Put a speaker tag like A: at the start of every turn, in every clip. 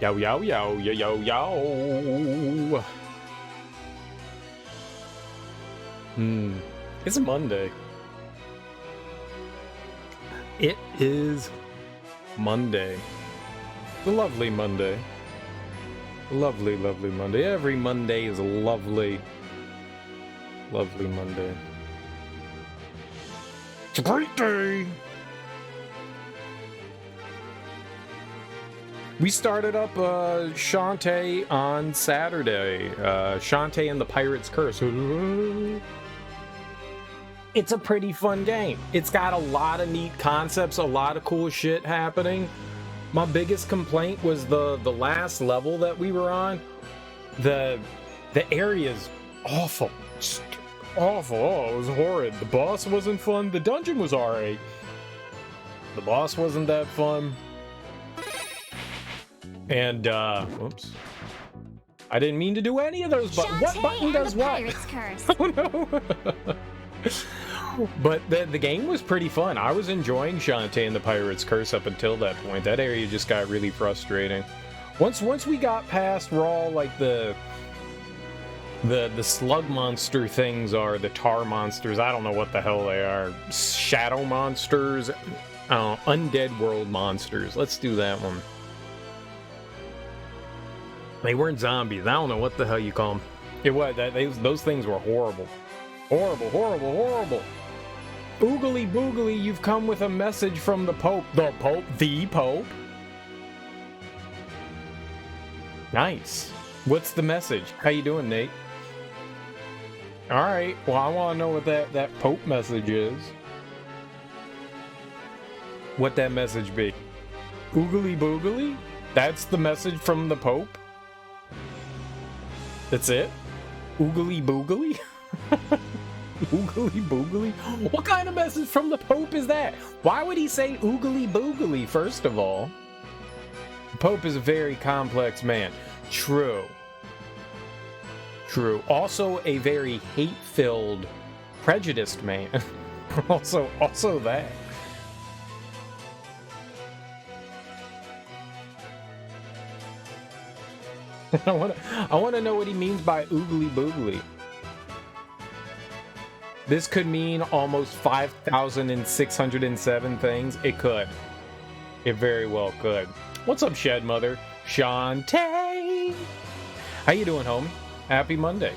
A: Yo, yo, yo, yo, yo, yo. It's Monday. It is Monday. A lovely Monday. Lovely, lovely Monday. Every Monday is a lovely, lovely Monday. It's a great day. We started up Shantae on Saturday. Shantae and the Pirate's Curse. It's a pretty fun game. It's got a lot of neat concepts, a lot of cool shit happening. My biggest complaint was the last level that we were on. The area's awful. Just awful. Oh, it was horrid. The boss wasn't fun. The dungeon was alright. The boss wasn't that fun. And, whoops. I didn't mean to do any of those, but what button does what? Oh no! But the game was pretty fun. I was enjoying Shantae and the Pirate's Curse up until that point. That area just got really frustrating. Once we got past where all like the slug monster things are, the tar monsters, I don't know what the hell they are. Shadow monsters, undead world monsters. Let's do that one. They weren't zombies. I don't know what the hell you call them. It was those things were horrible. Horrible, horrible, horrible. Oogly boogly, you've come with a message from the Pope. The Pope? The Pope? Nice. What's the message? How you doing, Nate? Alright, well, I want to know what that Pope message is. What that message be? Oogly boogly? That's the message from the Pope? That's it? Oogly boogly? Oogly boogly? What kind of message from the Pope is that? Why would he say oogly boogly, first of all? The Pope is a very complex man. True. True. Also a very hate-filled, prejudiced man. also that. I want to know what he means by oogly boogly. This could mean almost 5,607 things. It could. It very well could. What's up, Shed Mother? Shantae! How you doing, homie? Happy Monday.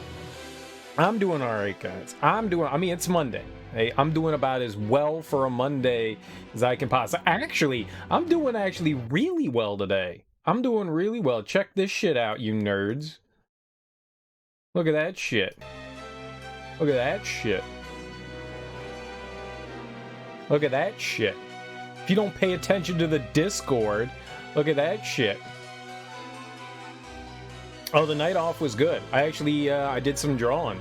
A: I'm doing alright, guys. It's Monday. Hey, I'm doing about as well for a Monday as I can possibly. Actually, I'm doing really well today. I'm doing really well. Check this shit out, you nerds. Look at that shit. Look at that shit. Look at that shit. If you don't pay attention to the Discord, look at that shit. Oh, the night off was good. I actually, I did some drawing.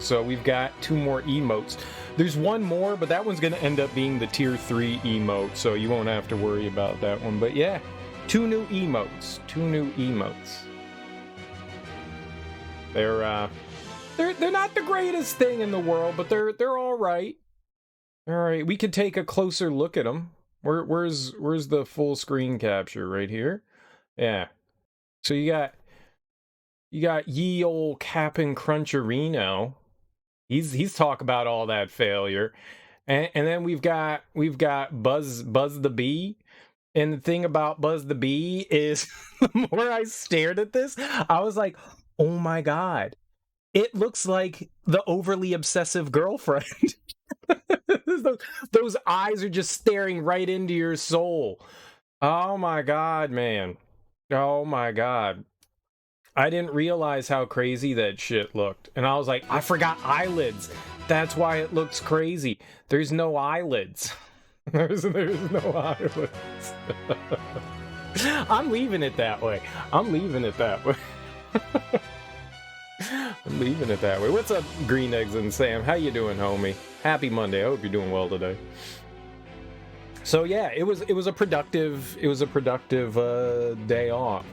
A: So we've got 2 more emotes. There's one more, but that one's going to end up being the tier 3 emote, so you won't have to worry about that one. But yeah, 2 new emotes. They're not the greatest thing in the world, but they're all right. All right, we could take a closer look at them. Where's the full screen capture? Right here? Yeah. So you got ye ol' Cap'n Cruncherino. He's talk about all that failure. And then we've got Buzz the Bee. And the thing about Buzz the Bee is the more I stared at this, I was like, oh my god. It looks like the overly obsessive girlfriend. Those eyes are just staring right into your soul. Oh my god, man. Oh my god. I didn't realize how crazy that shit looked. And I was like, I forgot eyelids. That's why it looks crazy. There's no eyelids. There's no eyelids. I'm leaving it that way. I'm leaving it that way. What's up, Green Eggs and Sam? How you doing, homie? Happy Monday. I hope you're doing well today. So yeah, it was a productive day off.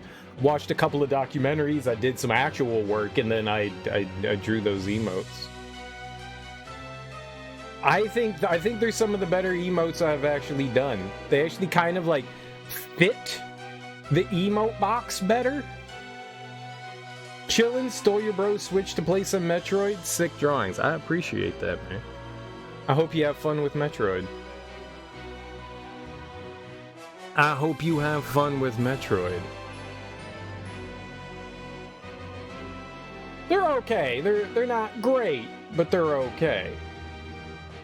A: Watched a couple of documentaries. I did some actual work, and then I drew those emotes. I think they're some of the better emotes I've actually done. They actually kind of like fit The emote box better? Chillin', stole your bro Switch to play some Metroid? Sick drawings. I appreciate that, man. I hope you have fun with Metroid. I hope you have fun with Metroid. They're okay. They're not great, but they're okay.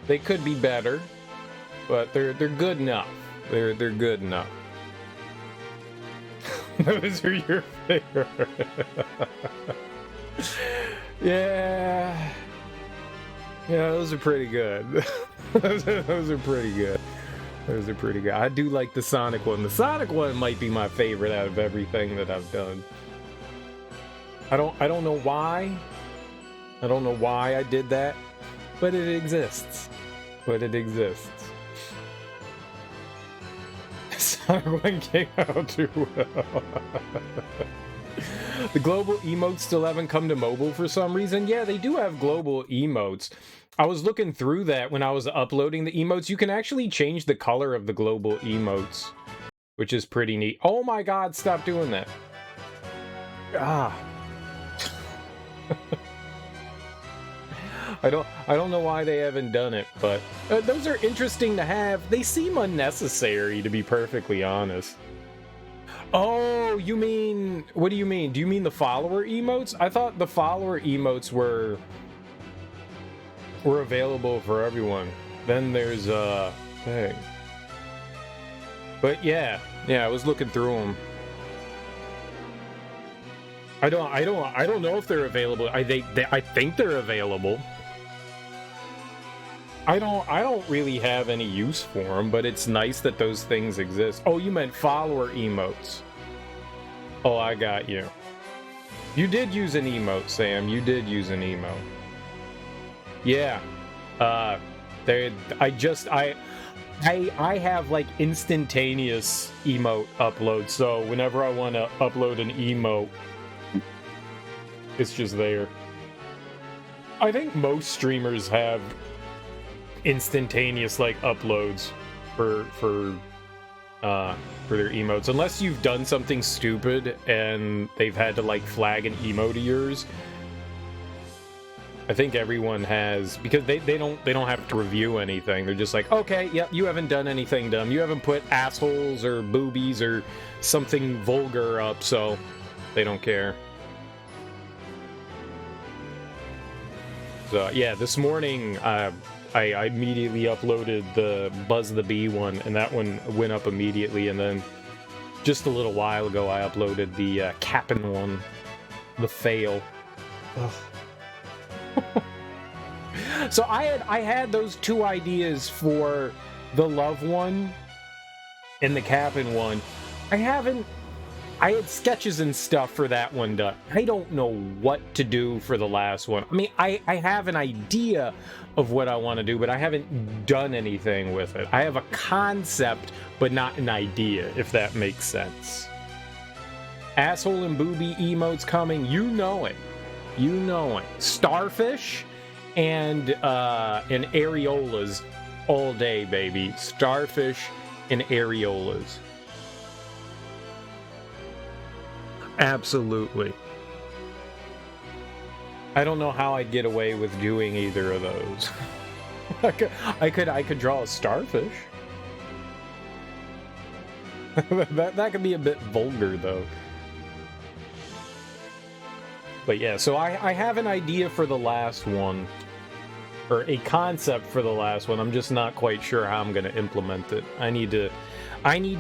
A: They could be better, but they're good enough. They're good enough. Those are your favorite. Yeah. Yeah, those are pretty good. those are pretty good. Those are pretty good. I do like the Sonic one. The Sonic one might be my favorite out of everything that I've done. I don't know why. I don't know why I did that, but it exists. But it exists. Sonic 1 came out too well. The global emotes still haven't come to mobile for some reason. Yeah, they do have global emotes. I was looking through that when I was uploading the emotes. You can actually change the color of the global emotes, which is pretty neat. Oh my god, stop doing that. Ah. I don't know why they haven't done it, but those are interesting to have. They seem unnecessary, to be perfectly honest. Oh, you mean... What do you mean? Do you mean the follower emotes? I thought the follower emotes were available for everyone. Then there's thing. But yeah, I was looking through them. I don't know if they're available. I think they're available. I don't really have any use for them, but it's nice that those things exist. Oh, you meant follower emotes. Oh, I got you. You did use an emote, Sam. You did use an emote. Yeah. I have like instantaneous emote upload, so whenever I want to upload an emote, it's just there. I think most streamers have instantaneous like uploads for their emotes, unless you've done something stupid and they've had to like flag an emote of yours. I think everyone has, because they don't have to review anything. They're just like, okay, yep, you haven't done anything dumb. You haven't put assholes or boobies or something vulgar up, so they don't care. So yeah, this morning I immediately uploaded the Buzz the Bee one, and that one went up immediately. And then just a little while ago, I uploaded the Cap'n one, the fail. Ugh. So I had those two ideas for the Love one and the Cap'n one. I had sketches and stuff for that one done. I don't know what to do for the last one. I mean, I have an idea of what I want to do, but I haven't done anything with it. I have a concept, but not an idea, if that makes sense. Asshole and booby emotes coming. You know it. You know it. Starfish and areolas all day, baby. Starfish and areolas. Absolutely. I don't know how I'd get away with doing either of those. I could draw a starfish. that could be a bit vulgar though. But yeah, so I have an idea for the last one, or a concept for the last one. I'm just not quite sure how I'm going to implement it. I need to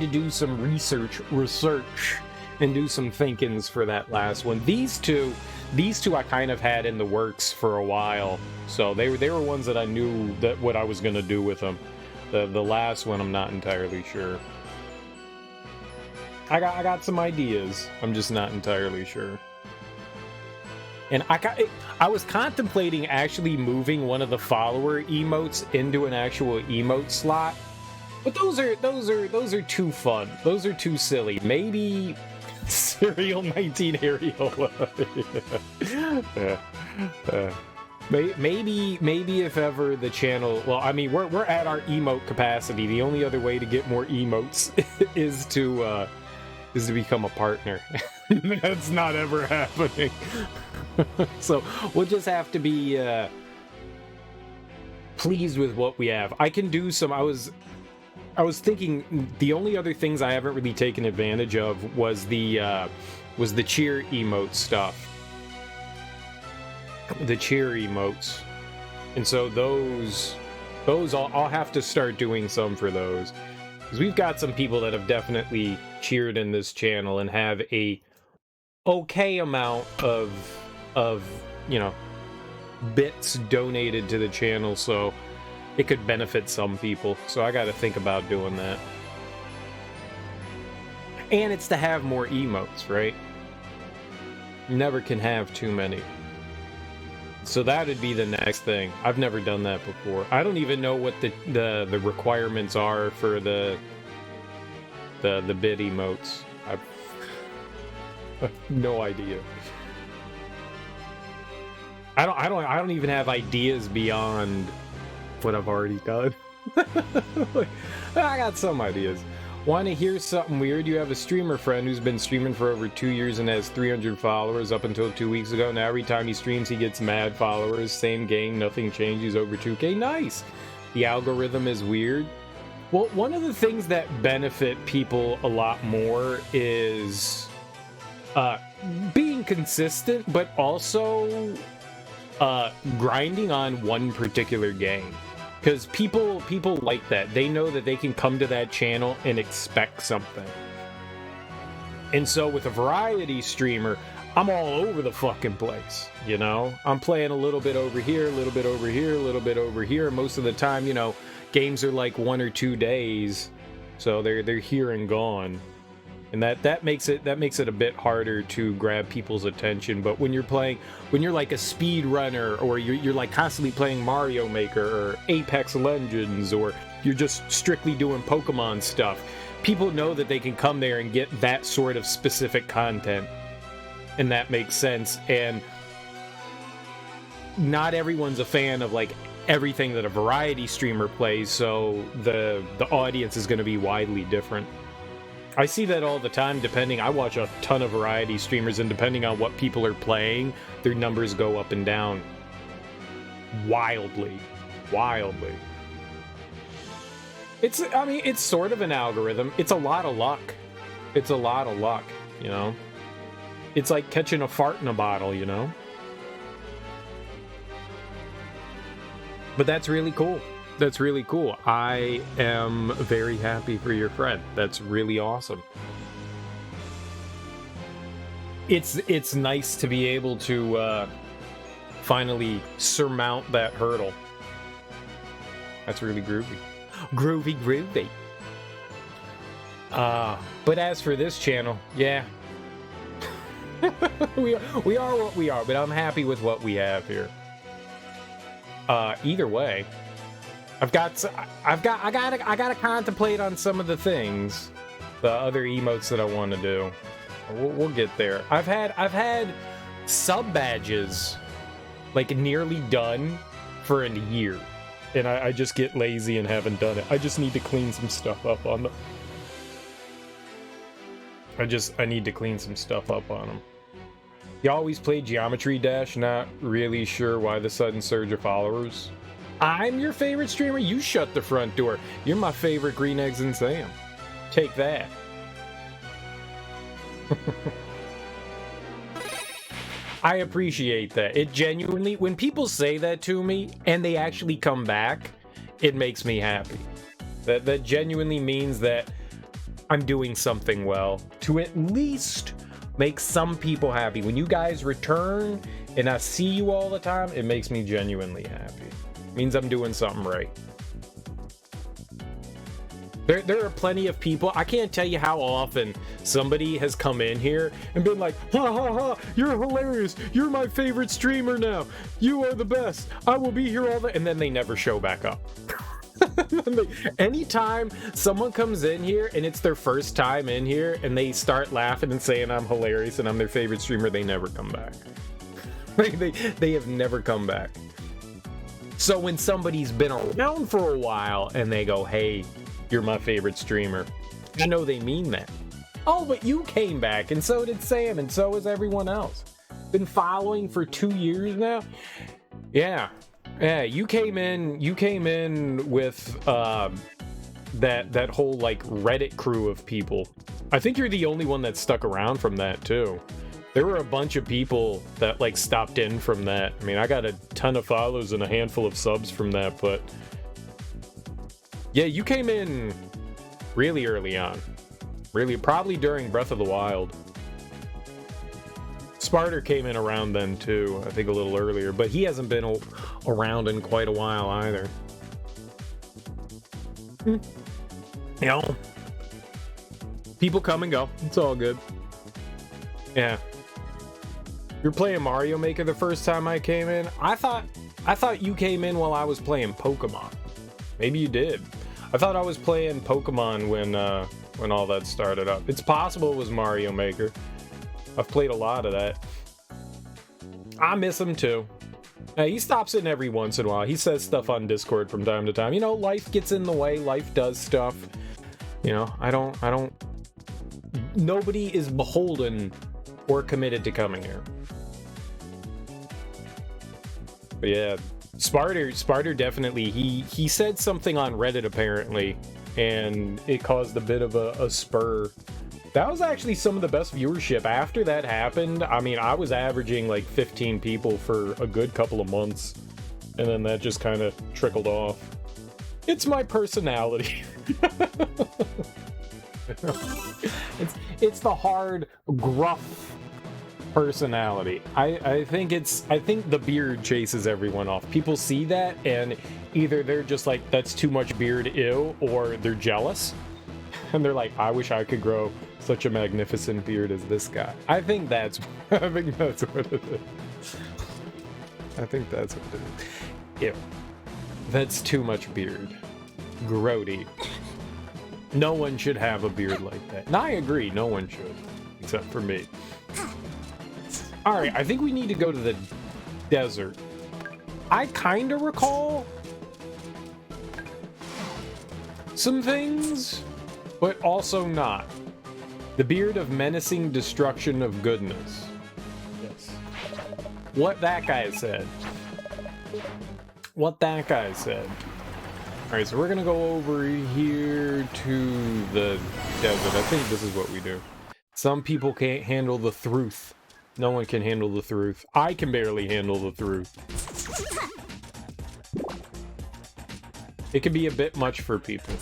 A: do some research and do some thinkings for that last one. These two I kind of had in the works for a while, so they were ones that I knew that what I was going to do with them. The last one, I'm not entirely sure. I got some ideas. I'm just not entirely sure. And I was contemplating actually moving one of the follower emotes into an actual emote slot, but those are too fun. Those are too silly. Maybe Serial 19 Areola. Maybe if ever the channel. Well, I mean, we're at our emote capacity. The only other way to get more emotes is is to become a partner. That's not ever happening. So we'll just have to be pleased with what we have. I can do some. I was thinking the only other things I haven't really taken advantage of was the cheer emote stuff. The cheer emotes. And so those I'll have to start doing some for those. Because we've got some people that have definitely cheered in this channel and have a okay amount of you know, bits donated to the channel, so it could benefit some people. So I gotta think about doing that. And it's to have more emotes, right? Never can have too many. So that would be the next thing. I've never done that before. I don't even know what the requirements are for the bit emotes. I've no idea. I don't even have ideas beyond what I've already done. Like, I got some ideas. Want to hear something weird? You have a streamer friend who's been streaming for over 2 years and has 300 followers up until 2 weeks ago. Now every time he streams, he gets mad followers. Same game, nothing changes, over 2K. Nice. The algorithm is weird. Well, one of the things that benefit people a lot more is being consistent, but also grinding on one particular game. Because people like that. They know that they can come to that channel and expect something. And so with a variety streamer, I'm all over the fucking place, you know? I'm playing a little bit over here, a little bit over here, a little bit over here. Most of the time, you know, games are like 1 or 2 days. So they're here and gone. And that makes it a bit harder to grab people's attention. But when you're like a speed runner, or you're like constantly playing Mario Maker or Apex Legends, or you're just strictly doing Pokemon stuff, people know that they can come there and get that sort of specific content, and that makes sense. And not everyone's a fan of like everything that a variety streamer plays, so the audience is going to be widely different. I see that all the time. I watch a ton of variety streamers, and depending on what people are playing, their numbers go up and down wildly. It's sort of an algorithm. It's a lot of luck, you know? It's like catching a fart in a bottle, you know? But that's really cool. That's really cool. I am very happy for your friend. That's really awesome. It's nice to be able to finally surmount that hurdle. That's really groovy. Groovy. But as for this channel, yeah. we are what we are, but I'm happy with what we have here. Either way, I gotta contemplate on some of the things, the other emotes that I want to do. We'll get there. I've had sub badges like nearly done for a year, and I just get lazy and haven't done it. I just need to clean some stuff up on them. I need to clean some stuff up on them. You always play Geometry Dash, not really sure why the sudden surge of followers. I'm your favorite streamer? You shut the front door. You're my favorite Green Eggs and Sam. Take that. I appreciate that. It genuinely, when people say that to me and they actually come back, it makes me happy. That genuinely means that I'm doing something well to at least make some people happy. When you guys return and I see you all the time, it makes me genuinely happy. Means I'm doing something right. There are plenty of people. I can't tell you how often somebody has come in here and been like, ha ha ha, you're hilarious. You're my favorite streamer now. You are the best. I will be here all the... And then they never show back up. Anytime someone comes in here and it's their first time in here and they start laughing and saying I'm hilarious and I'm their favorite streamer, they never come back. They have never come back. So when somebody's been around for a while and they go, hey, you're my favorite streamer, I know they mean that. Oh, but you came back, and so did Sam, and so has everyone else. Been following for 2 years now. Yeah, you came in with that whole like Reddit crew of people. I think you're the only one that stuck around from that too. There were a bunch of people that like stopped in from that. I mean, I got a ton of follows and a handful of subs from that, but yeah, you came in really early on. Really, probably during Breath of the Wild. Sparter came in around then too, I think a little earlier, but he hasn't been around in quite a while either. You know, people come and go. It's all good. Yeah. You're playing Mario Maker the first time I came in? I thought you came in while I was playing Pokemon. Maybe you did. I thought I was playing Pokemon when all that started up. It's possible it was Mario Maker. I've played a lot of that. I miss him too. He stops in every once in a while. He says stuff on Discord from time to time. You know, life gets in the way. Life does stuff. You know, I don't. Nobody is beholden or committed to coming here. But yeah, Sparter definitely. He said something on Reddit apparently, and it caused a bit of a spur. That was actually some of the best viewership. After that happened, I mean, I was averaging like 15 people for a good couple of months, and then that just kind of trickled off. It's my personality. it's the hard, gruff personality. I think the beard chases everyone off. People see that, and either they're just like, that's too much beard, ew, or they're jealous. And they're like, I wish I could grow such a magnificent beard as this guy. I think that's what it is. I think that's what it is. Ew. That's too much beard. Grody. No one should have a beard like that. And I agree, no one should. Except for me. Alright, I think we need to go to the desert. I kind of recall some things, but also not. The beard of menacing destruction of goodness. Yes. What that guy said. What that guy said. Alright, so we're gonna go over here to the desert. I think this is what we do. Some people can't handle the truth. No one can handle the truth. I can barely handle the truth. It can be a bit much for people.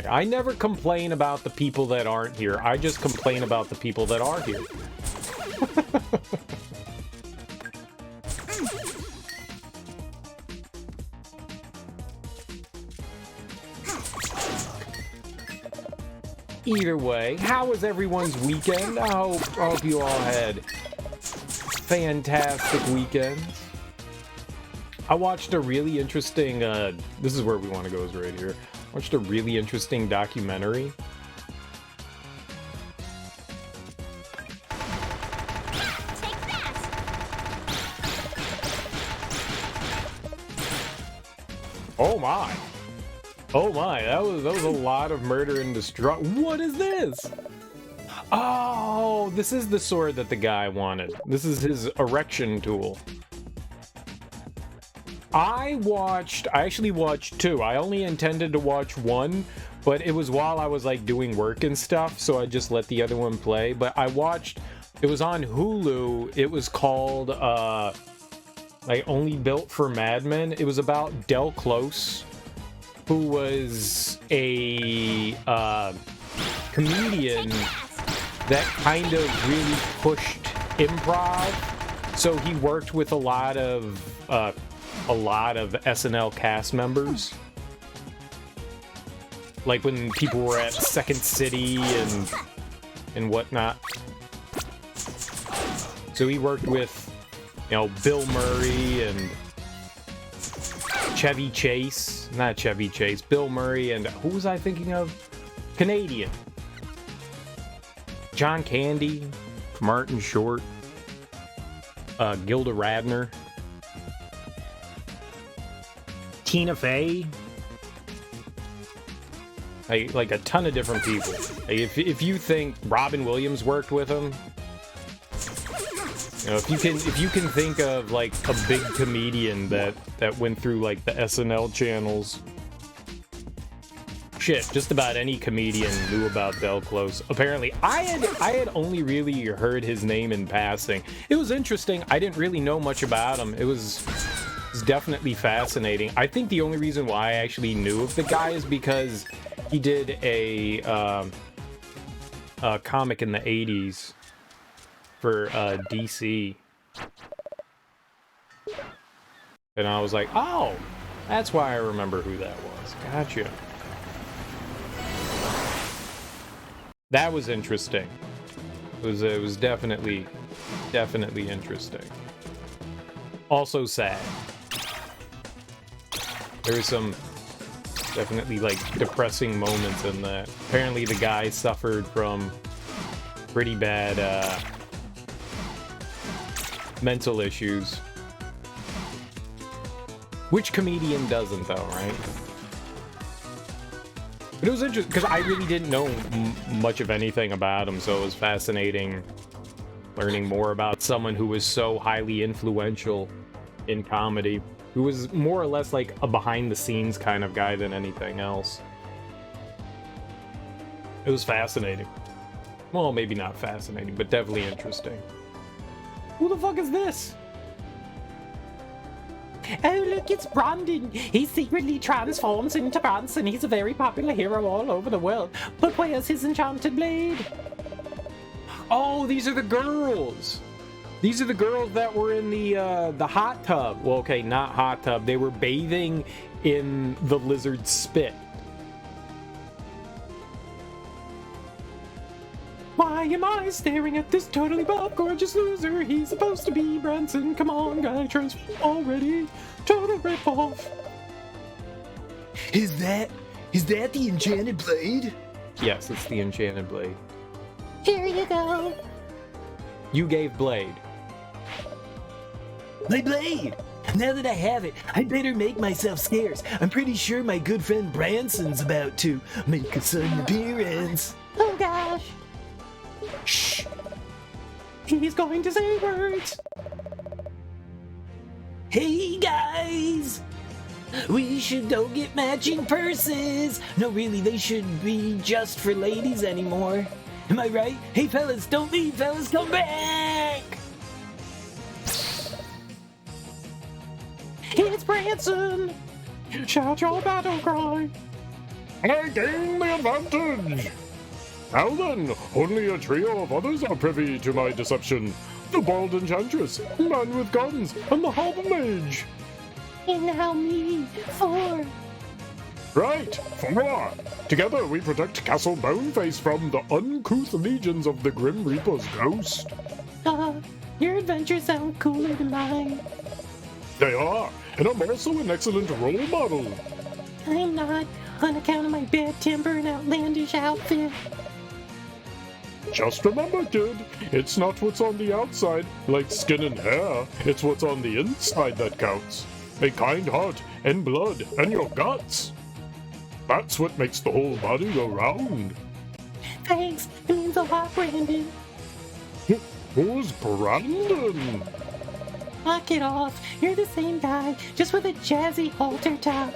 A: I never complain about the people that aren't here. I just complain about the people that are here. Either way, how was everyone's weekend? I hope you all had fantastic weekends. I watched a really interesting, this is where we want to go, is right here. Watched a really interesting documentary. Oh my! Oh my! That was a lot of murder and destruction. What is this? Oh, this is the sword that the guy wanted. This is his erection tool. I actually watched two. I only intended to watch one, but it was while I was like doing work and stuff, so I just let the other one play. But I watched, it was on Hulu. It was called like Only Built for Madmen. It was about Del Close, who was a comedian that kind of really pushed improv. So he worked with a lot of SNL cast members. Like when people were at Second City and whatnot. So he worked with, you know, Bill Murray and Chevy Chase. Not Chevy Chase. Bill Murray and who was I thinking of? Canadian. John Candy. Martin Short. Gilda Radner. Tina Fey. Like a ton of different people. Like if you think Robin Williams worked with him, you know, if you can think of like a big comedian that went through like the SNL channels. Shit, just about any comedian knew about Del Close. Apparently, I had only really heard his name in passing. It was interesting. I didn't really know much about him. It was definitely fascinating. I think the only reason why I actually knew of the guy is because he did a comic in the 80s for DC. And I was like, oh, that's why I remember who that was. Gotcha. That was interesting. It was definitely interesting. Also sad. There was some definitely like depressing moments in that. Apparently the guy suffered from pretty bad mental issues. Which comedian doesn't though, right? But it was interesting because I really didn't know much of anything about him, so it was fascinating learning more about someone who was so highly influential in comedy, who was more or less like a behind-the-scenes kind of guy than anything else. It was fascinating. Well, maybe not fascinating, but definitely interesting. Who the fuck is this?
B: Oh, look, it's Brandon. He secretly transforms into Bronson. He's a very popular hero all over the world. But where's his enchanted blade?
A: Oh, these are the girls. These are the girls that were in the hot tub. Well, okay, not hot tub. They were bathing in the lizard's spit.
B: Why am I staring at this totally buff gorgeous loser? He's supposed to be Branson. Come on, guy, transform already. Total ripoff.
C: Is that the Enchanted Blade?
A: Yes, it's the Enchanted Blade.
B: Here you go.
A: You gave Blade.
C: My blade! Now that I have it, I better make myself scarce. I'm pretty sure my good friend Branson's about to make a sudden appearance.
B: Oh gosh.
C: Shh!
B: He's going to say words.
C: Hey guys! We should go get matching purses! No, really, they shouldn't be just for ladies anymore. Am I right? Hey fellas, don't leave, fellas, come back!
B: It's Branson. Shout your battle cry.
D: I gain the advantage! Now then, only a trio of others are privy to my deception. The bald enchantress, man with guns, and the harbor mage.
B: And now me, 4.
D: Right, 4. Together we protect Castle Boneface from the uncouth legions of the Grim Reaper's ghost.
B: Your adventures sound cooler than mine.
D: They are, and I'm also an excellent role model.
B: I'm not, on account of my bad temper and outlandish outfit.
D: Just remember, kid, it's not what's on the outside, like skin and hair, it's what's on the inside that counts. A kind heart, and blood, and your guts. That's what makes the whole body go round.
B: Thanks, it means a lot, Brandon.
D: Who's Brandon?
B: Knock it off, you're the same guy, just with a jazzy halter top.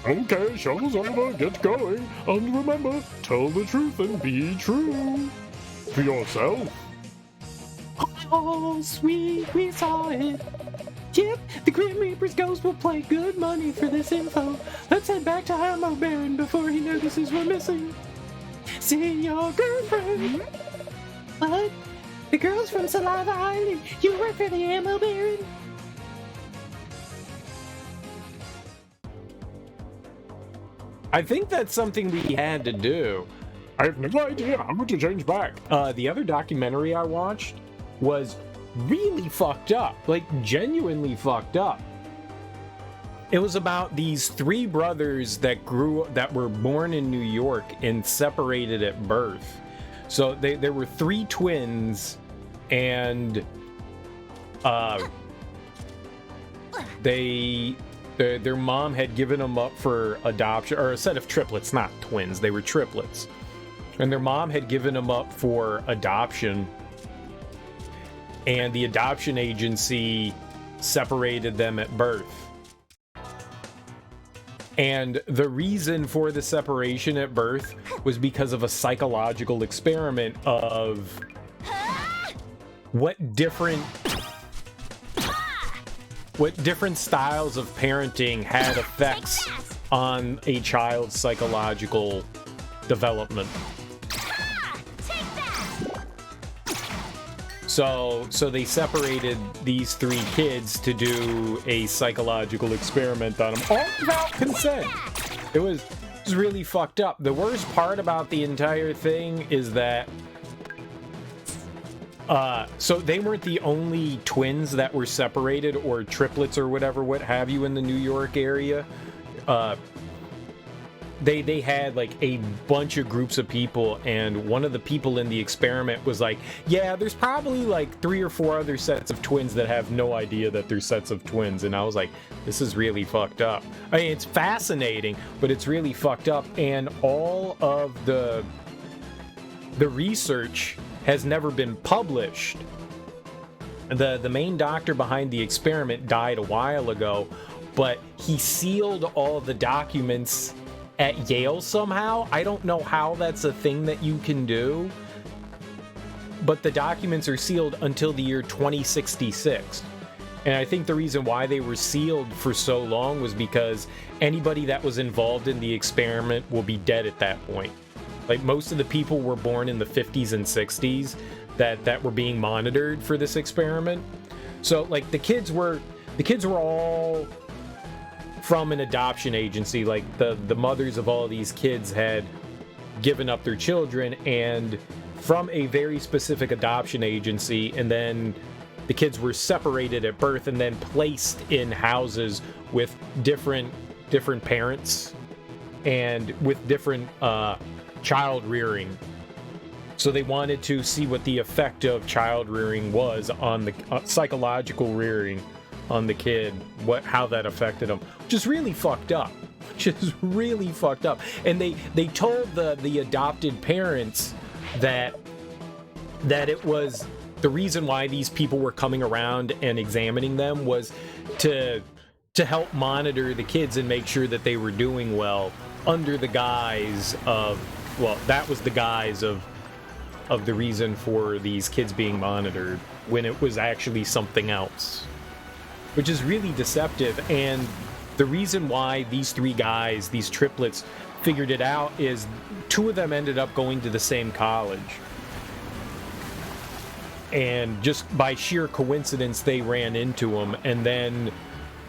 D: Okay, show's over, get going, and remember, tell the truth and be true. To yourself.
B: Oh, sweet, we saw it. Yep, the Grim Reaper's ghost will pay good money for this info. Let's head back to Ammo Baron before he notices we're missing. See your girlfriend. What? The girl's from Saliva Island. You work for the Ammo Baron?
A: I think that's something we had to do.
D: I have no idea how to change back.
A: The other documentary I watched was really fucked up, like genuinely fucked up. It was about these 3 brothers that were born in New York and separated at birth. So there were 3 twins, and they their mom had given them up for adoption, or a set of triplets, not twins, they were triplets. And their mom had given them up for adoption, and the adoption agency separated them at birth. And the reason for the separation at birth was because of a psychological experiment of what different styles of parenting had effects on a child's psychological development. So they separated these 3 kids to do a psychological experiment on them, all without consent. It was really fucked up. The worst part about the entire thing is that so they weren't the only twins that were separated, or triplets or whatever, what have you, in the New York area. They had like a bunch of groups of people, and one of the people in the experiment was like, yeah, there's probably like 3 or 4 other sets of twins that have no idea that they're sets of twins. And I was like, this is really fucked up. I mean, it's fascinating, but it's really fucked up. And all of the research has never been published. The main doctor behind the experiment died a while ago, but he sealed all the documents at Yale somehow. I don't know how that's a thing that you can do, but the documents are sealed until the year 2066. And I think the reason why they were sealed for so long was because anybody that was involved in the experiment will be dead at that point. Like, most of the people were born in the 50s and 60s that were being monitored for this experiment. So like the kids were all from an adoption agency. Like the mothers of all of these kids had given up their children, and from a very specific adoption agency, and then the kids were separated at birth and then placed in houses with different parents and with different child rearing. So they wanted to see what the effect of child rearing was on the psychological rearing on the kid, how that affected them, which is really fucked up. And they told the adopted parents that it was the reason why these people were coming around and examining them was to help monitor the kids and make sure that they were doing well, under the guise of, well, that was the guise of the reason for these kids being monitored, when it was actually something else, which is really deceptive. And the reason why these 3 guys, these triplets, figured it out is 2 of them ended up going to the same college. And just by sheer coincidence, they ran into him. And then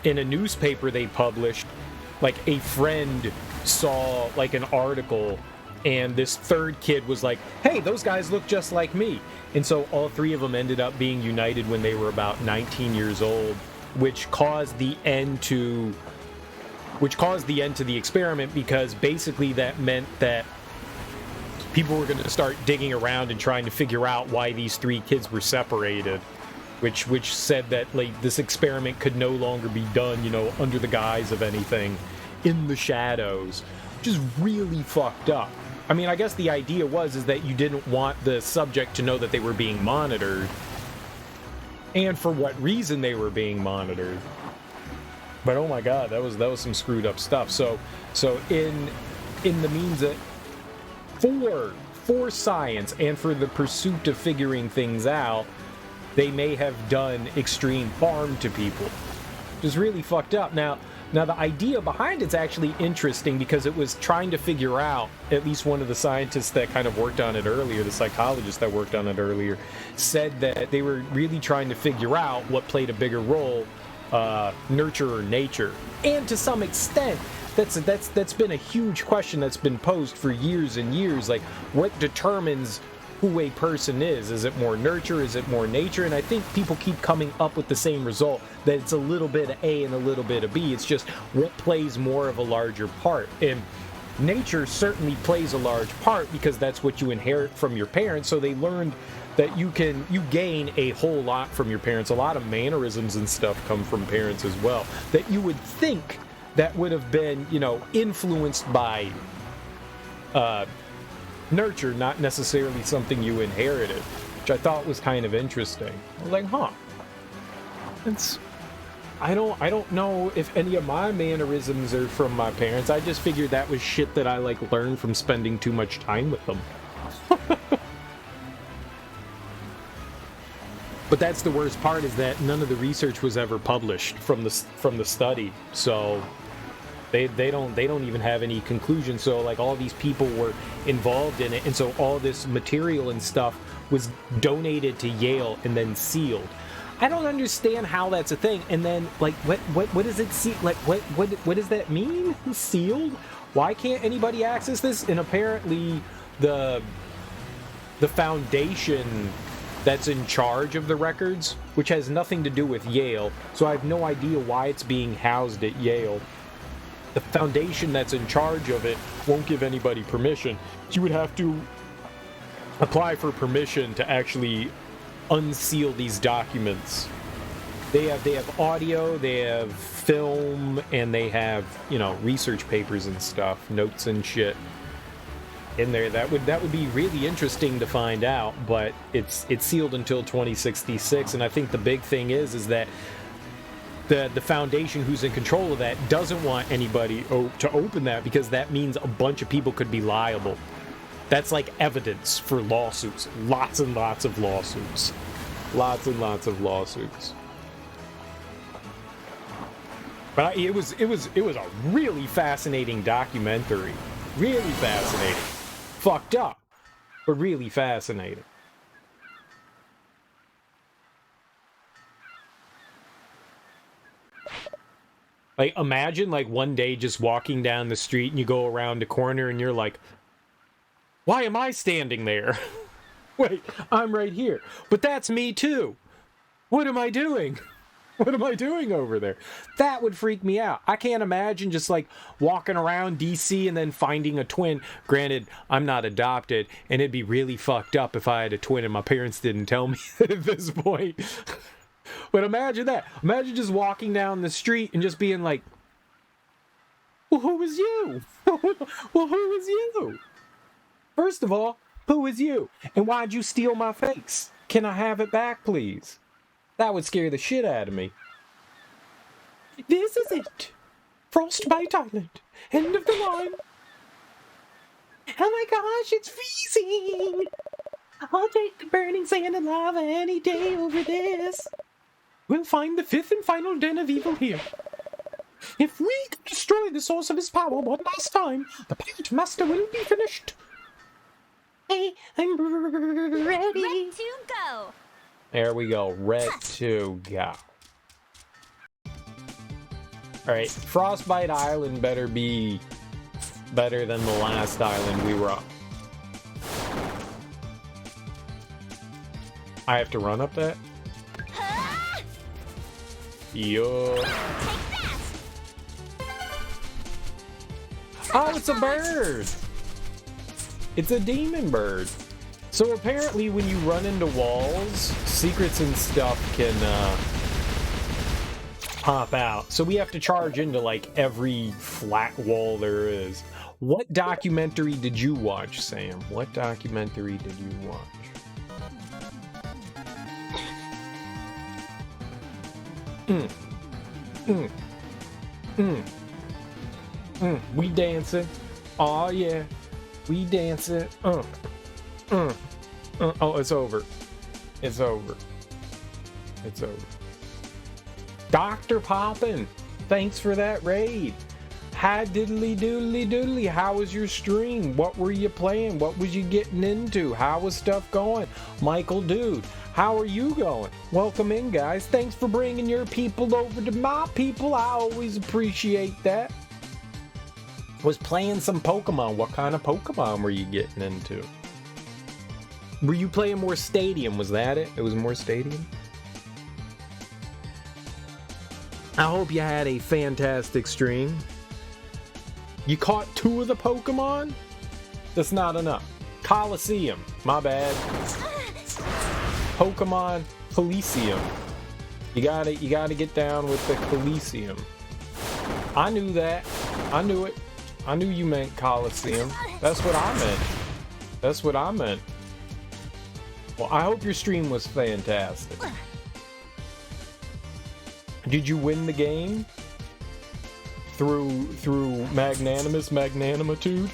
A: in a newspaper they published, like, a friend saw like an article, and this 3rd kid was like, hey, those guys look just like me. And so all 3 of them ended up being united when they were about 19 years old, which caused the end to the experiment, because basically that meant that people were going to start digging around and trying to figure out why these 3 kids were separated, which said that, like, this experiment could no longer be done, under the guise of anything, in the shadows, which is really fucked up. I mean, I guess the idea is that you didn't want the subject to know that they were being monitored, and for what reason they were being monitored. But oh my god, that was some screwed up stuff. So in the means that for science and for the pursuit of figuring things out, they may have done extreme harm to people, which is really fucked up. Now the idea behind it's actually interesting, because it was trying to figure out, at least one of the scientists that kind of worked on it earlier, the psychologist that worked on it earlier, said that they were really trying to figure out what played a bigger role, nurture or nature. And to some extent, that's been a huge question that's been posed for years and years. Like, what determines who a person is? Is it more nurture? Is it more nature? And I think people keep coming up with the same result, that it's a little bit of A and a little bit of B. It's just what plays more of a larger part. And nature certainly plays a large part, because that's what you inherit from your parents. So they learned that you gain a whole lot from your parents. A lot of mannerisms and stuff come from parents as well, that you would think that would have been, you know, influenced by nurture, not necessarily something you inherited, which I thought was kind of interesting. I was like, huh, I don't know if any of my mannerisms are from my parents. I just figured that was shit that I like learned from spending too much time with them. But that's the worst part, is that none of the research was ever published from the study. So they don't even have any conclusions. So like all these people were involved in it, and so all this material and stuff was donated to Yale and then sealed. I don't understand how that's a thing. And then like what does it see, like what does that mean? Sealed? Why can't anybody access this? And apparently the foundation that's in charge of the records, which has nothing to do with Yale, so I have no idea why it's being housed at Yale. The foundation that's in charge of it won't give anybody permission. You would have to apply for permission to actually unseal these documents. They have audio, they have film, and they have, you know, research papers and stuff, notes and shit in there. That would be really interesting to find out, but it's sealed until 2066. And I think the big thing is that the foundation who's in control of that doesn't want anybody to open that, because that means a bunch of people could be liable. That's like evidence for lawsuits. Lots and lots of lawsuits. Lots and lots of lawsuits. But it was a really fascinating documentary. Really fascinating. Fucked up, but really fascinating. Like, imagine, like, one day just walking down the street and you go around a corner and you're like, why am I standing there? Wait, I'm right here. But that's me too. What am I doing? What am I doing over there? That would freak me out. I can't imagine just like walking around DC and then finding a twin. Granted, I'm not adopted, and it'd be really fucked up if I had a twin and my parents didn't tell me at this point. But imagine that. Imagine just walking down the street and just being like, well, who was you? Well, who was you? First of all, who was you? And why'd you steal my face? Can I have it back, please? That would scare the shit out of me. This is it. Frostbite Island. End of the line. Oh my gosh, it's freezing. I'll take the burning sand and lava any day over this. We'll find the fifth and final den of evil here. If we can destroy the source of his power one last time, the Pirate Master will be finished. Hey, I'm ready.
E: Ready to go.
A: There we go. Ready to go. Alright, Frostbite Island better be better than the last island we were on. I have to run up that? Yo. Oh, it's a bird! It's a demon bird. So apparently when you run into walls, secrets and stuff can pop out. So we have to charge into like every flat wall there is. What documentary did you watch, Sam? What documentary did you watch? We dancing. Oh yeah. We dancing. Oh, it's over. It's over. It's over. Dr. Poppin', thanks for that raid. Hi diddly doodly doodly, how was your stream? What were you playing? What was you getting into? How was stuff going? Michael Dude, how are you going? Welcome in, guys. Thanks for bringing your people over to my people. I always appreciate that. Was playing some Pokemon. What kind of Pokemon were you getting into? Were you playing more Stadium? Was that it? It was more Stadium? I hope you had a fantastic stream. You caught 2 of the Pokemon? That's not enough. Coliseum. My bad. Pokemon Coliseum. You gotta get down with the Coliseum. I knew that. I knew it. I knew you meant Coliseum. That's what I meant. That's what I meant. Well, I hope your stream was fantastic. Did you win the game? Through magnanimitude?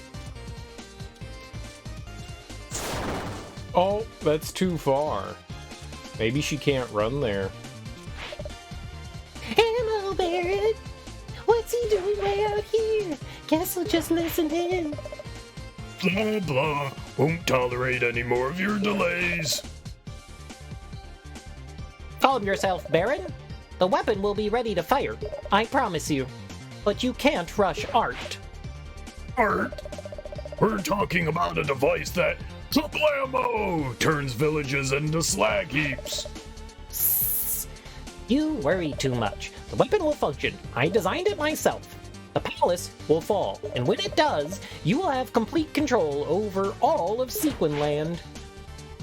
A: Oh, that's too far. Maybe she can't run there.
B: Hello, Baron. What's he doing way out here? Guess I'll just listen in.
D: Blah blah. Won't tolerate any more of your delays.
B: Calm yourself, Baron. The weapon will be ready to fire, I promise you. But you can't rush art.
D: Art? We're talking about a device that, kablamo, turns villages into slag heaps.
B: You worry too much. The weapon will function. I designed it myself. The palace will fall, and when it does, you will have complete control over all of Sequinland.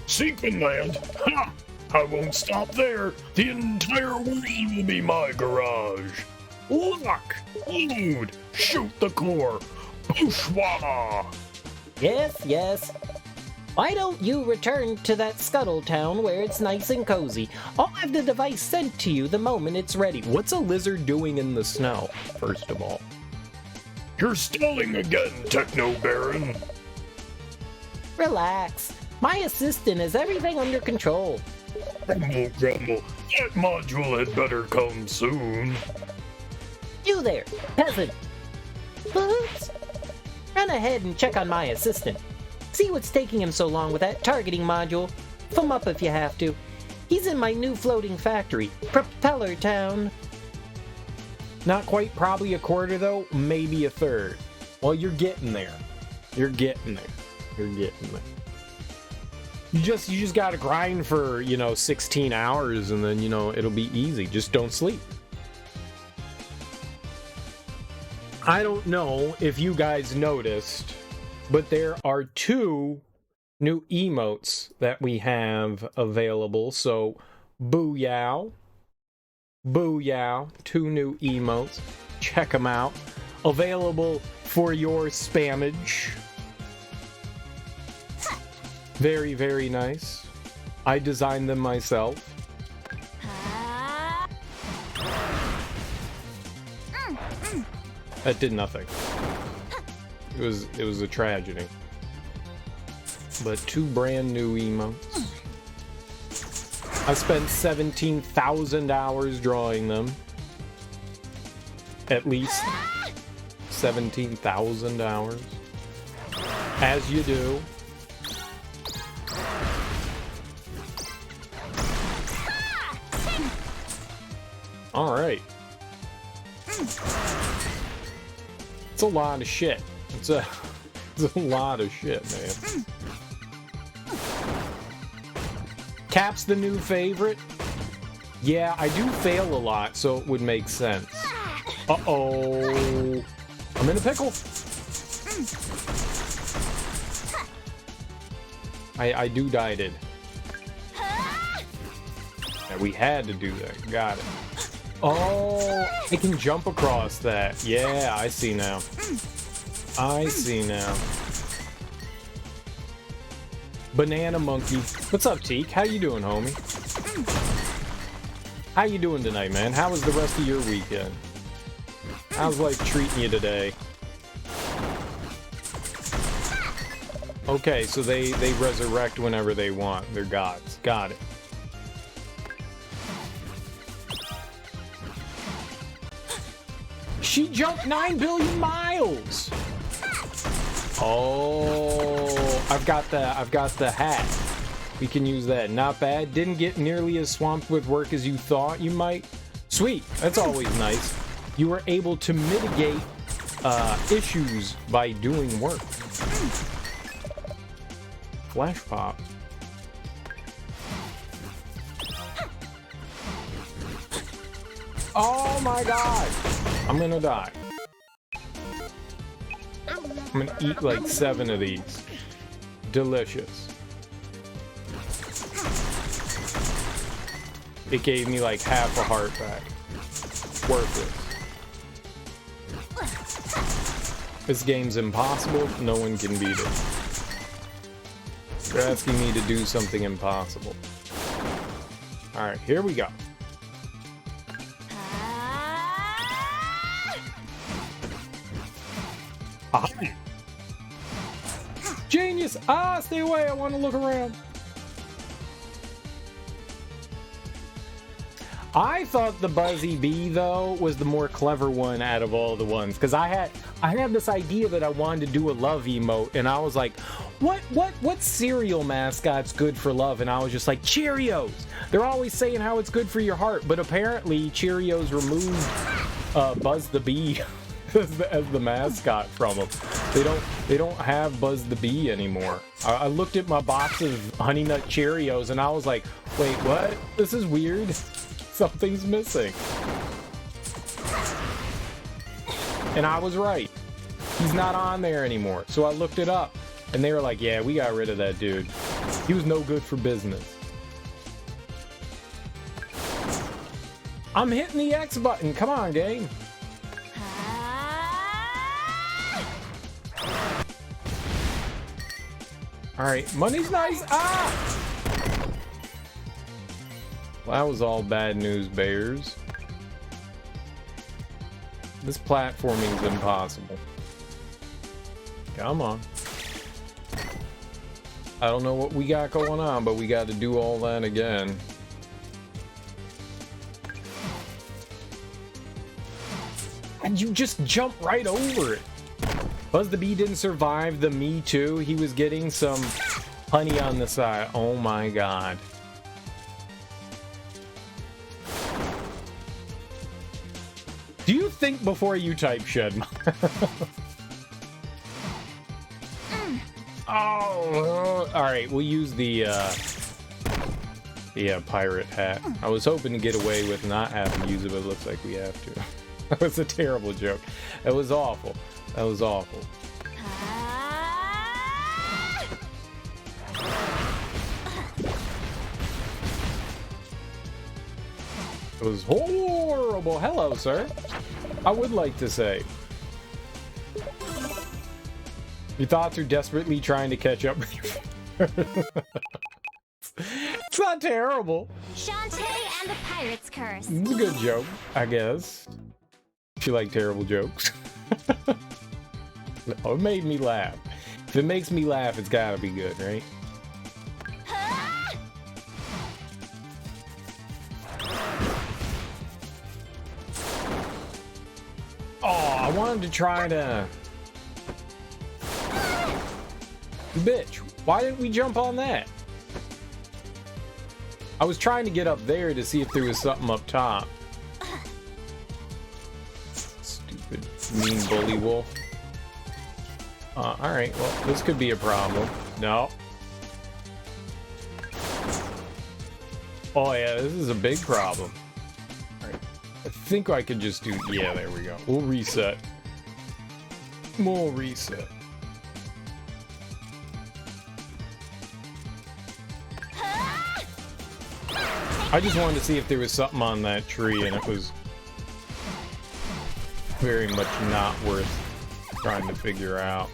D: Sequinland? Ha! I won't stop there. The entire world will be my garage. Lock, load, shoot the core. Bourgeois!
B: Yes, yes. Why don't you return to that Scuttle Town where it's nice and cozy? I'll have the device sent to you the moment it's ready.
A: What's a lizard doing in the snow, first of all?
D: You're stalling again, Techno Baron.
B: Relax. My assistant has everything under control.
D: Grumble, grumble. That module had better come soon.
B: You there, peasant. Oops. Run ahead and check on my assistant. See what's taking him so long with that targeting module. Fill him up if you have to. He's in my new floating factory, Propeller Town.
A: Not quite, probably a quarter though, maybe a third. Well, you're getting there. You're getting there. You're getting there. You just gotta grind for, 16 hours and then, it'll be easy. Just don't sleep. I don't know if you guys noticed, but there are 2 new emotes that we have available. So, booyah. Booyah. 2 new emotes. Check them out. Available for your spammage. Very, very nice. I designed them myself. That did nothing. It was a tragedy. But 2 brand new emotes. I spent 17,000 hours drawing them. At least 17,000 hours. As you do. Alright. It's a lot of shit. It's a lot of shit, man. Cap's the new favorite? Yeah, I do fail a lot, so it would make sense. Uh-oh. I'm in a pickle. I do died it. Yeah, we had to do that. Got it. Oh, I can jump across that. Yeah, I see now. I see now. Banana Monkey. What's up, Teak? How you doing, homie? How you doing tonight, man? How was the rest of your weekend? How's life treating you today? Okay, so they resurrect whenever they want. They're gods. Got it. She jumped 9 billion miles! Oh, I've got the hat. We can use that. Not bad. Didn't get nearly as swamped with work as you thought you might. Sweet. That's always nice. You were able to mitigate issues by doing work. Flash pop. Oh my god! I'm gonna die. I'm gonna eat like 7 of these. Delicious. it gave me like half a heart back. Worth it. This game's impossible. No one can beat it. You're asking me to do something impossible. Alright, here we go. Aha. Genius! Ah, stay away, I want to look around. I thought the Buzzy Bee, though, was the more clever one out of all the ones. Because I had this idea that I wanted to do a love emote, and I was like, what cereal mascot's good for love? And I was just like, Cheerios! They're always saying how it's good for your heart, but apparently Cheerios removed Buzz the Bee as the mascot from them. They don't have Buzz the Bee anymore. I looked at my box of Honey Nut Cheerios, and I was like, wait, what? This is weird. Something's missing. And I was right. He's not on there anymore. So I looked it up, and they were like, yeah, we got rid of that dude. He was no good for business. I'm hitting the X button. Come on, game. Alright, money's nice. Ah! Well, that was all bad news, bears. This platforming is impossible. Come on. I don't know what we got going on, but we got to do all that again. And you just jump right over it. Buzz the Bee didn't survive the Me Too. He was getting some honey on the side. Oh my god. Do you think before you type, Shed? Oh, all right. We'll use the pirate hat. I was hoping to get away with not having to use it, but it looks like we have to. That was a terrible joke. That was awful. That was awful. It was horrible. Hello, sir. I would like to say. Your thoughts are desperately trying to catch up with you. It's not terrible.
E: Shantae and the Pirate's Curse.
A: It's a good joke, I guess. If you like terrible jokes. No, it made me laugh. If it makes me laugh, it's gotta be good, right? Oh, I wanted to try to... Bitch, why didn't we jump on that? I was trying to get up there to see if there was something up top. Stupid, mean bully wolf. Alright, well, this could be a problem. No. Oh yeah, this is a big problem. Alright, I think I could just do... Yeah, there we go. We'll reset. We'll reset. I just wanted to see if there was something on that tree, and it was very much not worth trying to figure out.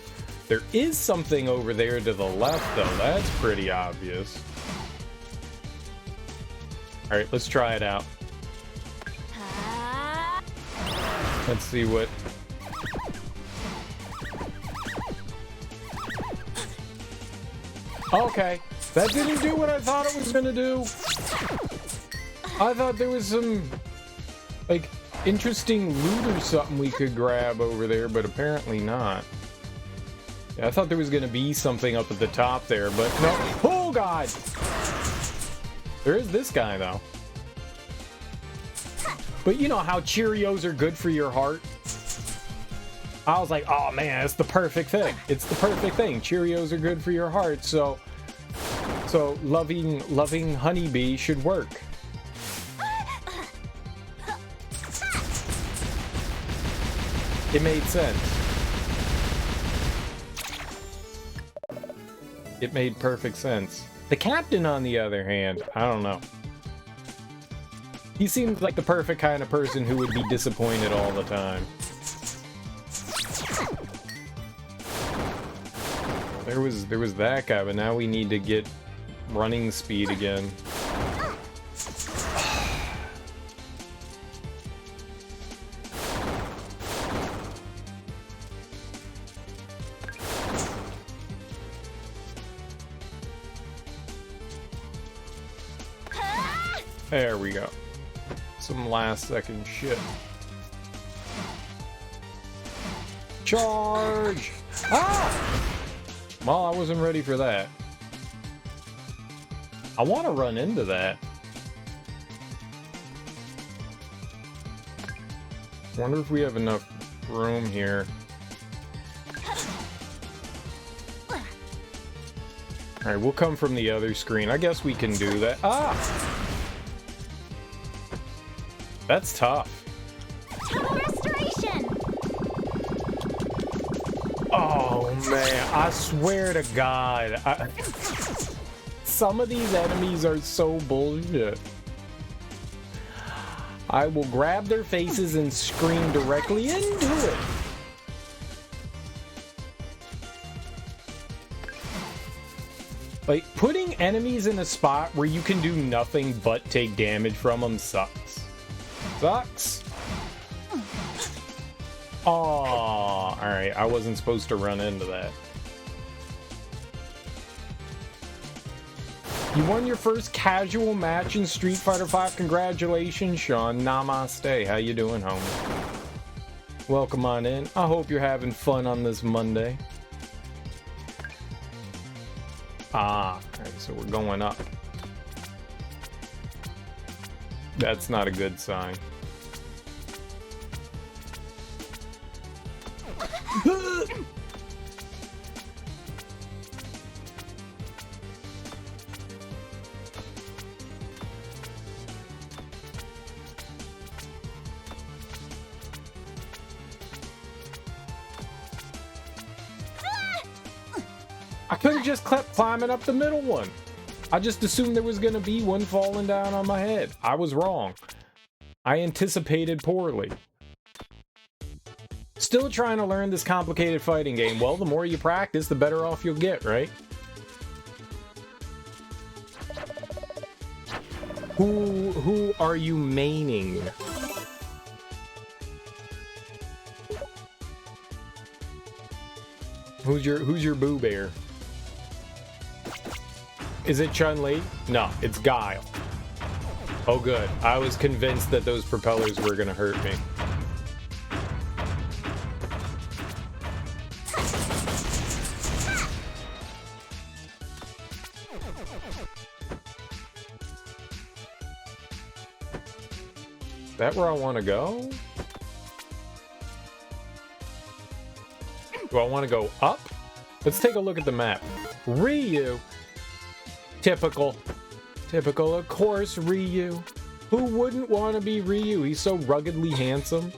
A: There is something over there to the left, though. That's pretty obvious. Alright, let's try it out. Let's see what... Okay, that didn't do what I thought it was gonna do. I thought there was some, like, interesting loot or something we could grab over there, but apparently not. Yeah, I thought there was gonna be something up at the top there, but no. Oh, God! There is this guy, though. But you know how Cheerios are good for your heart? I was like, oh man, it's the perfect thing. It's the perfect thing. Cheerios are good for your heart, so loving honeybee should work. It made sense. It made perfect sense. The captain, on the other hand, I don't know. He seems like the perfect kind of person who would be disappointed all the time. There was that guy, but now we need to get running speed again. There we go. Some last second shit. Charge! Ah! Well, I wasn't ready for that. I want to run into that. Wonder if we have enough room here. Alright, we'll come from the other screen. I guess we can do that. Ah! That's tough.
E: Restoration.
A: Oh man, I swear to God. Some of these enemies are so bullshit. I will grab their faces and scream directly into it. Like, putting enemies in a spot where you can do nothing but take damage from them sucks. Sucks. Aw, alright, I wasn't supposed to run into that. You won your first casual match in Street Fighter V. Congratulations, Sean. Namaste. How you doing, homie? Welcome on in. I hope you're having fun on this Monday. Ah, alright, so we're going up. That's not a good sign. I could have just kept climbing up the middle one. I just assumed there was going to be one falling down on my head. I was wrong. I anticipated poorly. Still trying to learn this complicated fighting game. Well, the more you practice, the better off you'll get, right? Who are you maining? Who's your Boo Bear? Is it Chun-Li? No, it's Guile. Oh good. I was convinced that those propellers were gonna hurt me. Is that where I want to go? Do I want to go up? Let's take a look at the map. Ryu. Typical. Typical, of course, Ryu. Who wouldn't want to be Ryu? He's so ruggedly handsome.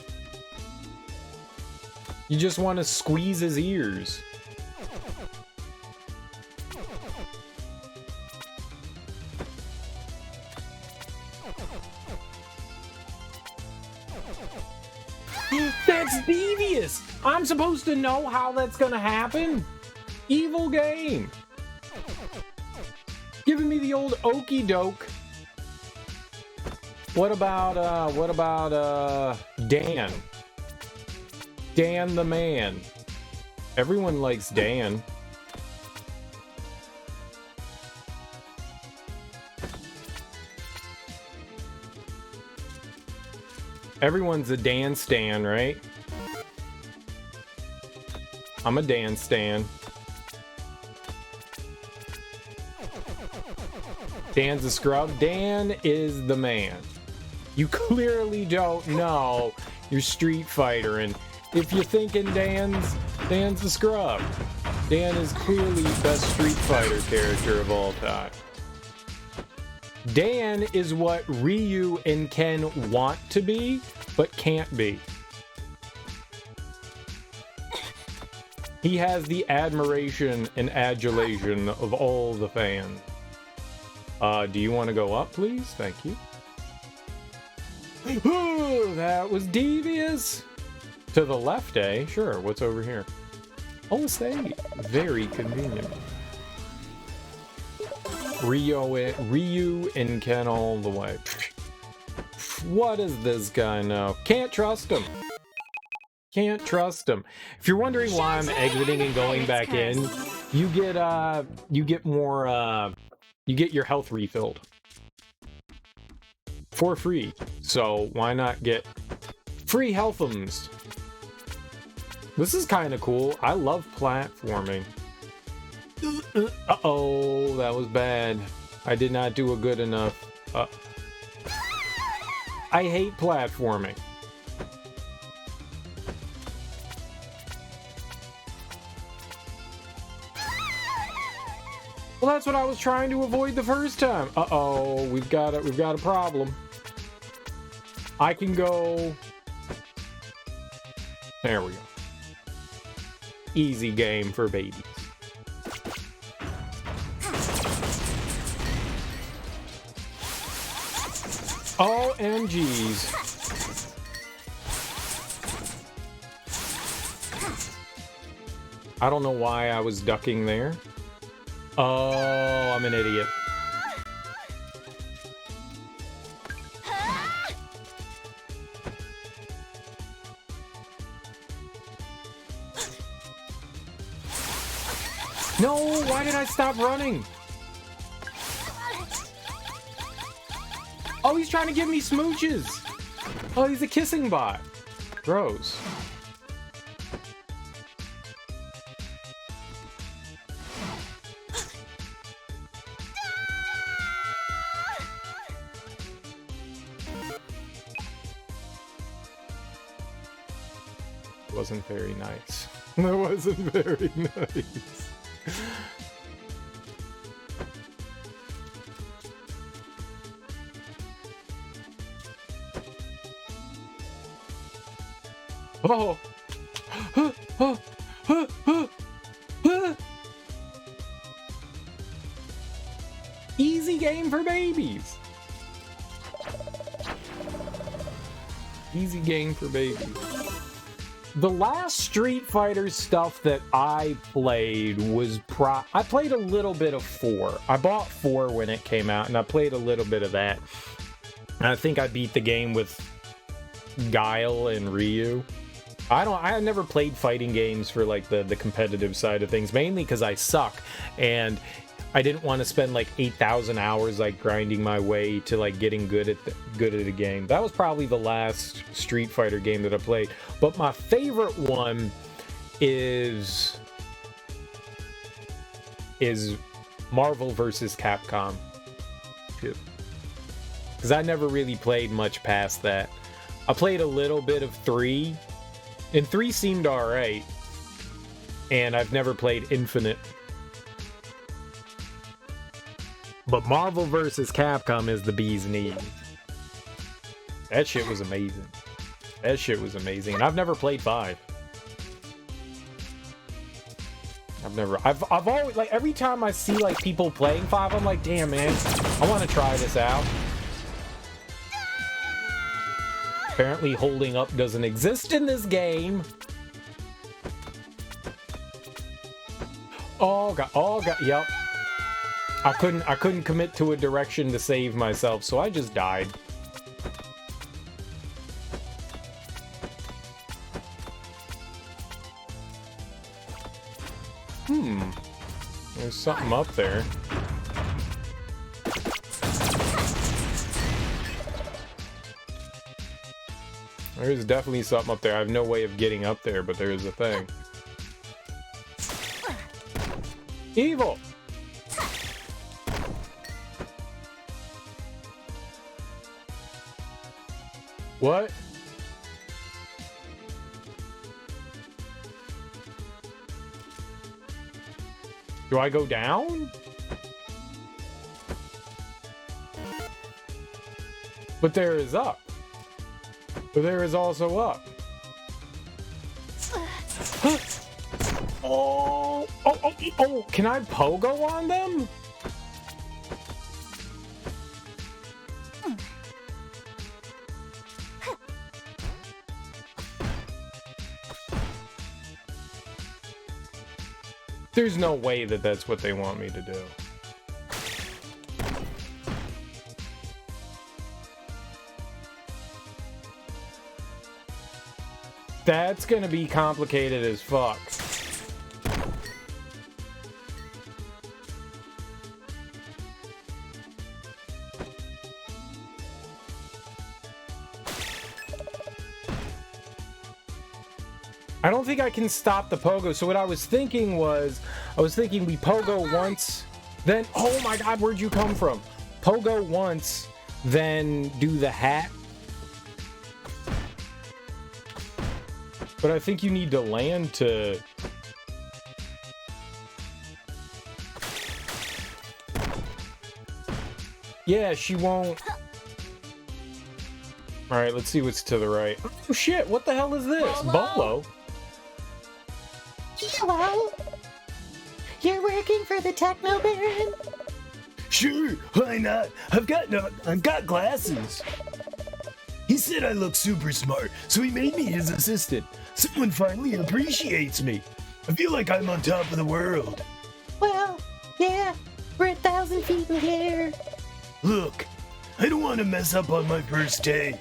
A: You just want to squeeze his ears. That's devious! I'm supposed to know how that's gonna happen? Evil game! Giving me the old okey doke. What about Dan? Dan the man. Everyone likes Dan. Everyone's a Dan stan, right? I'm a Dan stan. Dan's a scrub. Dan is the man. You clearly don't know your Street Fighter, and if you're thinking Dan's a scrub. Dan is clearly the best Street Fighter character of all time. Dan is what Ryu and Ken want to be, but can't be. He has the admiration and adulation of all the fans. Do you want to go up, please? Thank you. Ooh, that was devious. To the left, eh? Sure, what's over here? Oh, say, very convenient. Ryu and Ken all the way. What does this guy know? Can't trust him. Can't trust him. If you're wondering why I'm exiting and going back in, you get more, you get your health refilled. For free. So why not get free healthums? This is kind of cool. I love platforming. Uh-oh, that was bad. I did not do a good enough. I hate platforming. Well, that's what I was trying to avoid the first time. Uh-oh, we've got a problem. I can go. There we go. Easy game for babies. OMGs. I don't know why I was ducking there. Oh, I'm an idiot. No, why did I stop running? Oh, he's trying to give me smooches. Oh, he's a kissing bot. Gross. Wasn't very nice. That wasn't very nice. Oh. Easy game for babies. Easy game for babies. The last Street Fighter stuff that I played was I played a little bit of 4. I bought 4 when it came out, and I played a little bit of that. And I think I beat the game with Guile and Ryu. I never played fighting games for like the competitive side of things, mainly because I suck, and I didn't want to spend like 8,000 hours like grinding my way to like getting good at a game. That was probably the last Street Fighter game that I played. But my favorite one is Marvel vs. Capcom 2. Because I never really played much past that. I played a little bit of 3, and 3 seemed alright. And I've never played Infinite. But Marvel vs. Capcom is the bee's knees. That shit was amazing. That shit was amazing. And I've never played 5. I've always, like, every time I see, like, people playing 5, I'm like, damn, man, I want to try this out. Apparently holding up doesn't exist in this game. Oh, God, yep. I couldn't commit to a direction to save myself, so I just died. There's something up there. There's definitely something up there. I have no way of getting up there, but there is a thing. Evil! What? Do I go down? But there is up. But there is also up. Oh, can I pogo on them? There's no way that that's what they want me to do. That's gonna be complicated as fuck. I don't think I can stop the pogo. So what I was thinking was, we pogo once, then, oh my god, where'd you come from? Pogo once, then do the hat. But I think you need to land to... Yeah, she won't... Alright, let's see what's to the right. Oh shit, what the hell is this? Bolo?
B: Hello? You're working for the Techno Baron?
C: Sure, why not? I've got glasses. He said I look super smart, so he made me his assistant. Someone finally appreciates me. I feel like I'm on top of the world.
B: Well, yeah, we're 1,000 feet in the air.
C: Look, I don't want to mess up on my first day.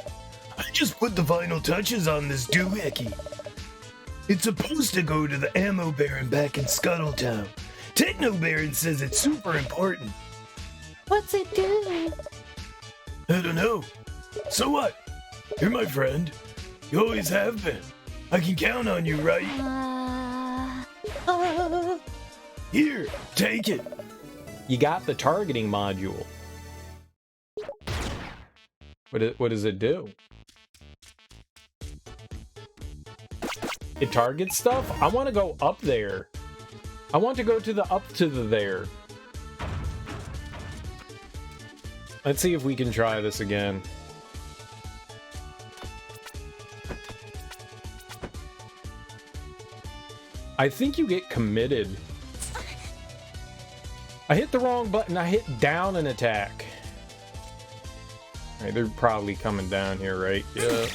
C: I just put the final touches on this doohickey. It's supposed to go to the Ammo Baron back in Scuttletown. Techno Baron says it's super important.
B: What's it do?
C: I don't know. So what? You're my friend. You always have been. I can count on you, right? Here, take it.
A: You got the targeting module. What does it do? It targets stuff? I want to go up there. I want to go to the up to the there. Let's see if we can try this again. I think you get committed. I hit the wrong button. I hit down and attack. Alright, they're probably coming down here, right? Yeah.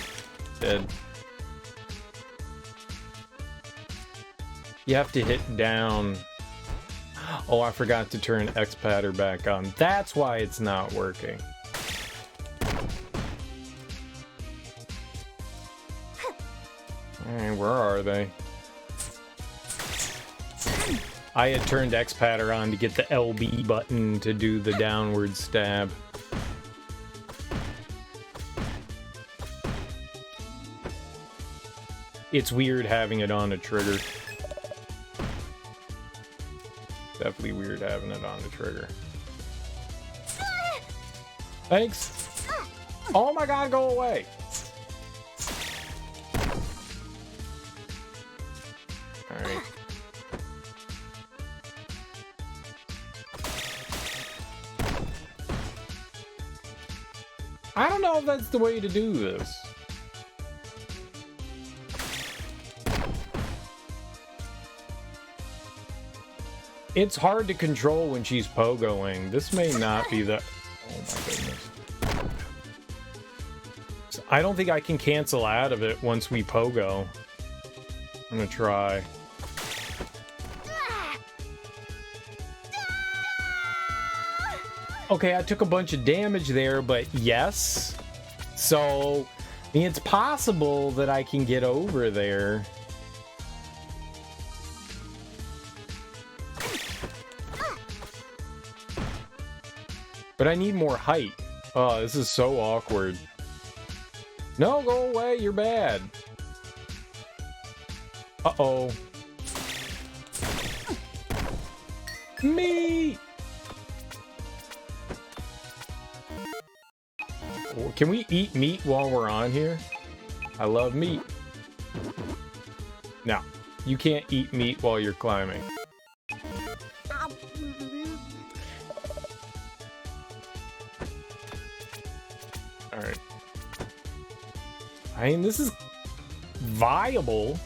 A: Dead. You have to hit down. Oh, I forgot to turn X-Patter back on. That's why it's not working. Alright, where are they? I had turned X-Patter on to get the LB button to do the downward stab. It's weird having it on a trigger. Definitely weird having it on the trigger. Thanks. Oh my god, go away. Alright. I don't know if that's the way to do this. It's hard to control when she's pogoing. This may not be the... Oh my goodness. I don't think I can cancel out of it once we pogo. I'm gonna try. Okay, I took a bunch of damage there, but yes. So, I mean, it's possible that I can get over there. But I need more height. Oh, this is so awkward. No, go away, you're bad. Uh-oh. Me! Can we eat meat while we're on here? I love meat. No, you can't eat meat while you're climbing. Alright. I mean, this is viable.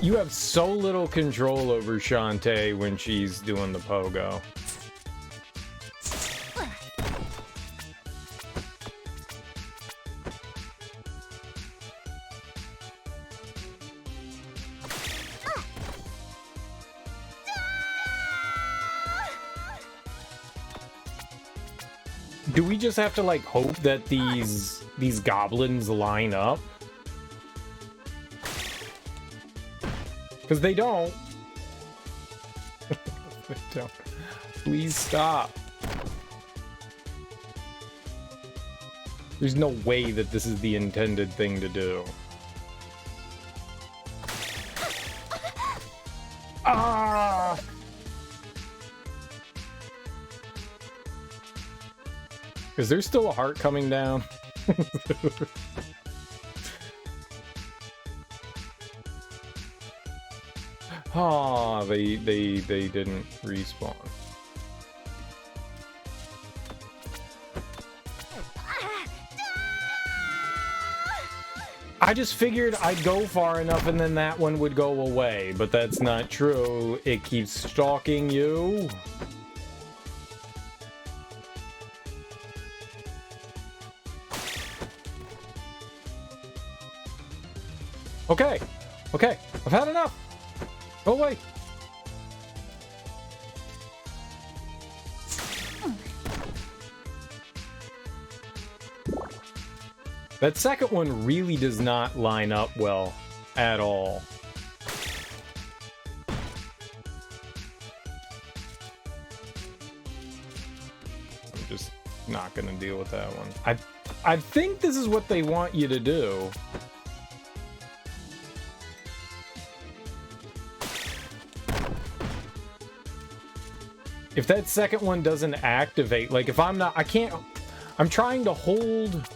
A: You have so little control over Shantae when she's doing the pogo. do we just have to like hope that these goblins line up? Because they don't. They don't. Please stop. There's no way that this is the intended thing to do. Ah! Is there still a heart coming down? Aw, they didn't respawn. I just figured I'd go far enough and then that one would go away, but that's not true. It keeps stalking you. Okay, okay, I've had enough. Go away. That second one really does not line up well at all. I'm just not gonna deal with that one. I think this is what they want you to do. If that second one doesn't activate, like if I'm not, I can't, I'm trying to hold.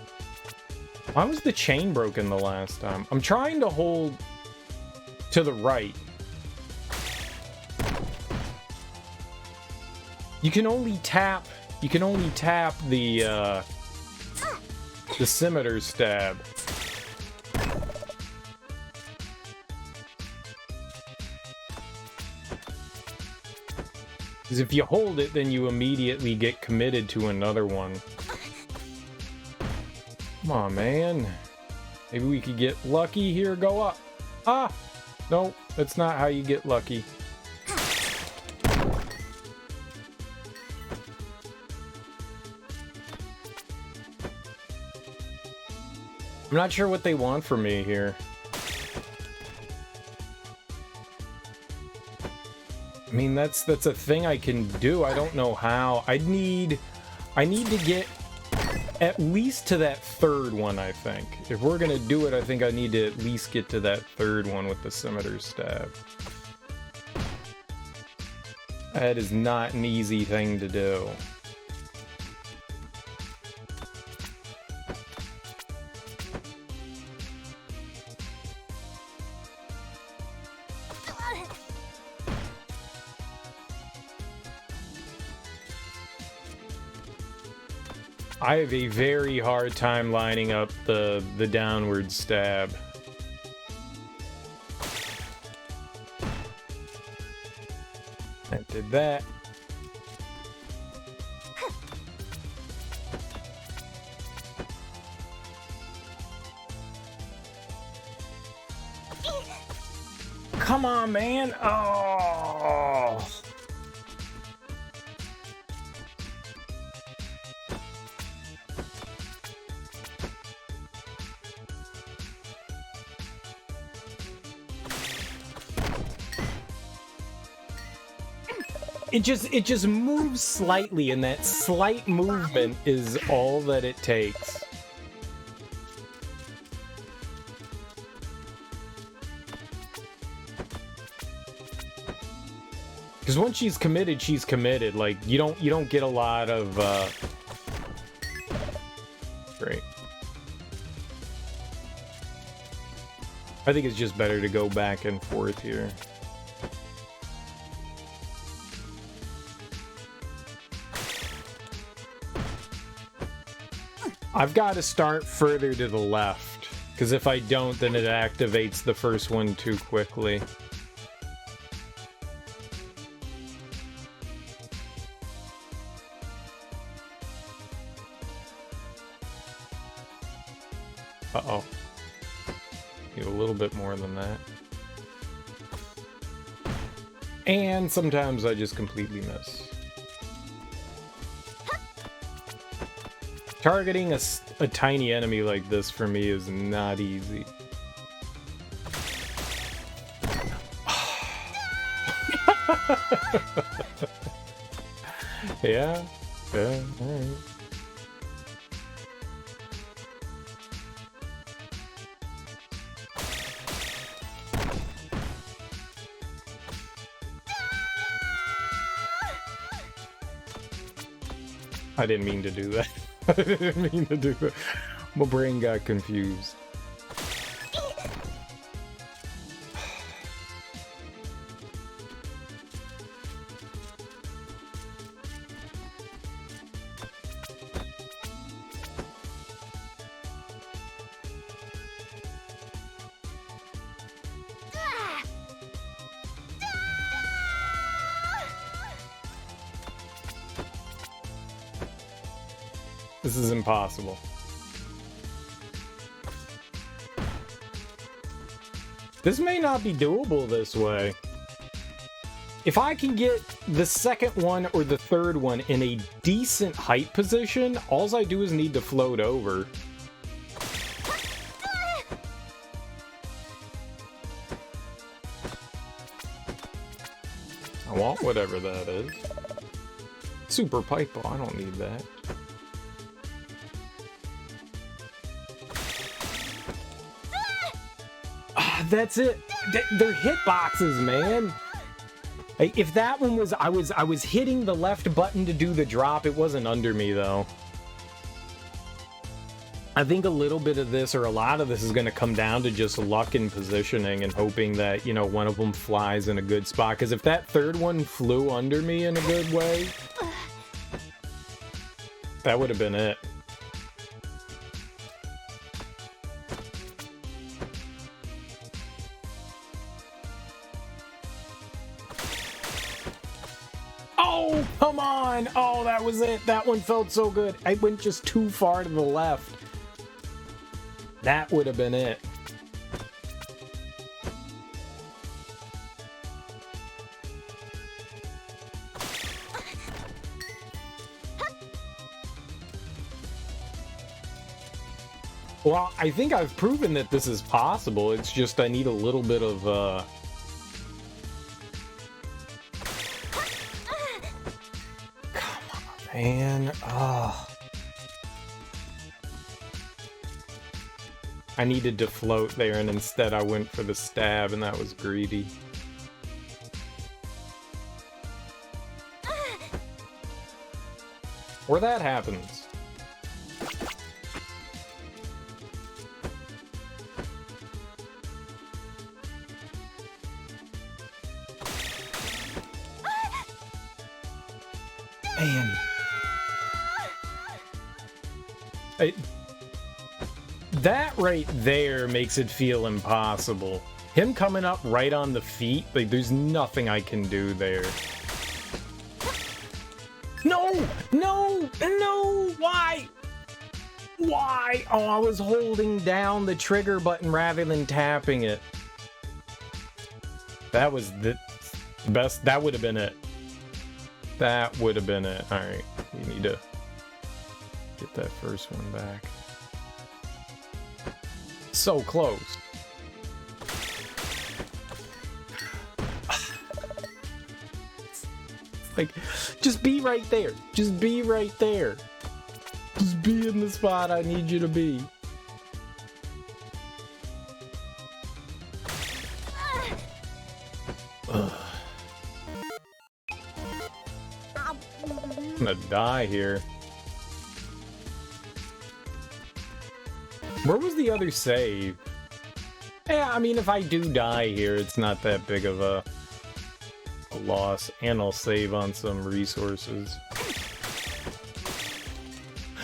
A: Why was the chain broken the last time? I'm trying to hold to the right. You can only tap the scimitar stab. Because if you hold it, then you immediately get committed to another one. Come on, man. Maybe we could get lucky here. Go up. Ah! No, that's not how you get lucky. I'm not sure what they want from me here. I mean, that's a thing I can do. I don't know how. I need to get at least to that third one, I think. If we're gonna do it, I think I need to at least get to that third one with the scimitar stab. That is not an easy thing to do. I have a very hard time lining up the downward stab. That did that. Come on, man. Oh. It just moves slightly, and that slight movement is all that it takes. Because once she's committed, she's committed. Like you don't get a lot of great. I think it's just better to go back and forth here. I've got to start further to the left, because if I don't, then it activates the first one too quickly. Uh-oh. Need a little bit more than that. And sometimes I just completely miss. Targeting a tiny enemy like this for me is not easy. Yeah, alright. I didn't mean to do that. I didn't mean to do that. My brain got confused. This is impossible. This may not be doable this way. If I can get the second one or the third one in a decent height position, all I do is need to float over. I want whatever that is. Super pipe ball, I don't need that. That's it. They're hitboxes, man. If that one was, I was hitting the left button to do the drop. It wasn't under me though. I think a little bit of this, or a lot of this, is going to come down to just luck and positioning and hoping that, you know, one of them flies in a good spot. Because if that third one flew under me in a good way, that would have been it. Oh, come on! Oh, that was it. That one felt so good. I went just too far to the left. That would have been it. Well, I think I've proven that this is possible. It's just I need a little bit of, Come on, man. Oh. I needed to float there, and instead I went for the stab, and that was greedy. Where that happens. Man. That right there makes it feel impossible. Him coming up right on the feet, like, there's nothing I can do there. No! No! No! Why? Why? Oh, I was holding down the trigger button rather than tapping it. That was the best. That would have been it. That would have been it. Alright, we need to get that first one back. So close. Like, just be right there. Just be right there. Just be in the spot I need you to be. Ugh. I'm gonna die here. Where was the other save? Yeah, I mean, if I do die here, it's not that big of a loss, and I'll save on some resources.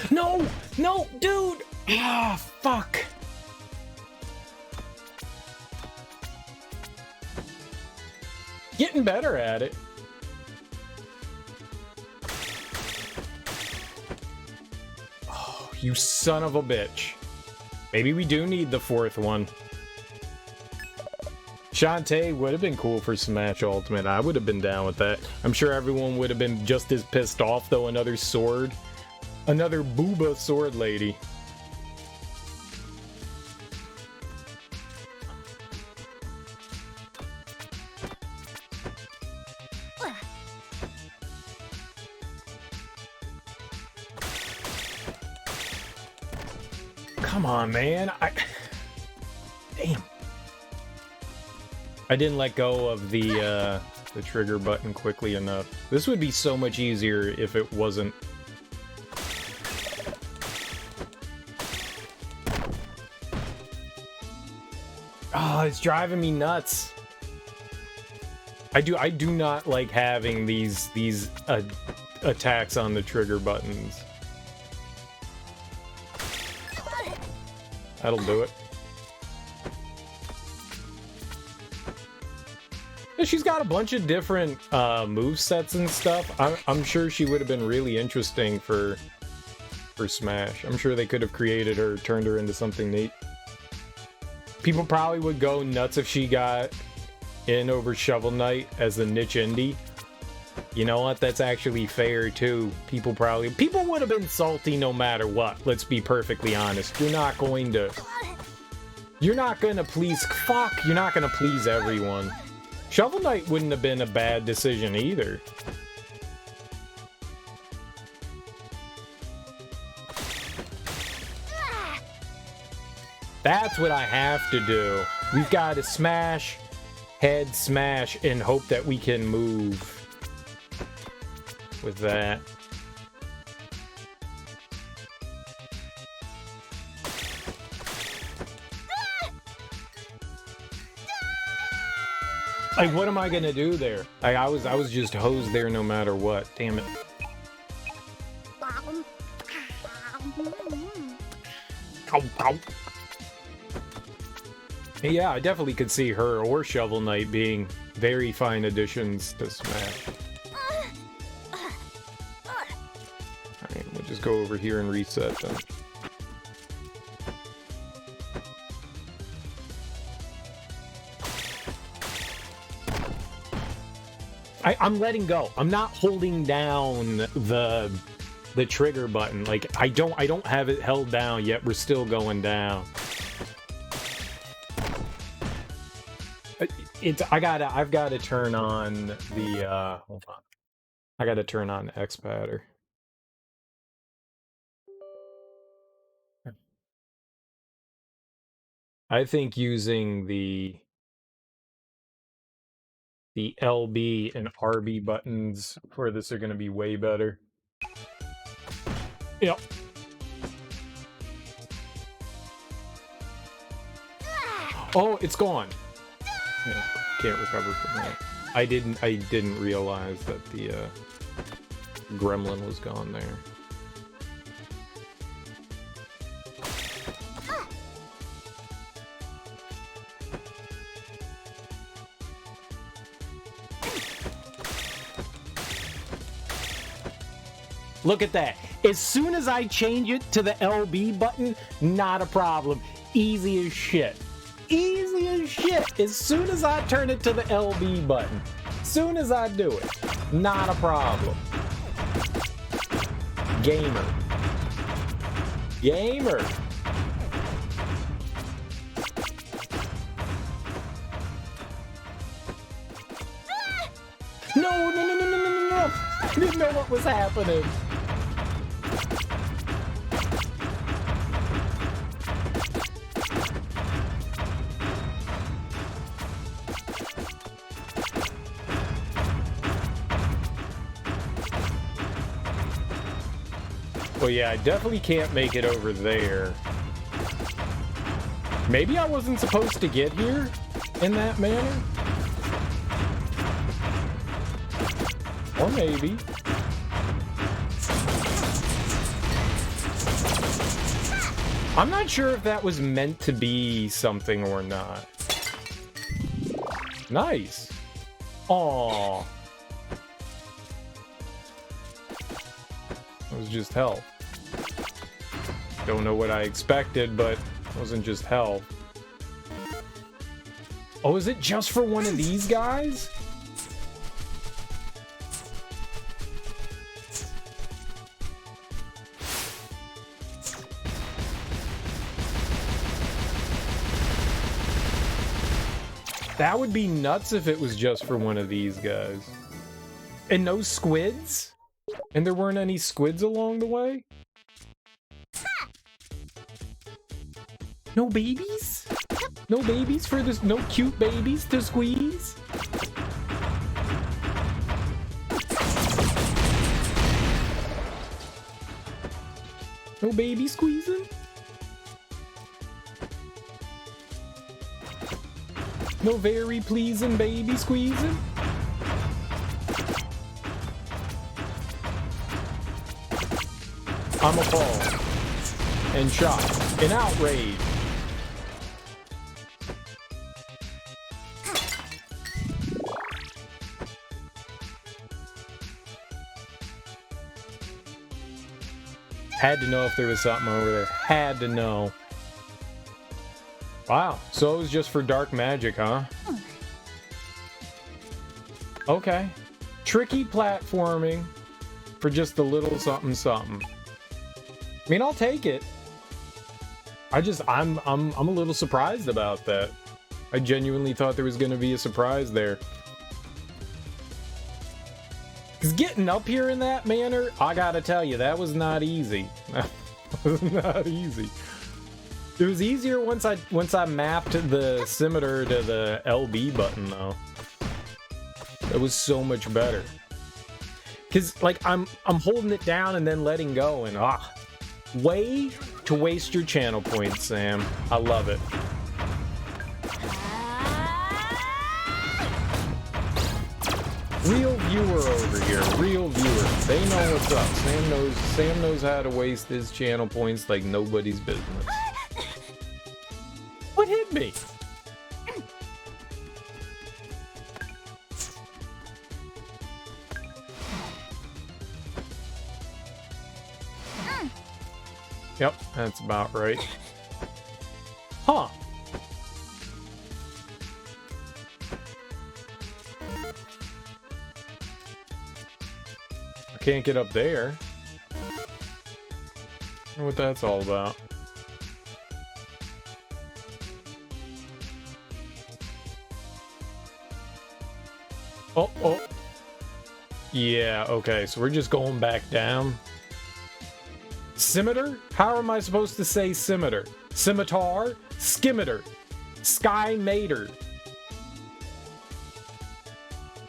A: No! No, dude! Ah, fuck! Getting better at it. Oh, you son of a bitch. Maybe we do need the fourth one. Shantae would have been cool for Smash Ultimate. I would have been down with that. I'm sure everyone would have been just as pissed off, though. Another sword Another booba sword lady. Come on, man. Damn. I didn't let go of the trigger button quickly enough. This would be so much easier if it wasn't. Oh, it's driving me nuts. I do not like having these attacks on the trigger buttons. That'll do it. She's got a bunch of different move sets and stuff. I'm sure she would have been really interesting for Smash. I'm sure they could have created her, turned her into something neat. People probably would go nuts if she got in over Shovel Knight as the niche indie. You know what? That's actually fair too. People would have been salty no matter what. Let's be perfectly honest. You're not gonna please everyone. Shovel Knight wouldn't have been a bad decision either. That's what I have to do. We've got to smash, head smash, and hope that we can move with that. Like, what am I gonna do there? I was just hosed there no matter what. Damn it. Ow, ow. Yeah, I definitely could see her or Shovel Knight being very fine additions to Smash. Alright, we'll just go over here and reset then. I'm letting go. I'm not holding down the trigger button. Like I don't have it held down yet. We're still going down. I've gotta turn on the hold on. I gotta turn on X-Patter. I think using the LB and RB buttons for this are going to be way better. Yep. Oh, it's gone. Yeah, can't recover from that. I didn't realize that the gremlin was gone there. Look at that. As soon as I change it to the LB button, not a problem. Easy as shit. Easy as shit. As soon as I turn it to the LB button. As soon as I do it. Not a problem. Gamer. Gamer. No. I didn't know what was happening. Well, yeah, I definitely can't make it over there. Maybe I wasn't supposed to get here in that manner? Or maybe. I'm not sure if that was meant to be something or not. Nice. Aww. It was just hell. Don't know what I expected, but it wasn't just hell. Oh, is it just for one of these guys? That would be nuts if it was just for one of these guys. And no squids? And there weren't any squids along the way? No babies? No babies for this? No cute babies to squeeze? No baby squeezing? No very pleasing baby squeezing? I'm appalled and shocked and outraged. Had to know if there was something over there. Had to know. Wow, so it was just for dark magic, huh? Okay. Tricky platforming for just a little something something. I mean, I'll take it. I'm a little surprised about that. I genuinely thought there was going to be a surprise there. Cause getting up here in that manner, I gotta tell you, that was not easy. That was not easy. It was easier once I mapped the scimitar to the LB button, though. It was so much better. Cause like I'm holding it down and then letting go, and way to waste your channel points, Sam. I love it. Real viewer over here, real viewer. They know what's up. Sam knows how to waste his channel points like nobody's business. What hit me? Yep, that's about right. Huh. I can't get up there. I wonder what that's all about. Oh. Yeah, okay, so we're just going back down. Scimitar? How am I supposed to say scimitar? Scimitar? Skimitar? Sky Mater?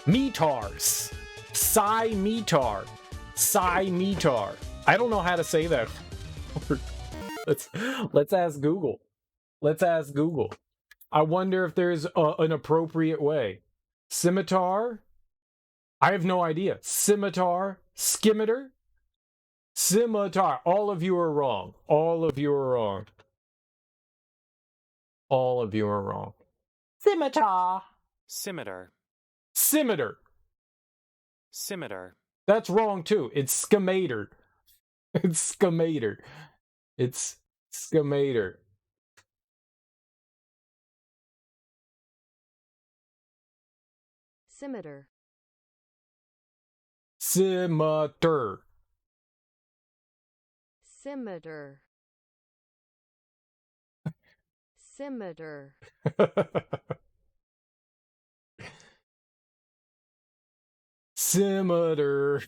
A: Metars? Psy-metar? Psy-metar? I don't know how to say that word. Let's ask Google. Let's ask Google. I wonder if there's an appropriate way. Scimitar? I have no idea. Scimitar? Skimitar? Scimitar. All of you are wrong. All of you are wrong. All of you are wrong. Scimitar.
F: Scimitar.
A: Scimitar.
F: Scimitar.
A: That's wrong too. It's scamator. It's scamator. It's scamator.
G: Scimitar.
A: Scimitar.
G: Scimitar. Scimitar.
A: Scimitar.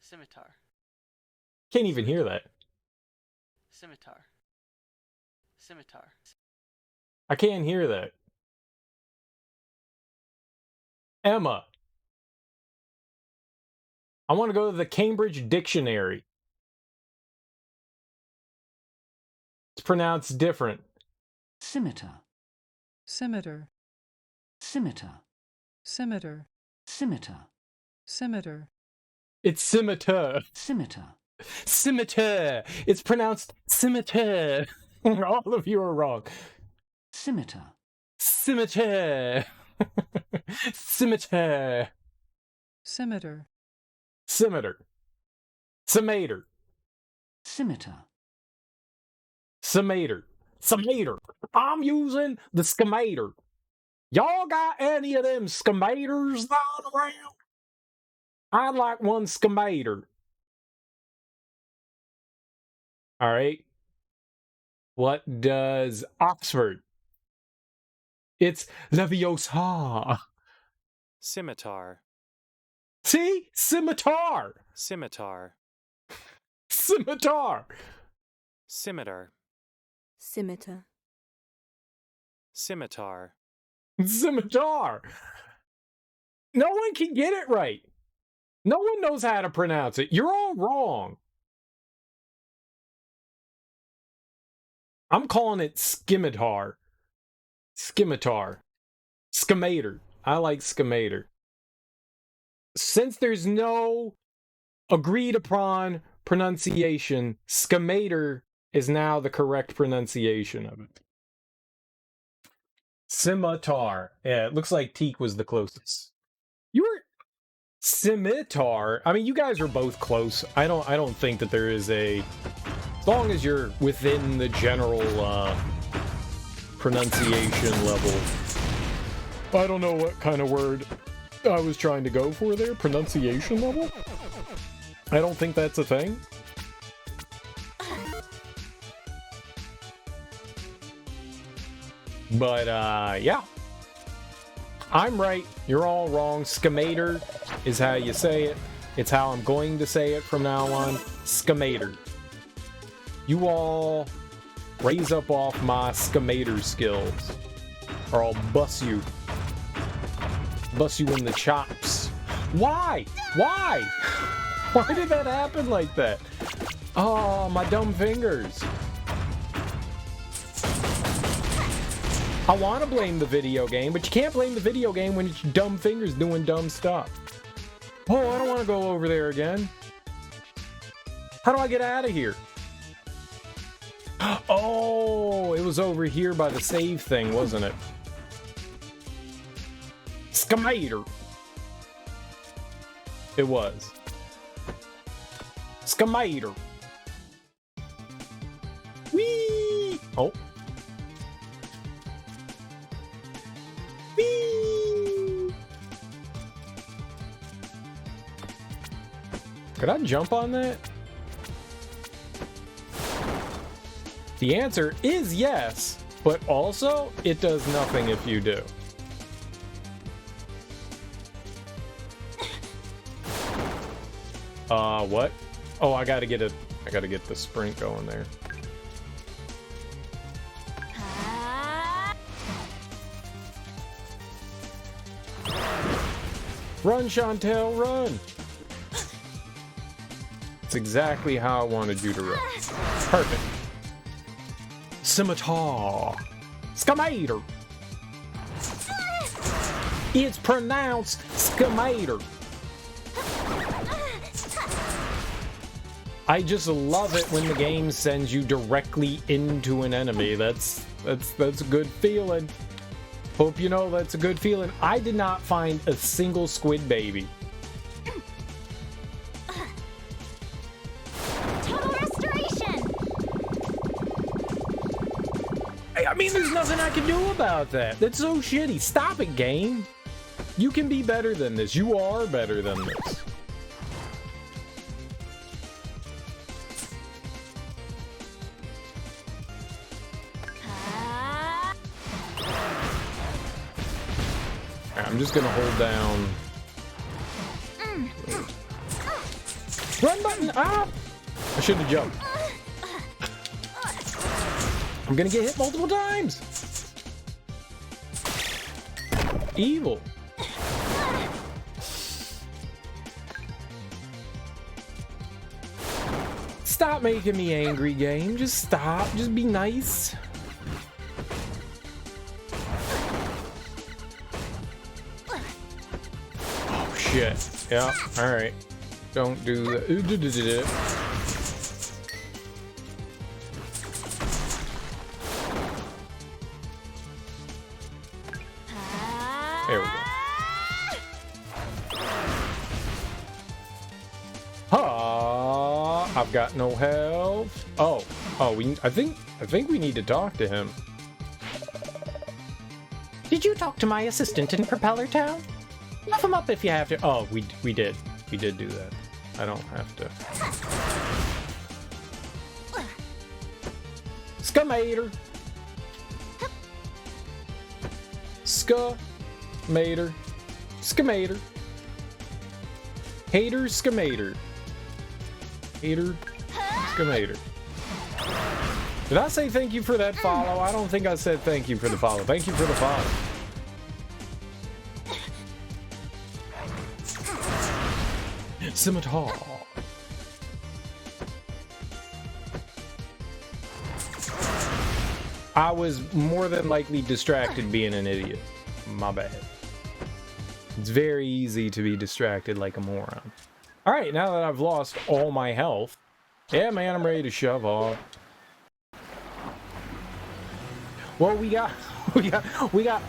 F: Scimitar.
A: Can't even hear that.
F: Scimitar. Scimitar.
A: I can't hear that. Emma. I want to go to the Cambridge Dictionary. It's pronounced different.
H: Scimitar.
B: Scimitar.
H: Scimitar.
B: Scimitar.
H: Scimitar.
B: Scimitar.
A: It's scimitar.
H: Scimitar.
A: Scimitar. It's pronounced scimitar. All of you are wrong.
H: Scimitar.
A: Scimitar. Scimitar.
B: Scimitar.
A: Scimitar. Scimitar.
H: Scimitar.
A: Scimitar. Scimitar. I'm using the scimitar. Y'all got any of them scimitars lying around? I'd like one scimitar. All right. What does Oxford? It's Leviosa.
F: Scimitar.
A: See? Scimitar.
F: Scimitar.
A: Scimitar.
F: Scimitar.
I: Scimitar.
F: Scimitar.
A: Scimitar. No one can get it right. No one knows how to pronounce it. You're all wrong. I'm calling it scimitar. Scimitar. Scamator. I like scamator. Since there's no agreed upon pronunciation, scamator is now the correct pronunciation of it. Scimitar. Yeah, it looks like Teak was the closest. You were scimitar. I mean, you guys are both close. I don't think that there is a, as long as you're within the general pronunciation level. I don't know what kind of word I was trying to go for there. Pronunciation level? I don't think that's a thing. But, yeah. I'm right. You're all wrong. Scamator is how you say it. It's how I'm going to say it from now on. Scamator. You all raise up off my scamator skills, or I'll bust you. Bust you in the chops. Why? Why? Why did that happen like that? Oh, my dumb fingers. I want to blame the video game, but you can't blame the video game when it's your dumb fingers doing dumb stuff. Oh, I don't want to go over there again. How do I get out of here? Oh, it was over here by the save thing, wasn't it? Scamator. It was. Scamator. Whee! Oh. Whee! Could I jump on that? The answer is yes, but also it does nothing if you do. What? Oh, I gotta get the sprint going there. Run, Shantae, run! It's exactly how I wanted you to run. Perfect. Scimitar. Scamator. It's pronounced Scamator. I just love it when the game sends you directly into an enemy. That's a good feeling. Hope you know that's a good feeling. I did not find a single squid baby.
E: Total restoration.
A: I mean, there's nothing I can do about that. That's so shitty. Stop it, game. You can be better than this. You are better than this. I'm just gonna hold down. Run button! Ah! I should have jumped. I'm gonna get hit multiple times! Evil. Stop making me angry, game. Just stop. Just be nice. Oh, shit. Yeah, alright. Don't do that. There we go. I've got no health. Oh, I think we need to talk to him. Did you talk to my assistant in Propeller Town? Muff him up if you have to. Oh, we did. We did do that. I don't have to. Scamator. Scamator. Scamator. Hater Scamator. Hater Scamator. Did I say thank you for that follow? I don't think I said thank you for the follow. Thank you for the follow. Scimitar. I was more than likely distracted being an idiot. My bad. It's very easy to be distracted like a moron. Alright, now that I've lost all my health, yeah man, I'm ready to shove off. Well, we got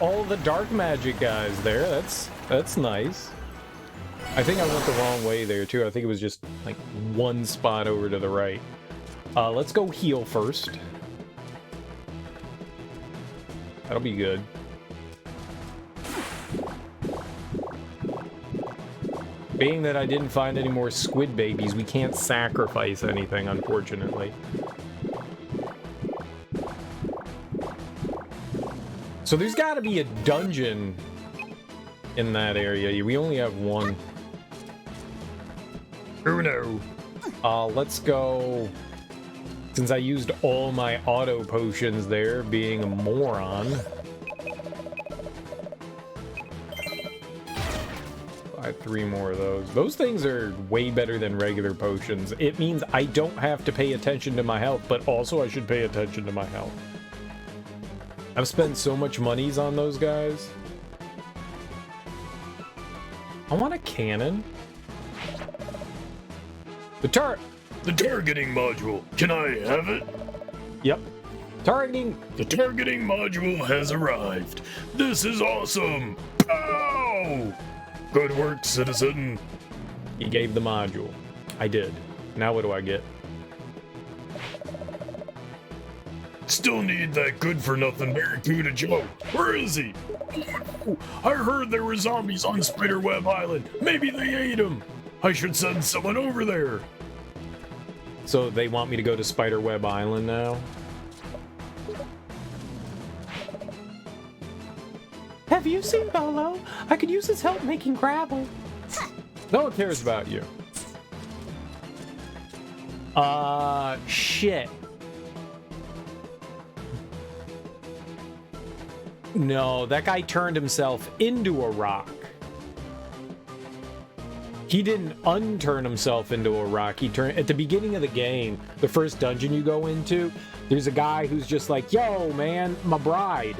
A: all the dark magic guys there. That's nice. I think I went the wrong way there too. I think it was just like one spot over to the right. Let's go heal first. That'll be good. Being that I didn't find any more squid babies, we can't sacrifice anything, unfortunately. So there's got to be a dungeon in that area. We only have one. Oh no. Let's go. Since I used all my auto potions there, being a moron. Buy 3 more of those. Those things are way better than regular potions. It means I don't have to pay attention to my health, but also I should pay attention to my health. I've spent so much monies on those guys. I want a cannon. The
D: targeting module. Can I have it?
A: Yep. Targeting.
D: The targeting module has arrived. This is awesome. Pow! Good work, citizen.
A: He gave the module. I did. Now what do I get?
D: Still need that good-for-nothing Barracuda Joe. Where is he? I heard there were zombies on Spiderweb Island. Maybe they ate him. I should send someone over there.
A: So they want me to go to Spiderweb Island now?
B: Have you seen Bolo? I could use his help making gravel.
A: No one cares about you. Shit. No, that guy turned himself into a rock. He didn't unturn himself into a rock. He turned at the beginning of the game, the first dungeon you go into, there's a guy who's just like, yo, man, my bride.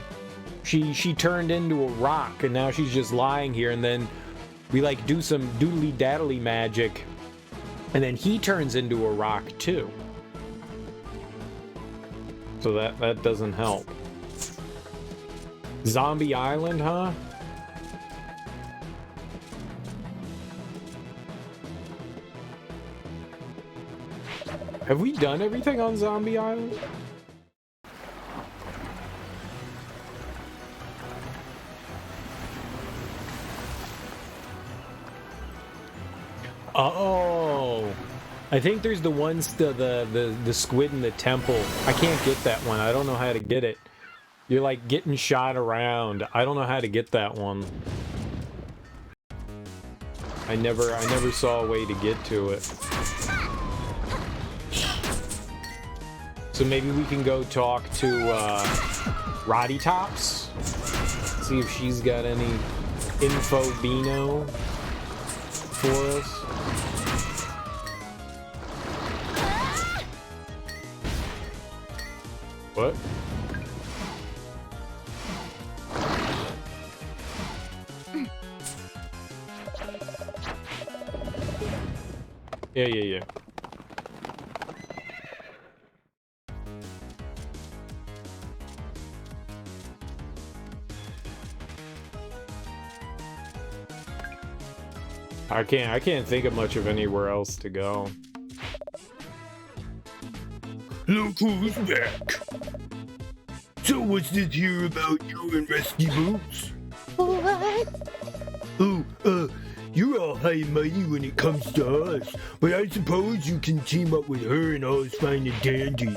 A: She turned into a rock and now she's just lying here, and then we like do some doodly daddly magic and then he turns into a rock too. So that doesn't help. Zombie Island, huh? Have we done everything on Zombie Island? Oh, I think there's the ones the squid in the temple. I can't get that one. I don't know how to get it. You're like getting shot around. I don't know how to get that one. I never saw a way to get to it. So maybe we can go talk to Roddy Tops. See if she's got any info Beano for us. What? Yeah. I can't think of much of anywhere else to go.
D: Look who's back. So what's this here about you and Rusty Boots?
I: What?
D: Oh, you're all high and mighty when it comes to us, but I suppose you can team up with her and all's fine and dandy.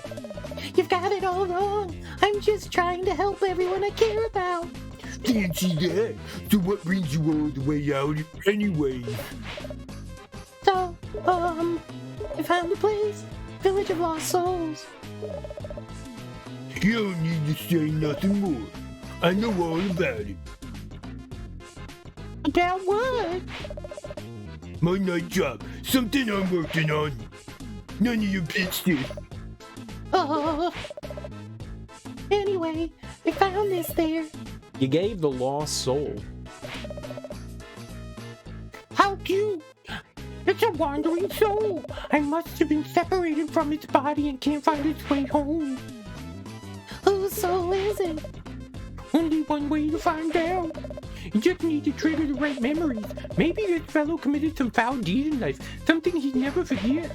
B: You've got it all wrong. I'm just trying to help everyone I care about.
J: Fancy that. So what brings you all the way out anyway?
B: So, I found a place. Village of Lost Souls.
J: You don't need to say nothing more. I know all about it.
B: About what?
J: My night job. Something I'm working on. None of your business.
B: Anyway, I found this there.
A: You gave the lost soul.
B: How cute! It's a wandering soul. I must have been separated from its body and can't find its way home. Whose soul is it? Only one way to find out. You just need to trigger the right memories. Maybe this fellow committed some foul deed in life, something he'd never forget.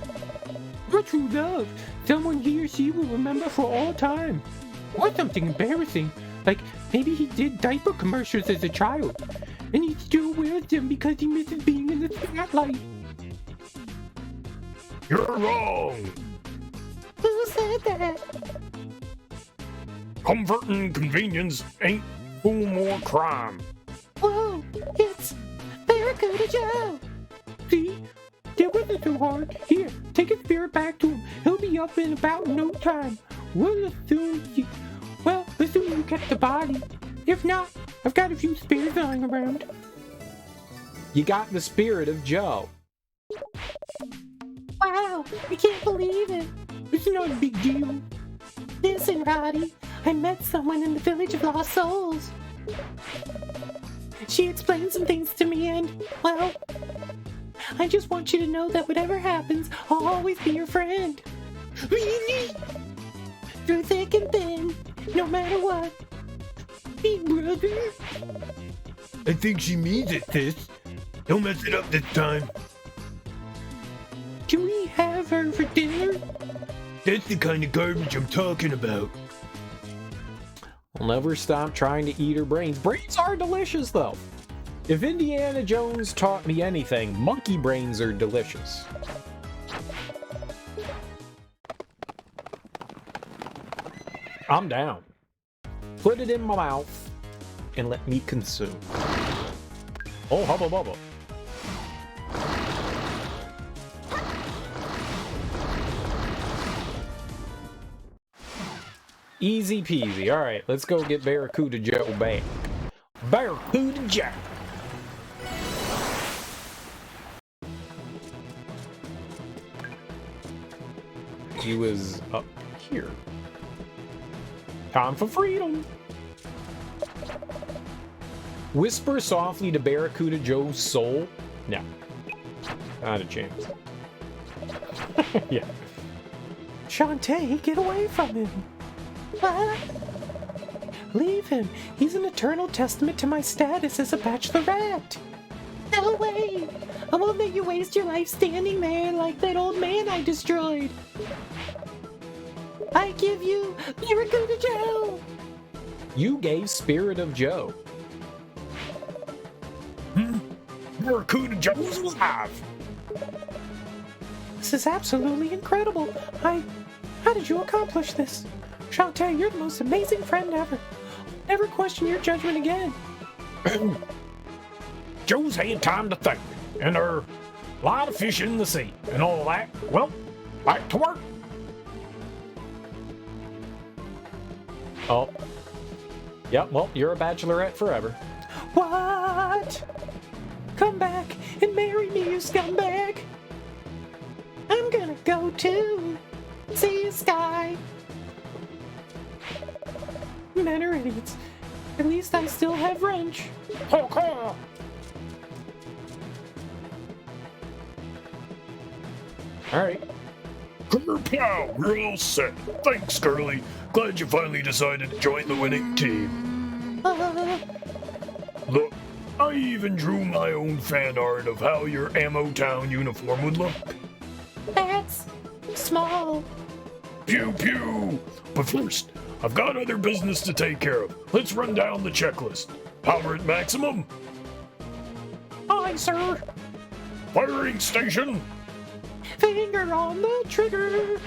B: Or true love, someone he or she will remember for all time. Or something embarrassing, like maybe he did diaper commercials as a child, and he still wears them because he misses being in the spotlight.
D: You're wrong.
B: Who said that?
D: Comfort and convenience ain't no more crime.
B: Whoa, it's Barracuda Joe! See? That wasn't so hard. Here, take his spirit back to him. He'll be up in about no time. Assume you kept the body. If not, I've got a few spares lying around.
A: You got the spirit of Joe.
B: Wow, I can't believe it. It's not a big deal. Listen, Roddy, I met someone in the Village of Lost Souls. She explained some things to me and, well, I just want you to know that whatever happens, I'll always be your friend. Really? Through thick and thin, no matter what. Big brother?
J: I think she means it, sis. Don't mess it up this time.
B: Can we have her for dinner?
J: That's the kind of garbage I'm talking about.
A: I'll never stop trying to eat her brains. Brains are delicious, though. If Indiana Jones taught me anything, monkey brains are delicious. I'm down. Put it in my mouth and let me consume. Oh, hubba bubba. Easy peasy. All right, let's go get Barracuda Joe back. Barracuda Joe. He was up here. Time for freedom. Whisper softly to Barracuda Joe's soul. No. Not a chance. Yeah.
B: Shantae, get away from him. What? Leave him. He's an eternal testament to my status as a bachelorette. No way. I won't let you waste your life standing there like that old man I destroyed. I give you Barracuda Joe.
A: You gave Spirit of Joe.
D: Barracuda Joe's alive.
B: This is absolutely incredible. How did you accomplish this? Shantae, you're the most amazing friend ever. I'll never question your judgment again.
D: Joe's had time to think, and there are a lot of fish in the sea, and all that. Well, back to work.
A: Oh. Yep, well, you're a bachelorette forever.
B: What? Come back and marry me, you scumbag. I'm gonna go too. See you, Sky. Men are idiots. At least I still have wrench.
D: All
A: right.
D: Kerplow, we're all set. Thanks, Curly. Glad you finally decided to join the winning team. Look, I even drew my own fan art of how your Ammo Town uniform would look.
B: That's small.
D: Pew pew! But first, I've got other business to take care of. Let's run down the checklist. Power at maximum.
B: Aye, sir.
D: Firing station.
B: Finger on the trigger.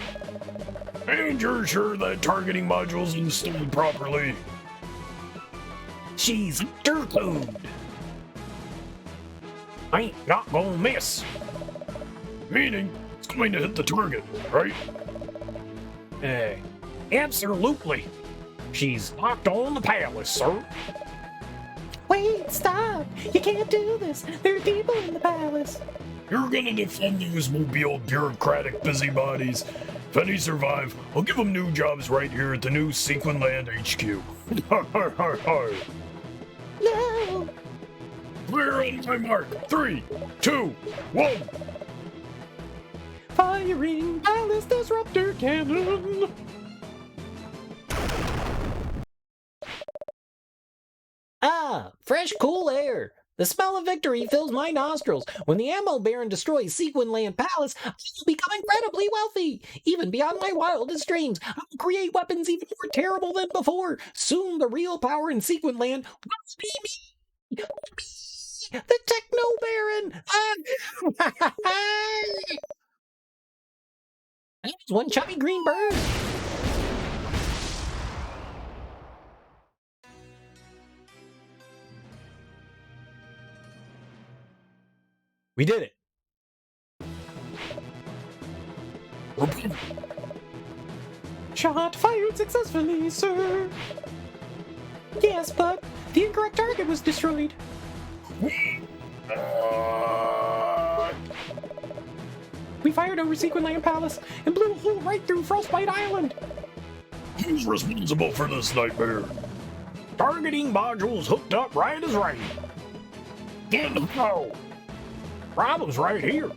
D: And you're sure that targeting module's installed properly?
C: She's code.
D: Ain't not gonna miss. Meaning, it's going to hit the target, right?
A: Absolutely. She's locked on the palace, sir.
B: Wait, stop! You can't do this! There are people in the palace!
D: You're gonna defend those mobile bureaucratic busybodies. If any survive, I'll give them new jobs right here at the new Sequin Land HQ. Har har har har.
B: No!
D: Clear on my mark. 3, 2, 1.
B: Firing palace disruptor cannon!
C: Ah, fresh, cool air. The smell of victory fills my nostrils. When the ammo baron destroys Sequin Land Palace, I will become incredibly wealthy. Even beyond my wildest dreams, I will create weapons even more terrible than before. Soon the real power in Sequin Land will be me. Me, the Techno Baron. That was one chubby green bird.
A: We did it.
B: Shot fired successfully, sir! Yes, but the incorrect target was destroyed. We fired over Sequin Land Palace and blew a hole right through Frostbite Island.
D: Who's responsible for this nightmare?
A: Targeting module's hooked up right as rain. Get the flow. Problem's right here.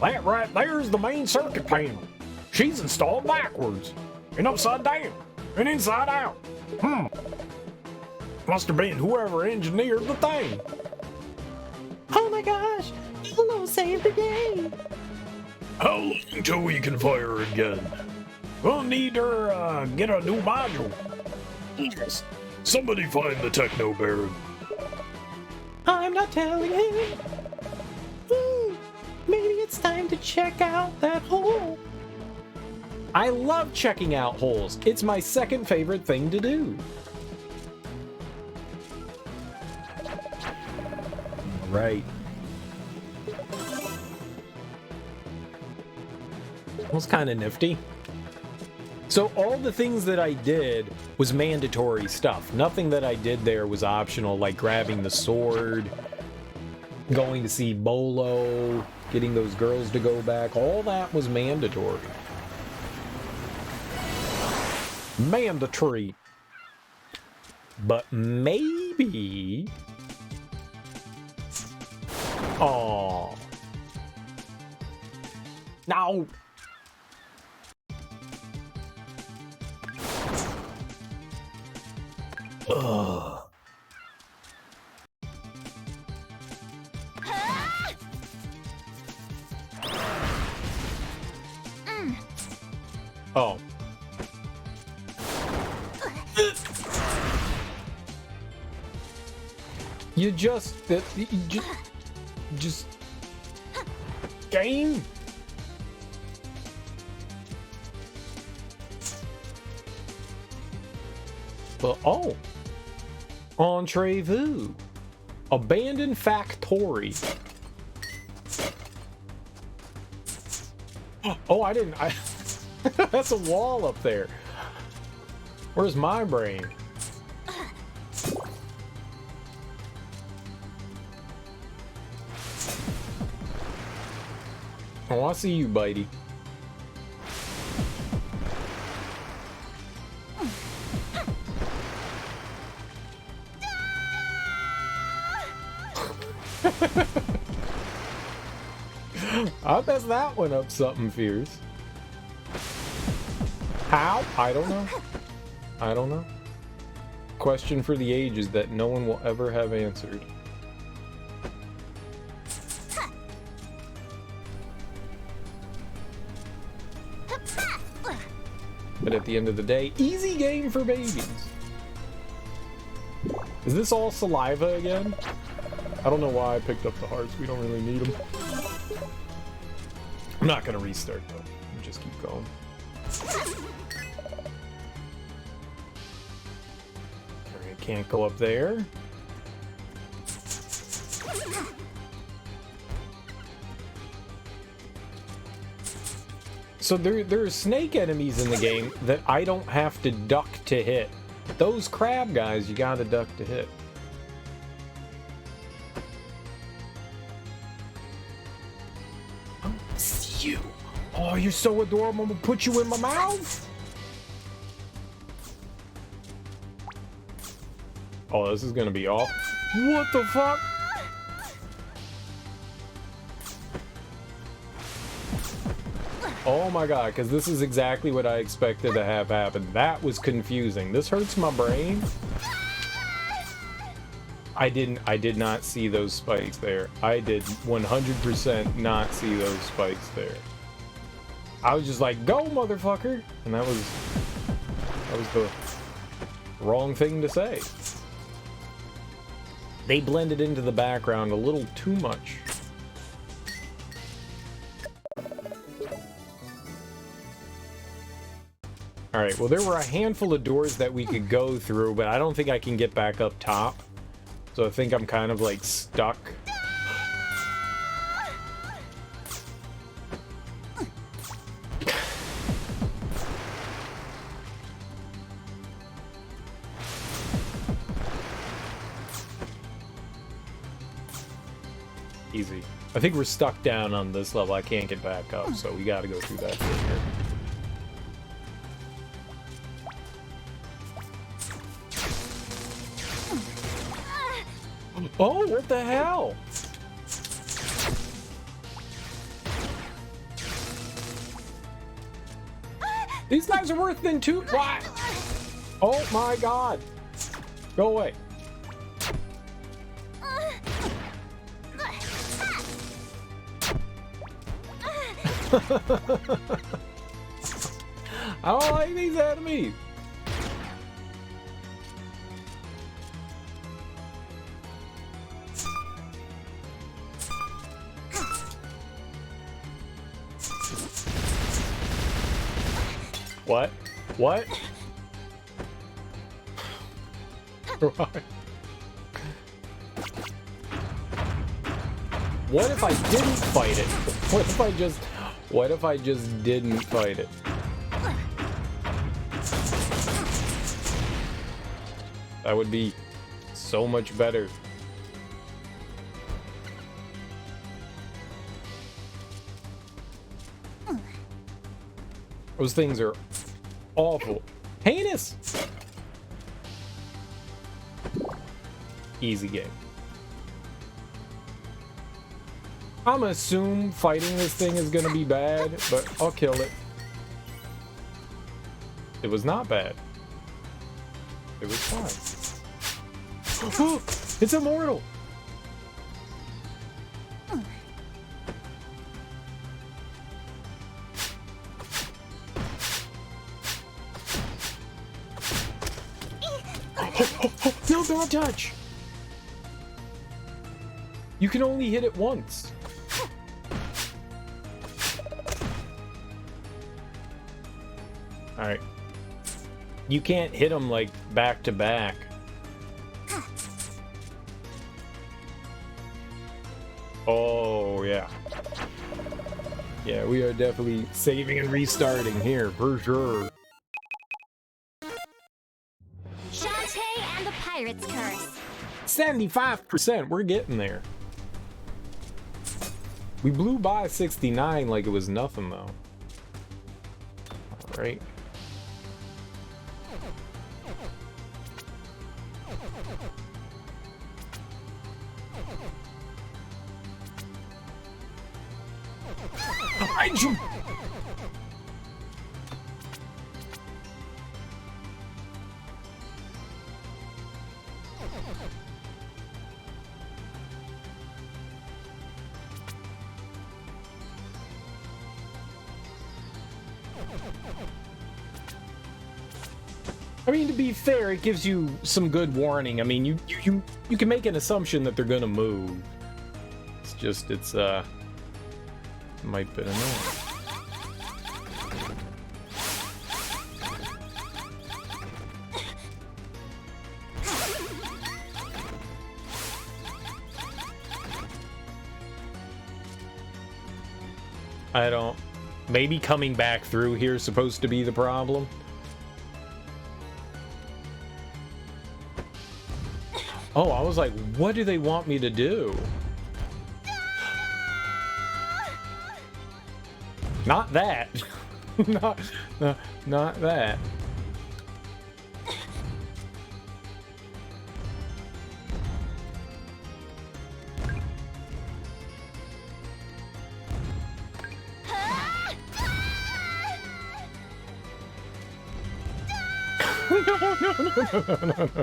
A: That right there's the main circuit panel. She's installed backwards, and upside down, and inside out. Must have been whoever engineered the thing.
B: Oh my gosh! Hello, save the day!
D: How long till we can fire again?
A: We'll need her get a new module.
D: Yes. Somebody find the Techno Baron.
B: I'm not telling him. Maybe it's time to check out that hole.
A: I love checking out holes. It's my second favorite thing to do. Right. That was kind of nifty. So all the things that I did was mandatory stuff. Nothing that I did there was optional, like grabbing the sword, going to see Bolo, getting those girls to go back. All that was mandatory. Mandatory. But maybe... Oh. No. Ugh. Oh. You just game. But oh, Entrevu, abandoned factory. Oh, I didn't. That's a wall up there. Where's my brain? Oh, I see you, Bitey. I messed that one up something fierce. How? I don't know. I don't know. Question for the ages that no one will ever have answered. But at the end of the day, easy game for babies. Is this all saliva again? I don't know why I picked up the hearts. We don't really need them. I'm not gonna restart though. Just keep going. Alright, can't go up there. So there are snake enemies in the game that I don't have to duck to hit. Those crab guys, you gotta duck to hit. Oh, see you. Oh, you're so adorable. I'm gonna put you in my mouth. Oh, this is gonna be off. What the fuck? Oh my god, because this is exactly what I expected to have happen. That was confusing. This hurts my brain. I did not see those spikes there. I did 100% not see those spikes there. I was just like, go motherfucker! And that was the wrong thing to say. They blended into the background a little too much. Alright, well there were a handful of doors that we could go through, but I don't think I can get back up top. So I think I'm kind of like stuck. Easy. I think we're stuck down on this level. I can't get back up, so we gotta go through that door here. Oh, what the hell? These guys are worse than two. What? Oh my god. Go away. I don't like these enemies. What? What? What if I didn't fight it? What if I just didn't fight it? That would be so much better. Those things are awful. Heinous! Easy game. I'm gonna assume fighting this thing is gonna be bad, but I'll kill it. It was not bad. It was fine. Oh, it's immortal! No bad touch! You can only hit it once. Alright. You can't hit them like back to back. Oh, yeah. Yeah, we are definitely saving and restarting here, for sure.
E: Shantae and the Pirate's Curse.
A: 75%, we're getting there. We blew by 69 like it was nothing, though. Alright. I mean, to be fair, it gives you some good warning. I mean, you can make an assumption that they're gonna move. It's just, it might be annoying. I don't... Maybe coming back through here is supposed to be the problem? Oh, I was like, what do they want me to do? Not that. not that. No.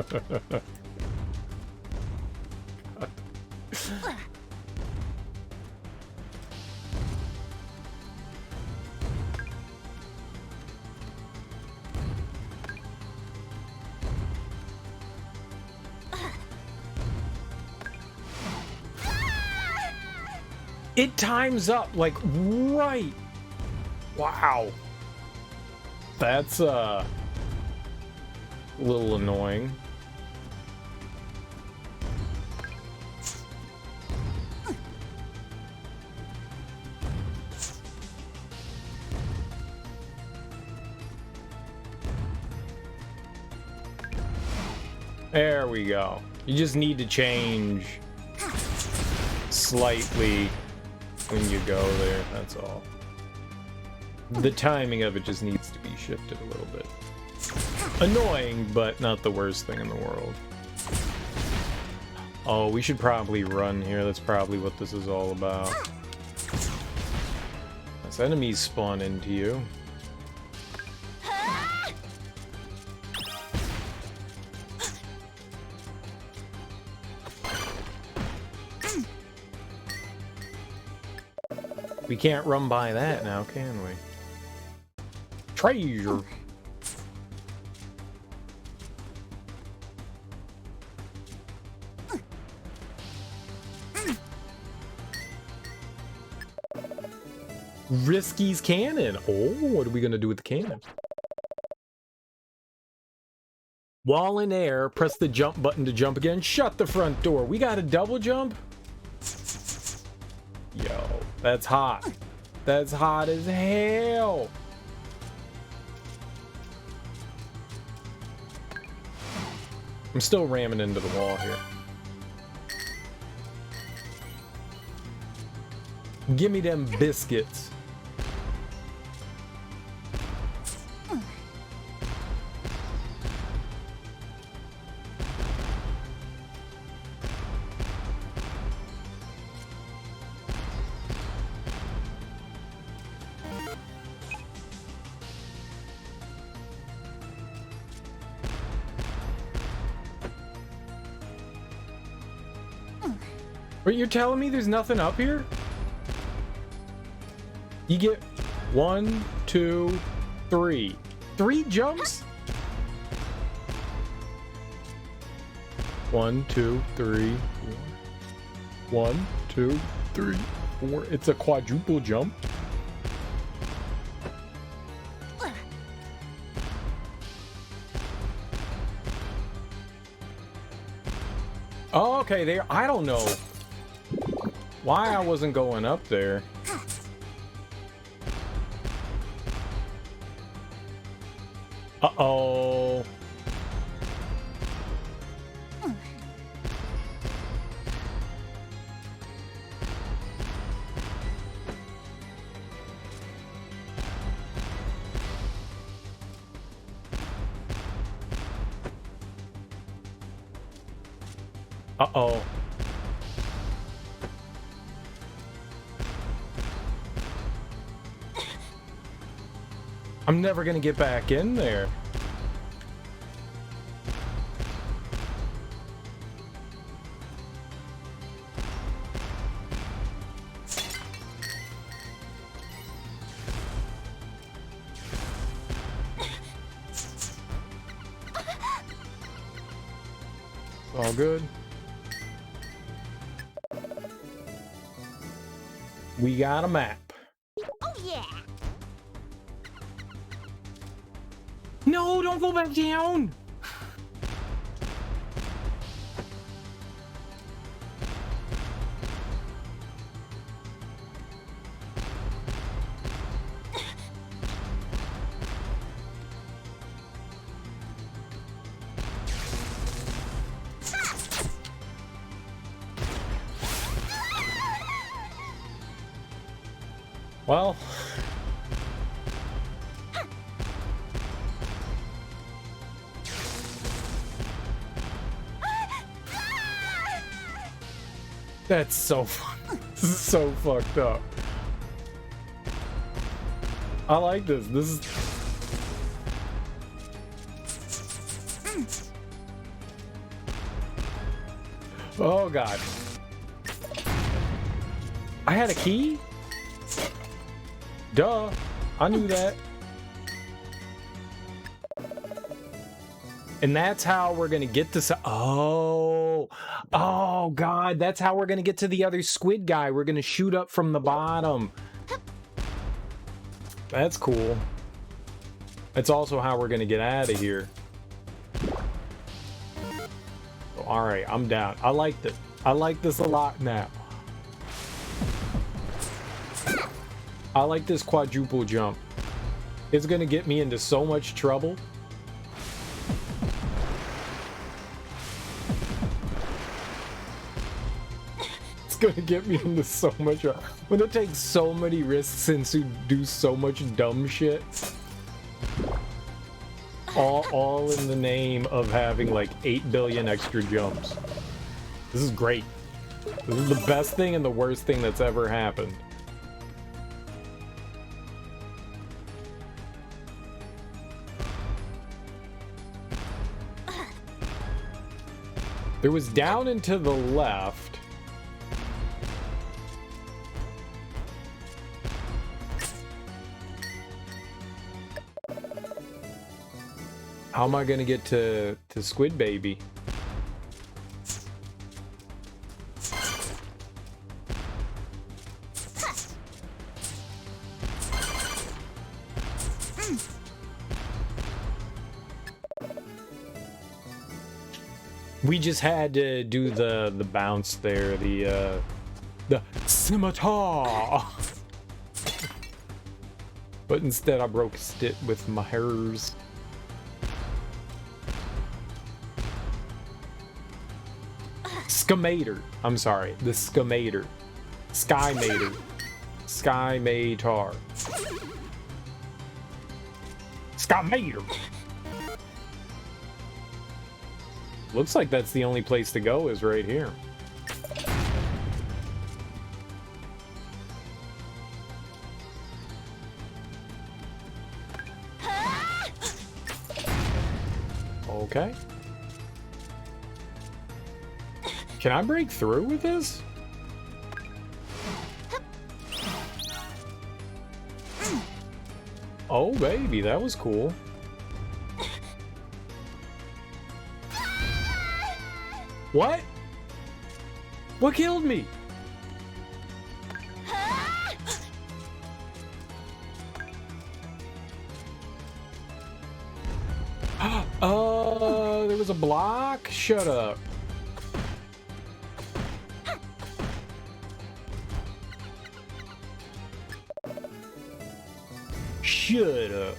A: It times up, like, right. Wow. That's, a little annoying. There we go. You just need to change slightly when you go there, that's all. The timing of it just needs to be shifted a little bit. Annoying, but not the worst thing in the world. Oh, we should probably run here. That's probably what this is all about. As enemies spawn into you. We can't run by that now, can we? Treasure! Risky's cannon! Oh, what are we gonna do with the cannon? While in air, press the jump button to jump again. Shut the front door. We got a double jump? Yo, that's hot. That's hot as hell. I'm still ramming into the wall here. Give me them biscuits. But you're telling me there's nothing up here? You get 1, 2, 3. 3 jumps? 1, 2, 3, 4. 1, 2, 3, 4. It's a quadruple jump. Oh, okay, there. I don't know why I wasn't going up there. Uh-oh. Uh-oh. I'm never gonna get back in there. All good. We got a map.
E: Oh yeah.
A: No, don't go back down. Well, that's so this is so fucked up. I like this. This is oh god. I had a key? Duh. I knew that. And that's how we're gonna get to oh god, that's how we're gonna get to the other squid guy. We're gonna shoot up from the bottom. That's cool. That's also how we're gonna get out of here. All right, I'm down. I like this. I like this a lot now. I like this quadruple jump. It's gonna get me into so much trouble. It's gonna get me into so much trouble. I'm gonna take so many risks and to do so much dumb shit. All in the name of having like 8 billion extra jumps. This is great. This is the best thing and the worst thing that's ever happened. There was down and to the left. How am I gonna get to Squid Baby? We just had to do the bounce there, the scimitar. But instead I broke it with my hairs. Scamator. I'm sorry, the Scamator. Skymator. Skymator. Skymator. Looks like that's the only place to go is right here. Okay. Can I break through with this? Oh, baby, that was cool. What? What killed me? There was a block? Shut up. Shut up.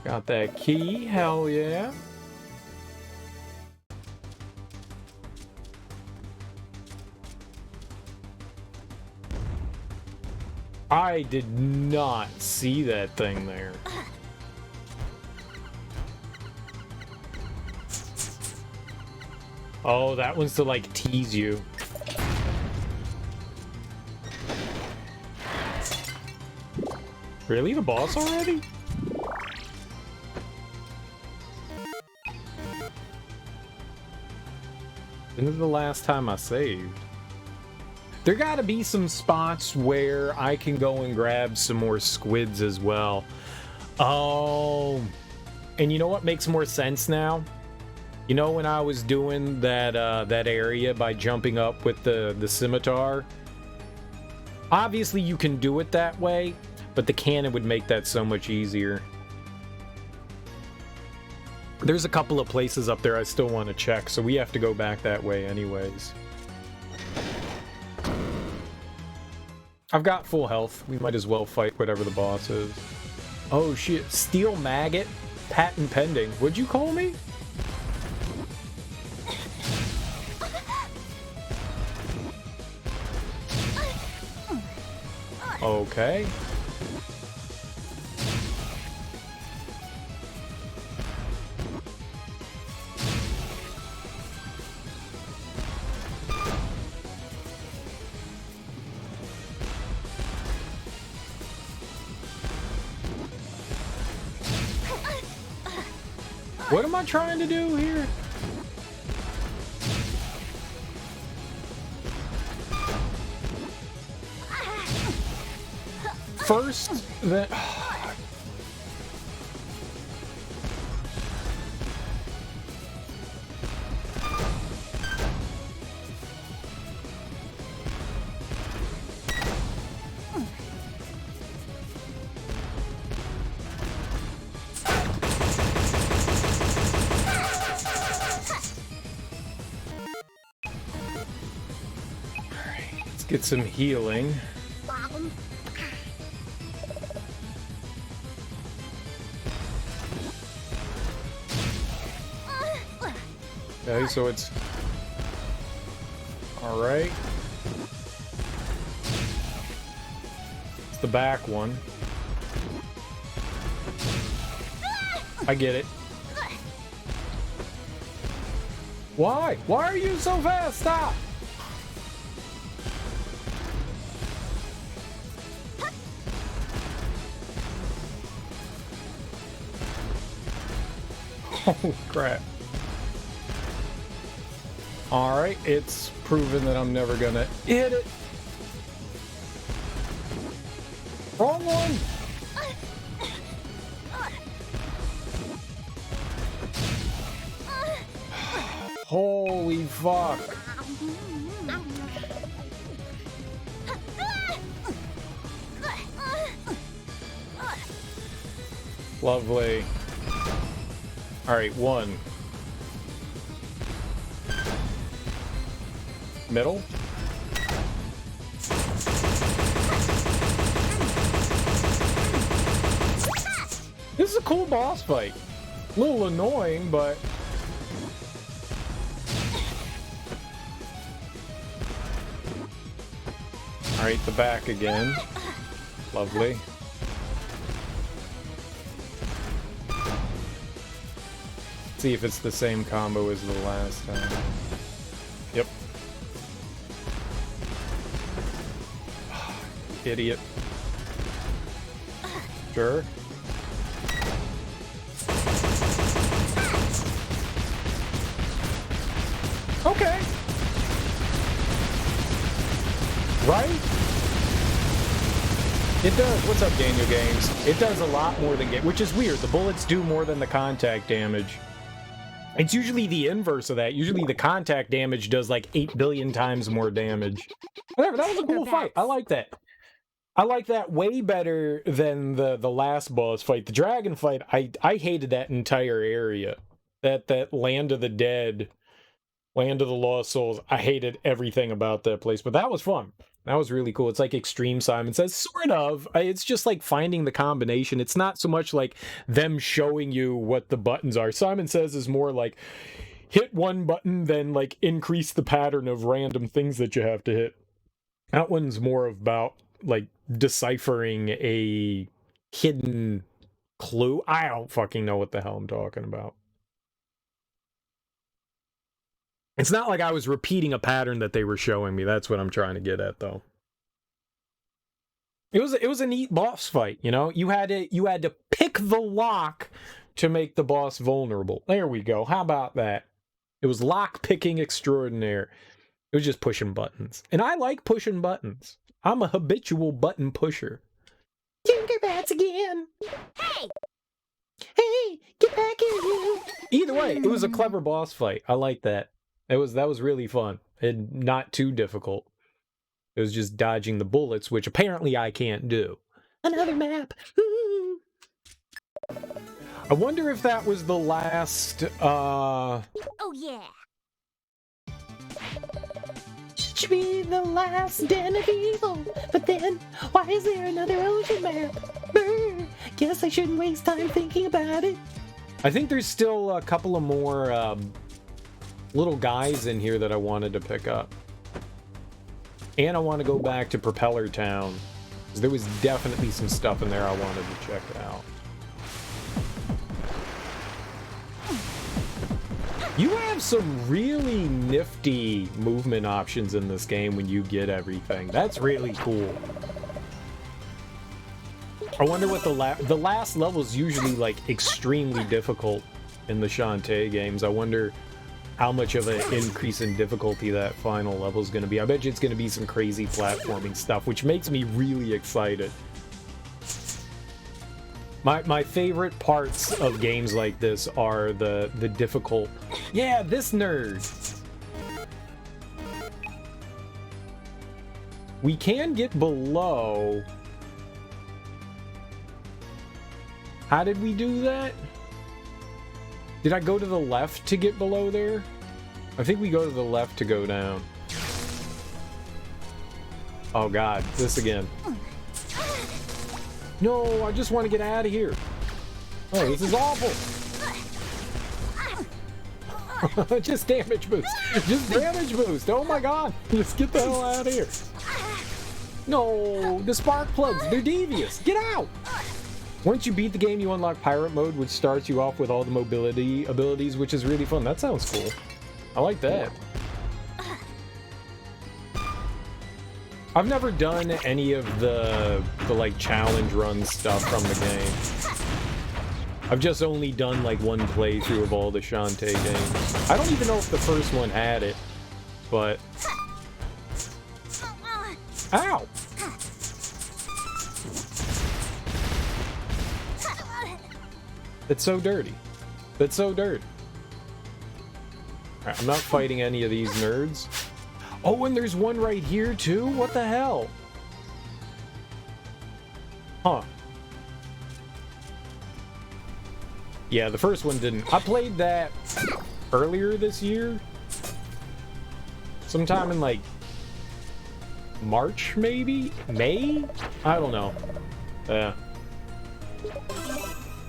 A: Got that key, hell yeah. I did not see that thing there. Oh, that one's to like tease you. Really? The boss already? When was the last time I saved? There gotta be some spots where I can go and grab some more squids as well. Oh, and you know what makes more sense now? You know when I was doing that that area by jumping up with the scimitar? Obviously you can do it that way, but the cannon would make that so much easier. There's a couple of places up there I still want to check, so we have to go back that way anyways. I've got full health. We might as well fight whatever the boss is. Oh shit, steel maggot, patent pending. What'd you call me? Okay. What am I trying to do here? First, then... Let's get some healing. Okay, so it's... Alright. It's the back one. I get it. Why? Why are you so fast? Stop! Holy crap. Alright, it's proven that I'm never gonna hit it. Wrong one! Holy fuck. Lovely. Alright, one. Middle. This is a cool boss fight. A little annoying, but... Alright, the back again. Lovely. See if it's the same combo as the last time. Yep. Idiot. Sure. Okay. Right? It does. What's up, Daniel Games? It does a lot more than which is weird. The bullets do more than the contact damage. It's usually the inverse of that. Usually the contact damage does like 8 billion times more damage. Whatever, that was a cool fight. I like that. I like that way better than the last boss fight. The dragon fight, I hated that entire area. That Land of the Dead, Land of the Lost Souls. I hated everything about that place, but that was fun. That was really cool. It's like Extreme Simon Says, sort of. It's just like finding the combination. It's not so much like them showing you what the buttons are. Simon Says is more like hit one button, then like increase the pattern of random things that you have to hit. That one's more about like deciphering a hidden clue. I don't fucking know what the hell I'm talking about. It's not like I was repeating a pattern that they were showing me. That's what I'm trying to get at, though. It was a neat boss fight, you know? You had to pick the lock to make the boss vulnerable. There we go. How about that? It was lock picking extraordinaire. It was just pushing buttons. And I like pushing buttons. I'm a habitual button pusher. Tinkerbats again.
E: Hey!
B: Hey, get back here, you.
A: Either way, it was a clever boss fight. I like that. That was really fun and not too difficult. It was just dodging the bullets, which apparently I can't do.
B: Another map.
A: I wonder if that was the last,
E: Oh yeah.
B: Should be the last den of evil. But then, why is there another ocean map? Brr, guess I shouldn't waste time thinking about it.
A: I think there's still a couple of more little guys in here that I wanted to pick up. And I want to go back to Propeller Town, because there was definitely some stuff in there I wanted to check out. You have some really nifty movement options in this game when you get everything. That's really cool. I wonder what the last level is usually like extremely difficult in the Shantae games. I wonder how much of an increase in difficulty that final level is going to be. I bet you it's going to be some crazy platforming stuff, which makes me really excited. My favorite parts of games like this are the difficult... Yeah, this nerd! We can get below... How did we do that? Did I go to the left to get below there? I think we go to the left to go down. Oh god, this again. No, I just want to get out of here. Oh, this is awful. Just damage boost. Just damage boost. Oh my god. Just get the hell out of here. No, the spark plugs. They're devious. Get out. Once you beat the game, you unlock pirate mode, which starts you off with all the mobility abilities, which is really fun. That sounds cool. I like that. I've never done any of the like challenge run stuff from the game. I've just only done like one playthrough of all the Shantae games. I don't even know if the first one had it, but... Ow! It's so dirty. That's so dirty. Alright, I'm not fighting any of these nerds. Oh, and there's one right here, too? What the hell? Huh. Yeah, the first one didn't. I played that earlier this year. Sometime in, like, March, maybe? May? I don't know.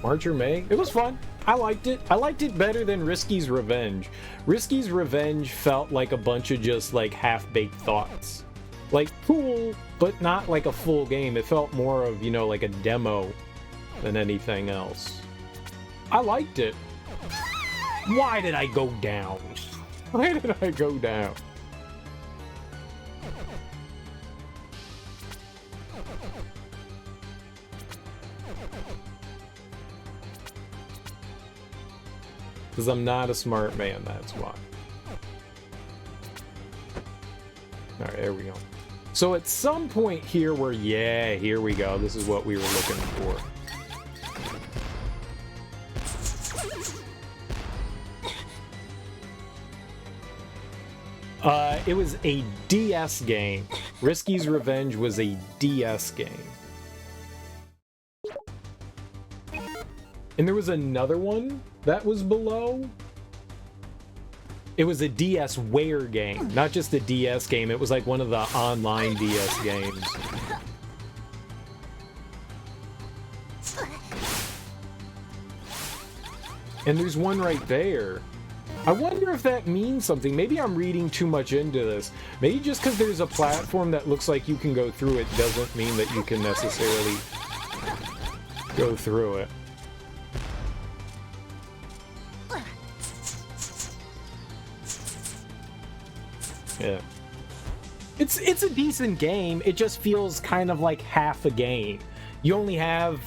A: March or May? It was fun. I liked it. I liked it better than Risky's Revenge. Risky's Revenge felt like a bunch of just like half-baked thoughts. Like cool, but not like a full game. It felt more of, you know, like a demo than anything else. I liked it. Why did I go down? Why did I go down? Because I'm not a smart man, that's why. Alright, there we go. So at some point here where, yeah, here we go. This is what we were looking for. It was a DS game. Risky's Revenge was a DS game. And there was another one that was below. It was a DSware game, not just a DS game. It was like one of the online DS games. And there's one right there. I wonder if that means something. Maybe I'm reading too much into this. Maybe just because there's a platform that looks like you can go through it doesn't mean that you can necessarily go through it. Yeah. It's a decent game. It just feels kind of like half a game. You only have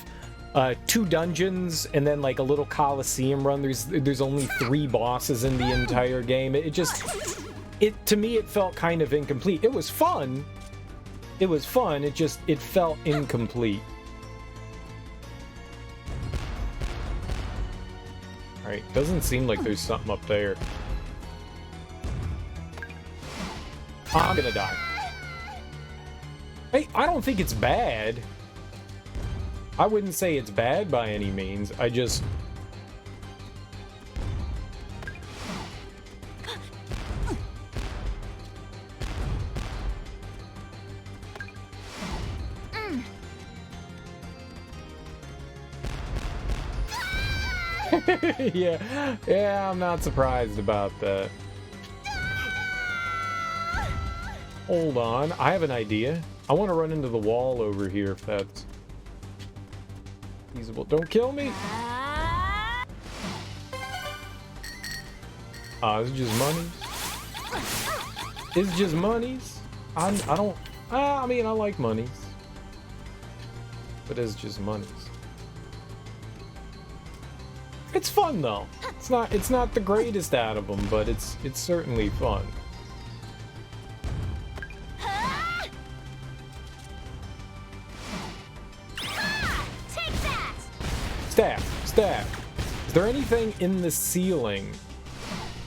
A: 2 dungeons and then like a little Coliseum run. There's only 3 bosses in the entire game. To me it felt kind of incomplete. It was fun. It was fun. It felt incomplete. All right, doesn't seem like there's something up there. I'm gonna die. Hey, I don't think it's bad. I wouldn't say it's bad by any means. I just... Yeah, I'm not surprised about that. Hold on, I have an idea. I want to run into the wall over here if that's feasible. Don't kill me! It's just monies. It's just monies. I don't. I mean, I like monies, but it's just monies. It's fun though. It's not the greatest out of them, but it's certainly fun.
E: Take that!
A: Staff. Is there anything in the ceiling?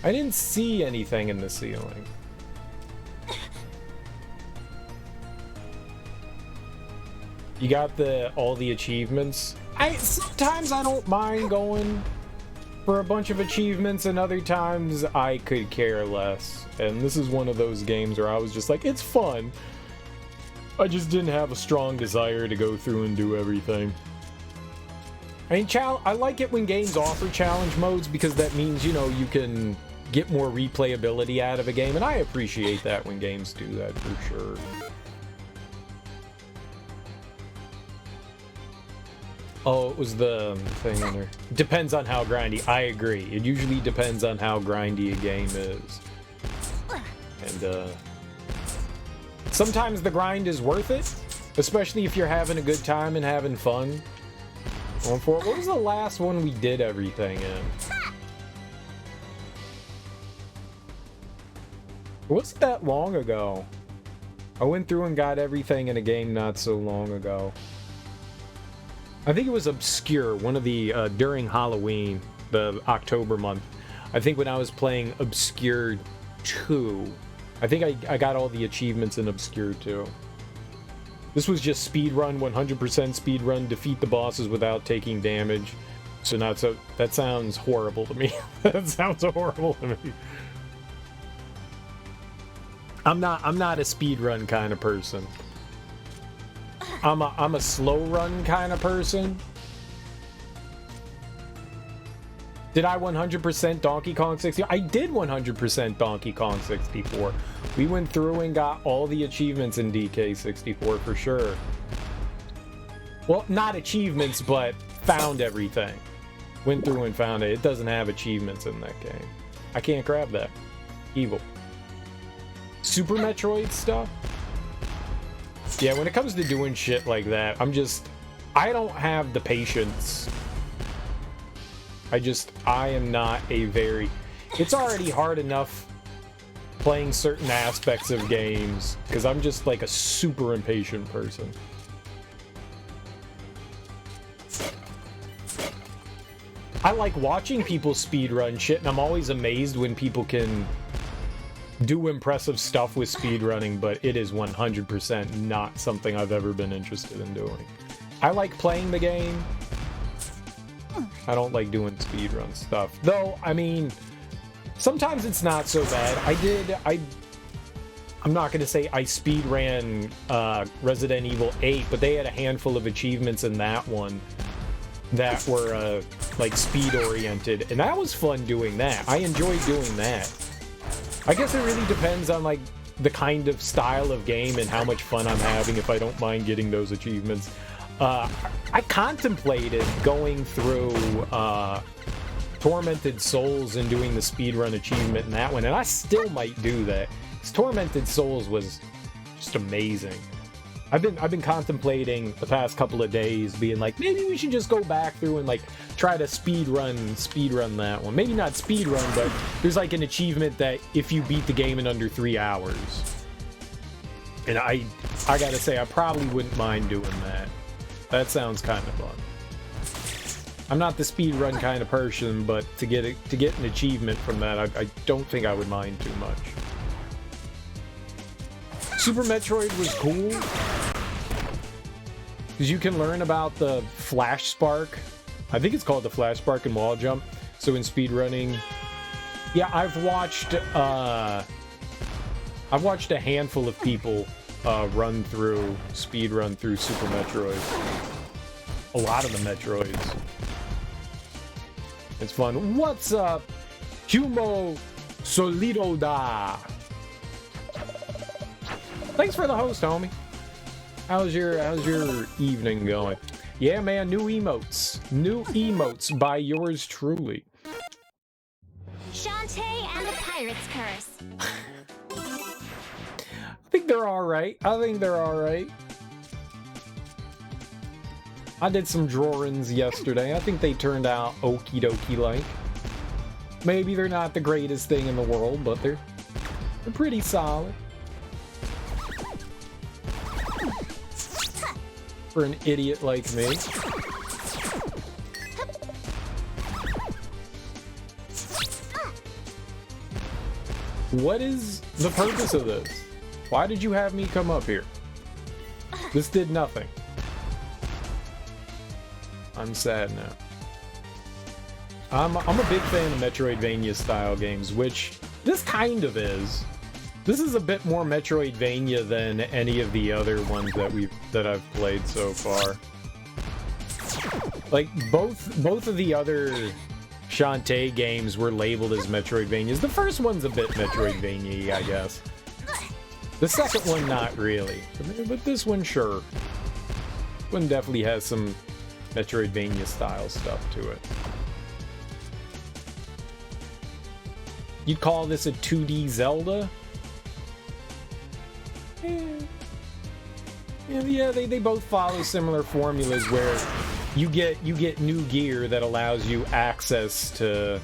A: I didn't see anything in the ceiling. You got all the achievements. Sometimes I don't mind going for a bunch of achievements, and other times I could care less. And this is one of those games where I was just like, it's fun. I just didn't have a strong desire to go through and do everything. I mean, I like it when games offer challenge modes because that means, you know, you can get more replayability out of a game, and I appreciate that when games do that for sure. Oh, it was the thing in there. Depends on how grindy. I agree. It usually depends on how grindy a game is. And, sometimes the grind is worth it, especially if you're having a good time and having fun. What was the last one we did everything in? It wasn't that long ago. I went through and got everything in a game not so long ago. I think it was Obscure, one of the, during Halloween, the October month. I think when I was playing Obscure 2, I think I got all the achievements in Obscure 2. This was just speedrun, 100% speedrun, defeat the bosses without taking damage. That sounds horrible to me. That sounds horrible to me. I'm not a speedrun kind of person. I'm a slow run kind of person. Did I 100% Donkey Kong 64? I did 100% Donkey Kong 64. We went through and got all the achievements in DK64 for sure. Well, not achievements, but found everything. Went through and found it. It doesn't have achievements in that game. I can't grab that. Evil. Super Metroid stuff? Yeah, when it comes to doing shit like that, I don't have the patience. I am not a very... It's already hard enough playing certain aspects of games, because I'm just like a super impatient person. I like watching people speedrun shit, and I'm always amazed when people can do impressive stuff with speedrunning, but it is 100% not something I've ever been interested in doing. I like playing the game. I don't like doing speedrun stuff. Though, I mean, sometimes it's not so bad. I'm not going to say I speedran Resident Evil 8, but they had a handful of achievements in that one that were like speed-oriented, and that was fun doing that. I enjoyed doing that. I guess it really depends on like the kind of style of game and how much fun I'm having if I don't mind getting those achievements. I contemplated going through Tormented Souls and doing the speedrun achievement in that one, and I still might do that. Tormented Souls was just amazing. I've been contemplating the past couple of days being like, maybe we should just go back through and like try to speedrun that one. Maybe not speedrun, but there's like an achievement that if you beat the game in under 3 hours. And I gotta say, I probably wouldn't mind doing that. That sounds kind of fun. I'm not the speedrun kind of person, but to get an achievement from that, I don't think I would mind too much. Super Metroid was cool because you can learn about the flash spark. I think it's called the flash spark and wall jump. So in speedrunning, yeah, I've watched a handful of people speedrun through Super Metroid. A lot of the Metroids. It's fun. What's up, Humo Solido da? Thanks for the host, homie. How's your evening going? Yeah, man, new emotes. New emotes by yours truly.
E: Shantae and the Pirate's Curse.
A: I think they're alright. I think they're alright. I did some drawings yesterday. I think they turned out okie dokie like. Maybe they're not the greatest thing in the world, but they're pretty solid. For an idiot like me. What is the purpose of this? Why did you have me come up here? This did nothing. I'm sad now. I'm a big fan of Metroidvania style games, which this kind of is. This is a bit more Metroidvania than any of the other ones that I've played so far. Like both of the other Shantae games were labeled as Metroidvanias. The first one's a bit Metroidvania-y, I guess. The second one, not really. But this one, sure. This one definitely has some Metroidvania-style stuff to it. You'd call this a 2D Zelda? Yeah, they both follow similar formulas where you get new gear that allows you access to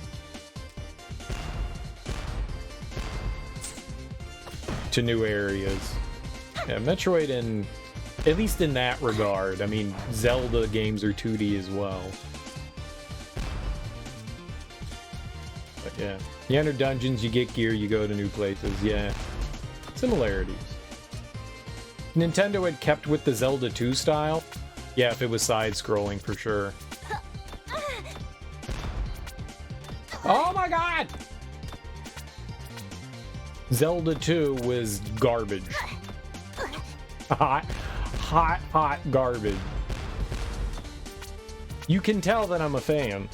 A: new areas. Yeah, Metroid, in at least in that regard. I mean, Zelda games are 2D as well. But yeah, you enter dungeons, you get gear, you go to new places. Yeah, similarities. Nintendo had kept with the Zelda 2 style. Yeah, if it was side-scrolling, for sure. Oh my god! Zelda 2 was garbage. Hot garbage. You can tell that I'm a fan.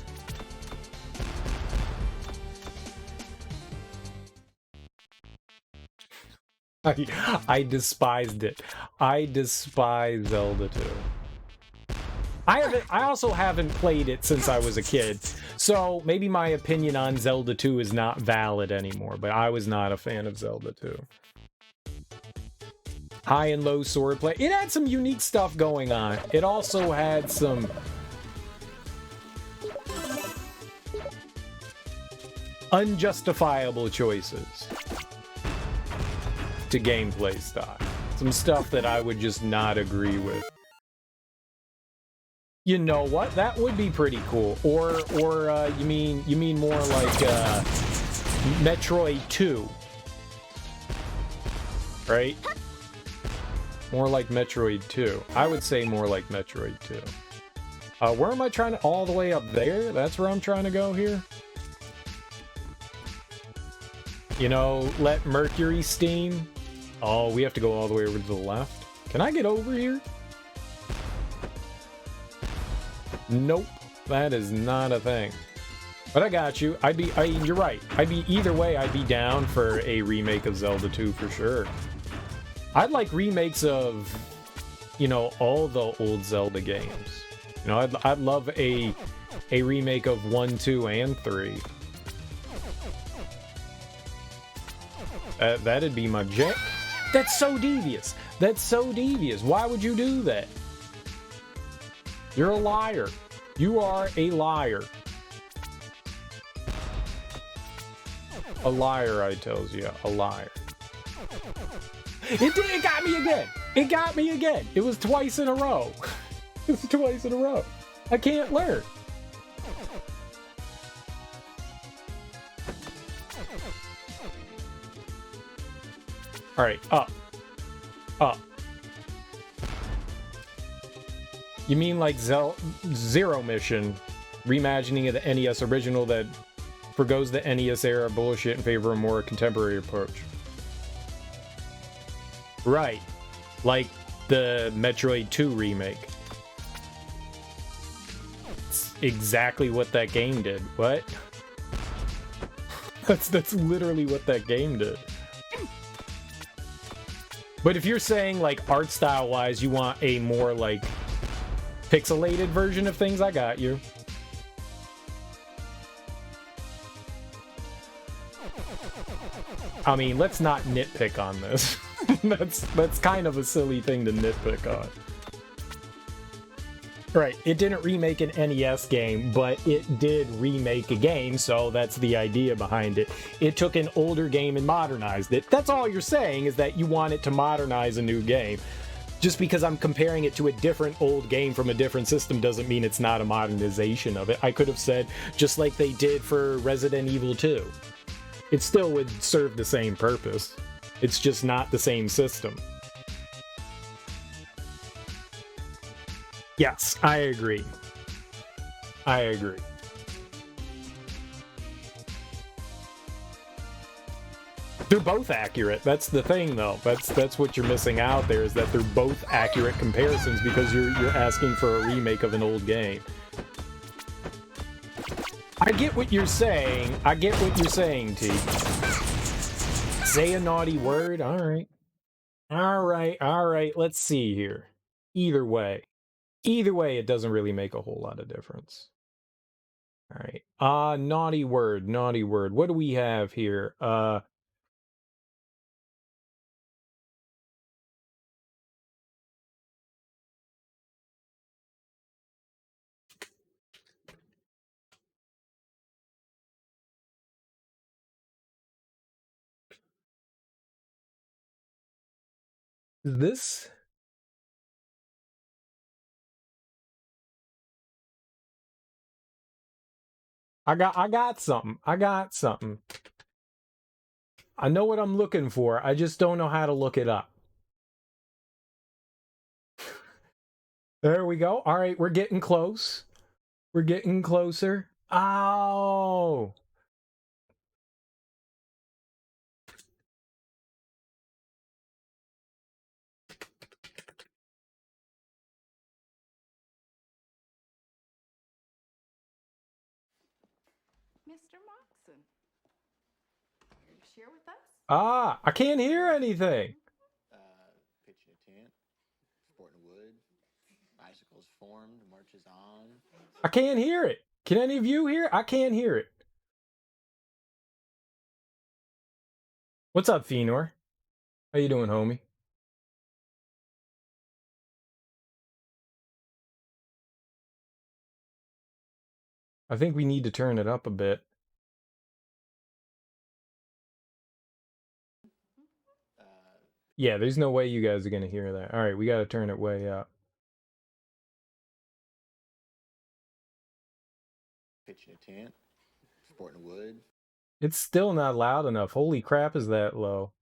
A: I despised it. I despise Zelda 2. I also haven't played it since I was a kid, so maybe my opinion on Zelda 2 is not valid anymore, but I was not a fan of Zelda 2. High and low swordplay. It had some unique stuff going on. It also had some unjustifiable choices to gameplay style. Some stuff that I would just not agree with. You know what? That would be pretty cool. Or you mean more like Metroid 2, right? More like Metroid 2. I would say more like Metroid 2. Where am I trying to? All the way up there? That's where I'm trying to go here. You know, let Mercury steam. Oh, we have to go all the way over to the left. Can I get over here? Nope, that is not a thing. But I got you. You're right. Either way, I'd be down for a remake of Zelda 2 for sure. I'd like remakes of, you know, all the old Zelda games. You know, I'd love a remake of 1, 2, and 3. That'd be my jam. That's so devious. That's so devious. Why would you do that? You're a liar. You are a liar. A liar, I tells you. A liar. It got me again. It got me again. It was twice in a row. It was twice in a row. I can't learn. All right, up. Up. You mean like Zero Mission, reimagining of the NES original that forgoes the NES era bullshit in favor of a more contemporary approach. Right. Like the Metroid 2 remake. exactly what that game did. What? That's literally what that game did. But if you're saying, like, art style wise, you want a more, like, pixelated version of things, I got you. I mean, let's not nitpick on this. That's kind of a silly thing to nitpick on. Right, it didn't remake an NES game, but it did remake a game, so that's the idea behind it. It took an older game and modernized it. That's all you're saying, is that you want it to modernize a new game. Just because I'm comparing it to a different old game from a different system doesn't mean it's not a modernization of it. I could have said, just like they did for Resident Evil 2. It still would serve the same purpose. It's just not the same system. Yes, I agree. I agree. They're both accurate. That's the thing, though. That's what you're missing out there, is that they're both accurate comparisons because you're asking for a remake of an old game. I get what you're saying. I get what you're saying, T. Say a naughty word. All right. All right. All right. Let's see here. Either way, it doesn't really make a whole lot of difference. All right. Naughty word. Naughty word. What do we have here? This? I got something. I got something. I know what I'm looking for. I just don't know how to look it up. There we go. All right, we're getting close. We're getting closer. Oh.
K: Mr. Moxon, here to share with us?
A: Ah, I can't hear anything.
L: Pitching a tent, sporting wood, bicycles formed, marches on.
A: I can't hear it. Can any of you hear? I can't hear it. What's up, Fenor? How you doing, homie? I think we need to turn it up a bit. Yeah, there's no way you guys are going to hear that. All right, we got to turn it way up.
L: Pitching a tent, sporting wood.
A: It's still not loud enough. Holy crap, is that low?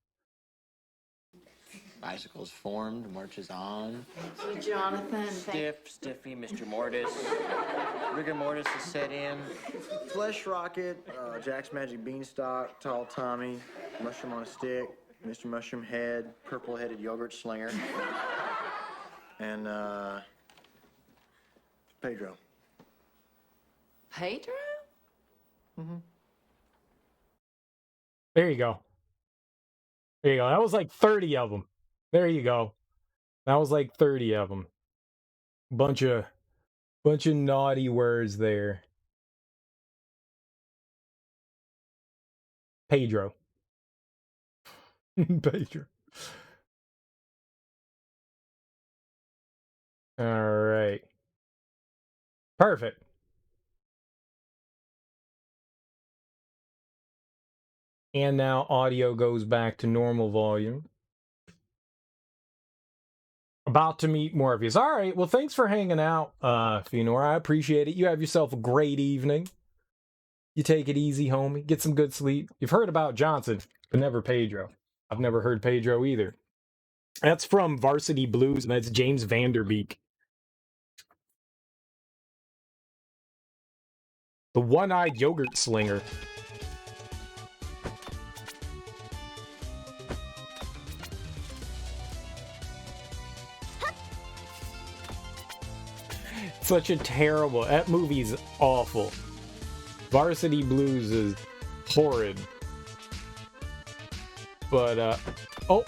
L: Bicycles formed, marches on.
K: So, Jonathan,
M: Stiffy, Mr. Mortis. Rigor mortis is set in.
N: Flesh Rocket, Jack's Magic Beanstalk, Tall Tommy, Mushroom on a Stick, Mr. Mushroom Head, Purple-Headed Yogurt Slinger, and Pedro.
K: Pedro?
N: Mm-hmm.
A: There you go. There you go. That was like 30 of them. There you go. That was like 30 of them. Bunch of naughty words there. Pedro. Pedro. All right. Perfect. And now audio goes back to normal volume. About to meet Morpheus. All right. Well, thanks for hanging out, Fenor. I appreciate it. You have yourself a great evening. You take it easy, homie. Get some good sleep. You've heard about Johnson, but never Pedro. I've never heard Pedro either. That's from Varsity Blues, and that's James Vanderbeek. The one-eyed yogurt slinger. such a terrible... That movie's awful. Varsity Blues is horrid. But, oh!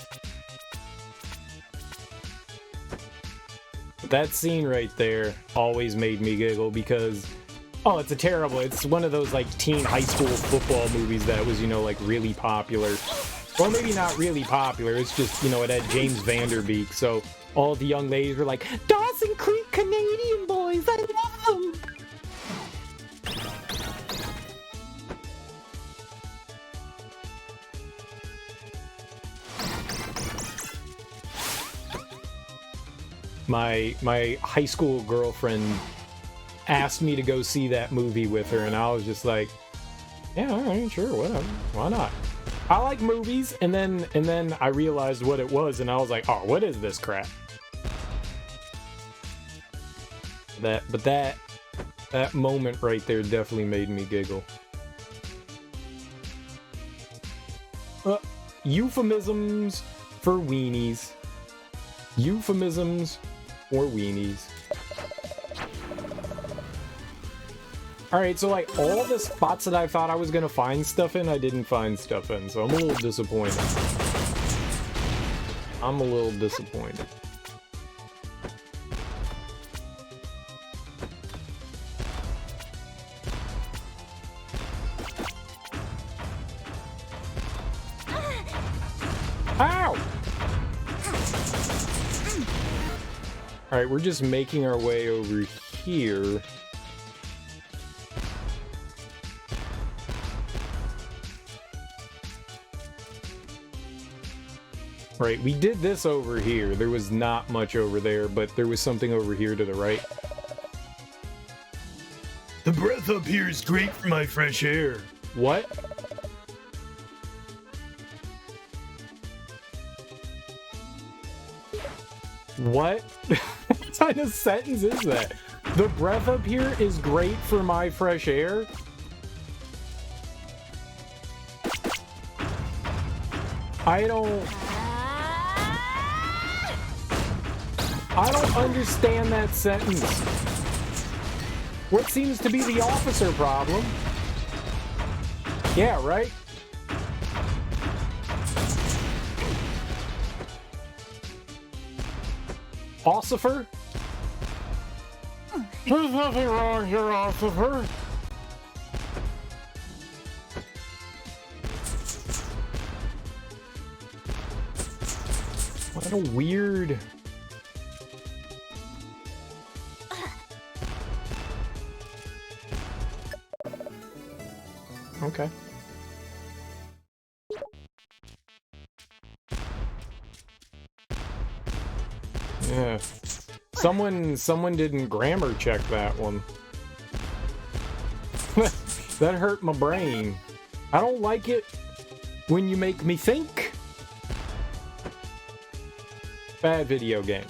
A: That scene right there always made me giggle because... Oh, it's it's one of those, like, teen high school football movies that was, you know, like, really popular. Well, maybe not really popular, it's just, you know, it had James Vanderbeek, so all the young ladies were like, Dawson Creek Canadian boys, I love them! My high school girlfriend asked me to go see that movie with her, and I was just like, yeah, alright, sure, whatever, why not? I like movies, and then I realized what it was, and I was like, oh, what is this crap? That moment right there definitely made me giggle. Euphemisms for weenies. Euphemisms for weenies. Alright, so like all the spots that I thought I was gonna find stuff in, I didn't find stuff in, so I'm a little disappointed. I'm a little disappointed. Ow! Alright, we're just making our way over here. Right, we did this over here. There was not much over there, but there was something over here to the right.
J: The breath up here is great for my fresh air.
A: What? What? What kind of sentence is that? The breath up here is great for my fresh air? I don't understand that sentence. What seems to be the officer problem? Yeah, right? Ossifer? There's nothing wrong here, Ossifer. What a weird... Okay. Yeah. Someone didn't grammar check that one. That hurt my brain. I don't like it when you make me think. Bad video game.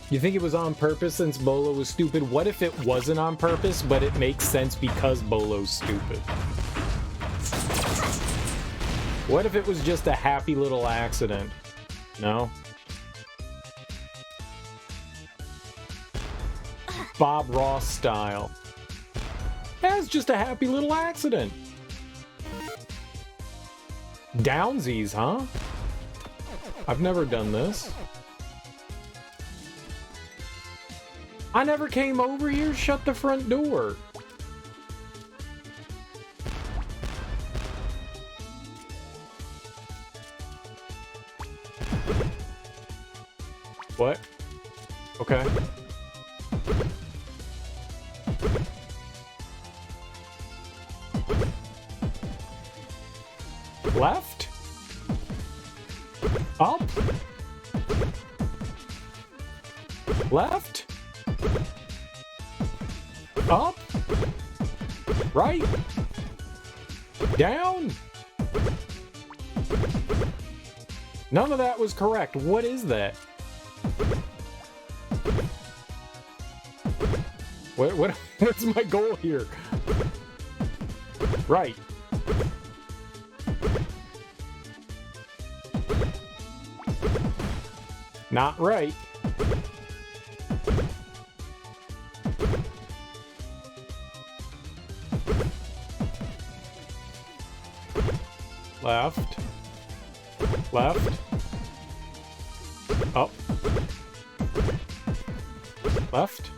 A: You think it was on purpose since Bolo was stupid? What if it wasn't on purpose, but it makes sense because Bolo's stupid? What if it was just a happy little accident? No? Bob Ross style. That's just a happy little accident. Downsies, huh? I've never done this. I never came over here. Shut the front door. What? Okay. Left? Up? Left? Up? Right? Down? None of that was correct. What is that? What's my goal here? Right. Not right. Left. Left. Up. Left.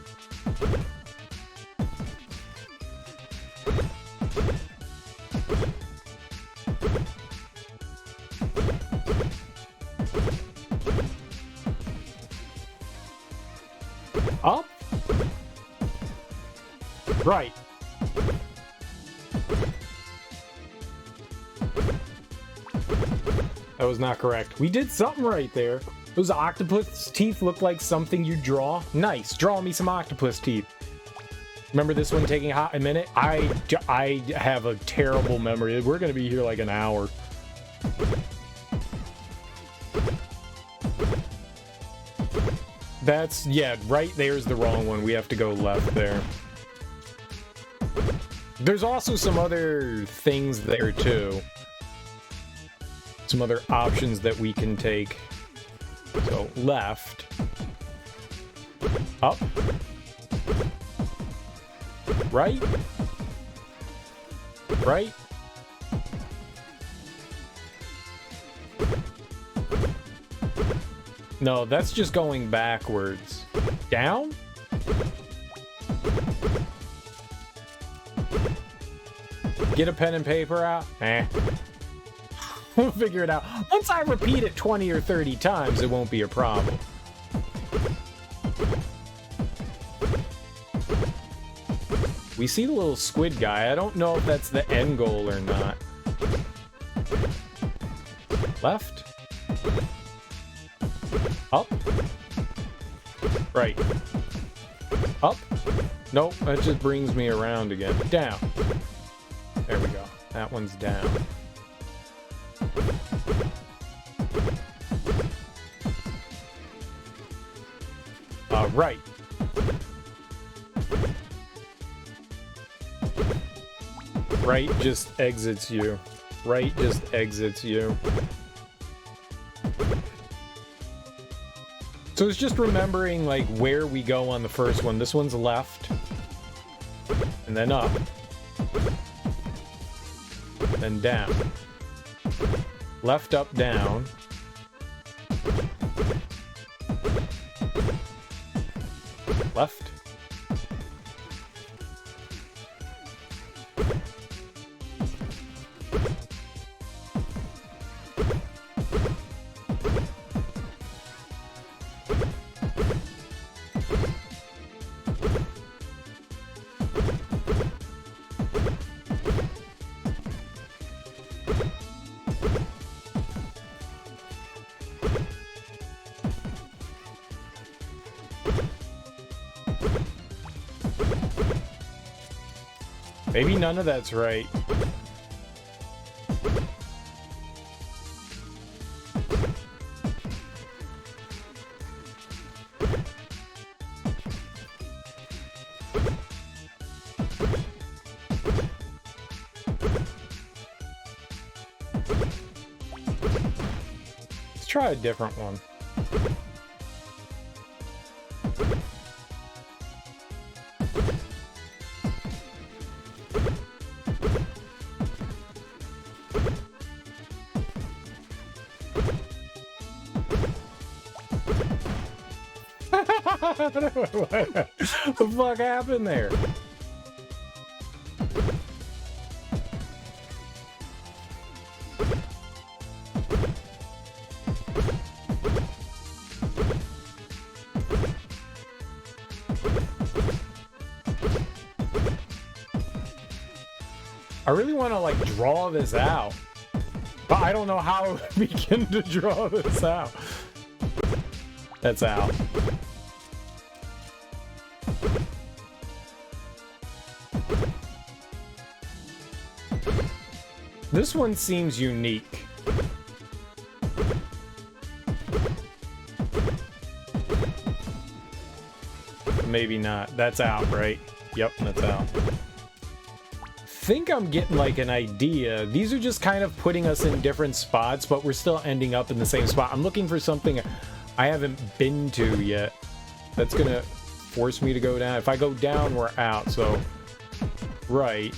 A: Up. Right. That was not correct. We did something right there. Those octopus teeth look like something you draw. Nice. Draw me some octopus teeth. Remember this one taking a minute? I have a terrible memory. We're going to be here like an hour. That's, yeah, right there's the wrong one. We have to go left there. There's also some other things there too. Some other options that we can take. So, left. Up. Right. Right. No, that's just going backwards. Down? Get a pen and paper out? Eh. We'll figure it out. Once I repeat it 20 or 30 times, it won't be a problem. We see the little squid guy. I don't know if that's the end goal or not. Left. Up. Right. Up. Nope, that just brings me around again. Down. There we go. That one's down. Right. Right just exits you. Right just exits you. So it's just remembering like where we go on the first one. This one's left. And then up. Then down. Left, up, down. Left. Maybe none of that's right. Let's try a different one. What the fuck happened there? I really want to like draw this out, but I don't know how to begin to draw this out. That's out. This one seems unique. Maybe not. That's out, right? Yep, that's out. Think I'm getting like an idea. These are just kind of putting us in different spots, but we're still ending up in the same spot. I'm looking for something I haven't been to yet. That's gonna force me to go down. If I go down, we're out, so... Right.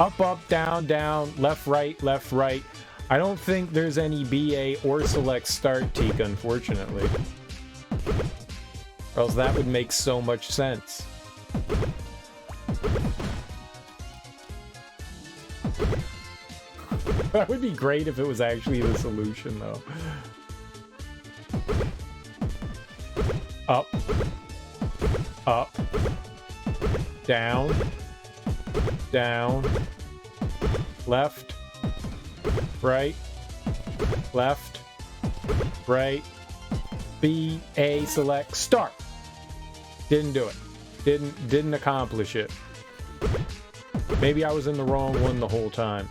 A: Up, up, down, down, left, right, left, right. I don't think there's any BA or select start, Tika, unfortunately. Or else that would make so much sense. That would be great if it was actually the solution, though. Up. Up. Down. Down. Left. Right. Left. Right. B, A, select, start. Didn't do it. Didn't accomplish it. Maybe I was in the wrong one the whole time.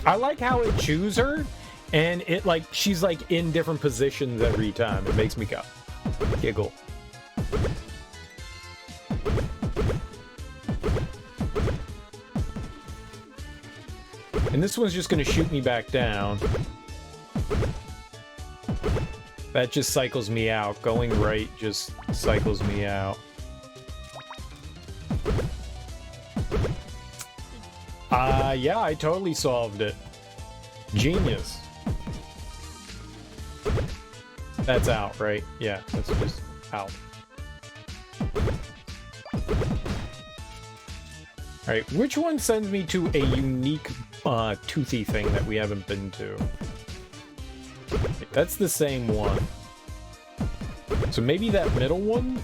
A: I like how it chooses her, and it like she's like in different positions every time. It makes me go giggle. And this one's just gonna shoot me back down. That just cycles me out. Going right just cycles me out. Yeah, I totally solved it. Genius. That's out, right? Yeah, that's just out. Alright, which one sends me to a unique toothy thing that we haven't been to? That's the same one. So maybe that middle one?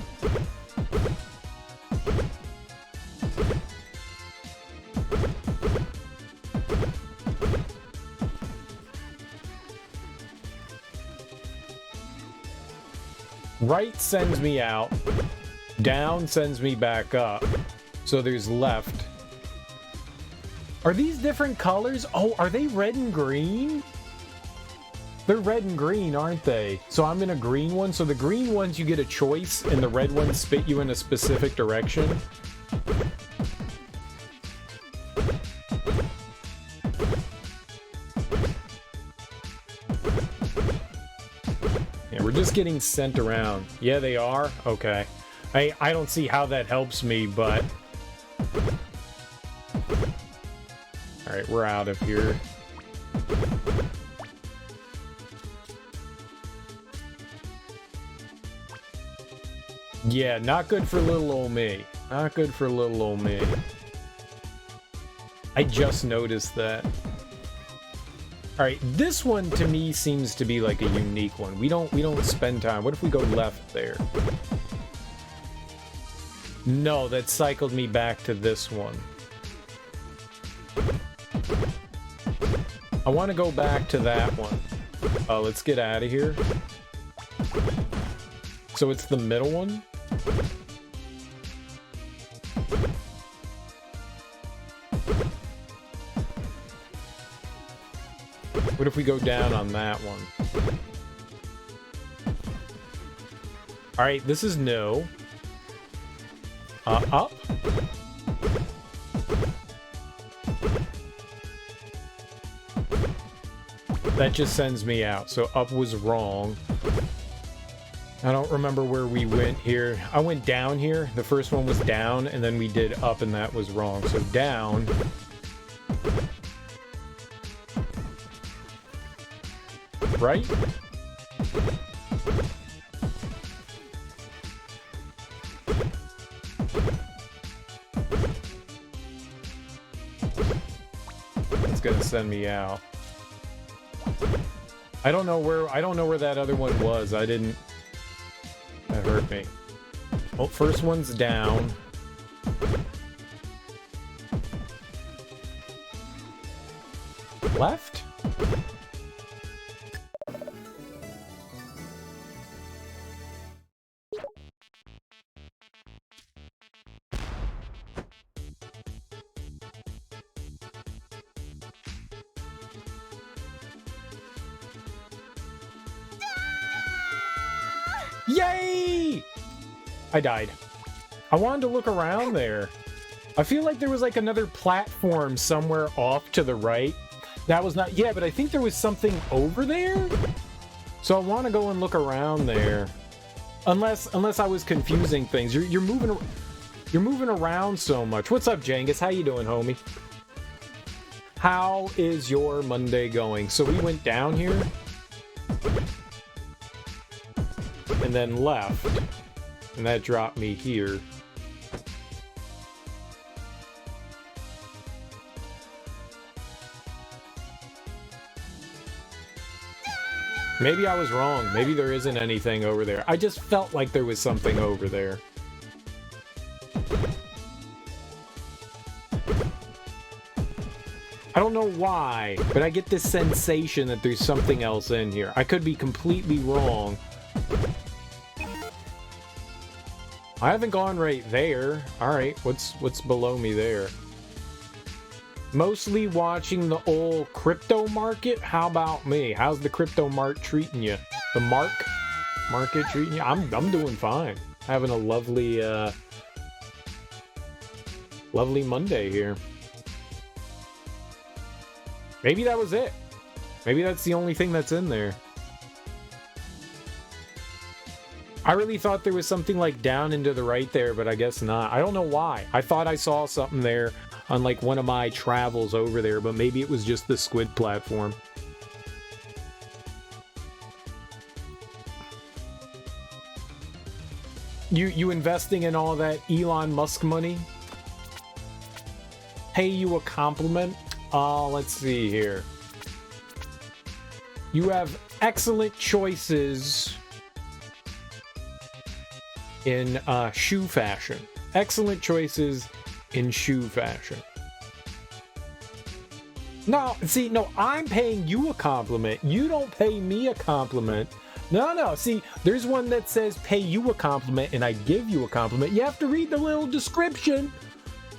A: Right sends me out. Down sends me back up. So there's left. Are these different colors? Oh, are they red and green? They're red and green, aren't they? So I'm in a green one. So the green ones, you get a choice, and the red ones spit you in a specific direction. Yeah, we're just getting sent around. Yeah, they are? Okay. I don't see how that helps me, but... Alright, we're out of here. Yeah, not good for little old me. Not good for little old me. I just noticed that. Alright, this one to me seems to be like a unique one. We don't spend time. What if we go left there? No, that cycled me back to this one. I want to go back to that one. Let's get out of here. So it's the middle one? What if we go down on that one? Alright, this is no. Up. That just sends me out, so up was wrong. I don't remember where we went here. I went down here. The first one was down, and then we did up, and that was wrong. So down. Right? It's gonna send me out. I don't know where that other one was. I didn't. That hurt me. Well, first one's down. Left? Yay! I died. I wanted to look around there. I feel like there was like another platform somewhere off to the right. That was not... Yeah, but I think there was something over there? So I want to go and look around there. Unless I was confusing things. You're moving around so much. What's up, Jengus? How you doing, homie? How is your Monday going? So we went down here. And then left. And that dropped me here. Maybe I was wrong. Maybe there isn't anything over there. I just felt like there was something over there. I don't know why, but I get this sensation that there's something else in here. I could be completely wrong. I haven't gone right there. Alright, what's below me there? Mostly watching the old crypto market. How about me? How's the crypto mart treating you? The market treating you? I'm doing fine. Having a lovely lovely Monday here. Maybe that was it. Maybe that's the only thing that's in there. I really thought there was something like down and to the right there, but I guess not. I don't know why. I thought I saw something there on like one of my travels over there, but maybe it was just the squid platform. You investing in all that Elon Musk money? Pay you a compliment? Let's see here. You have excellent choices in shoe fashion. Excellent choices in shoe fashion. No, see, no, I'm paying you a compliment. You don't pay me a compliment. No, see, there's one that says pay you a compliment and I give you a compliment. You have to read the little description.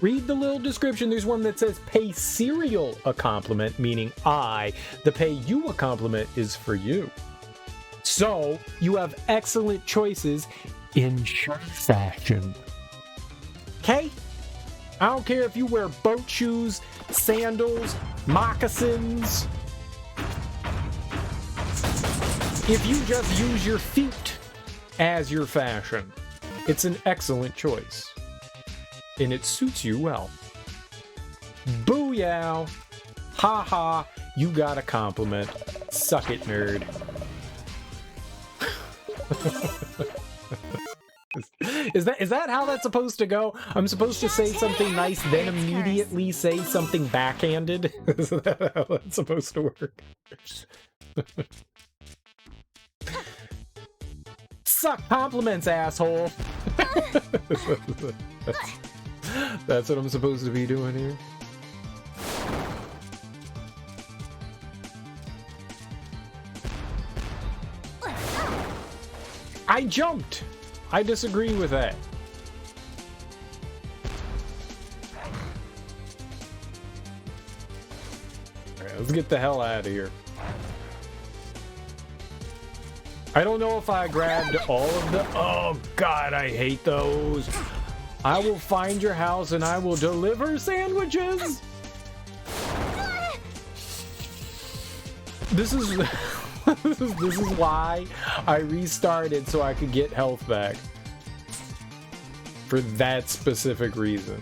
A: Read the little description. There's one that says pay cereal a compliment, meaning the pay you a compliment is for you. So, you have excellent choices in shoe fashion. Okay? I don't care if you wear boat shoes, sandals, moccasins. If you just use your feet as your fashion, it's an excellent choice. And it suits you well. Booyah! Ha ha, you got a compliment. Suck it, nerd. Is that how that's supposed to go? I'm supposed to say something nice, then immediately say something backhanded? Is that how that's supposed to work? Suck compliments, asshole! That's what I'm supposed to be doing here. I jumped! I disagree with that. Alright, let's get the hell out of here. I don't know if I grabbed all of the... Oh god, I hate those. I will find your house and I will deliver sandwiches. This is this is why I restarted, so I could get health back. For that specific reason.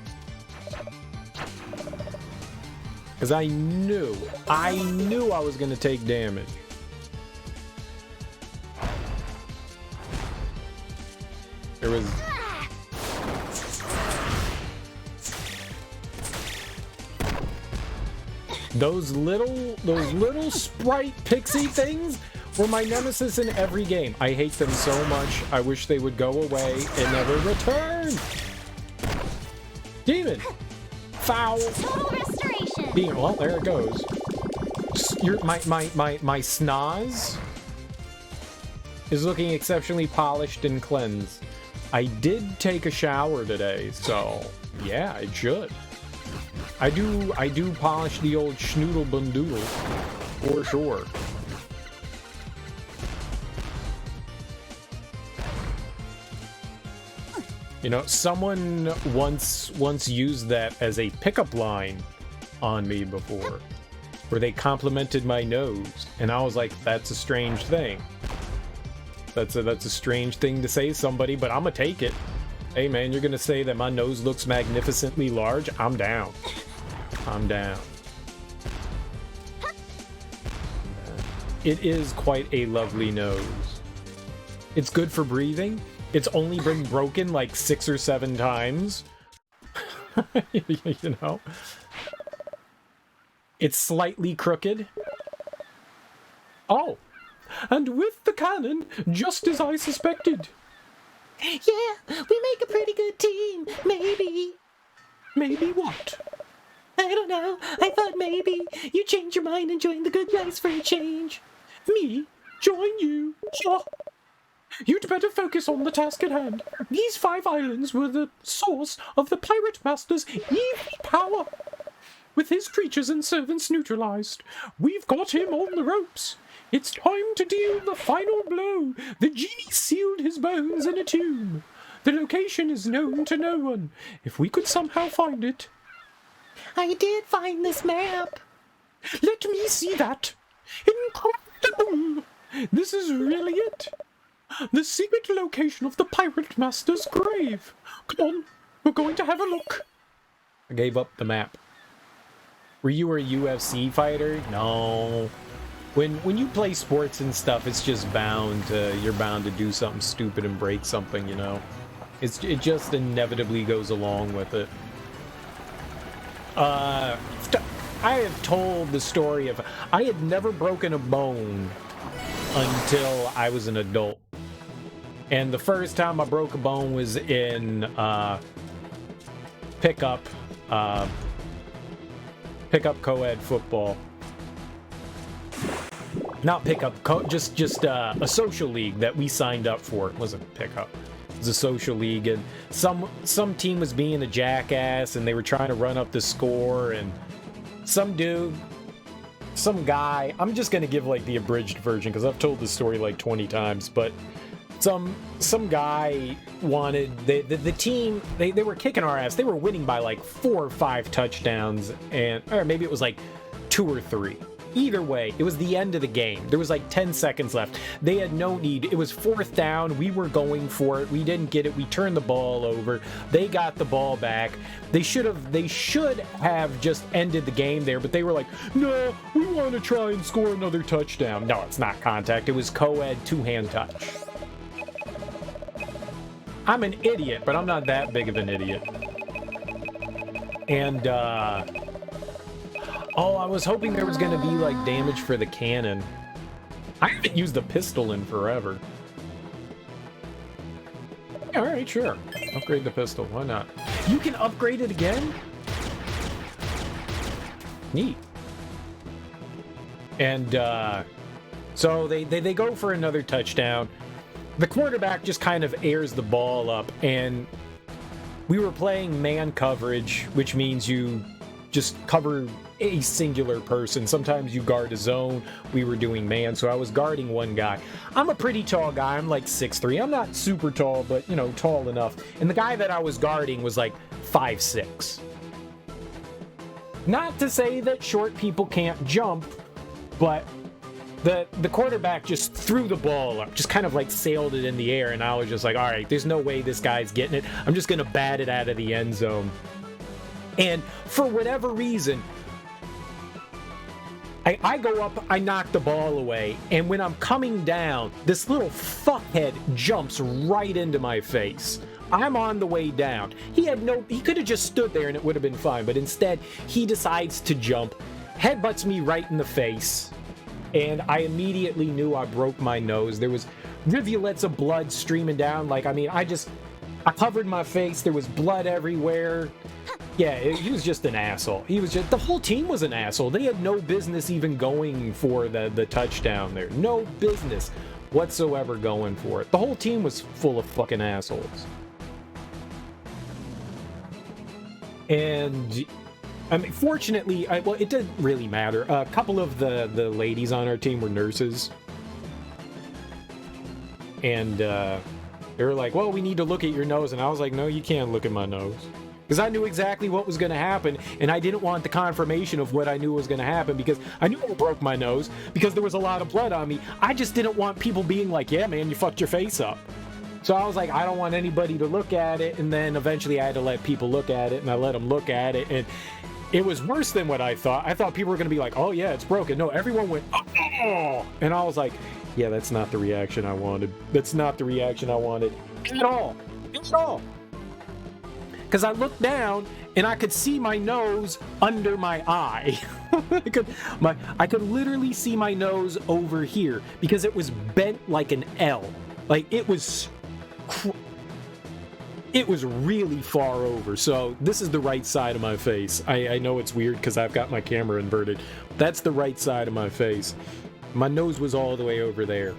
A: Because I knew I was going to take damage. There was... Those little sprite pixie things were my nemesis in every game. I hate them so much. I wish they would go away and never return. Demon. Foul.
E: Total restoration.
A: Demon. Well, there it goes. My snaz is looking exceptionally polished and cleansed. I did take a shower today, so yeah, I should. I do polish the old schnoodle bundoodle, for sure. You know, someone once used that as a pickup line on me before, where they complimented my nose, and I was like, that's a strange thing. That's a strange thing to say to somebody, but I'm gonna take it. Hey man, you're gonna say that my nose looks magnificently large? I'm down. I'm down. It is quite a lovely nose. It's good for breathing. It's only been broken like 6 or 7 times. You know? It's slightly crooked. Oh! And with the cannon, just as I suspected.
B: Yeah, we make a pretty good team. Maybe.
A: Maybe what?
B: I don't know. I thought maybe you change your mind and join the good guys for a change.
A: Me? Join you? Oh. You'd better focus on the task at hand. These 5 islands were the source of the Pirate Master's evil power. With his creatures and servants neutralized, we've got him on the ropes. It's time to deal the final blow. The genie sealed his bones in a tomb. The location is known to no one. If we could somehow find it...
B: I did find this map.
A: Let me see that. Incredible. This is really it. The secret location of the Pirate Master's grave. Come on, we're going to have a look. I gave up the map. Were you a UFC fighter? No. When you play sports and stuff, it's just you're bound to do something stupid and break something, you know. It just inevitably goes along with it. I have told the story of I had never broken a bone until I was an adult. And the first time I broke a bone was in pickup co-ed football. Not pickup, just a social league that we signed up for. It wasn't pickup. It was a social league, and some team was being a jackass, and they were trying to run up the score, and some dude, some guy, I'm just gonna give like the abridged version because I've told this story like 20 times, but some guy wanted the team, they were kicking our ass. They were winning by like 4 or 5 touchdowns, or maybe it was like 2 or 3. Either way, it was the end of the game. There was like 10 seconds left. They had no need. It was 4th down. We were going for it. We didn't get it. We turned the ball over. They got the ball back. They should have just ended the game there, but they were like, no, we want to try and score another touchdown. No, it's not contact. It was co-ed 2-hand touch. I'm an idiot, but I'm not that big of an idiot. And, oh, I was hoping there was going to be, like, damage for the cannon. I haven't used the pistol in forever. Yeah, alright, sure. Upgrade the pistol, why not? You can upgrade it again? Neat. And, so they go for another touchdown. The quarterback just kind of airs the ball up, and we were playing man coverage, which means you just cover a singular person. Sometimes you guard a zone. We were doing man, so I was guarding one guy. I'm a pretty tall guy. I'm like 6'3". I'm not super tall, but, you know, tall enough. And the guy that I was guarding was like 5'6". Not to say that short people can't jump, but the quarterback just threw the ball up, just kind of like sailed it in the air, and I was just like, all right, there's no way this guy's getting it. I'm just going to bat it out of the end zone. And for whatever reason, I go up, I knock the ball away, and when I'm coming down, this little fuckhead jumps right into my face. I'm on the way down. He could have just stood there and it would have been fine, but instead, he decides to jump, headbutts me right in the face, and I immediately knew I broke my nose. There was rivulets of blood streaming down. Like, I mean, I covered my face. There was blood everywhere. Yeah, he was just an asshole. The whole team was an asshole. They had no business even going for the touchdown there. No business whatsoever going for it. The whole team was full of fucking assholes. And, I mean, fortunately, well, it didn't really matter. A couple of the ladies on our team were nurses. And, They were like, well, we need to look at your nose. And I was like, no, you can't look at my nose. Because I knew exactly what was going to happen, and I didn't want the confirmation of what I knew was going to happen, because I knew I broke my nose, because there was a lot of blood on me. I just didn't want people being like, yeah, man, you fucked your face up. So I was like, I don't want anybody to look at it, and then eventually I had to let people look at it, and I let them look at it, and it was worse than what I thought. I thought people were going to be like, oh, yeah, it's broken. No, everyone went, oh, and I was like, yeah, that's not the reaction I wanted. That's not the reaction I wanted at all. At all. Because I looked down and I could see my nose under my eye. I could literally see my nose over here because it was bent like an L. Like it was really far over. So this is the right side of my face. I know it's weird because I've got my camera inverted. That's the right side of my face. My nose was all the way over there.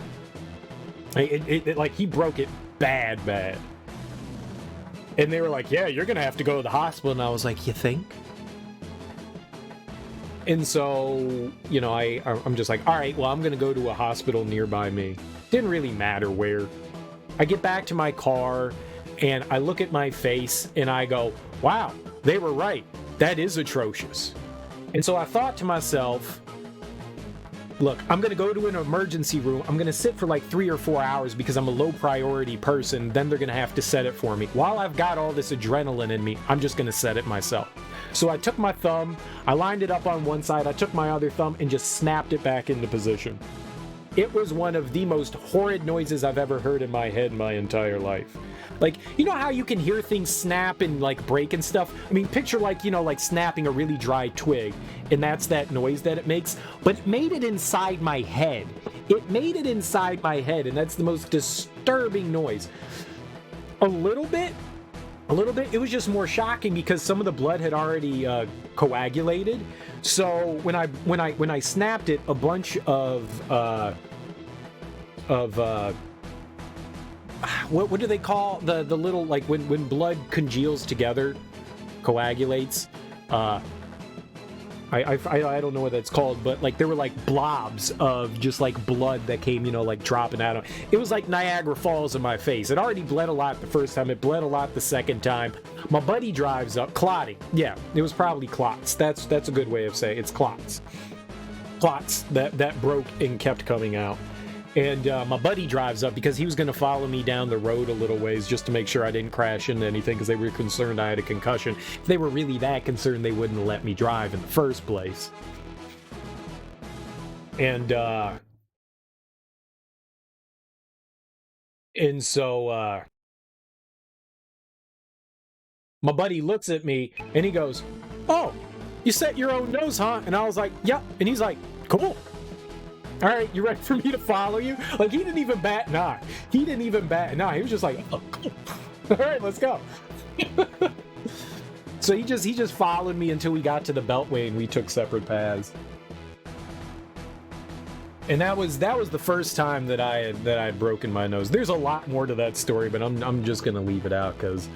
A: Like he broke it bad. And they were like, yeah, you're going to have to go to the hospital. And I was like, you think? And so, you know, I'm just like, all right, well, I'm going to go to a hospital nearby me. Didn't really matter where. I get back to my car and I look at my face and I go, wow, they were right. That is atrocious. And so I thought to myself, look, I'm going to go to an emergency room. I'm going to sit for like 3 or 4 hours because I'm a low priority person. Then they're going to have to set it for me. While I've got all this adrenaline in me, I'm just going to set it myself. So I took my thumb, I lined it up on one side, I took my other thumb and just snapped it back into position. It was one of the most horrid noises I've ever heard in my head my entire life. Like, you know how you can hear things snap and like break and stuff? I mean, picture like, you know, like snapping a really dry twig, and that's that noise that it makes. But it made it inside my head. It made it inside my head, and that's the most disturbing noise. A little bit. It was just more shocking because some of the blood had already coagulated. So when I snapped it, a bunch of what do they call the little, like when blood congeals together, coagulates? I don't know what that's called, but like there were like blobs of just like blood that came, you know, like dropping out of it. Was like Niagara Falls in my face. It already bled a lot the first time. It bled a lot the second time. My buddy drives up, clotting. Yeah, it was probably clots. That's a good way of saying it. It's clots. Clots that broke and kept coming out. And my buddy drives up because he was going to follow me down the road a little ways just to make sure I didn't crash into anything because they were concerned I had a concussion. If they were really that concerned, they wouldn't let me drive in the first place. And so my buddy looks at me and he goes, "Oh, you set your own nose, huh?" And I was like, "Yep." And he's like, "Cool. All right, you ready for me to follow you?" Like, he didn't even bat an eye. He was just like, "Oh, cool. All right, let's go." So he just followed me until we got to the Beltway and we took separate paths. And that was the first time that I had broken my nose. There's a lot more to that story, but I'm just gonna leave it out because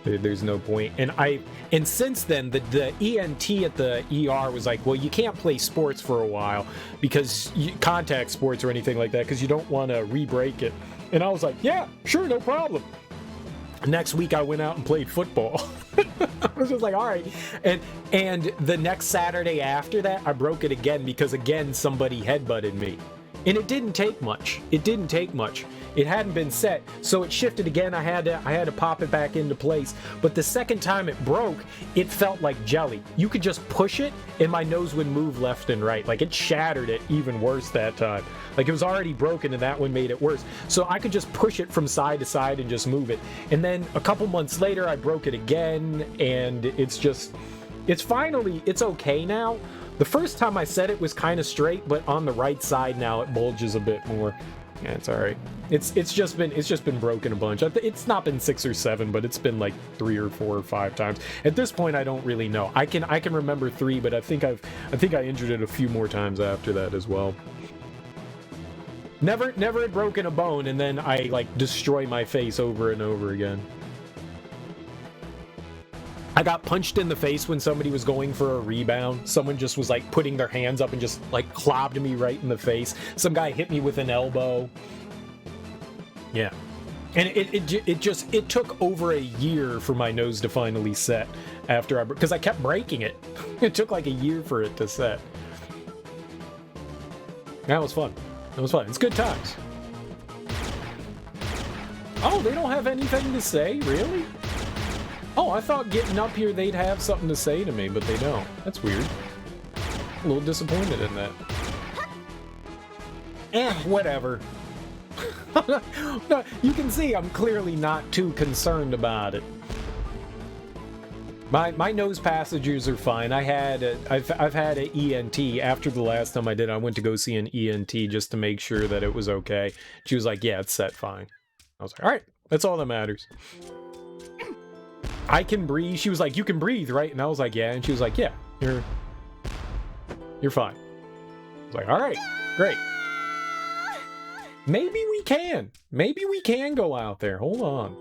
A: there's no point. And since then, the ENT at the ER was like, well, you can't play sports for a while because contact sports or anything like that because you don't want to re-break it. And I was like, yeah, sure, no problem. Next week, I went out and played football. I was just like, all right. And the next Saturday after that, I broke it again because, again, somebody headbutted me. And it didn't take much. It hadn't been set, so it shifted again. I had to pop it back into place. But the second time it broke, it felt like jelly. You could just push it, and my nose would move left and right. Like, it shattered it even worse that time. Like, it was already broken, and that one made it worse. So I could just push it from side to side and just move it. And then a couple months later, I broke it again, and it's okay now. The first time I said it was kind of straight, but on the right side now it bulges a bit more. Yeah, it's all right. It's just been broken a bunch. It's not been 6 or 7, but it's been like 3 or 4 or 5 times. At this point, I don't really know. I can remember 3, but I think I injured it a few more times after that as well. Never had broken a bone, and then I like destroy my face over and over again. I got punched in the face when somebody was going for a rebound. Someone just was like putting their hands up and just like clobbed me right in the face. Some guy hit me with an elbow. Yeah. And it took over a year for my nose to finally set after because I kept breaking it. It took like a year for it to set. That was fun. That was fun. It's good times. Oh, they don't have anything to say? Really? Oh, I thought getting up here they'd have something to say to me, but they don't. That's weird. A little disappointed in that. Whatever. No, you can see I'm clearly not too concerned about it. My nose passages are fine. I've had an ENT after the last time I did. I went to go see an ENT just to make sure that it was okay. She was like, "Yeah, it's set fine." I was like, "All right, that's all that matters." I can breathe. She was like, "You can breathe, right?" And I was like, "Yeah." And she was like, "Yeah, you're fine." I was like, "All right, great." Maybe we can. Maybe we can go out there. Hold on.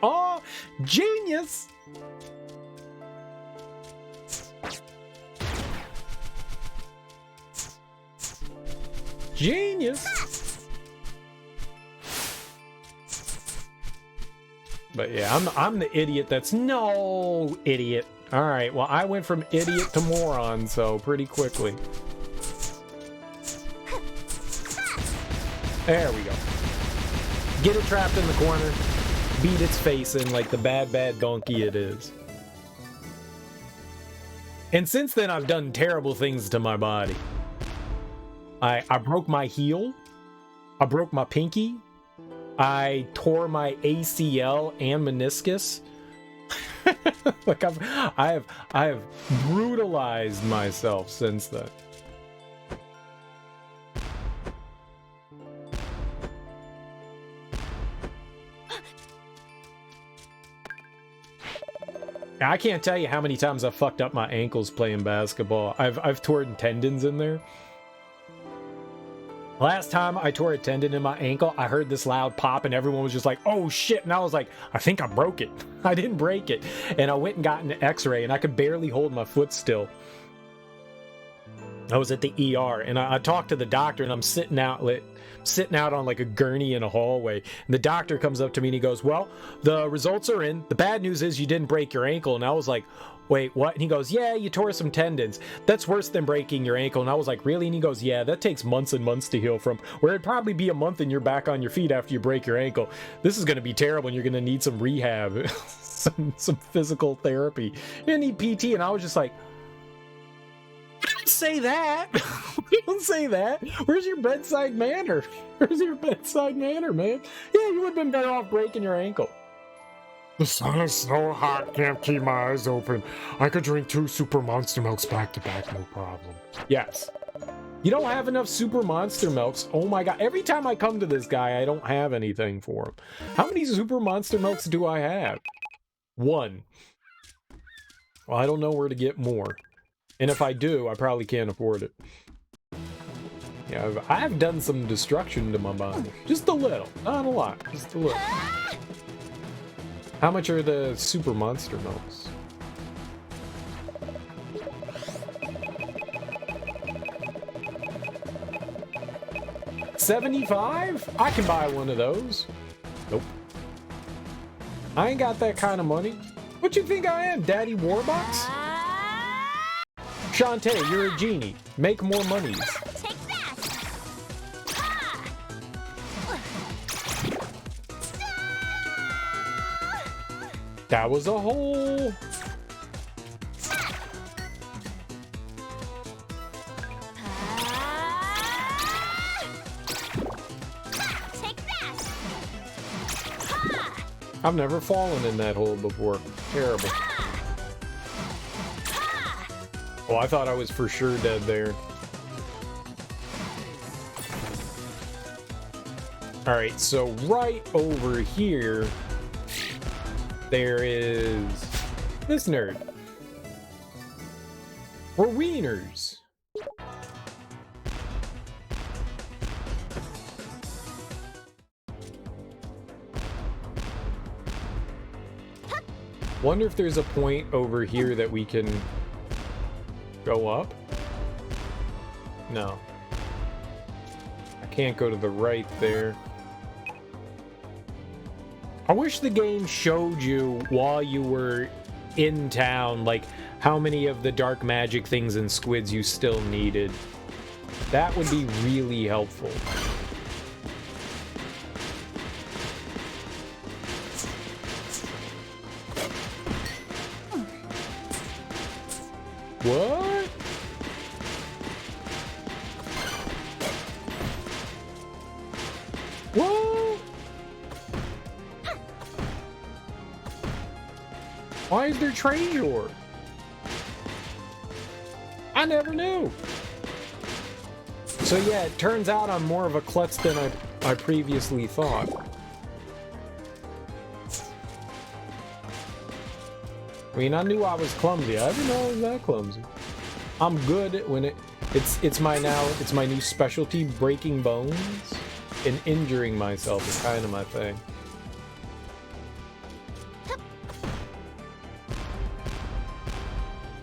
A: Oh, genius! Genius! But yeah, I'm the idiot that's no idiot. All right, well, I went from idiot to moron, so pretty quickly. There we go. Get it trapped in the corner. Beat its face in like the bad donkey it is. And since then, I've done terrible things to my body. I broke my heel. I broke my pinky. I tore my ACL and meniscus. Like I have brutalized myself since then. I can't tell you how many times I've fucked up my ankles playing basketball. I've torn tendons in there. Last time I tore a tendon in my ankle, I heard this loud pop and everyone was just like, "Oh shit." And I was like, I think I broke it. I didn't break it. And I went and got an x-ray and I could barely hold my foot still. I was at the ER and I talked to the doctor and I'm sitting out on like a gurney in a hallway. And the doctor comes up to me and he goes, "Well, the results are in. The bad news is you didn't break your ankle." And I was like, "Wait, what?" And he goes, "Yeah, you tore some tendons. That's worse than breaking your ankle." And I was like, "Really?" And he goes, "Yeah, that takes months and months to heal from. Where it'd probably be a month and you're back on your feet after you break your ankle. This is going to be terrible and you're going to need some rehab, some physical therapy. You're going to need PT." And I was just like, "Don't say that." Don't say that. Where's your bedside manner? Where's your bedside manner, man? Yeah, you would have been better off breaking your ankle.
D: The sun is so hot, can't keep my eyes open. I could drink 2 super monster milks back to back, no problem.
A: Yes. You don't have enough super monster milks. Oh my god. Every time I come to this guy, I don't have anything for him. How many super monster milks do I have? 1. Well, I don't know where to get more. And if I do, I probably can't afford it. Yeah, I've done some destruction to my body. Just a little. Not a lot. Just a little. How much are the super monster milks? $75? I can buy one of those. Nope. I ain't got that kind of money. What you think I am, Daddy Warbucks? Shantae, you're a genie. Make more monies.
E: Take that!
A: That was a hole.
E: Take that!
A: I've never fallen in that hole before. Terrible. Oh, I thought I was for sure dead there. Alright, so right over here, there is this nerd. We're wieners. Wonder if there's a point over here that we can go up? No. I can't go to the right there. I wish the game showed you while you were in town, like, how many of the dark magic things and squids you still needed. That would be really helpful. What? What? Why is there treasure? I never knew. So yeah, it turns out I'm more of a klutz than I previously thought. I mean, I knew I was clumsy. I didn't know I was that clumsy. I'm good when it's my new specialty. Breaking bones and injuring myself is kind of my thing.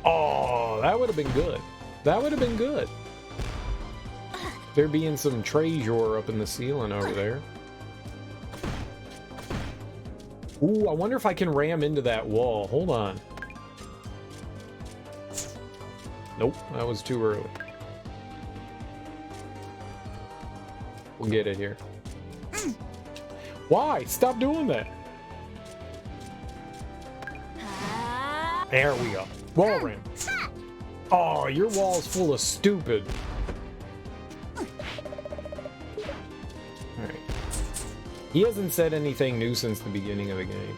A: Oh, that would have been good. That would have been good. There being some treasure up in the ceiling over there. Ooh, I wonder if I can ram into that wall. Hold on. Nope, that was too early. We'll get it here. Why? Stop doing that. There we go. Wall ram. Oh, your wall's full of stupid. Alright. He hasn't said anything new since the beginning of the game.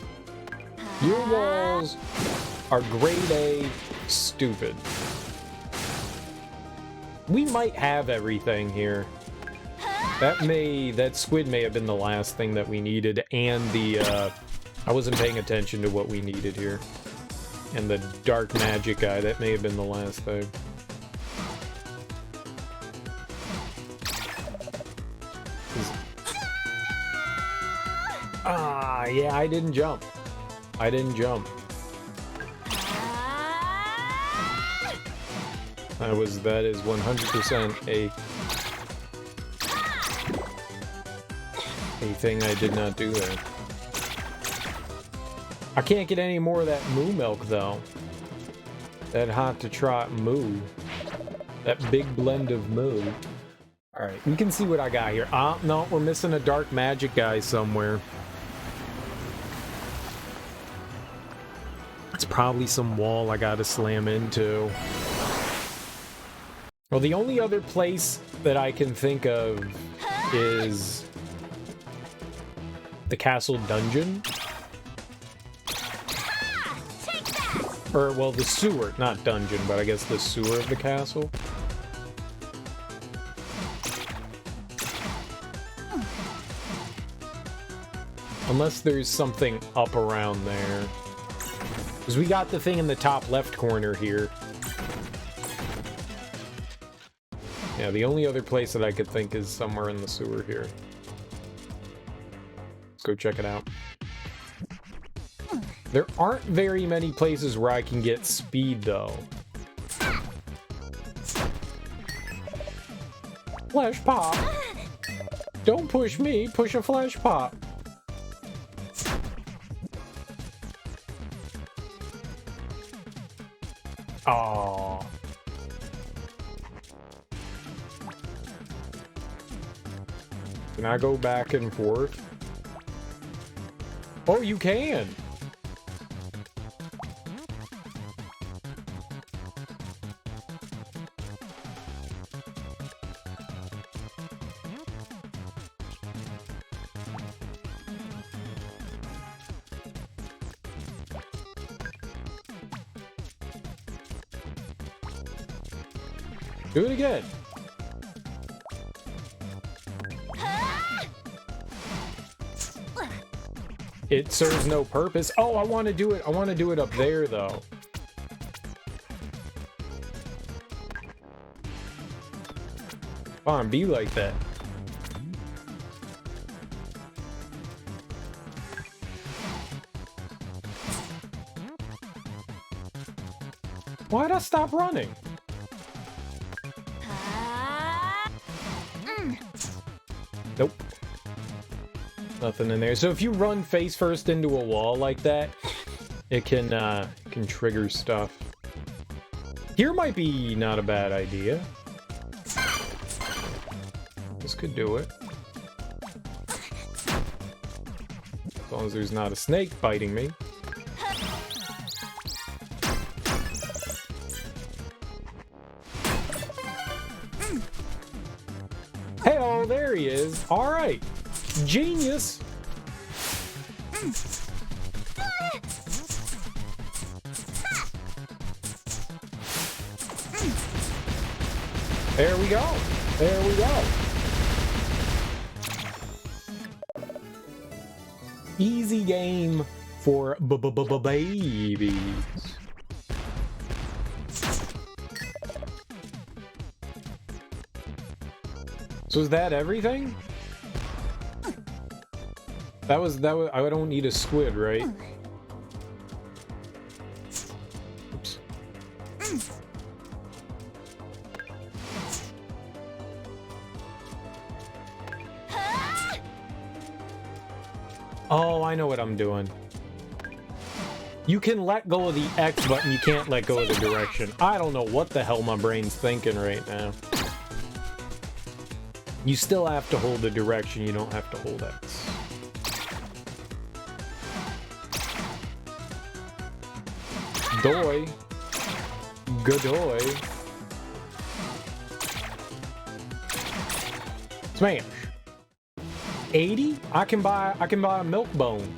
A: Your walls are grade A stupid. We might have everything here. That squid may have been the last thing that we needed, and the I wasn't paying attention to what we needed here. And the dark magic guy, that may have been the last thing. Ah, yeah, I didn't jump. I didn't jump. That is 100% a thing I did not do there. I can't get any more of that moo milk though. That hot to trot moo. That big blend of moo. Alright, we can see what I got here. Ah, no, we're missing a dark magic guy somewhere. It's probably some wall I gotta slam into. Well, the only other place that I can think of is the castle dungeon. Or, well, the sewer, not dungeon, but I guess the sewer of the castle. Unless there's something up around there. Because we got the thing in the top left corner here. Yeah, the only other place that I could think is somewhere in the sewer here. Let's go check it out. There aren't very many places where I can get speed, though. Flesh pop! Don't push me, push a flesh pop! Aww. Can I go back and forth? Oh, you can! Do it again. It serves no purpose. Oh, I want to do it. I want to do it up there, though. Come on, be like that. Why'd I stop running? Nope. Nothing in there. So if you run face first into a wall like that, it can trigger stuff. Here might be not a bad idea. This could do it. As long as there's not a snake biting me. Hey, oh, there he is. All right. Genius. There we go. There we go. Easy game for babies. So is that everything? That was I don't need a squid, right? Oops. Oh, I know what I'm doing. You can let go of the X button, you can't let go of the direction. I don't know what the hell my brain's thinking right now. You still have to hold the direction, you don't have to hold X. Doy. Godoy. Smash. 80? I can buy a milk bone.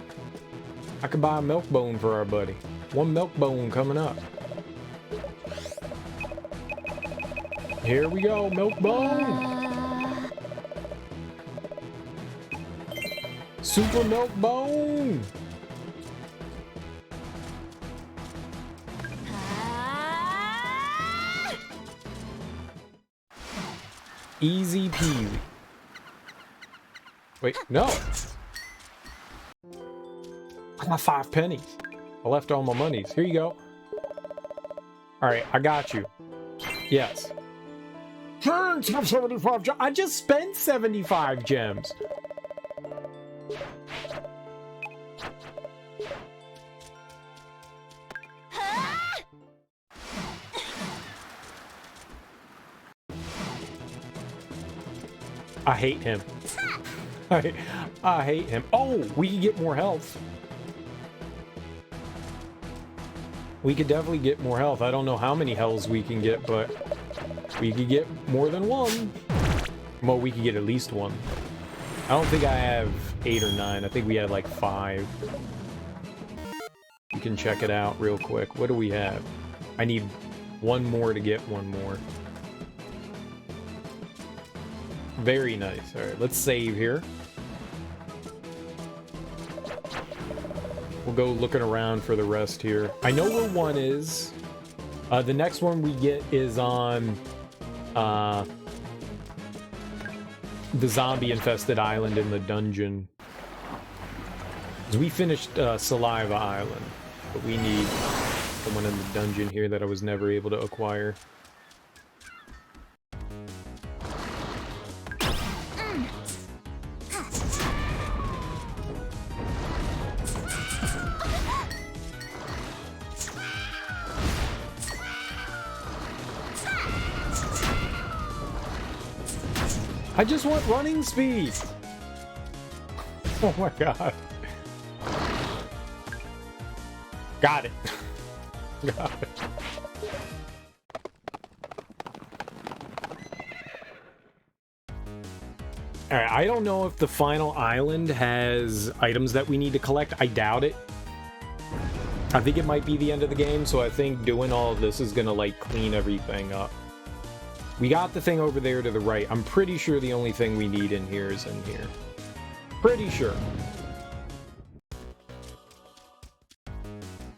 A: I can buy a milk bone for our buddy. One milk bone coming up. Here we go, milk bone. Super milk bone. Easy peasy. Wait, no. I got 5 pennies. I left all my monies. Here you go. All right, I got you. Yes. Thanks for 75 gems. I just spent 75 gems. I hate him. I hate him. Oh, we can get more health. We could definitely get more health. I don't know how many healths we can get, but we could get more than one. Well, we could get at least one. I don't think I have 8 or 9. I think we had like 5. You can check it out real quick. What do we have? I need one more to get one more. Very nice. All right, let's save here. We'll go looking around for the rest here. I know where one is. The next one we get is on the zombie-infested island in the dungeon. 'Cause we finished Saliva Island, but we need someone in the dungeon here that I was never able to acquire. I just want running speed. Oh my god. Got it. Got it. Alright, I don't know if the final island has items that we need to collect. I doubt it. I think it might be the end of the game, so I think doing all of this is gonna, like, clean everything up. We got the thing over there to the right. I'm pretty sure the only thing we need in here is in here. Pretty sure.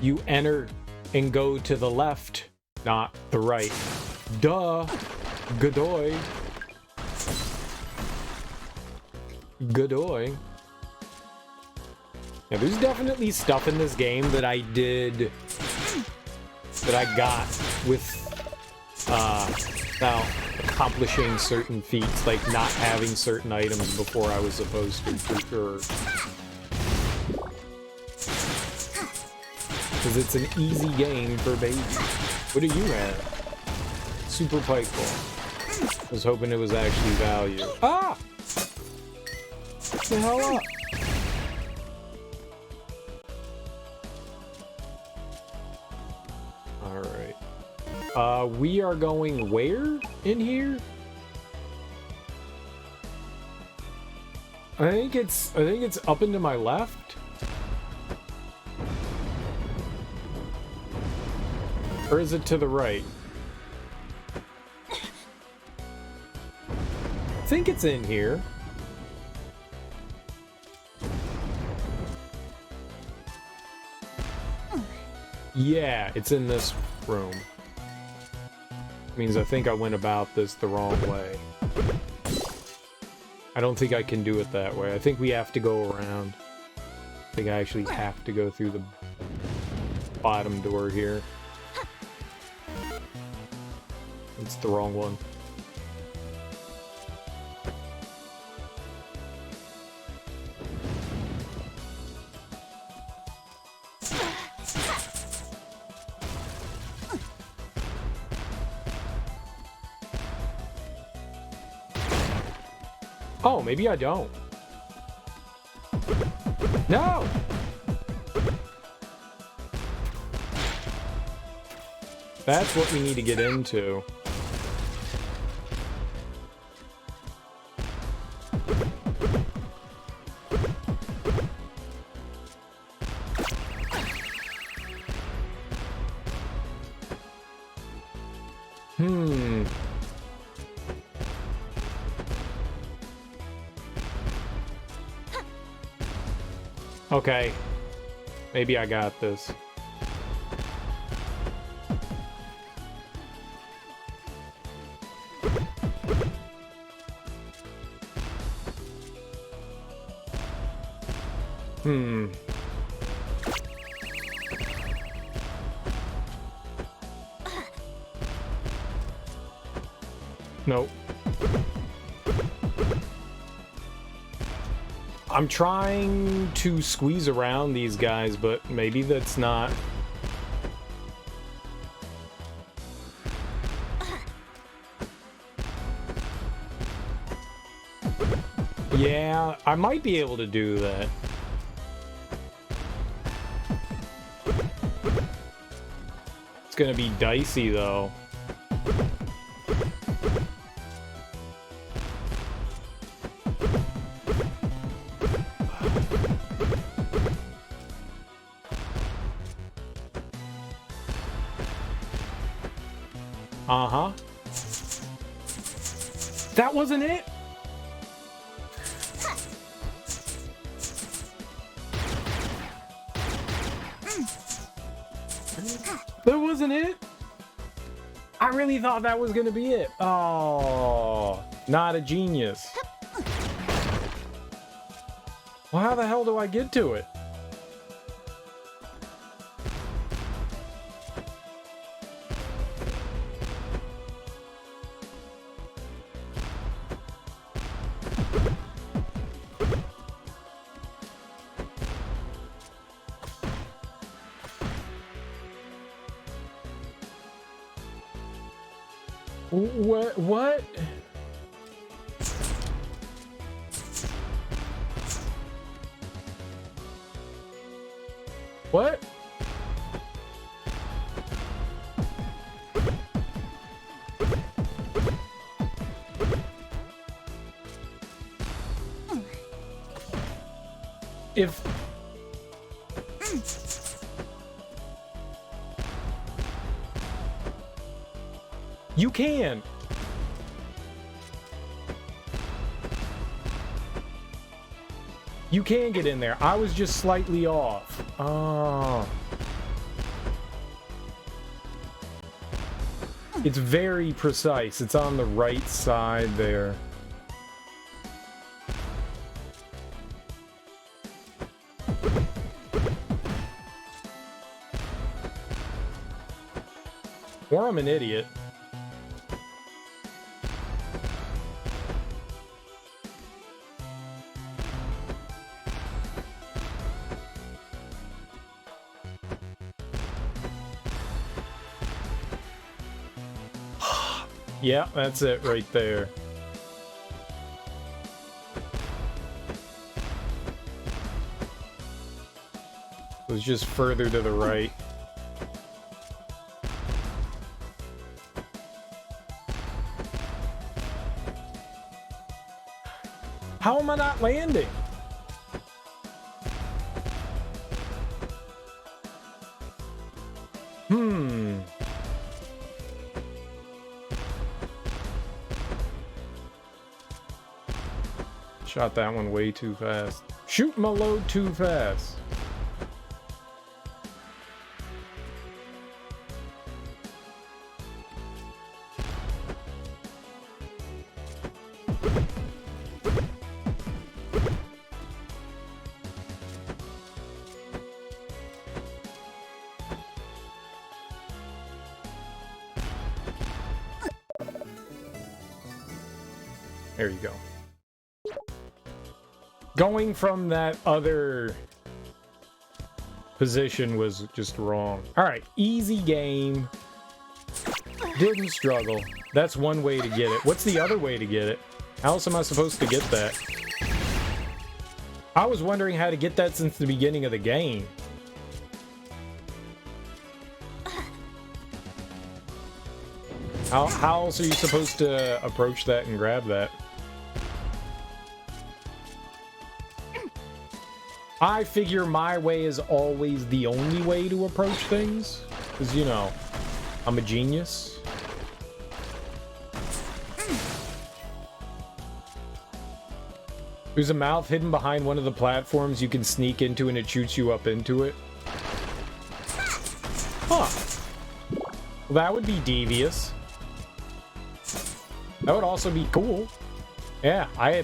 A: You enter and go to the left, not the right. Duh. Godoy. Godoy. Yeah, there's definitely stuff in this game that I did that I got with without accomplishing certain feats, like not having certain items before I was supposed to, for sure. Because it's an easy game for babies. What do you have? Super pike ball. I was hoping it was actually value. Ah! What the hell up? Alright. We are going where in here? I think it's up and to my left. Or is it to the right? I think it's in here. Yeah, it's in this room. Means I think I went about this the wrong way. I don't think I can do it that way. I think we have to go around. I think I actually have to go through the bottom door here. It's the wrong one. Oh, maybe I don't. No! That's what we need to get into. Okay. Maybe I got this. Nope. I'm trying to squeeze around these guys, but maybe that's not... Yeah, I might be able to do that. It's gonna be dicey, though. Uh-huh. That wasn't it? That wasn't it? I really thought that was gonna be it. Oh, not a genius. Well, how the hell do I get to it? What? What? If... You can! You can get in there. I was just slightly off. Oh. It's very precise. It's on the right side there. Or I'm an idiot. Yeah, that's it right there. It was just further to the right. How am I not landing? Shot that one way too fast. Shoot my load too fast. There you go. Going from that other position was just wrong. Alright, easy game. Didn't struggle. That's one way to get it. What's the other way to get it? How else am I supposed to get that? I was wondering how to get that since the beginning of the game. How else are you supposed to approach that and grab that? I figure my way is always the only way to approach things. Because, you know, I'm a genius. There's a mouth hidden behind one of the platforms you can sneak into and it shoots you up into it. Huh. Well, that would be devious. That would also be cool. Yeah, I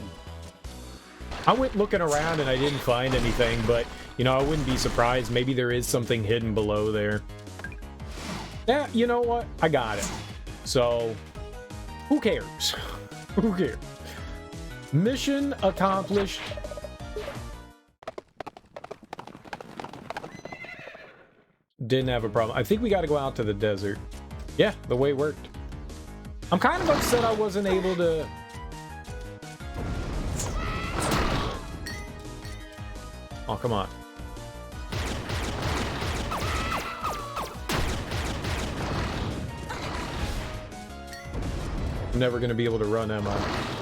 A: went looking around and I didn't find anything, but, you know, I wouldn't be surprised. Maybe there is something hidden below there. Yeah, you know what? I got it. So, who cares? Who cares? Mission accomplished. Didn't have a problem. I think we got to go out to the desert. Yeah, the way worked. I'm kind of upset I wasn't able to... Oh, come on. I'm never going to be able to run, am I?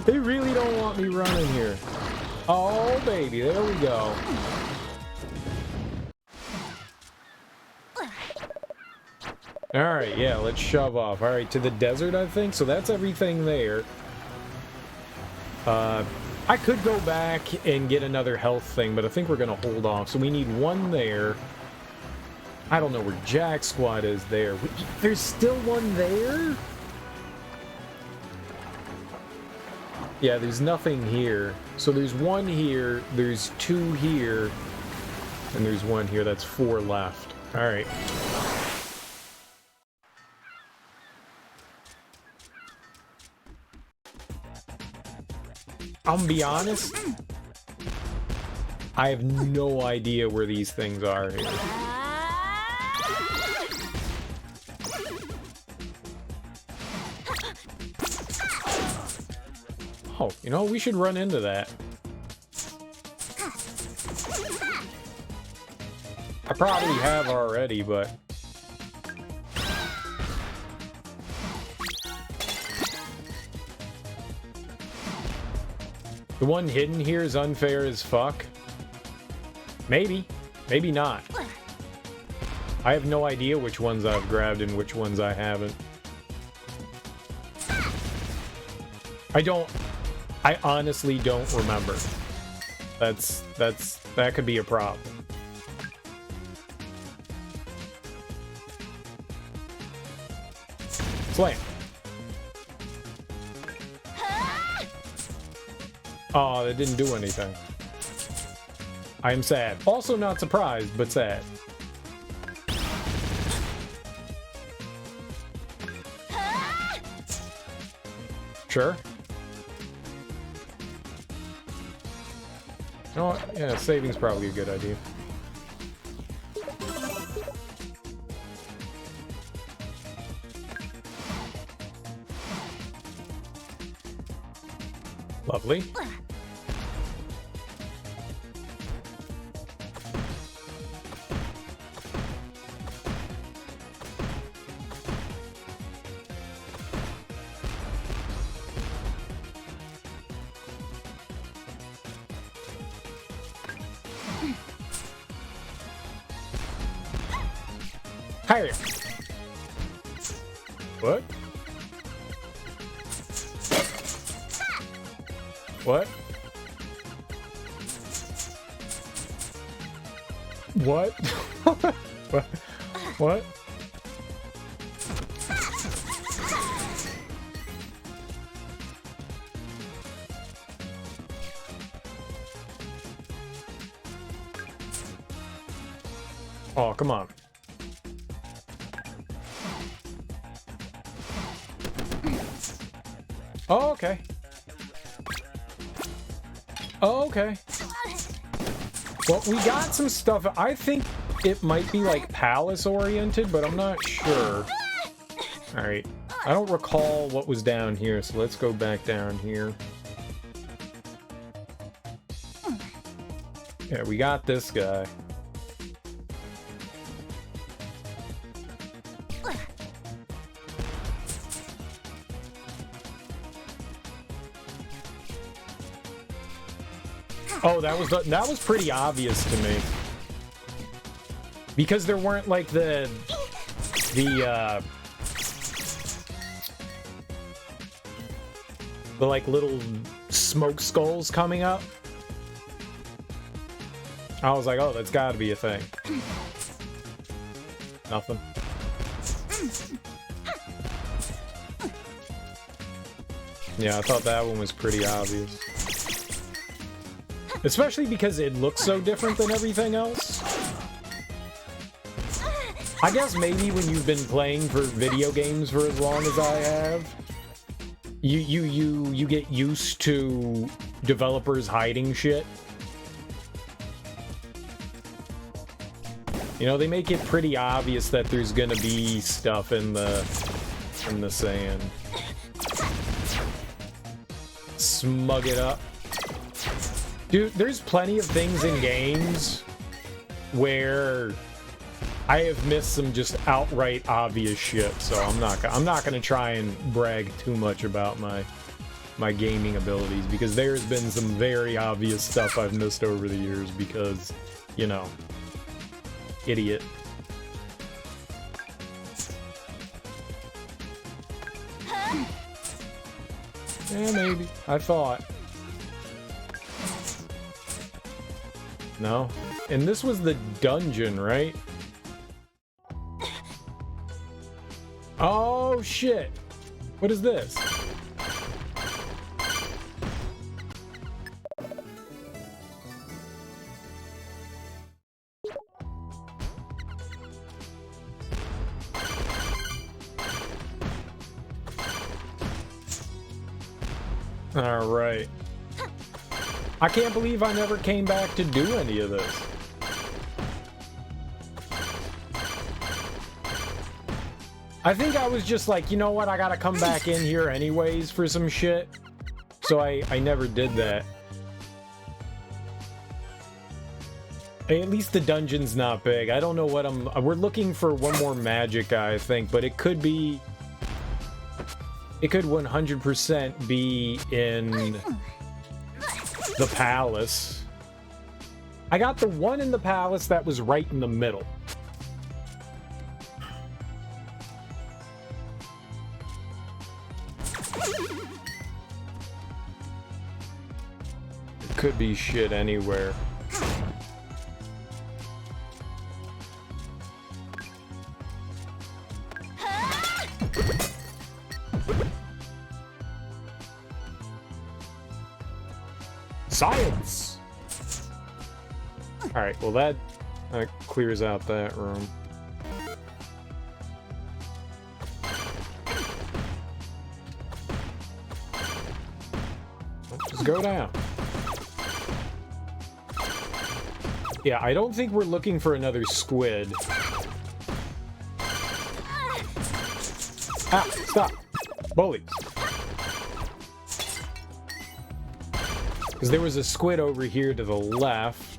A: They really don't want me running here. Oh, baby, there we go. Alright, yeah, let's shove off. Alright, to the desert, I think. So that's everything there. I could go back and get another health thing, but I think we're going to hold off. So we need one there. I don't know where Jack Squad is there. There's still one there? Yeah, there's nothing here. So there's one here, there's two here, and there's one here. That's 4 left. Alright. I'm gonna be honest, I have no idea where these things are here. Oh, you know, we should run into that. I probably have already, but... The one hidden here is unfair as fuck. Maybe. Maybe not. I have no idea which ones I've grabbed and which ones I haven't. I honestly don't remember. That could be a problem. Slam. Oh, that didn't do anything. I am sad. Also not surprised, but sad. Sure. You know what? Yeah, saving's probably a good idea. Lovely. Higher. What? What? What? What? What? Oh, come on. Oh, okay. Oh, okay. Well, we got some stuff. I think it might be like palace oriented, but I'm not sure. All right. I don't recall what was down here, so let's go back down here. Yeah, we got this guy. Oh, that was pretty obvious to me. Because there weren't like the like little smoke skulls coming up. I was like, oh, that's gotta be a thing. Nothing. Yeah, I thought that one was pretty obvious. Especially because it looks so different than everything else. I guess maybe when you've been playing for video games for as long as I have, you get used to developers hiding shit. You know, they make it pretty obvious that there's gonna be stuff in the sand. Smug it up. Dude, there's plenty of things in games where I have missed some just outright obvious shit, so I'm not gonna try and brag too much about my gaming abilities, because there's been some very obvious stuff I've missed over the years because, you know, idiot. Yeah, maybe. I thought. No? And this was the dungeon, right? Oh, shit. What is this? All right. I can't believe I never came back to do any of this. I think I was just like, you know what, I gotta come back in here anyways for some shit. So I never did that. At least the dungeon's not big. I don't know what we're looking for one more magic guy, I think, but it could be... It could 100% be in the palace. I got the one in the palace that was right in the middle. It could be shit anywhere. Science! Alright, well that clears out that room. Just go down. Yeah, I don't think we're looking for another squid. Ah, stop. Bullies. Because there was a squid over here to the left.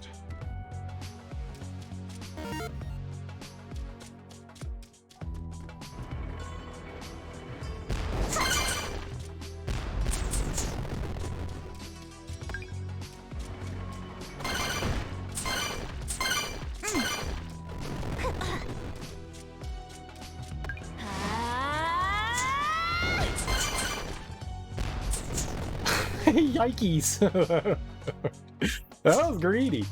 A: Yikes. That was greedy.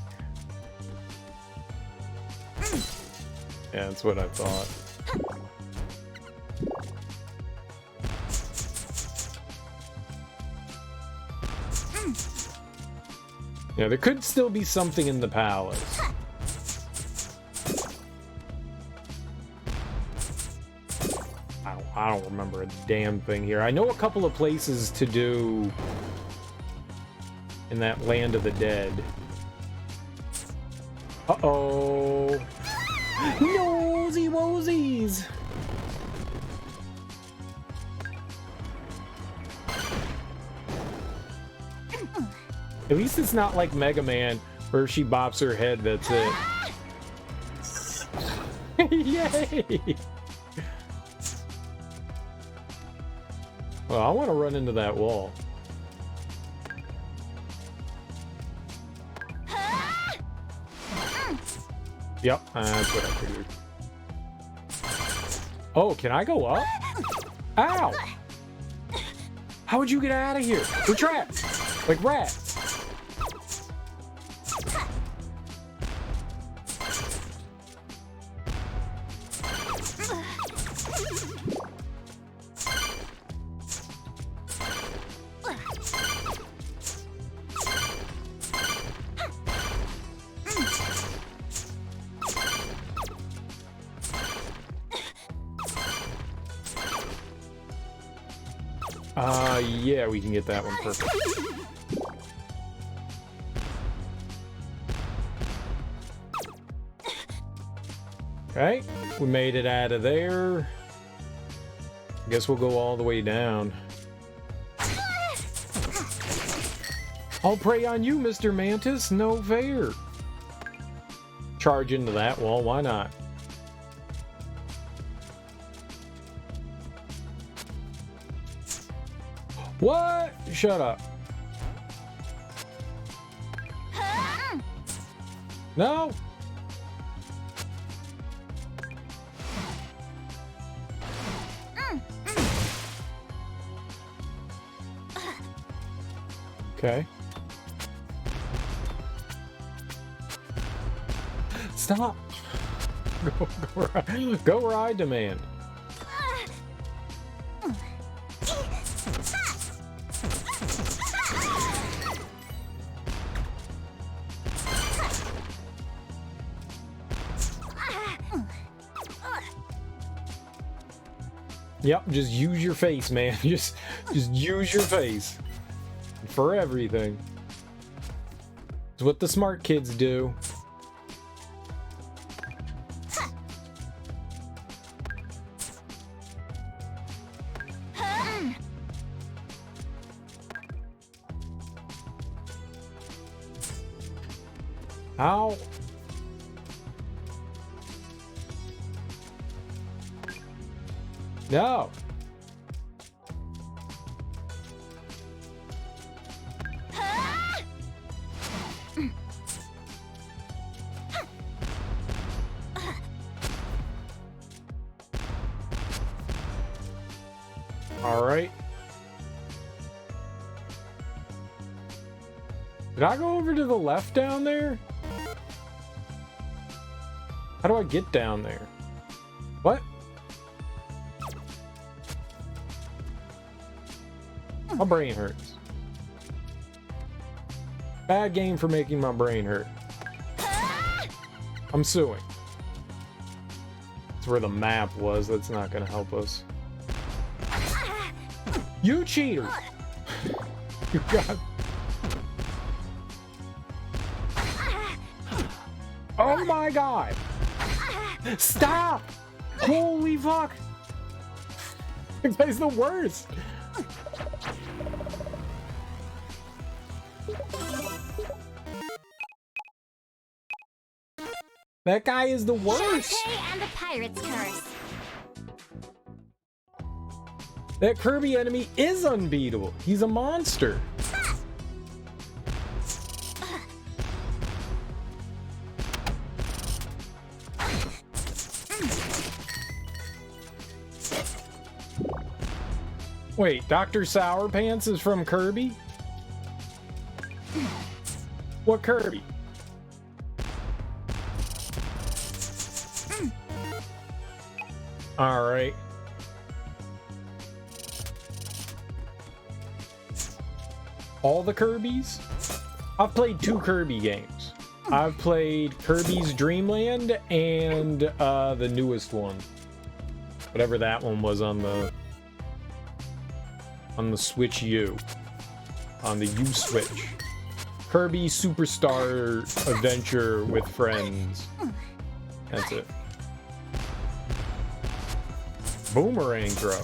A: Yeah, that's what I thought. Yeah, there could still be something in the palace. I don't remember a damn thing here. I know a couple of places to do in that land of the dead. Uh-oh. Nosy wozies! At least it's not like Mega Man, where she bops her head, that's it. Yay! Well, I want to run into that wall. Yep, that's what I figured. Oh, can I go up? Ow! How would you get out of here? We're trapped! Like rats! Yeah, we can get that one perfect. Okay, we made it out of there. I guess we'll go all the way down. I'll prey on you, Mr. Mantis. No fair. Charge into that wall, why not? What? Shut up. No. Okay. Stop. Go where I demand. Yep, just use your face, man. Just use your face. For everything. It's what the smart kids do. Ow. No. All right. Did I go over to the left down there? How do I get down there? What? My brain hurts. Bad game for making my brain hurt. I'm suing. That's where the map was. That's not gonna help us. You cheater! You got... Oh my god! Stop! Holy fuck! This guy's the worst! That guy is the worst!
E: Shantae and the Pirate's Curse.
A: That Kirby enemy is unbeatable. He's a monster. Wait, Dr. Sour Pants is from Kirby? What Kirby? Alright. All the Kirbys? I've played 2 Kirby games. I've played Kirby's Dream Land and the newest one. Whatever that one was on the Switch U. On the U Switch. Kirby Superstar Adventure with Friends. That's it. Boomerang throws.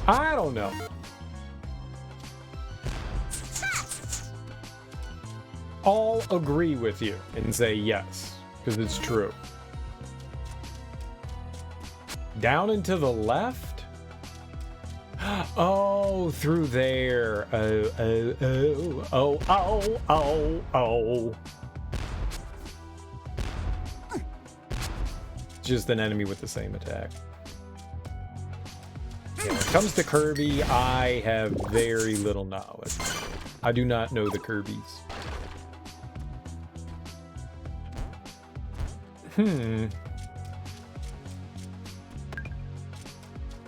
A: I don't know. I'll agree with you and say yes, because it's true. Down and to the left? Oh, through there. Oh. Just an enemy with the same attack. Yeah, when it comes to Kirby, I have very little knowledge. I do not know the Kirbys.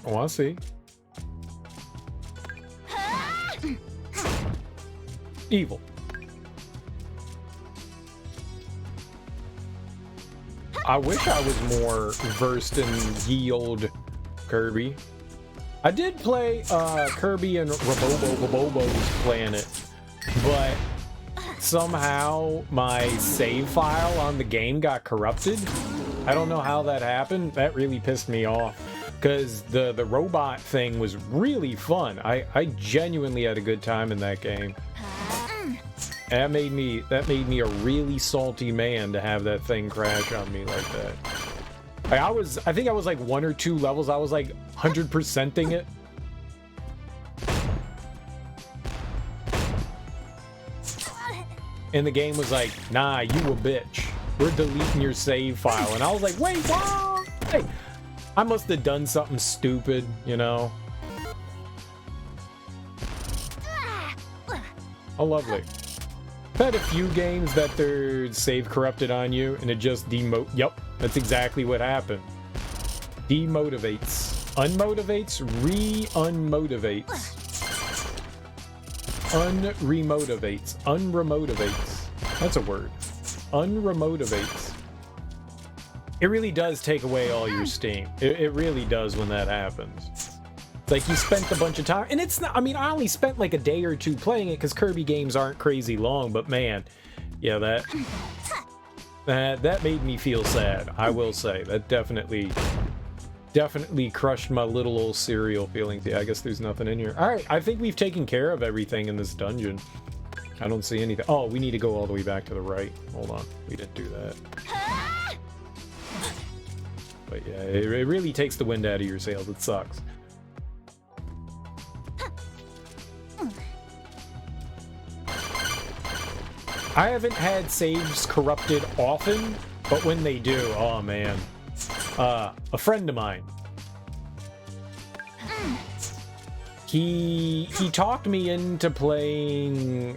A: Oh, I see. Evil. I wish I was more versed in ye old Kirby. I did play Kirby and Rabobo's Planet, but somehow my save file on the game got corrupted. I don't know how that happened. That really pissed me off because the robot thing was really fun. I genuinely had a good time in that game. That made me a really salty man to have that thing crash on me like that. Like I think I was like 1 or 2 levels. I was like 100%ing it. And the game was like, nah, you a bitch. We're deleting your save file. And I was like, wait, what? Hey, I must have done something stupid, you know? Oh, lovely. I've had a few games that their save corrupted on you and it just Yep, that's exactly what happened. Demotivates. Unmotivates, re-unmotivates. Unremotivates. Unremotivates. That's a word. Unremotivates. It really does take away all your steam. It really does when that happens. It's like you spent a bunch of time, and it's not, I mean, I only spent like a day or 2 playing it because Kirby games aren't crazy long, but man, yeah, that made me feel sad, I will say. That definitely crushed my little old cereal feelings. Yeah, I guess there's nothing in here. All right, I think we've taken care of everything in this dungeon. I don't see anything. Oh, we need to go all the way back to the right. Hold on, we didn't do that. But yeah, it really takes the wind out of your sails. It sucks. I haven't had saves corrupted often, but when they do, oh man. A friend of mine, he talked me into playing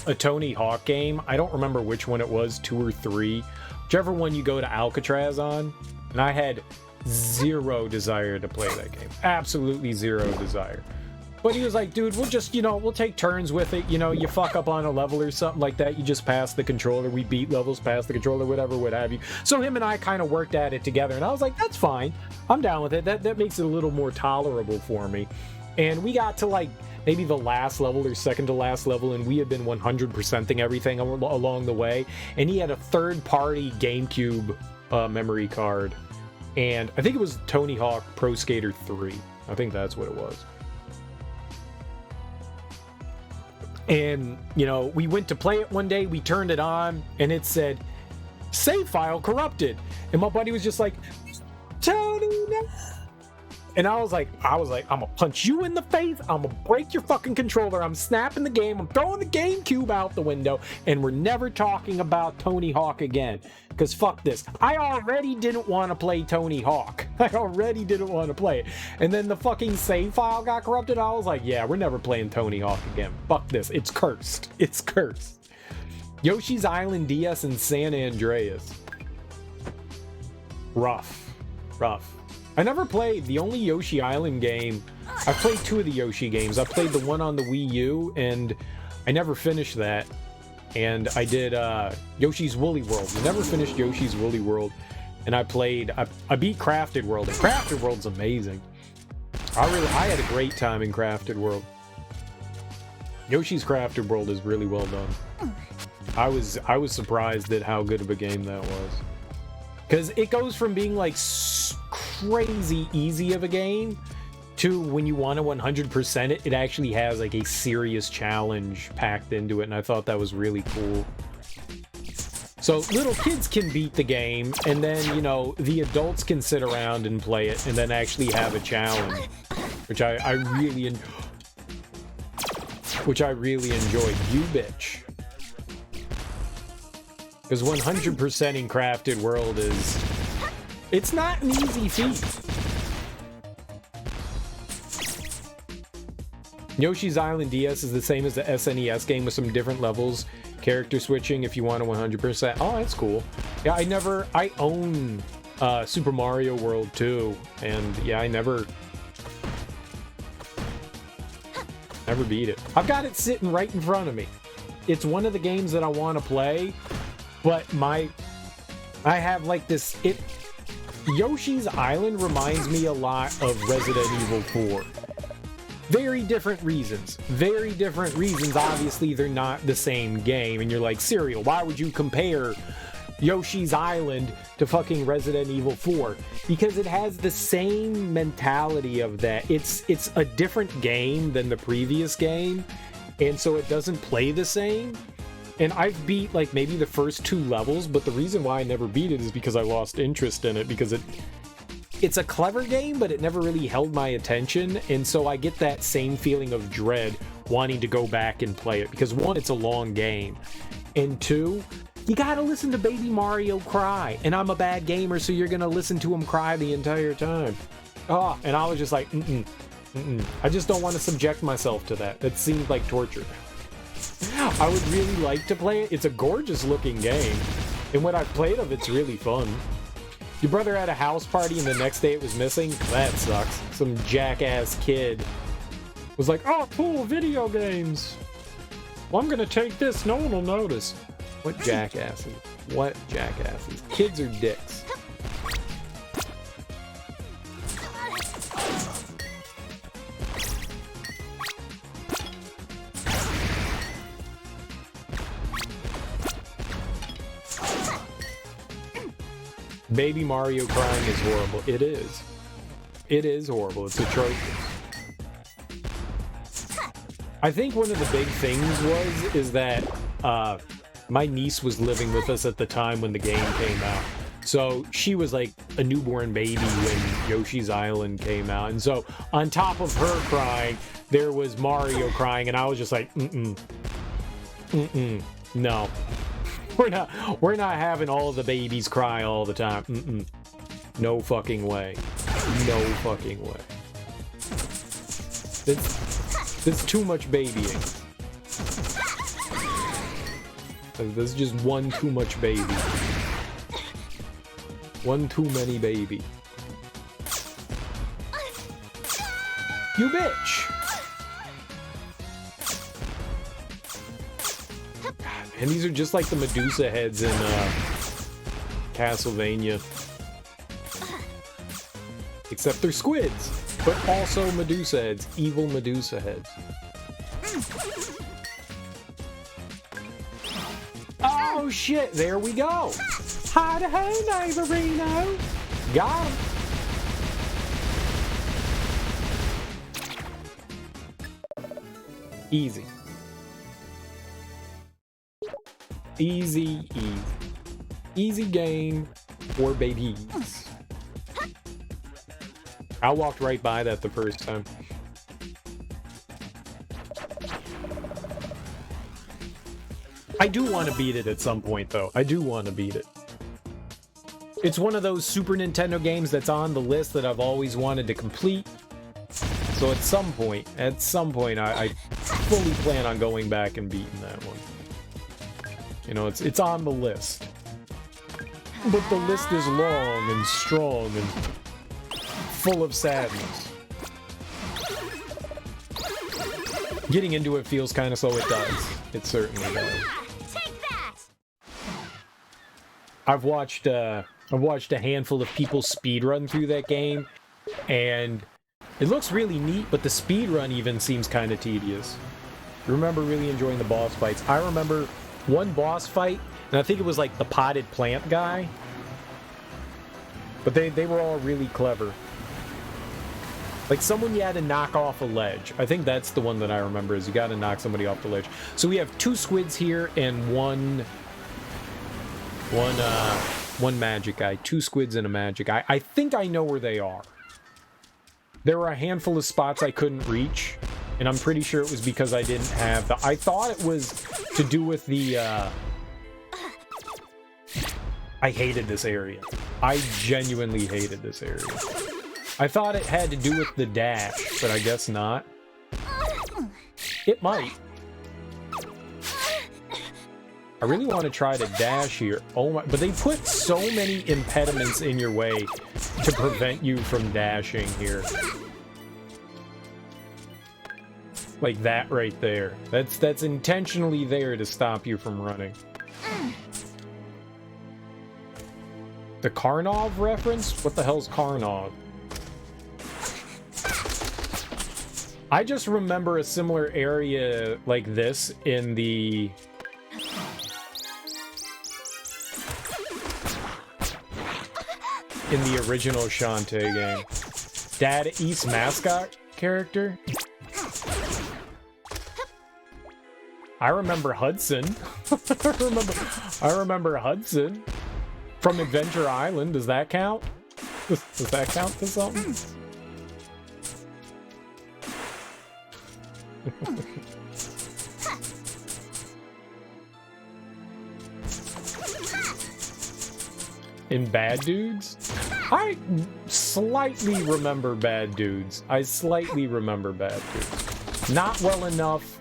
A: a Tony Hawk game. I don't remember which one it was, 2 or 3, whichever one you go to Alcatraz on, and I had zero desire to play that game. Absolutely zero desire. But he was like, dude, we'll just, we'll take turns with it. You fuck up on a level or something like that, you just pass the controller. We beat levels, pass the controller, whatever, what have you. So him and I kind of worked at it together, and I was like, that's fine. I'm down with it. That makes it a little more tolerable for me. And we got to, like, maybe the last level or second to last level, and we had been 100%ing everything along the way. And he had a third-party GameCube memory card. And I think it was Tony Hawk Pro Skater 3. I think that's what it was. And, we went to play it one day, we turned it on, and it said, save file corrupted. And my buddy was just like, Tony, no. And I was like, I'm gonna punch you in the face, I'm gonna break your fucking controller, I'm snapping the game, I'm throwing the GameCube out the window, and we're never talking about Tony Hawk again. Because fuck this. I already didn't want to play Tony Hawk. I already didn't want to play it. And then the fucking save file got corrupted. I was like, yeah, we're never playing Tony Hawk again. Fuck this. It's cursed. It's cursed. Yoshi's Island DS and San Andreas. Rough. I never played the only Yoshi Island game. I played 2 of the Yoshi games. I played the one on the Wii U, and I never finished that. And I did Yoshi's Woolly World. I never finished Yoshi's Woolly World. And I beat Crafted World. And Crafted World's amazing. I had a great time in Crafted World. Yoshi's Crafted World is really well done. I was surprised at how good of a game that was. Because it goes from being like crazy easy of a game to when you want to 100% it, it actually has like a serious challenge packed into it, and I thought that was really cool. So little kids can beat the game, and then, the adults can sit around and play it, and then actually have a challenge, which I really enjoyed. You bitch. Because 100% in Crafted World it's not an easy feat. Yoshi's Island DS is the same as the SNES game with some different levels. Character switching if you want to 100%. Oh, that's cool. Yeah, I own Super Mario World too. And yeah, I never beat it. I've got it sitting right in front of me. It's one of the games that I want to play, but I have like this, Yoshi's Island reminds me a lot of Resident Evil 4. Very different reasons. Obviously, they're not the same game. And you're like, Serial, why would you compare Yoshi's Island to fucking Resident Evil 4? Because it has the same mentality of that. It's a different game than the previous game. And so it doesn't play the same. And I've beat like maybe the first 2 levels, but the reason why I never beat it is because I lost interest in it, because it's a clever game, but it never really held my attention, and so I get that same feeling of dread wanting to go back and play it, because 1, it's a long game, and 2, you gotta listen to Baby Mario cry, and I'm a bad gamer, so you're gonna listen to him cry the entire time. And I was just like, I just don't want to subject myself to that. That seemed like torture. I would really like to play it. It's a gorgeous looking game, and what I've played of it's really fun. Your brother had a house party and the next day it was missing? That sucks. Some jackass kid was like, oh cool, video games. Well, I'm gonna take this, no one will notice. What jackasses? What jackasses? Kids are dicks. Baby Mario crying is horrible. It is. It is horrible. It's atrocious. I think one of the big things is that my niece was living with us at the time when the game came out. So she was like a newborn baby when Yoshi's Island came out. And so on top of her crying, there was Mario crying, and I was just like, no. We're not having all of the babies cry all the time. No fucking way. No fucking way. There's too much babying. There's just one too much baby. One too many baby. You bitch! And these are just like the Medusa heads in Castlevania. Except they're squids, but also Medusa heads, evil Medusa heads. Oh shit, there we go. Hi-to-ho, neighborino. Got him. Easy. Easy, easy. Easy game for babies. I walked right by that the first time. I do want to beat it at some point, though. I do want to beat it. It's one of those Super Nintendo games that's on the list that I've always wanted to complete. So at some point, I fully plan on going back and beating that one. You know, it's on the list. But the list is long and strong and full of sadness. Getting into it feels kind of slow. It does. It certainly does.
E: Take that!
A: I've watched a handful of people speedrun through that game, and it looks really neat, but the speedrun even seems kind of tedious. I remember really enjoying the boss fights. I remember one boss fight, and I think it was like the potted plant guy. But they were all really clever. Like someone you had to knock off a ledge. I think that's the one that I remember, is you got to knock somebody off the ledge. So we have 2 squids here and one magic guy. 2 squids and a magic guy. I think I know where they are. There were a handful of spots I couldn't reach, and I'm pretty sure it was because I didn't have the... I thought it was to do with the... I hated this area. I genuinely hated this area. I thought it had to do with the dash, but I guess not. It might. I really want to try to dash here. Oh my, but they put so many impediments in your way to prevent you from dashing here. Like that right there. That's intentionally there to stop you from running. The Karnov reference? What the hell's Karnov? I just remember a similar area like this in the... original Shantae game. Dad East mascot character? I remember Hudson. I remember Hudson. From Adventure Island, does that count? Does that count to something? In Bad Dudes? I slightly remember Bad Dudes. I slightly remember Bad Dudes. Not well enough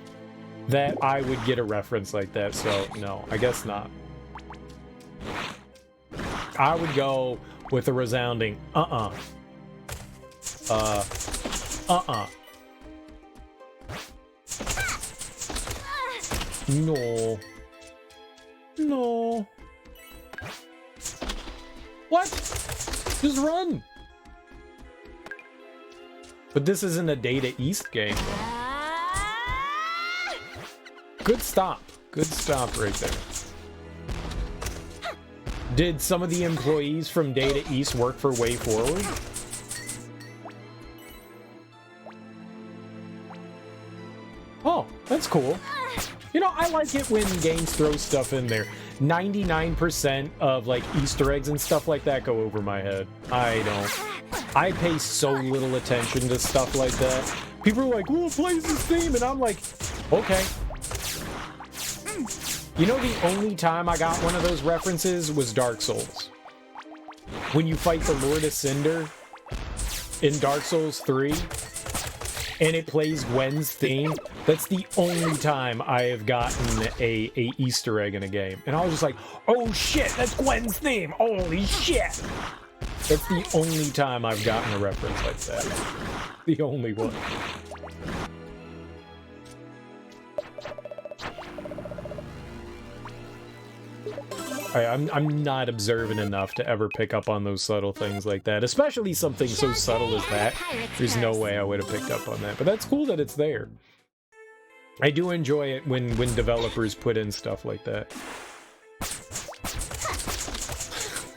A: that I would get a reference like that, so no, I guess not. I would go with a resounding uh-uh. No. No. What? Just run. But this isn't a Data East game, though. Good stop. Good stop right there. Did some of the employees from Data East work for Way Forward? Oh, that's cool. You know, I like it when games throw stuff in there. 99% of, like, Easter eggs and stuff like that go over my head. I don't. I pay so little attention to stuff like that. People are like, "Who plays this theme?" And I'm like, okay. You know, the only time I got one of those references was Dark Souls. When you fight the Lord of Cinder in Dark Souls 3, and it plays Gwen's theme, that's the only time I have gotten a Easter egg in a game. And I was just like, oh shit, that's Gwen's theme! Holy shit! That's the only time I've gotten a reference like that. The only one. I'm not observant enough to ever pick up on those subtle things like that, especially something so subtle as that. There's no way I would have picked up on that, but that's cool that it's there. I do enjoy it when developers put in stuff like that.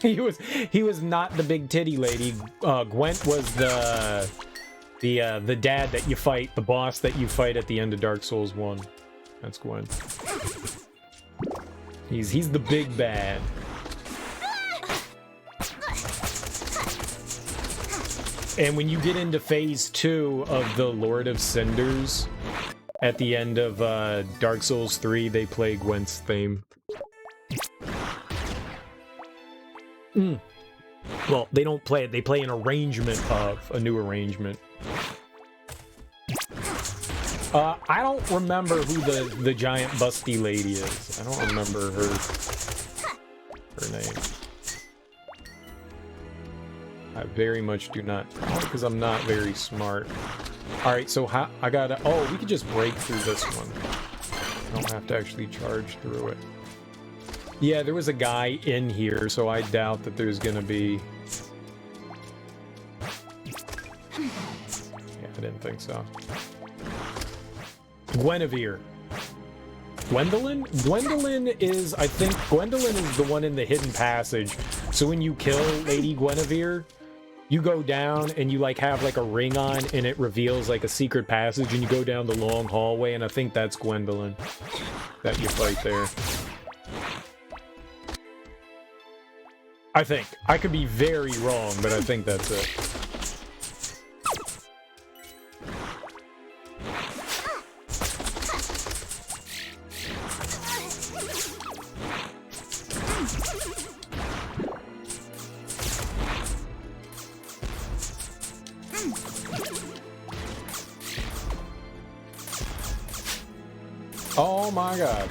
A: He was not the big titty lady. Gwent was the dad that you fight, the boss that you fight at the end of Dark Souls 1. That's Gwent. He's the big bad. And when you get into phase 2 of the Lord of Cinders, at the end of Dark Souls 3, they play Gwent's theme. Well, they don't play it, they play an arrangement of, a new arrangement. I don't remember who the giant busty lady is. I don't remember her name. I very much do not, because I'm not very smart. Alright, so how, I gotta, oh, we could just break through this one. I don't have to actually charge through it. Yeah, there was a guy in here, so I doubt that there's gonna be... Yeah, I didn't think so. Guinevere. Gwendolyn? Gwendolyn is, I think, Gwendolyn is the one in the hidden passage. So when you kill Lady Guinevere, you go down and you like have like a ring on and it reveals like a secret passage and you go down the long hallway, and I think that's Gwendolyn that you fight there. I think. I could be very wrong, but I think that's it. Oh my god.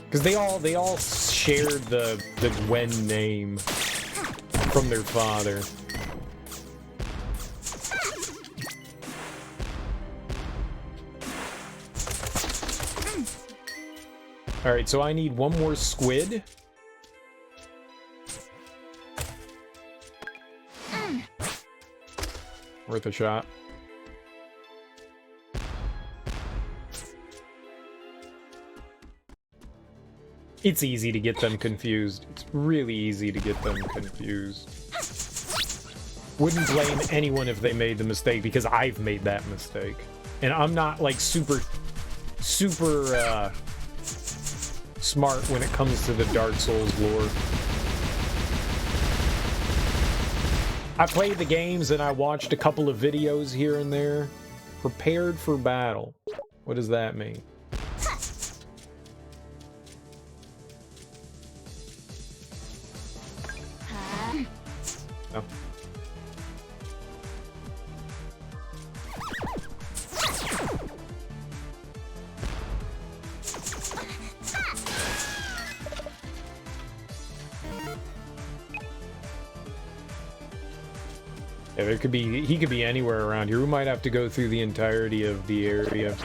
A: Because they all shared the Gwen name from their father. Alright, so I need one more squid. Worth a shot. It's easy to get them confused. It's really easy to get them confused. Wouldn't blame anyone if they made the mistake, because I've made that mistake. And I'm not, like, super smart when it comes to the Dark Souls lore. I played the games and I watched a couple of videos here and there. Prepared for battle. What does that mean? Oh. Yeah, there could be, he could be anywhere around here. We might have to go through the entirety of the area.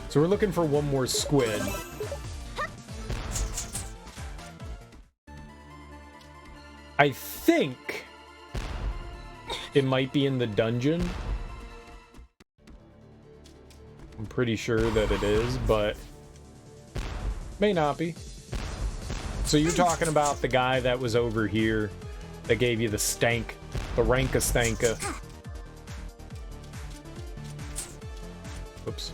A: So we're looking for one more squid. I think it might be in the dungeon. I'm pretty sure that it is, but may not be. So you're talking about the guy that was over here that gave you the stank, the ranka-stanka. Oops.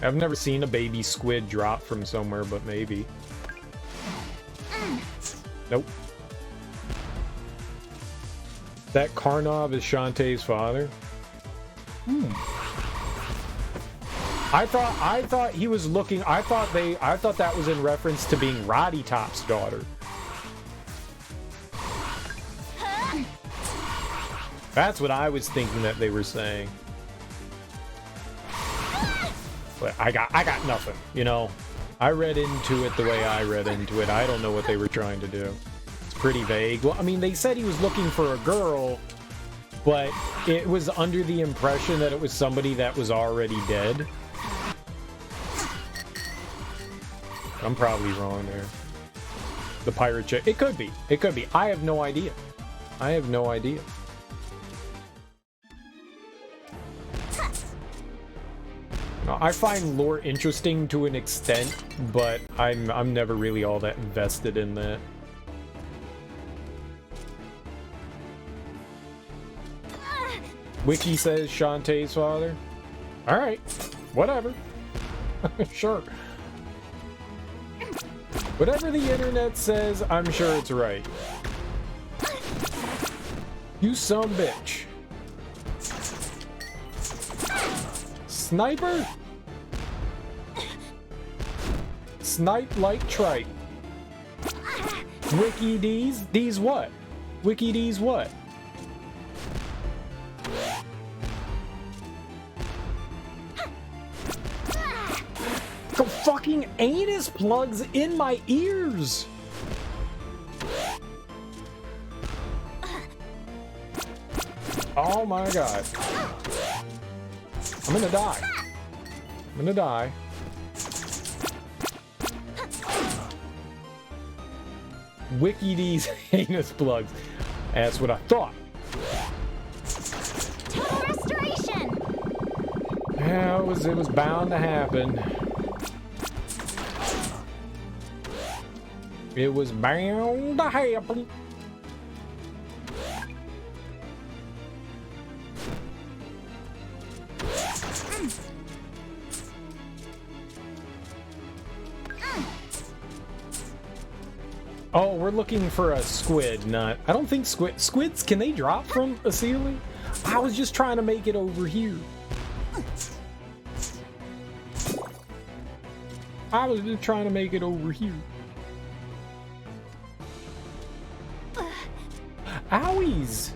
A: I've never seen a baby squid drop from somewhere, but maybe. Nope. That Karnov is Shantae's father? I thought he was looking, I thought that was in reference to being Roddy Top's daughter. That's what I was thinking that they were saying. But I got nothing, you know. I read into it the way I read into it. I don't know what they were trying to do. It's pretty vague. Well, I mean, they said he was looking for a girl, but it was under the impression that it was somebody that was already dead. I'm probably wrong there. The pirate chick. It could be. It could be. I have no idea. I have no idea. I find lore interesting to an extent, but I'm never really all that invested in that. Wiki says Shantae's father. Alright, whatever. Sure. Whatever the internet says, I'm sure it's right. You some bitch. Sniper? Snipe like tripe. Wiki D's? D's what? Wiki D's what? The fucking anus plugs in my ears! Oh my god. I'm gonna die. I'm gonna die. Wiki D's anus plugs. That's what I thought.
E: Total restoration.
A: Yeah, it was bound to happen. It was bound to happen. Oh, we're looking for a squid, not... I don't think squids, can they drop from a ceiling? I was just trying to make it over here. I was just trying to make it over here. Owies!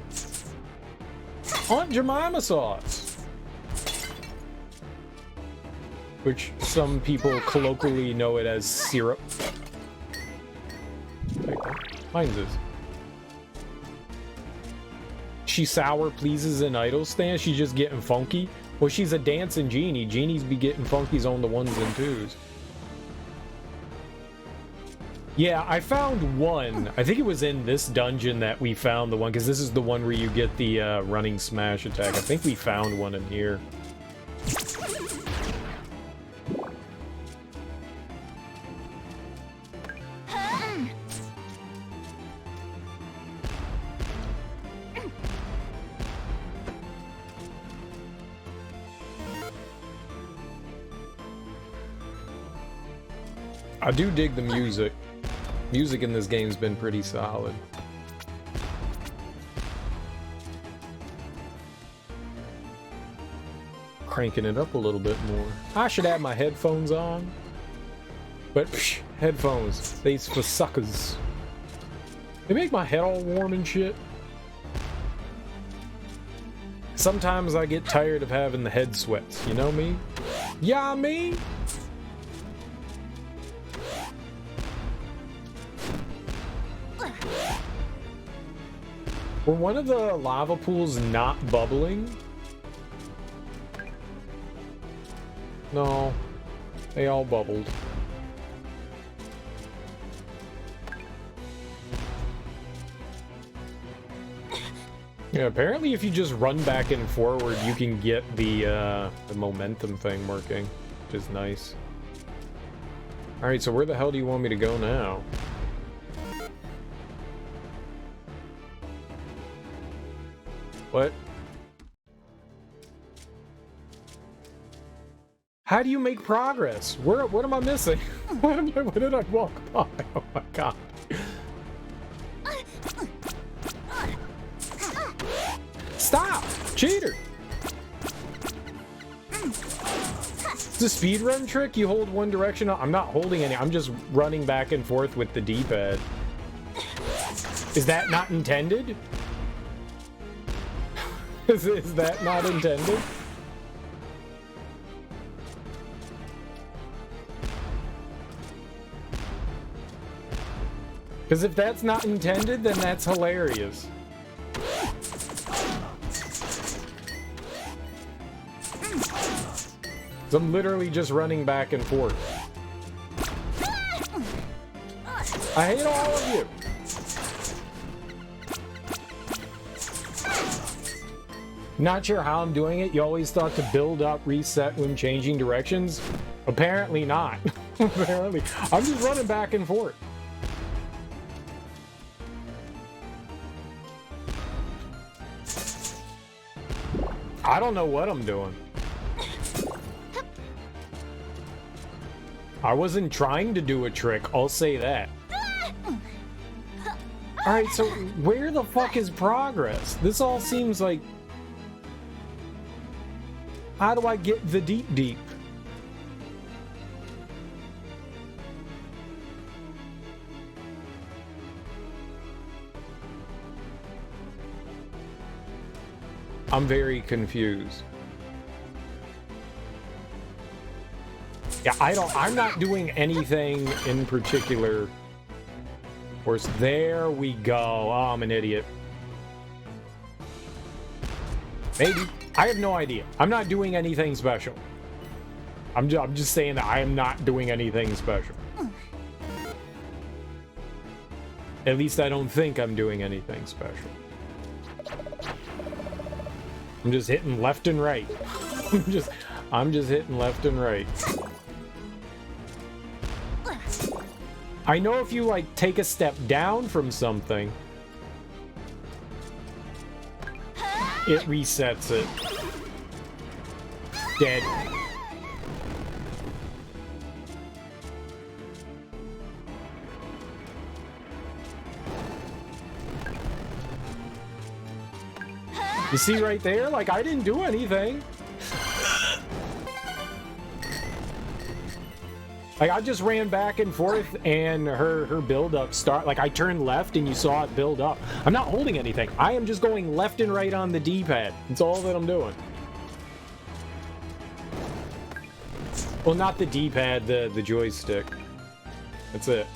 A: Aunt Jemima sauce! Which some people colloquially know it as syrup. Mine's this. She sour pleases an idol stand? She's just getting funky? Well, she's a dancing genie. Genies be getting funkies on the ones and twos. Yeah, I found one. I think it was in this dungeon that we found the one, because this is the one where you get the running smash attack. I think we found one in here. I do dig the music. Music in this game's been pretty solid. Cranking it up a little bit more. I should have my headphones on. But, psh, headphones, they's for suckers. They make my head all warm and shit. Sometimes I get tired of having the head sweats, you know me? Yeah, me? Were one of the lava pools not bubbling? No, they all bubbled. Yeah, apparently if you just run back and forward, you can get the momentum thing working, which is nice. Alright, so where the hell do you want me to go now? What? How do you make progress? What am I missing? What did I walk by? Oh my god. Stop! Cheater! It's a speedrun trick? You hold one direction? I'm not holding any. I'm just running back and forth with the D-pad. Is that not intended? Is that not intended? Because if that's not intended, then that's hilarious. So I'm literally just running back and forth. I hate all of you. Not sure how I'm doing it. You always thought to build up, reset when changing directions. Apparently not. Apparently. I'm just running back and forth. I don't know what I'm doing. I wasn't trying to do a trick, I'll say that. Alright, so where the fuck is progress? This all seems like... How do I get the deep? I'm very confused. Yeah, I'm not doing anything in particular. Of course, there we go. Oh, I'm an idiot. Maybe. I have no idea. I'm not doing anything special. I'm just saying that I am not doing anything special. At least I don't think I'm doing anything special. I'm just hitting left and right. I'm just hitting left and right. I know if you like take a step down from something, it resets it. Dead. You see right there? Like, I didn't do anything. Like, I just ran back and forth and her build-up start. Like, I turned left and you saw it build up. I'm not holding anything. I am just going left and right on the D-pad. That's all that I'm doing. Well, not the D-pad, the joystick. That's it.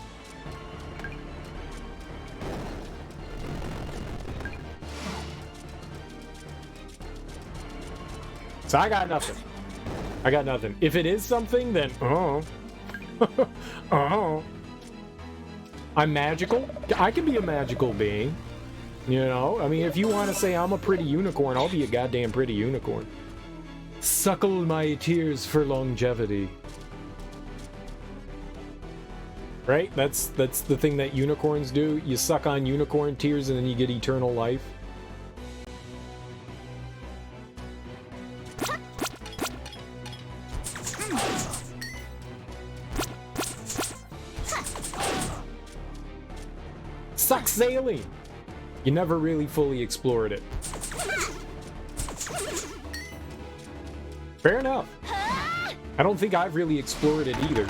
A: So I got nothing. I got nothing. If it is something, then oh. I'm magical. I can be a magical being. You know? I mean, if you want to say I'm a pretty unicorn, I'll be a goddamn pretty unicorn. Suckle my tears for longevity. Right? That's the thing that unicorns do. You suck on unicorn tears and then you get eternal life. Suck sailing! You never really fully explored it. Fair enough. I don't think I've really explored it either.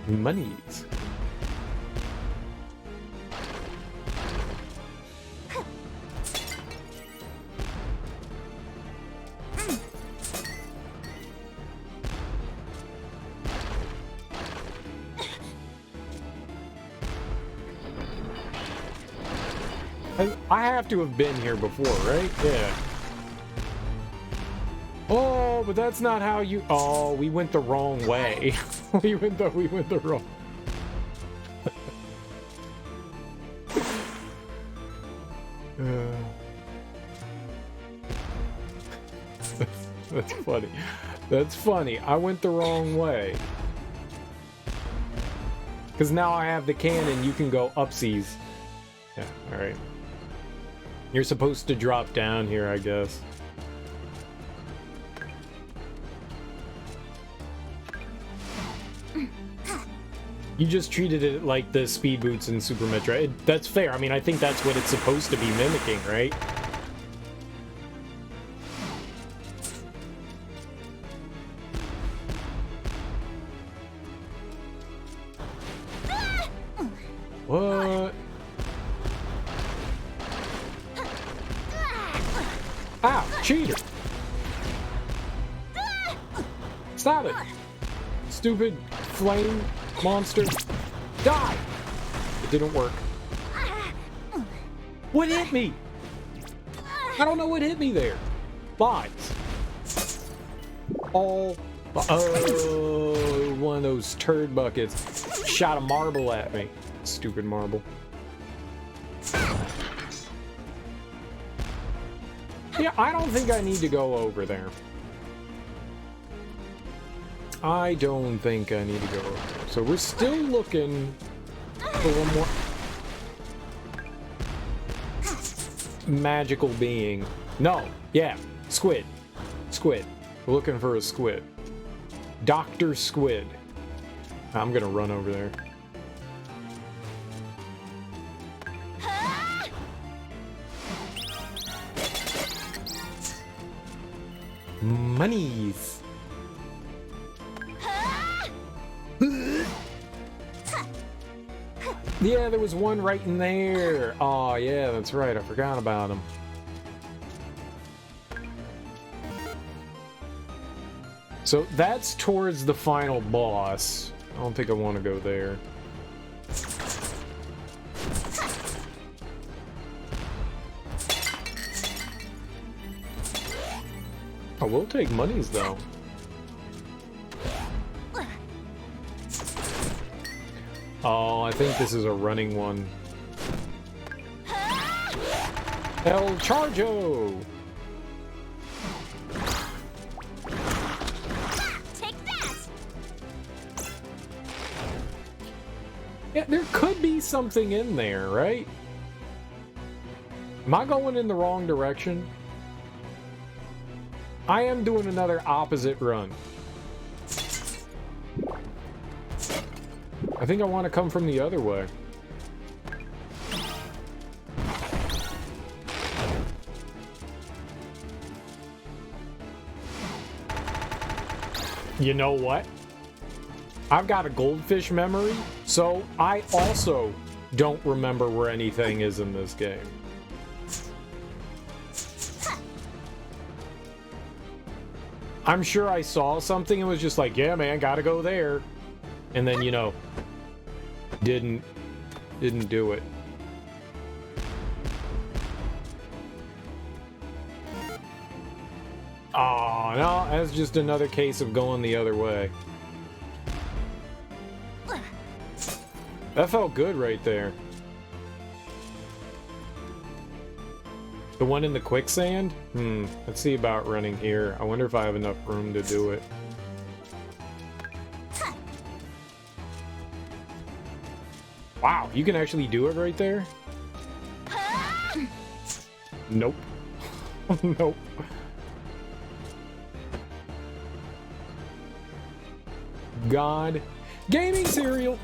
A: Monies. I have to have been here before, right? Yeah. Oh, but that's not how you... Oh, we went the wrong way. we went the wrong... That's funny. That's funny. I went the wrong way. Because now I have the cannon, you can go upsies. Yeah, alright. You're supposed to drop down here, I guess. You just treated it like the speed boots in Super Metroid. That's fair. I mean, I think that's what it's supposed to be mimicking, right? What? Ow, cheater! Stop it! Stupid flame monster. Die! It didn't work. What hit me? I don't know what hit me there. Lies. Oh, one of those turd buckets shot a marble at me. Stupid marble. Yeah, I don't think I need to go over there. I don't think I need to go over there. So we're still looking for one more magical being. No, yeah, squid. Squid. We're looking for a squid. Dr. Squid. I'm gonna run over there. Monies. Yeah, there was one right in there. Oh, yeah, that's right. I forgot about him. So that's towards the final boss. I don't think I want to go there. I will take monies, though. Oh, I think this is a running one. El Charjo!
E: Take that!
A: Yeah, there could be something in there, right? Am I going in the wrong direction? I am doing another opposite run. I think I want to come from the other way. You know what? I've got a goldfish memory, so I also don't remember where anything is in this game. I'm sure I saw something and was just like, yeah, man, gotta go there. And then, you know, didn't do it. Oh, no, that's just another case of going the other way. That felt good right there. The one in the quicksand? Let's see about running here. I wonder if I have enough room to do it. Wow, you can actually do it right there? Nope. Nope. God. Gaming cereal!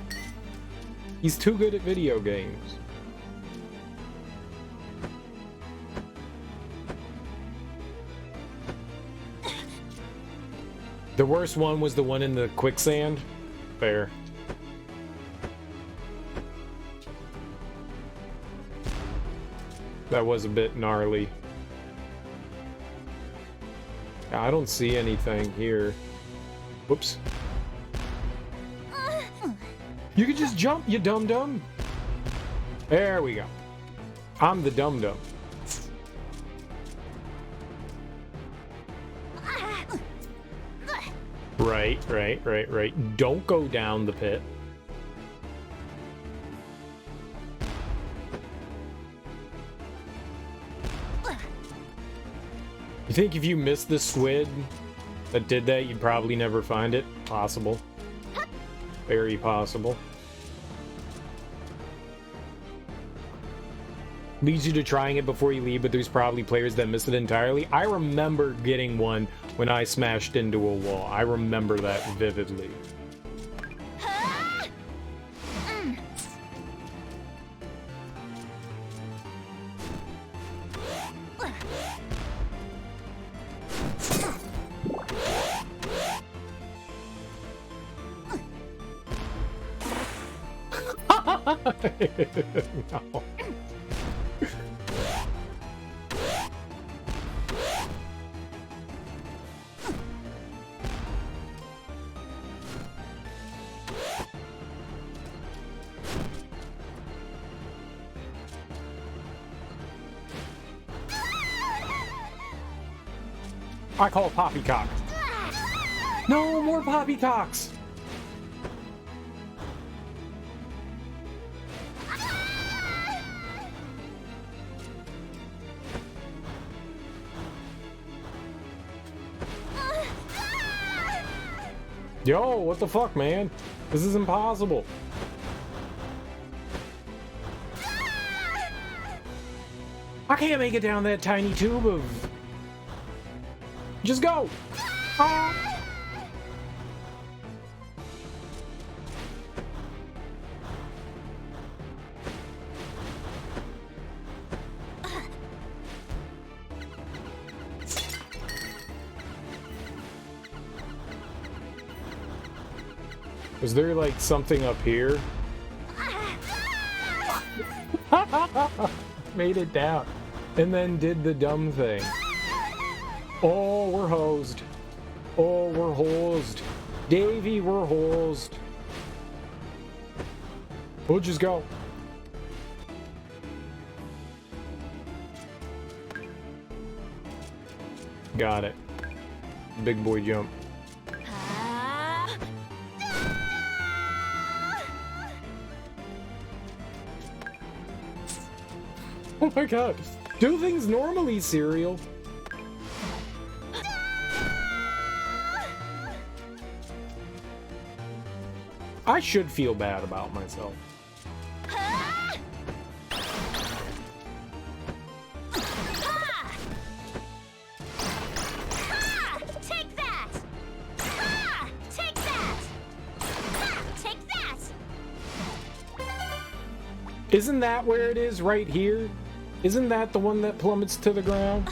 A: He's too good at video games. The worst one was the one in the quicksand. Fair. That was a bit gnarly. I don't see anything here. Whoops. You can just jump, you dum-dum. There we go. I'm the dum-dum. Right. Don't go down the pit. You think if you missed the squid that did that, you'd probably never find it? Possible. Very possible. Leads you to trying it before you leave, but there's probably players that miss it entirely. I remember getting one when I smashed into a wall. I remember that vividly. No. I call poppycock. No more poppycocks. Yo, what the fuck, man? This is impossible. I can't make it down that tiny tube of... Just go! Ah. Was there like something up here? Made it down. And then did the dumb thing. Oh, we're hosed. Oh, we're hosed. Davey, we're hosed. We'll just go. Got it. Big boy jump. Oh my god. Do things normally, Cereal. I should feel bad about myself.
E: Take that! Take that! Take that!
A: Isn't that where it is right here? Isn't that the one that plummets to the ground?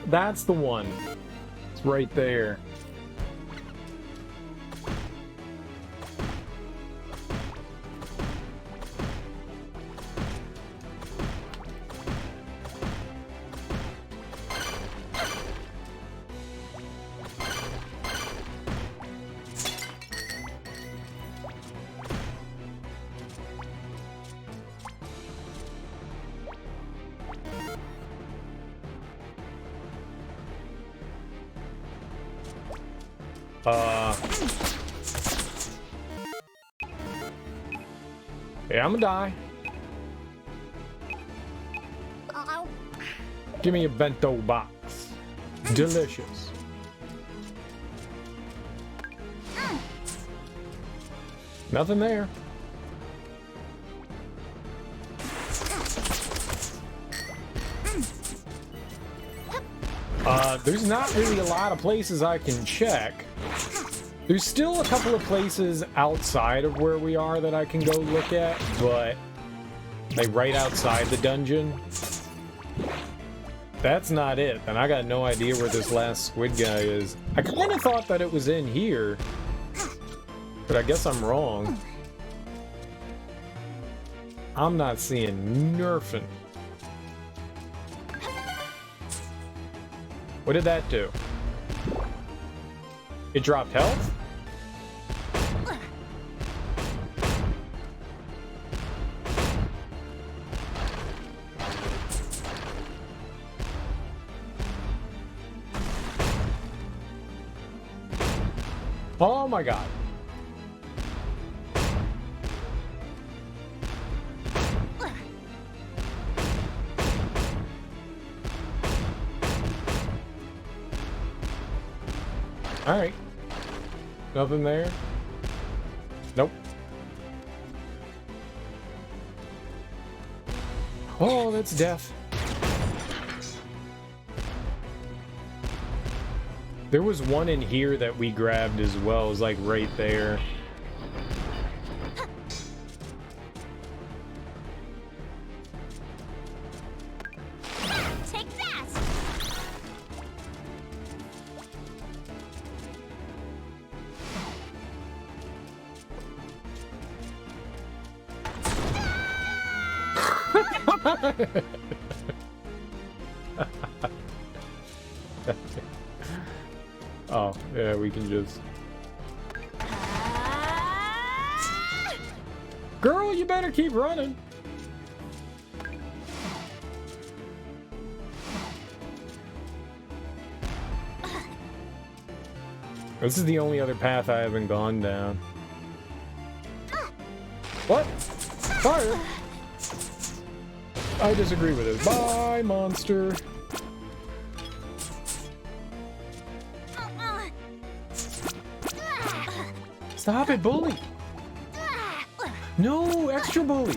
A: That's the one. It's right there. Yeah, I'm gonna die. Give me a bento box. Delicious. Nothing there. There's not really a lot of places I can check. There's still a couple of places outside of where we are that I can go look at, but like right outside the dungeon. That's not it, and I got no idea where this last squid guy is. I kind of thought that it was in here, but I guess I'm wrong. I'm not seeing nerfing. What did that do? It dropped health? Oh my god. Alright. Nothing there? Nope. Oh, that's death. There was one in here that we grabbed as well. It was like right there.
E: Take that!
A: Oh, yeah, we can just... Girl, you better keep running. This is the only other path I haven't gone down. What? Fire? I disagree with it. Bye, monster. Stop it, bully! No, extra bully!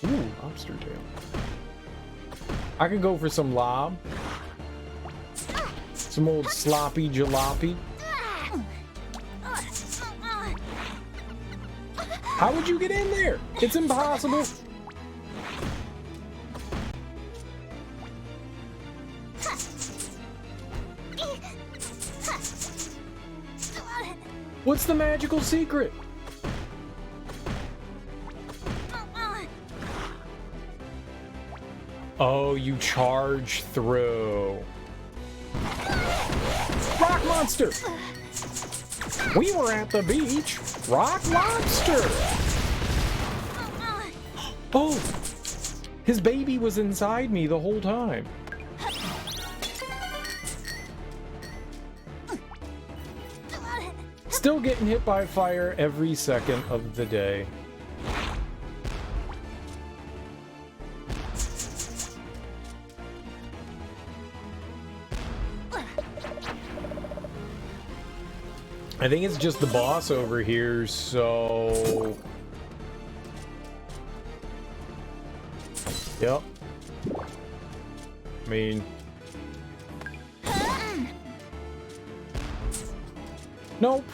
A: Ooh, lobster tail. I could go for some lob. Some old sloppy jalopy. How would you get in there? It's impossible. What's the magical secret? Oh, you charge through. Rock monster! We were at the beach. Rock lobster! Oh! His baby was inside me the whole time. Still getting hit by fire every second of the day. I think it's just the boss over here, so... Yep. I mean... Nope.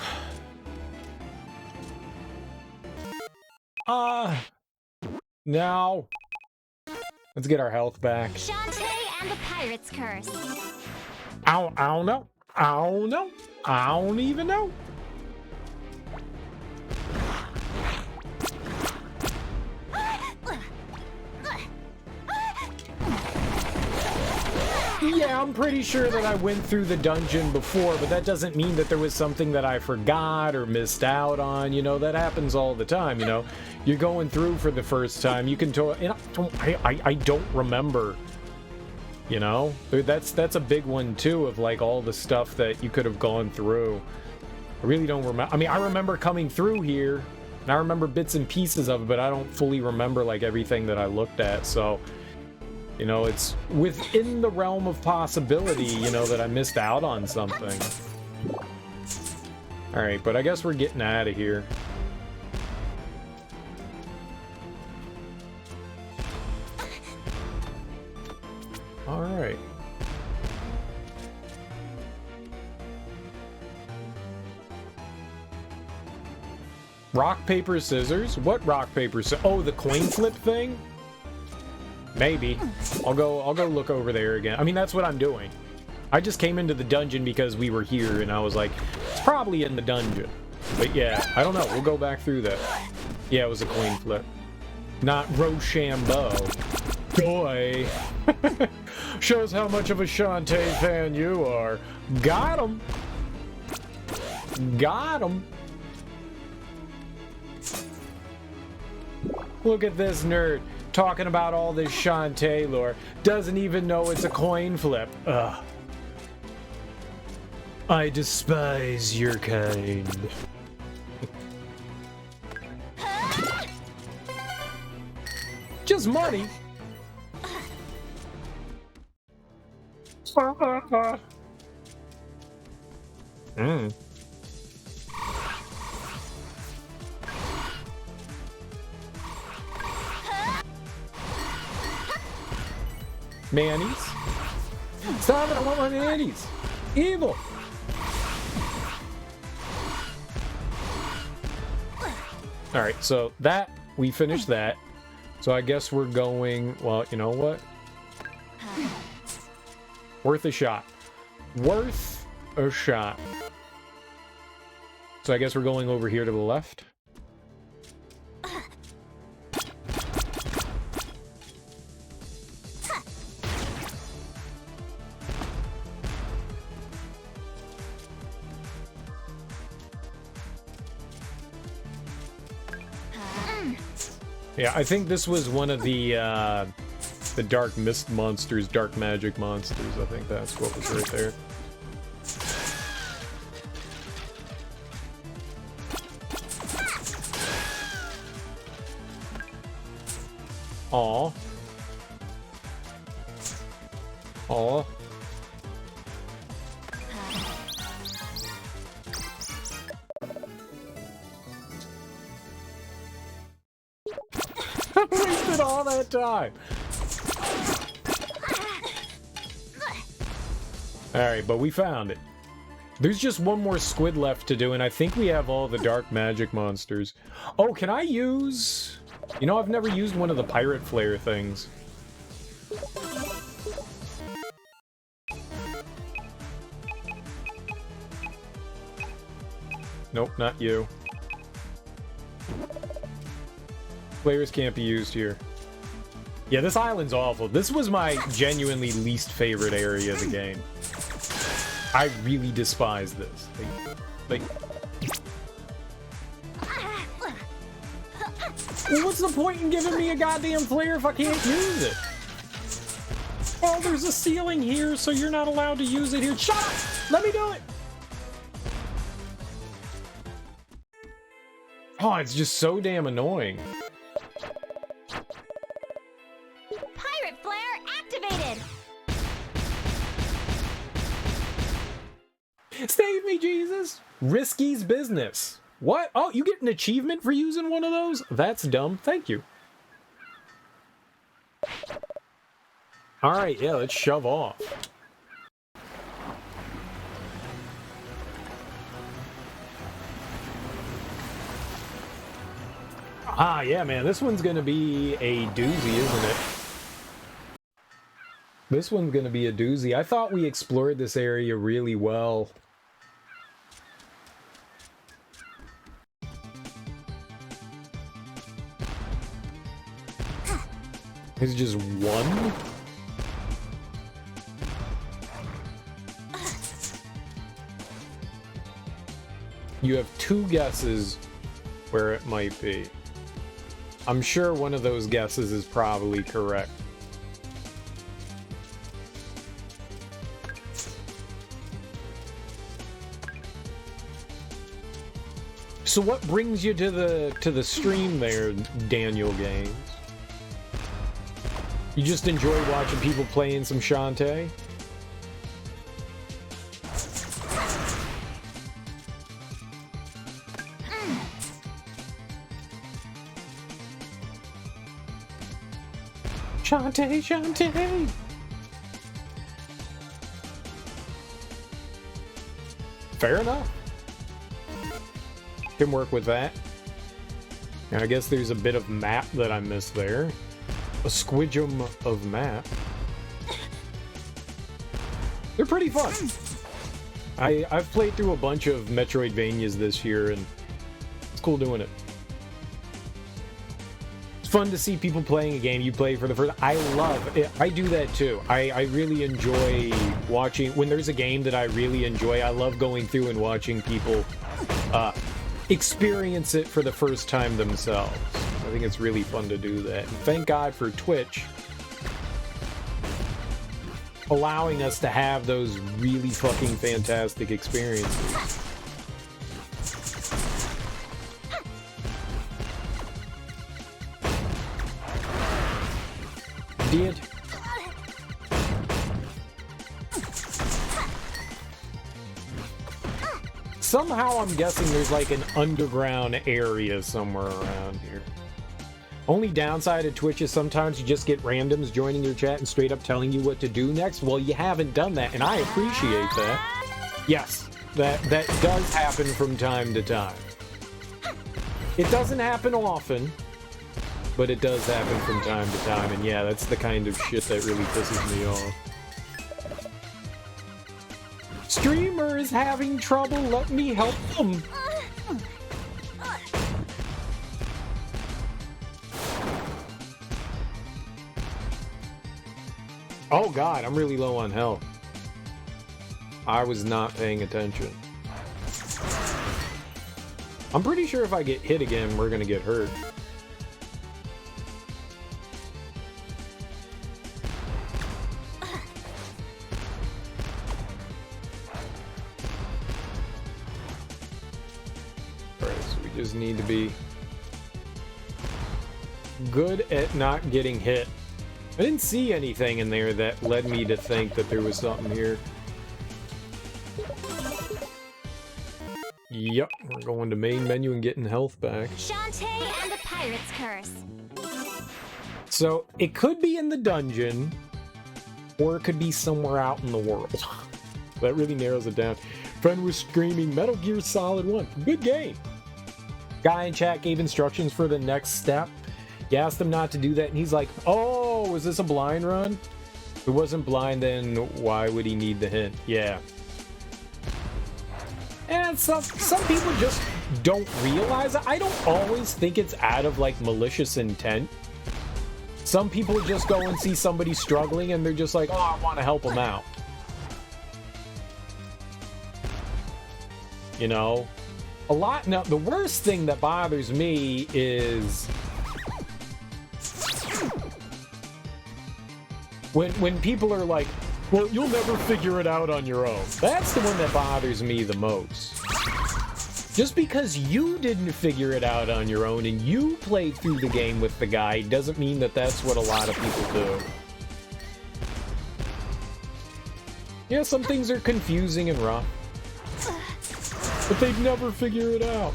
A: Now. Let's get our health back.
E: Shantae and the Pirate's Curse.
A: I don't know. I don't know. I don't even know. Yeah, I'm pretty sure that I went through the dungeon before, but that doesn't mean that there was something that I forgot or missed out on. You know, that happens all the time, you know. You're going through for the first time. You can I don't remember. You know? That's a big one, too, of, like, all the stuff that you could have gone through. I really don't remember. I mean, I remember coming through here, and I remember bits and pieces of it, but I don't fully remember, like, everything that I looked at, so... You know, it's within the realm of possibility, you know, that I missed out on something. Alright, but I guess we're getting out of here. Alright. Rock, paper, scissors? What rock, paper, scissors? Oh, the coin flip thing? Maybe. I'll go look over there again. I mean, that's what I'm doing. I just came into the dungeon because we were here, and I was like, it's probably in the dungeon. But yeah, I don't know. We'll go back through that. Yeah, it was a coin flip. Not Rochambeau. Boy. Shows how much of a Shantae fan you are. Got him. Got him. Look at this nerd. Talking about all this Shantae lore. Doesn't even know it's a coin flip. Ugh. I despise your kind. Just money. Mannies? Stop it, I want my mannies! Evil! Alright, so that, we finished that. So I guess we're going, well, you know what? Worth a shot. Worth a shot. So I guess we're going over here to the left. Yeah, I think this was one of the The dark mist monsters, dark magic monsters. I think that's what was right there. Aw. Aw. I wasted all that time. Alright, but we found it. There's just one more squid left to do, and I think we have all the dark magic monsters. Oh, can I use... You know, I've never used one of the pirate flare things. Nope, not you. Flares can't be used here. Yeah, this island's awful. This was my genuinely least favorite area of the game. I really despise this. Like... Well, what's the point in giving me a goddamn flare if I can't use it? Oh, there's a ceiling here, so you're not allowed to use it here. Shut up! Let me do it! Oh, it's just so damn annoying.
E: Pirate flare activated!
A: Save me, Jesus! Risky's business. What? Oh, you get an achievement for using one of those? That's dumb. Thank you. Alright, yeah, let's shove off. Ah, yeah, man, this one's gonna be a doozy, isn't it? This one's gonna be a doozy. I thought we explored this area really well. Is it just one? You have two guesses where it might be. I'm sure one of those guesses is probably correct. So what brings you to the stream there, Daniel Games? You just enjoy watching people playing some Shantae? Shantae, Shantae! Fair enough. Can work with that. And I guess there's a bit of map that I missed there. A squidgum of map. They're pretty fun. I've played through a bunch of metroidvanias this year, and it's cool doing it. It's fun to see people playing a game you play for the first... I love it. I do that too. I really enjoy watching... When there's a game that I really enjoy, I love going through and watching people experience it for the first time themselves. I think it's really fun to do that. And thank God for Twitch allowing us to have those really fucking fantastic experiences. Did. Somehow I'm guessing there's like an underground area somewhere around here. Only downside of Twitch is sometimes you just get randoms joining your chat and straight up telling you what to do next. Well, you haven't done that, and I appreciate that. Yes, that does happen from time to time. It doesn't happen often, but it does happen from time to time, and yeah, that's the kind of shit that really pisses me off. Streamer is having trouble, let me help them. Oh god, I'm really low on health. I was not paying attention. I'm pretty sure if I get hit again, we're gonna get hurt. Just need to be good at not getting hit. I didn't see anything in there that led me to think that there was something here. Yep, we're going to main menu and getting health back.
E: Shantae and the Pirate's Curse.
A: So, it could be in the dungeon, or it could be somewhere out in the world. That really narrows it down. Friend was screaming, Metal Gear Solid 1. Good game. Guy in chat gave instructions for the next step. You asked him not to do that, and he's like, oh, was this a blind run? If it wasn't blind, then why would he need the hint? Yeah. And some people just don't realize it. I don't always think it's out of, like, malicious intent. Some people just go and see somebody struggling, and they're just like, oh, I want to help them out. You know? Now, the worst thing that bothers me is when people are like, well, you'll never figure it out on your own. That's the one that bothers me the most. Just because you didn't figure it out on your own and you played through the game with the guide doesn't mean that that's what a lot of people do. Yeah, some things are confusing and rough, but they'd never figure it out.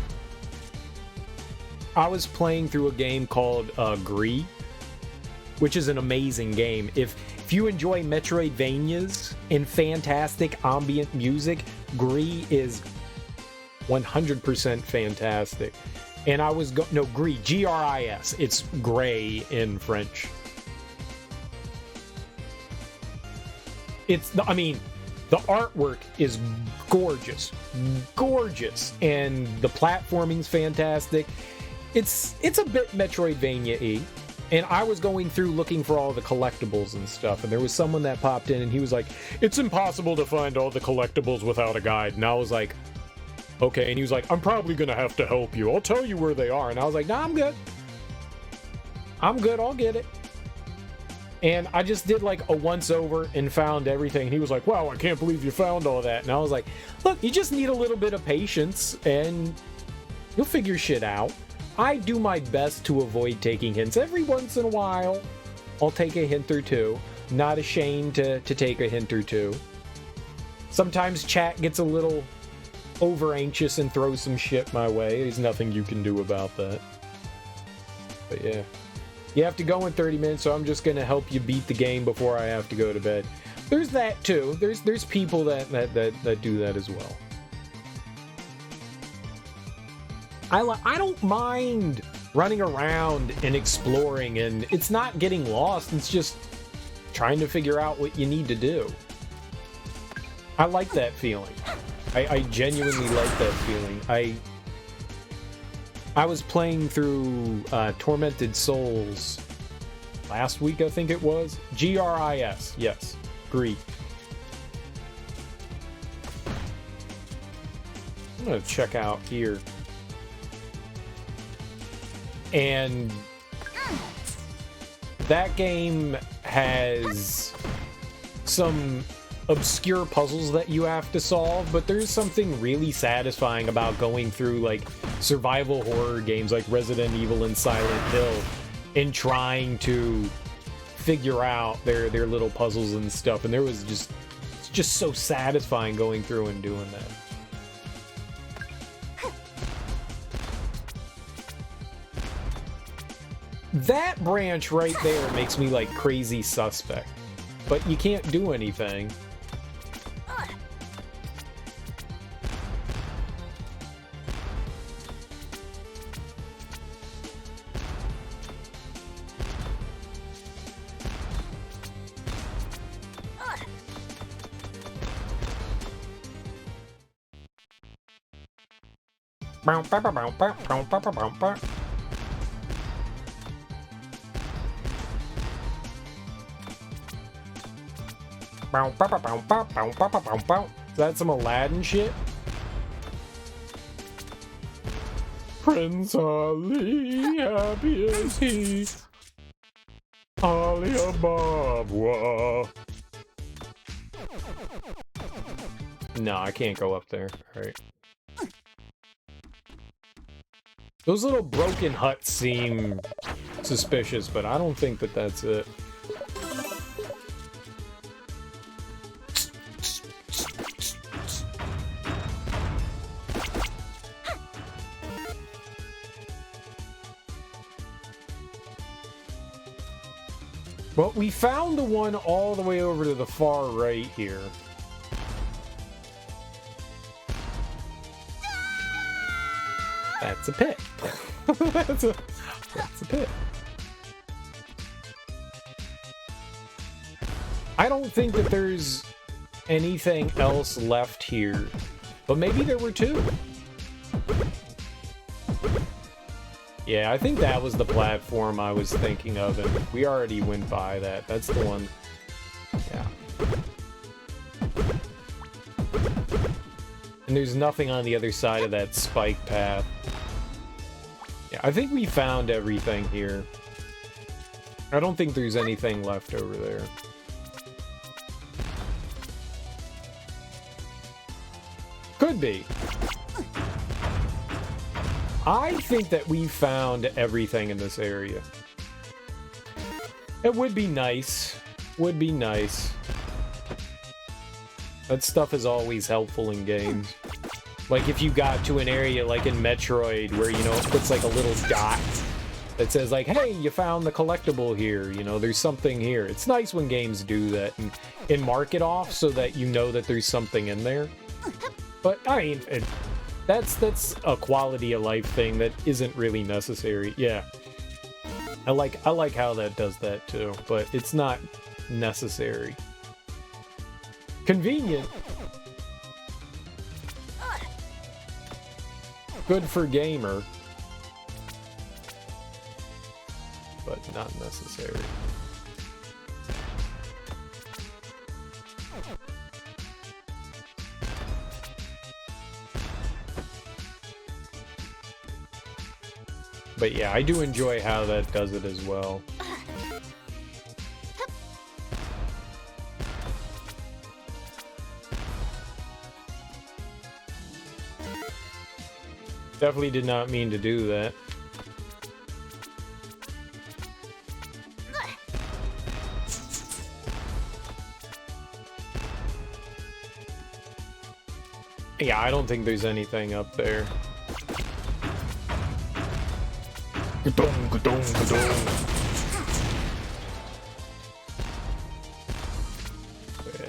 A: I was playing through a game called Gree, which is an amazing game. If you enjoy metroidvanias and fantastic ambient music, Gree is 100% fantastic. And I was Gris, G-R-I-S. It's gray in French. I mean, the artwork is gorgeous, and the platforming's fantastic. It's a bit Metroidvania-y. And I was going through looking for all the collectibles and stuff, and there was someone that popped in, and he was like, it's impossible to find all the collectibles without a guide. And I was like, okay. And he was like, I'm probably going to have to help you. I'll tell you where they are. And I was like, nah, I'm good. I'll get it. And I just did like a once-over and found everything. And he was like, wow, I can't believe you found all that. And I was like, look, you just need a little bit of patience, and you'll figure shit out. I do my best to avoid taking hints. Every once in a while, I'll take a hint or two. Not ashamed to take a hint or two. Sometimes chat gets a little over anxious and throws some shit my way. There's nothing you can do about that. But yeah. You have to go in 30 minutes, so I'm just going to help you beat the game before I have to go to bed. There's that too. There's people that do that as well. I don't mind running around and exploring, and it's not getting lost. It's just trying to figure out what you need to do. I like that feeling. I genuinely like that feeling. I was playing through Tormented Souls last week, I think it was. G-R-I-S, yes. Gris. I'm gonna check out here. And that game has some obscure puzzles that you have to solve, but there's something really satisfying about going through like survival horror games like Resident Evil and Silent Hill and trying to figure out their little puzzles and stuff. And it's just so satisfying going through and doing that. That branch right there makes me like crazy suspect, but you can't do anything. Is that some Aladdin shit?
D: Prince Ali, happy as he, Ali Ababa.
A: No, I can't go up there. All right. Those little broken huts seem suspicious, but I don't think that that's it. Well, we found the one all the way over to the far right here. That's a pit. that's a pit. I don't think that there's anything else left here, but maybe there were two. Yeah, I think that was the platform I was thinking of, and we already went by that. That's the one. Yeah. And there's nothing on the other side of that spike path. Yeah, I think we found everything here. I don't think there's anything left over there. Could be. I think that we found everything in this area. It would be nice. Would be nice. That stuff is always helpful in games. Like if you got to an area like in Metroid where, you know, it puts like a little dot that says like, hey, you found the collectible here, you know, there's something here. It's nice when games do that and mark it off so that you know that there's something in there. But, I mean, that's a quality of life thing that isn't really necessary. Yeah. I like how that does that too, but it's not necessary. Convenient. Good for gamer. But not necessary. But yeah, I do enjoy how that does it as well. Definitely did not mean to do that. Yeah, I don't think there's anything up there.
D: Ga-dong, ga-dong, ga-dong.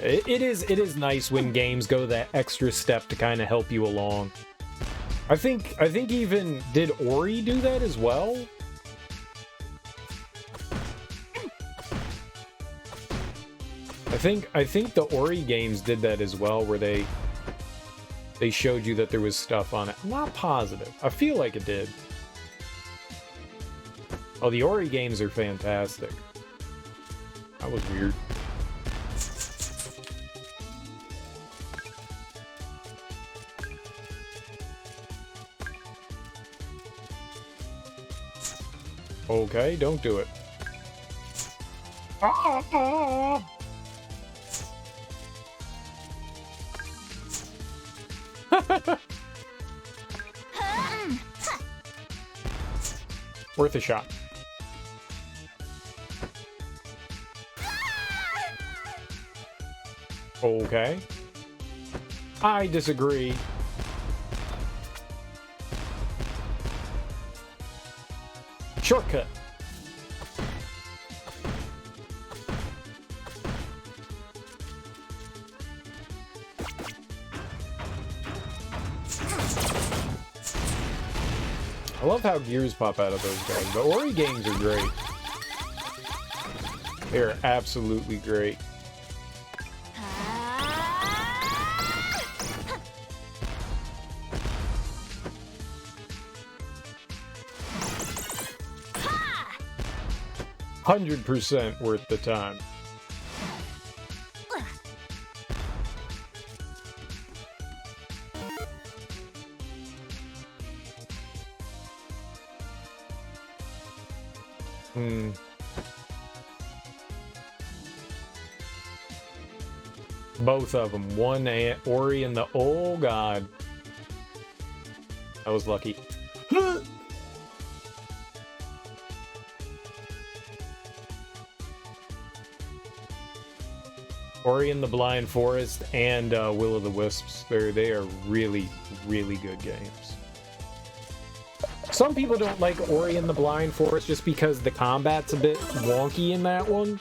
A: It is nice when games go that extra step to kind of help you along. I think even did Ori do that as well? I think the Ori games did that as well, where they showed you that there was stuff on it. I'm not positive. I feel like it did. Oh, the Ori games are fantastic. That was weird. Okay, don't do it. Worth a shot. Okay. I disagree. Shortcut. I love how gears pop out of those guys. The Ori games are great. They're absolutely great. %100% worth the time. Both of them. One Ori and the... Oh, God. I was lucky. Ori and the Blind Forest and Will of the Wisps. They are really, really good games. Some people don't like Ori and the Blind Forest just because the combat's a bit wonky in that one.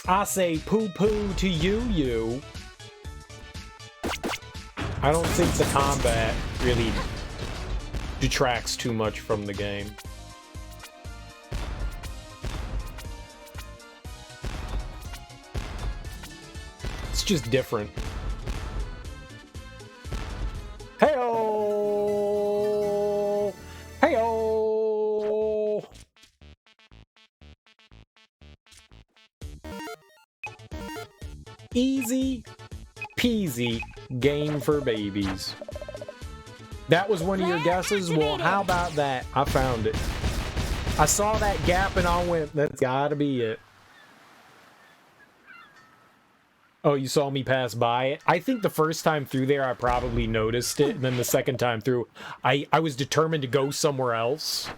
A: I say poo-poo to you. I don't think the combat really detracts too much from the game. It's just different. Hey-oh! Hey-oh! Easy peasy game for babies. That was one of your guesses? Well, how about that? I found it. I saw that gap and I went, that's gotta be it. Oh, you saw me pass by it? I think the first time through there, I probably noticed it. And then the second time through, I was determined to go somewhere else.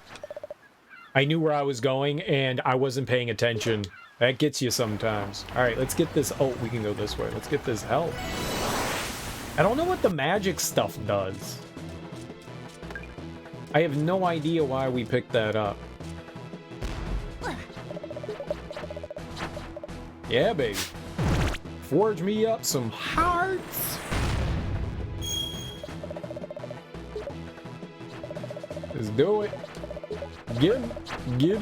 A: I knew where I was going, and I wasn't paying attention. That gets you sometimes. All right, let's get this. Oh, we can go this way. Let's get this health. I don't know what the magic stuff does. I have no idea why we picked that up. Yeah, baby. Forge me up some hearts. Let's do it. Give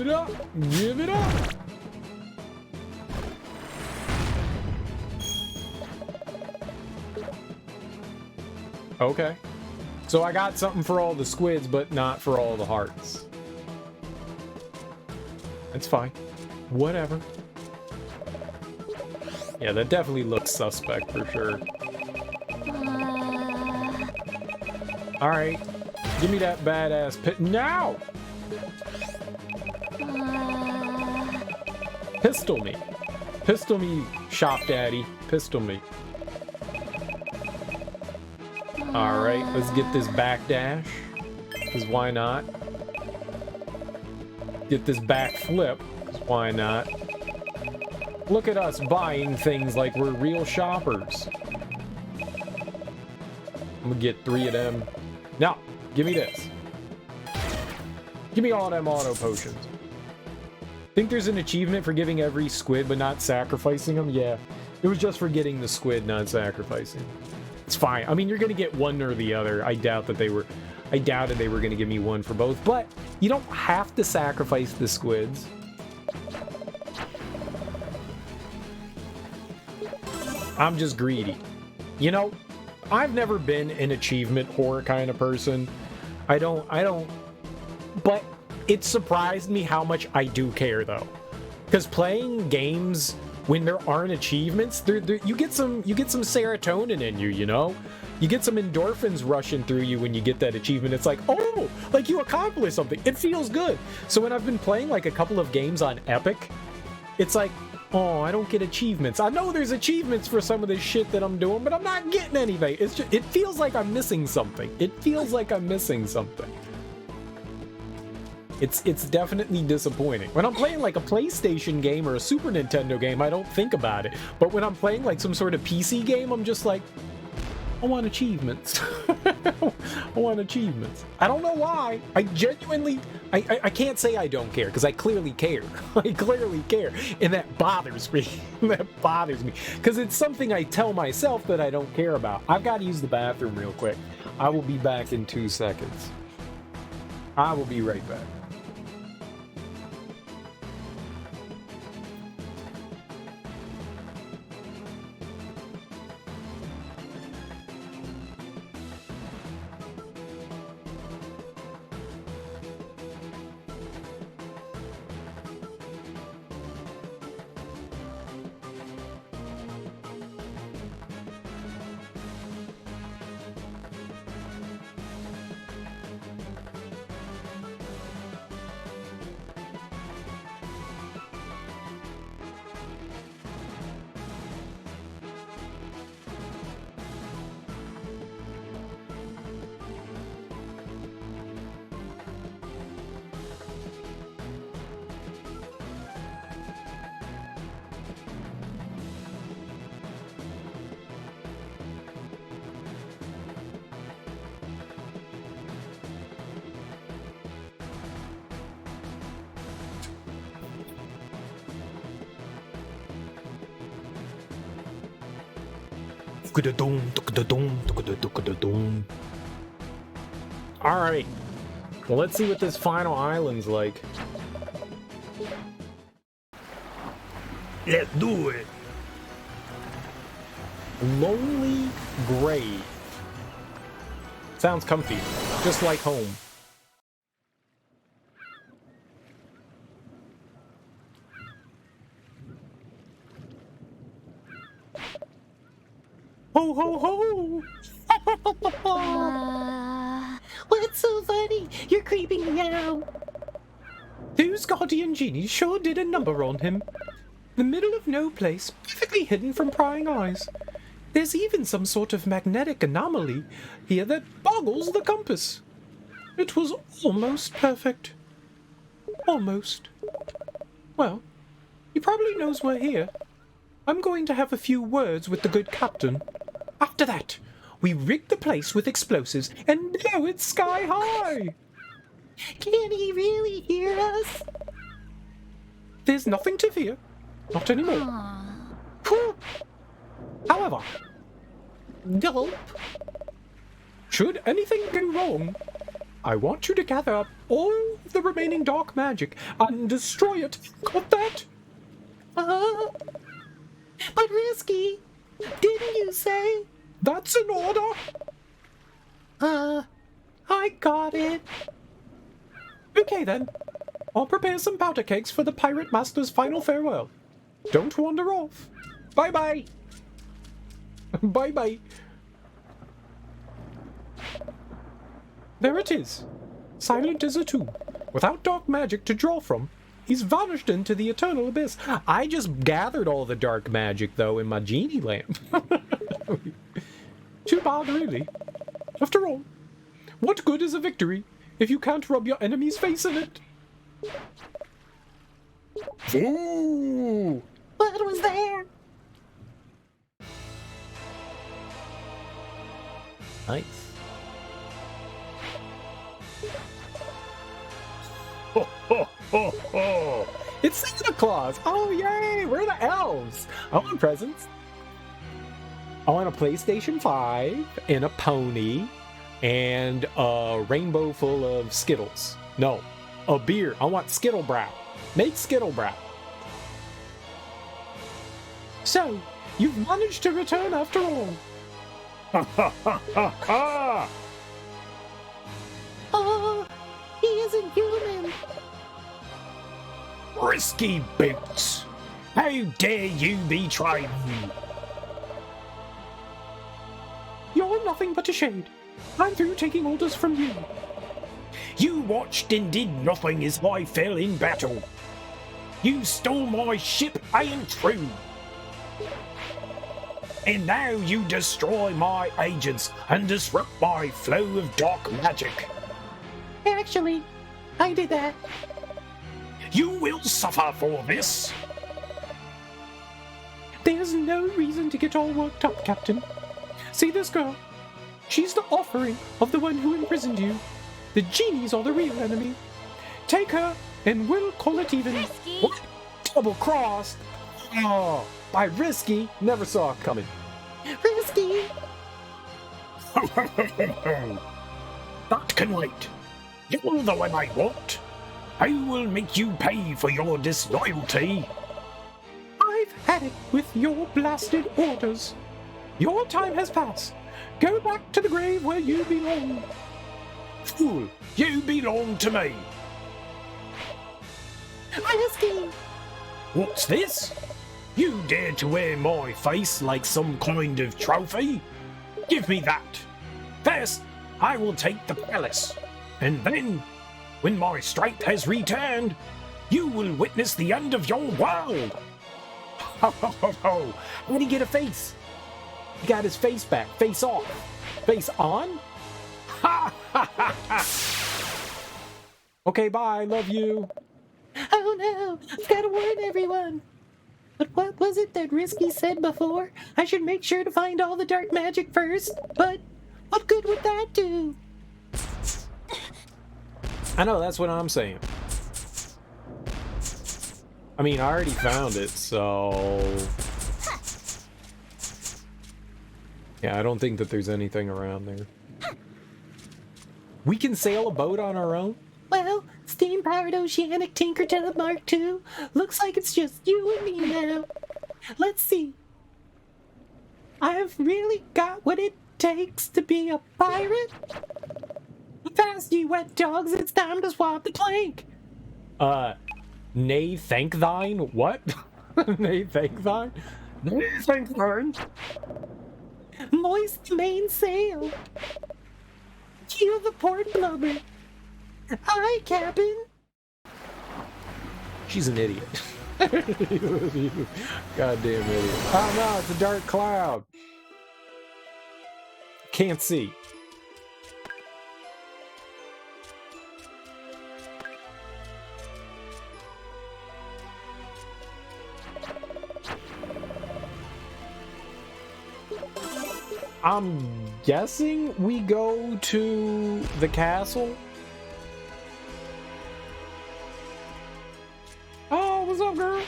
A: it up. Give it up. Okay. So I got something for all the squids, but not for all the hearts. That's fine. Whatever. Yeah, that definitely looks suspect for sure. Alright. Give me that badass pit now! Pistol me. Pistol me, Shop Daddy. Pistol me. Alright, let's get this back dash. Because why not? Get this back flip. Because why not? Look at us buying things like we're real shoppers. I'm gonna get 3 of them. Now, give me this. Give me all them auto potions. Think there's an achievement for giving every squid but not sacrificing them? Yeah. It was just for getting the squid, not sacrificing. It's fine. I mean, you're gonna get one or the other. I doubted they were gonna give me one for both, but you don't have to sacrifice the squids. I'm just greedy. You know, I've never been an achievement whore kind of person. I don't, but it surprised me how much I do care though. Because playing games when there aren't achievements, you get some serotonin in you, you know? You get some endorphins rushing through you when you get that achievement. It's like, oh, like you accomplished something. It feels good. So when I've been playing like a couple of games on Epic, it's like, oh, I don't get achievements. I know there's achievements for some of this shit that I'm doing, but I'm not getting anything. It's just, it feels like I'm missing something. It feels like I'm missing something. It's definitely disappointing. When I'm playing like a PlayStation game or a Super Nintendo game, I don't think about it. But when I'm playing like some sort of PC game, I'm just like, I want achievements. I want achievements. I don't know why. I genuinely, I can't say I don't care, because I clearly care. I clearly care. And that bothers me. That bothers me. Because it's something I tell myself that I don't care about. I've got to use the bathroom real quick. I will be back in 2 seconds. I will be right back. Alright. Well, let's see what this final island's like.
J: Let's do it.
A: Lonely Grave. Sounds comfy. Just like home. Ho ho ho!
B: What's so funny? You're creeping me out. Those guardian genies sure did a number on him. The middle of no place, perfectly hidden from prying eyes. There's even some sort of magnetic anomaly here that boggles the compass. It was almost perfect. Almost. Well, he probably knows we're here. I'm going to have a few words with the good captain. After that, we rig the place with explosives and blow it sky high. Can he really hear us? There's nothing to fear. Not anymore. Whew. However, gulp. Should anything go wrong, I want you to gather up all of the remaining dark magic and destroy it. Got that? But risky. Didn't you say? That's an order. I got it. Okay then. I'll prepare some powder kegs for the Pirate Master's final farewell. Don't wander off. Bye-bye. Bye-bye. There it is. Silent as a tomb. Without dark magic to draw from, he's vanished into the eternal abyss. I just gathered all the dark magic, though, in my genie lamp. Too bad, really. After all, what good is a victory if you can't rub your enemy's face in it? Ooh! What was there? Nice.
D: Ho, ho, ho, ho.
A: It's Santa Claus! Oh, yay! We're the elves! I want presents. I want a PlayStation 5 and a pony and a rainbow full of Skittles. No, a beer. I want Skittle Brow. Make Skittle Brow. So, you've managed to return after all.
D: Ha ha ha ha ha!
B: Oh, he isn't human.
J: Risky boots! How dare you betray me?
B: You're nothing but a shade. I'm through taking orders from you.
J: You watched and did nothing as I fell in battle. You stole my ship and crew. And now you destroy my agents and disrupt my flow of dark magic.
B: Actually, I did that.
J: You will suffer for this.
B: There's no reason to get all worked up, Captain. See this girl? She's the offering of the one who imprisoned you. The genies are the real enemy. Take her, and we'll call it even.
E: Risky.
A: What? Double-crossed? Oh, by risky, never saw it coming.
B: Risky.
J: That can wait. You're the one I want. I will make you pay for your disloyalty.
B: I've had it with your blasted orders. Your time has passed. Go back to the grave where you belong.
J: Fool, you belong to me.
B: Risky.
J: What's this? You dare to wear my face like some kind of trophy? Give me that. First, I will take the palace. And then, when my strength has returned, you will witness the end of your world.
A: Ho, ho, ho, ho. How'd he get a face? He got his face back. Face off. Face on? Ha, ha, ha, ha. Okay, bye. Love you.
B: Oh no, I've got to warn everyone. But what was it that Risky said before? I should make sure to find all the dark magic first. But what good would that do?
A: I know, that's what I'm saying. I mean, I already found it, so... Yeah, I don't think that there's anything around there. We can sail a boat on our own?
B: Well, steam-powered oceanic tinker tub Mark II. Looks like it's just you and me now. Let's see. I've really got what it takes to be a pirate. Fast, you wet dogs, it's time to swap the plank.
A: Nay, thank thine? What? Nay, thank thine?
J: Nay, thank thine.
B: Moist mainsail. Keel the port blubber. Aye, Captain.
A: She's an idiot. Goddamn idiot. Oh no, it's a dark cloud. Can't see. I'm guessing we go to the castle. Oh, what's up, girl?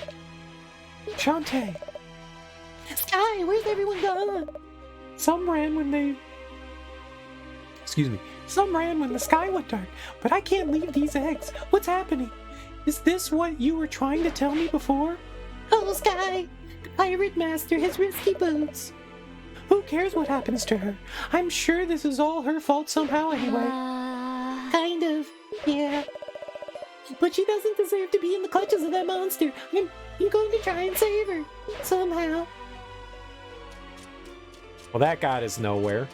B: Shantae. Sky, where's everyone gone? Some ran when they...
A: Excuse me.
B: Some ran when the sky went dark, but I can't leave these eggs. What's happening? Is this what you were trying to tell me before? Oh, Sky! The pirate master has risky boots. Who cares what happens to her? I'm sure this is all her fault somehow anyway. Kind of, yeah. But she doesn't deserve to be in the clutches of that monster. I'm going to try and save her. Somehow.
A: Well, that got us nowhere.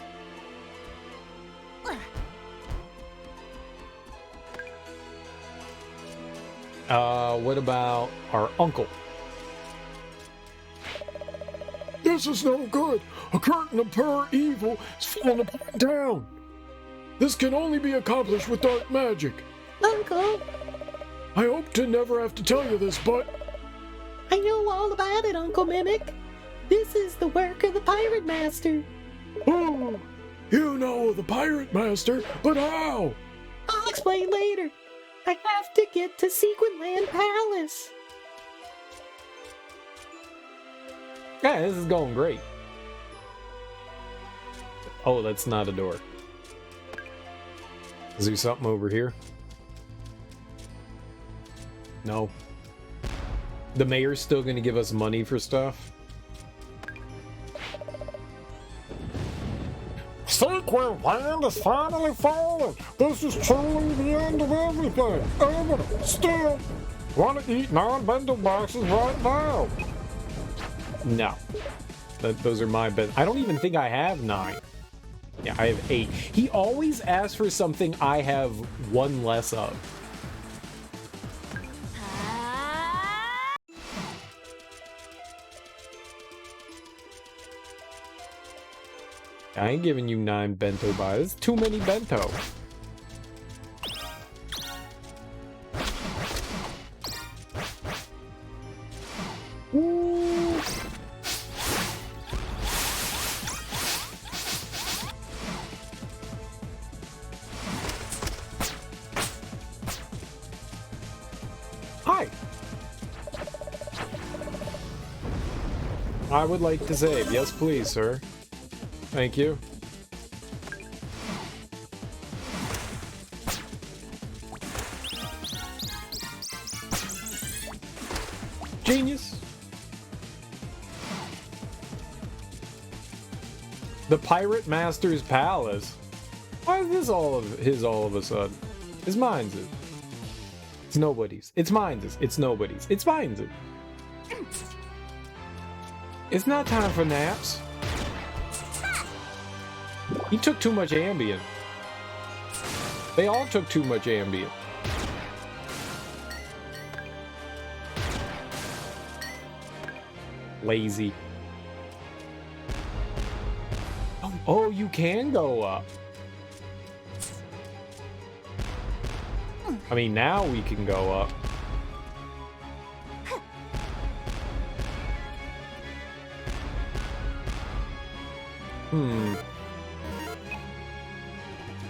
A: What about our uncle?
D: This is no good. A curtain of pure evil is falling upon town. This can only be accomplished with dark magic.
B: Uncle!
D: I hope to never have to tell you this, but...
B: I know all about it, Uncle Mimic. This is the work of the Pirate Master.
D: Oh, you know the Pirate Master, but how?
B: I'll explain later. I have to get to Sequin Land Palace.
A: Yeah, this is going great. Oh, that's not a door. Is there something over here? No. The mayor's still gonna give us money for stuff?
D: Sequin Land is finally falling. This is truly the end of everything. Ever. Still, want to eat 9 bundle boxes right now.
A: No. Those are my best. I don't even think I have 9. Yeah, I have 8. He always asks for something I have 1 less of. I ain't giving you 9 bento buys. Too many bento. Ooh. Hi. I would like to save. Yes, please, sir. Thank you. Genius. The Pirate Master's Palace. Why is this all of a sudden? It's mine's. It's nobody's. It's mine's. It's nobody's. It's mine's. It's not time for naps. He took too much Ambien. They all took too much Ambien. Lazy. Oh, you can go up. I mean, now we can go up.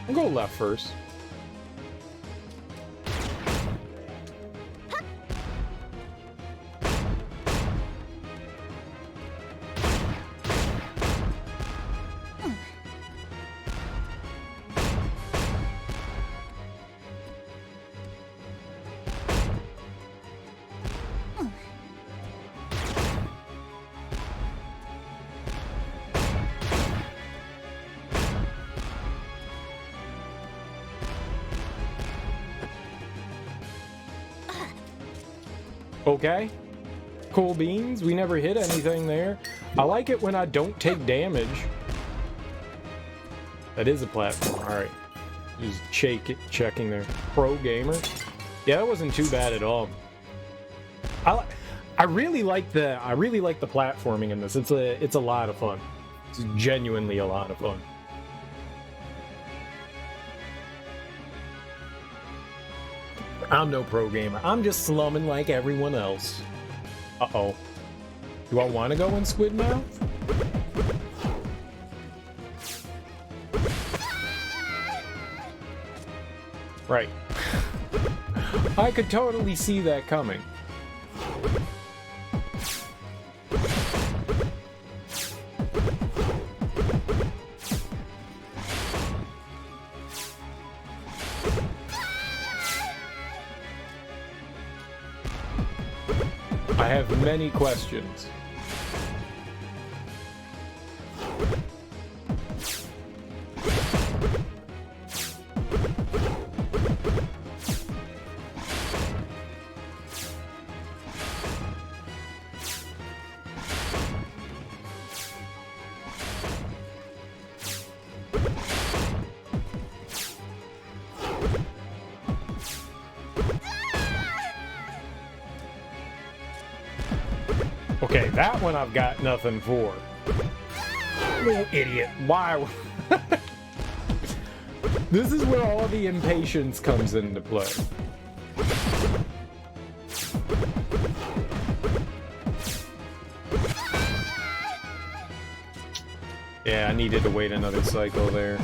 A: I'll go left first. Okay. Cool beans. We never hit anything there. I like it when I don't take damage. That is a platform. Alright. Just checking there. Pro gamer. Yeah, that wasn't too bad at all. I really like the platforming in this. It's a lot of fun. It's genuinely a lot of fun. I'm no pro gamer. I'm just slumming like everyone else. Uh-oh. Do I want to go in Squid Mouth? Right. I could totally see that coming. I have many questions. Okay, that one I've got nothing for. Little idiot. Why? This is where all the impatience comes into play. Yeah, I needed to wait another cycle there.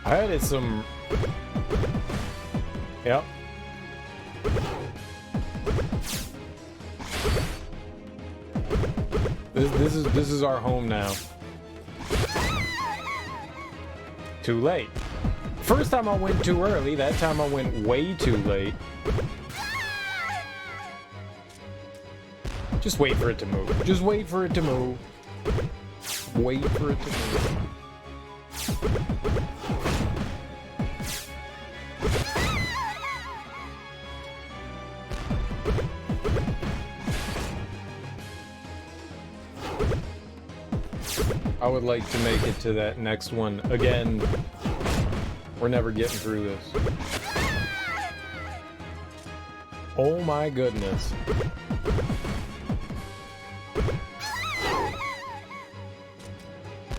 A: That is some... Yep. This is our home now. Too late. First time I went too early, that time I went way too late. Just wait for it to move. Just wait for it to move. Wait for it to move. I would like to make it to that next one. Again, we're never getting through this. Oh my goodness.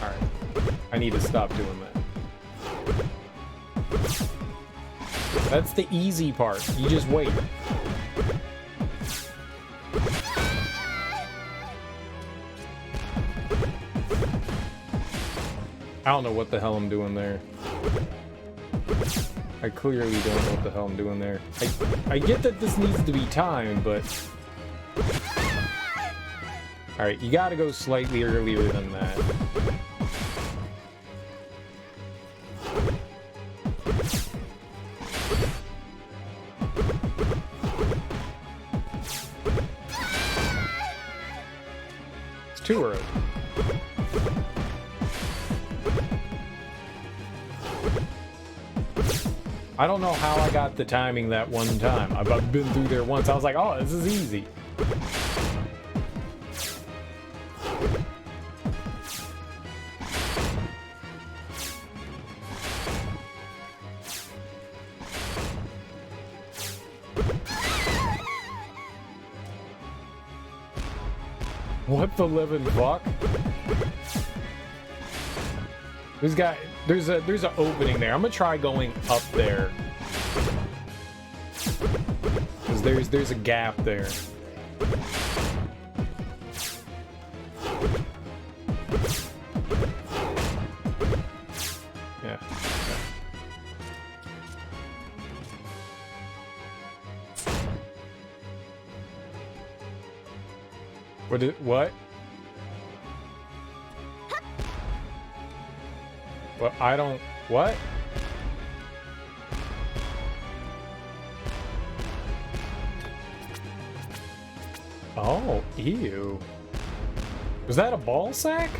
A: Alright. I need to stop doing that. That's the easy part. You just wait. I don't know what the hell I'm doing there. I clearly don't know what the hell I'm doing there. I get that this needs to be timed, but... Alright, you gotta go slightly earlier than that. It's too early. I don't know how I got the timing that one time. I've been through there once. I was like, oh, this is easy. What the living fuck? There's an opening there. I'm gonna try going up there. Cause there's a gap there. Yeah. What? Well, I don't... What? Oh, ew. Was that a ball sack?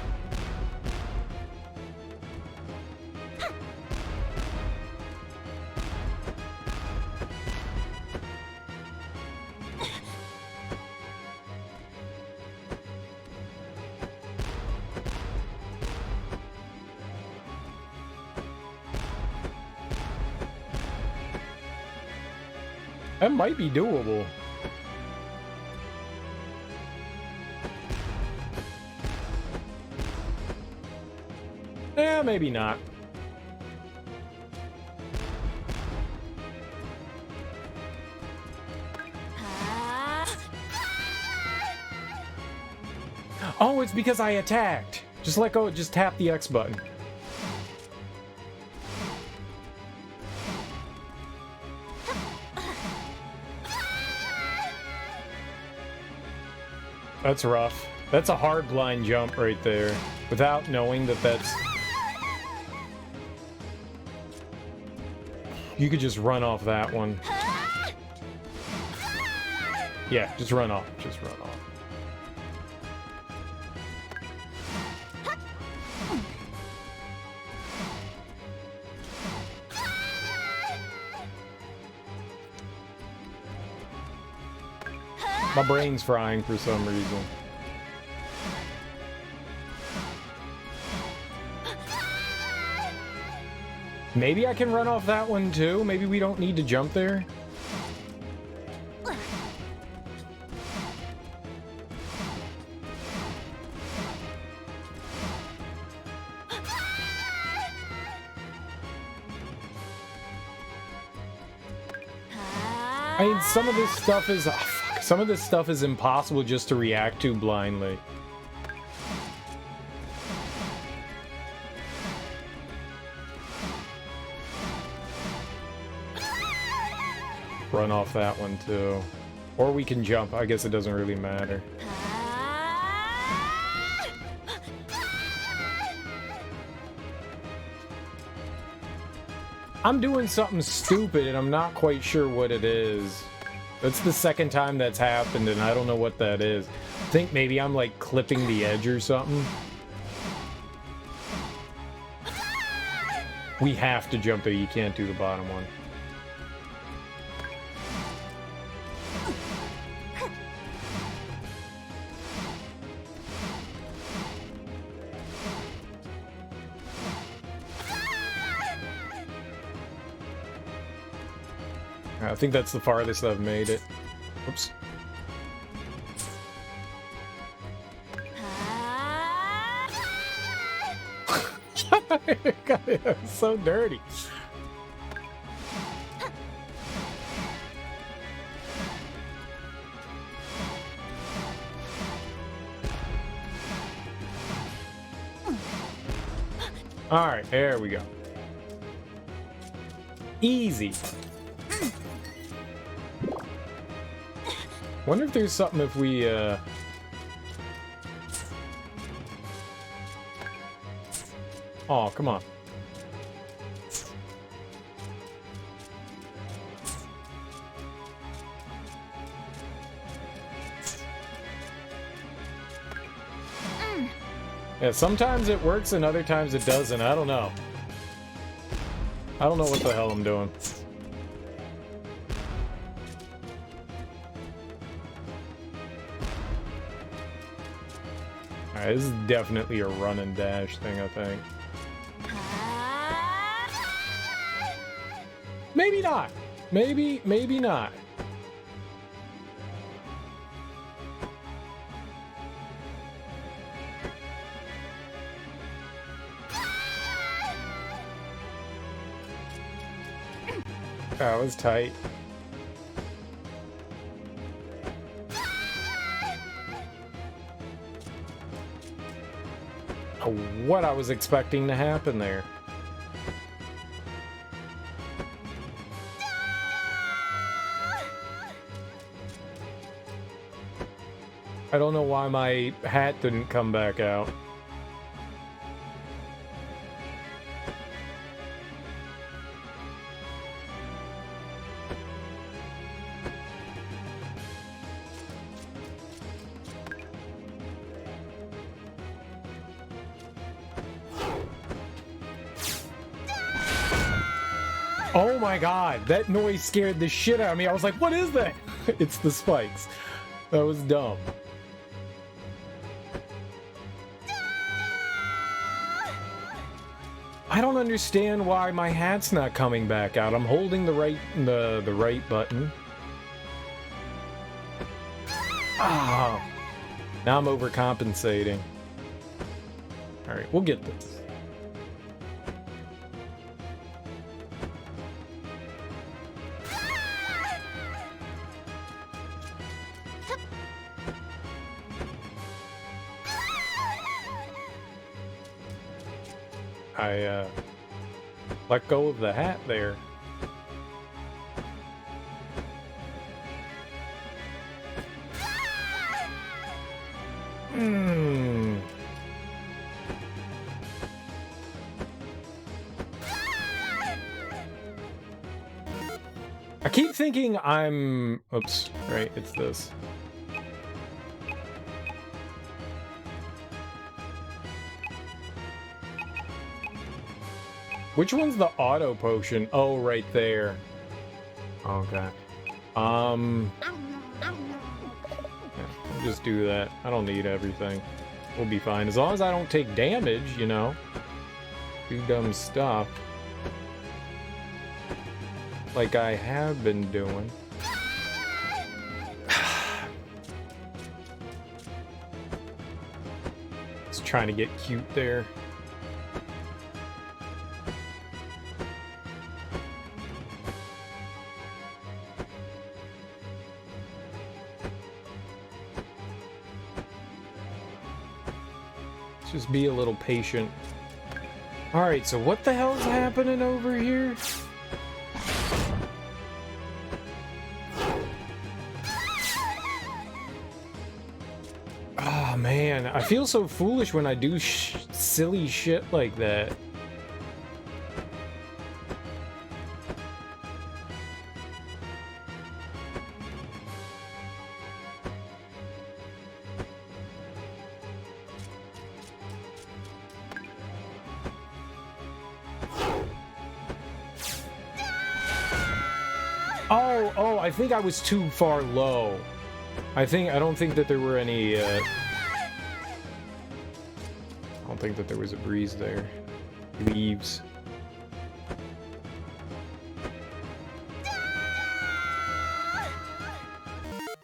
A: That might be doable. Yeah, maybe not. Oh, it's because I attacked. Just let go, just tap the X button. That's rough. That's a hard blind jump right there. Without knowing that that's... You could just run off that one. Yeah, just run off. Just run off. My brain's frying for some reason. Maybe I can run off that one too? Maybe we don't need to jump there? I mean, some of this stuff is... some of this stuff is impossible just to react to blindly. Run off that one too. Or we can jump. I guess it doesn't really matter. I'm doing something stupid and I'm not quite sure what it is. That's the second time that's happened and I don't know what that is. I think maybe I'm like clipping the edge or something. We have to jump there. You can't do the bottom one. I think that's the farthest I've made it. Oops. God, it's so dirty. All right, there we go. Easy. Wonder if there's something if we, Oh, come on. Yeah, sometimes it works and other times it doesn't. I don't know. I don't know what the hell I'm doing. Alright, this is definitely a run and dash thing, I think. Maybe not. Maybe not. That was tight. What I was expecting to happen there. I don't know why my hat didn't come back out. Oh my god, that noise scared the shit out of me. I was like, what is that? It's the spikes. That was dumb. I don't understand why my hat's not coming back out. I'm holding the right button. Ah. Now I'm overcompensating. Alright, we'll get this. I let go of the hat there. I keep thinking I'm... Oops, right, it's this. Which one's the auto potion? Oh, right there. Okay. Yeah, just do that. I don't need everything. We'll be fine. As long as I don't take damage, you know. Do dumb stuff. Like I have been doing. Just trying to get cute there. Just be a little patient. Alright, so what the hell's happening over here? Oh man, I feel so foolish when I do silly shit like that. Oh, I think I was too far low. I don't think that there were any, I don't think that there was a breeze there. Leaves.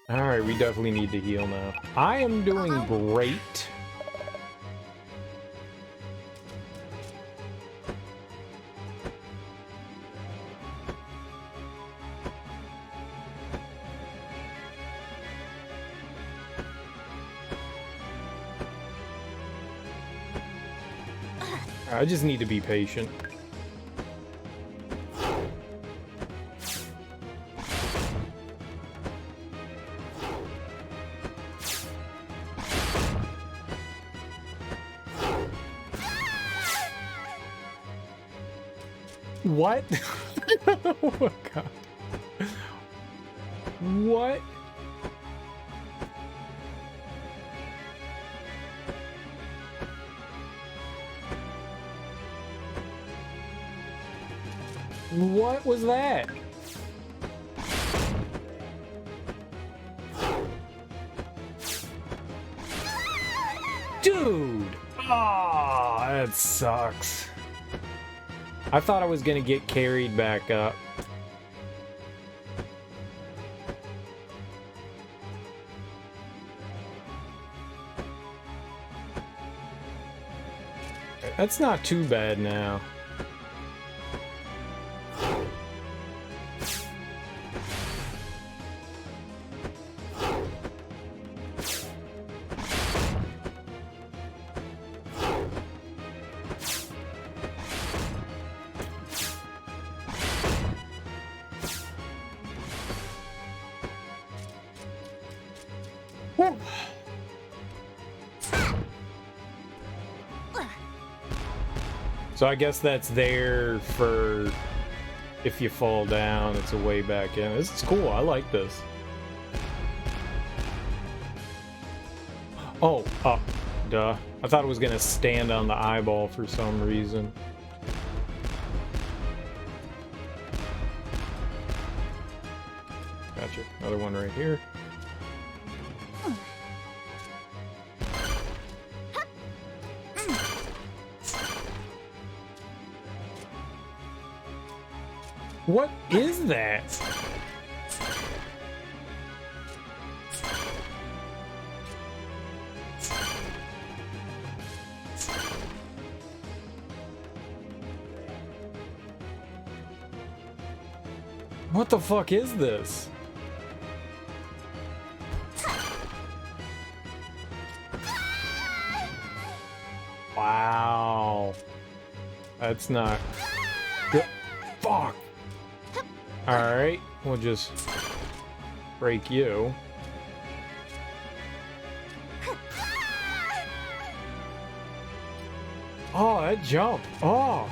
A: Alright, we definitely need to heal now. I am doing great. I just need to be patient. What? Oh my god. What? What was that? Dude! Ah, that sucks. I thought I was gonna get carried back up. That's not too bad now. So I guess that's there for if you fall down, it's a way back in. This is cool. I like this. Oh, duh. I thought it was gonna stand on the eyeball for some reason. Gotcha. Another one right here. What is that? What the fuck is this? Wow. That's not good. Fuck. Alright, we'll just break you. Oh, that jump. Oh.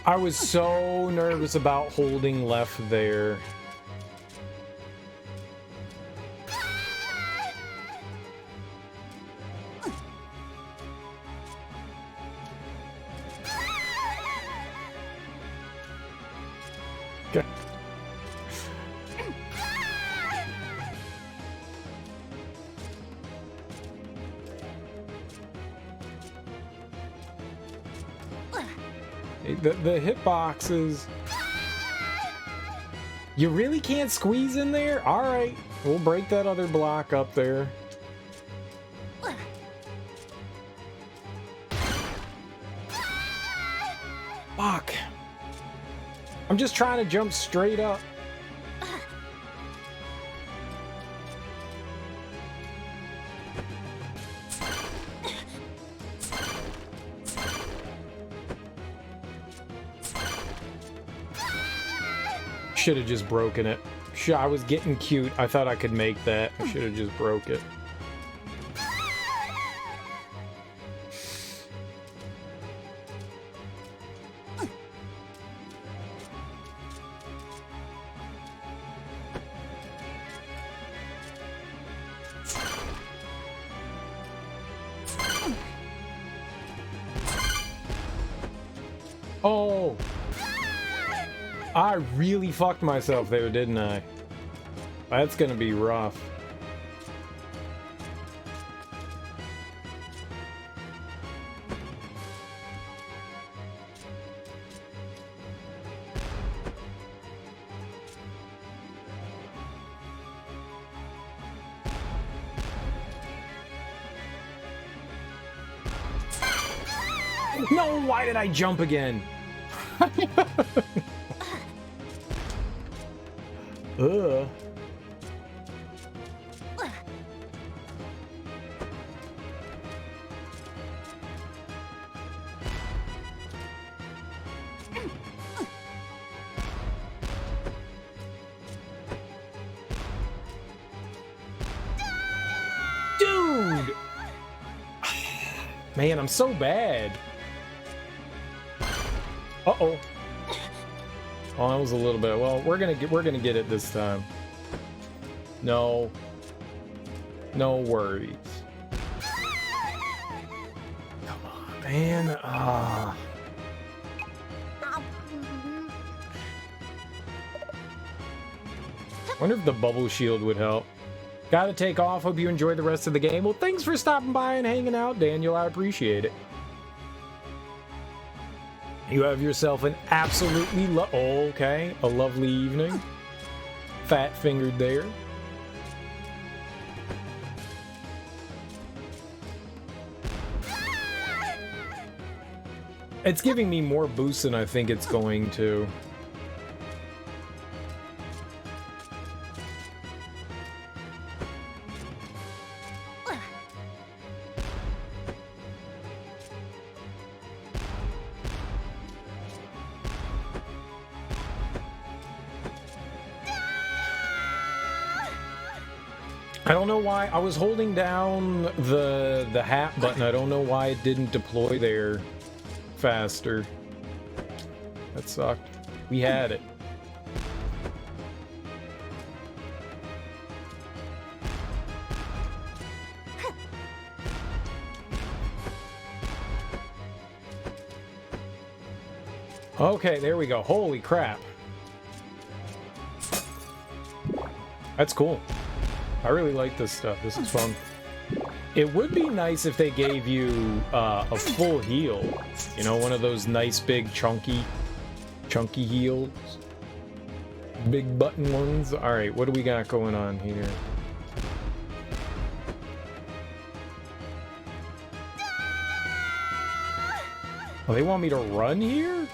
A: I was so nervous about holding left there. Okay. The hitboxes. You really can't squeeze in there? Alright, we'll break that other block up there. Fuck. I'm just trying to jump straight up. Should have just broken it. I was getting cute. I thought I could make that. I should have just broke it. Oh! I really fucked myself there, didn't I? That's gonna be rough. No, why did I jump again? Ugh. Dude! Man, I'm so bad. Uh-oh. Oh, that was a little bit. Well, we're gonna get it this time. No. No worries. Come on, man. Ah. Wonder if the bubble shield would help. Gotta take off. Hope you enjoy the rest of the game. Well, thanks for stopping by and hanging out, Daniel. I appreciate it. You have yourself an absolutely a lovely evening. Fat fingered there. It's giving me more boost than I think it's going to. I don't know why. I was holding down the hat button. I don't know why it didn't deploy there faster. That sucked. We had it. Okay, there we go. Holy crap. That's cool. I really like this stuff. This is fun. It would be nice if they gave you a full heal. You know, one of those nice big chunky heals. Big button ones. Alright, what do we got going on here? Oh, they want me to run here?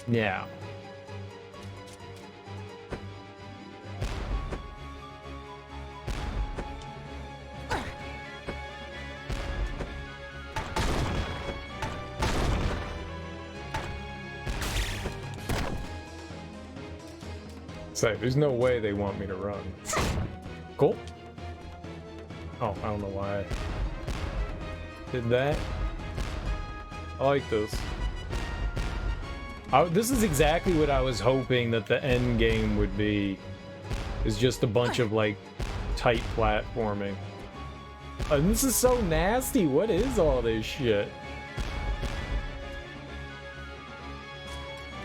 A: Yeah. So, there's no way they want me to run. Cool. Oh, I don't know why I did that. I like this. This is exactly what I was hoping that the end game would be. Is just a bunch of, like, tight platforming. And this is so nasty. What is all this shit?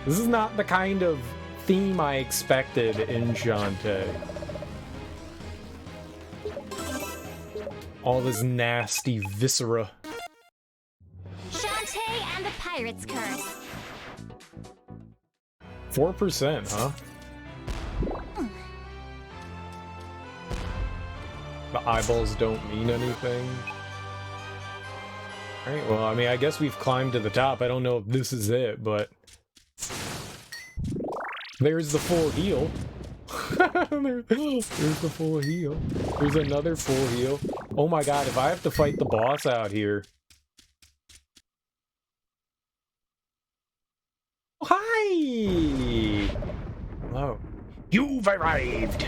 A: This is not the kind of theme I expected in Shantae. All this nasty viscera.
E: Shantae and the Pirate's Curse.
A: 4%, huh? The eyeballs don't mean anything. Alright, well, I mean, I guess we've climbed to the top. I don't know if this is it, but... There's the full heal. There's the full heal. There's another full heal. Oh my god, if I have to fight the boss out here... Hi! Hello.
J: You've arrived!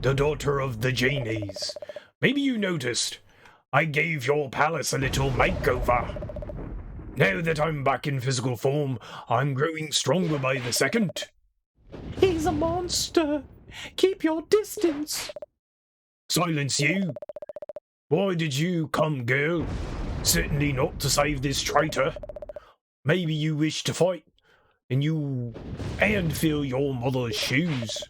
J: The daughter of the genies. Maybe you noticed, I gave your palace a little makeover. Now that I'm back in physical form, I'm growing stronger by the second.
B: He's a monster! Keep your distance!
J: Silence you! Why did you come, girl? Certainly not to save this traitor. Maybe you wish to fight, and fill your mother's shoes.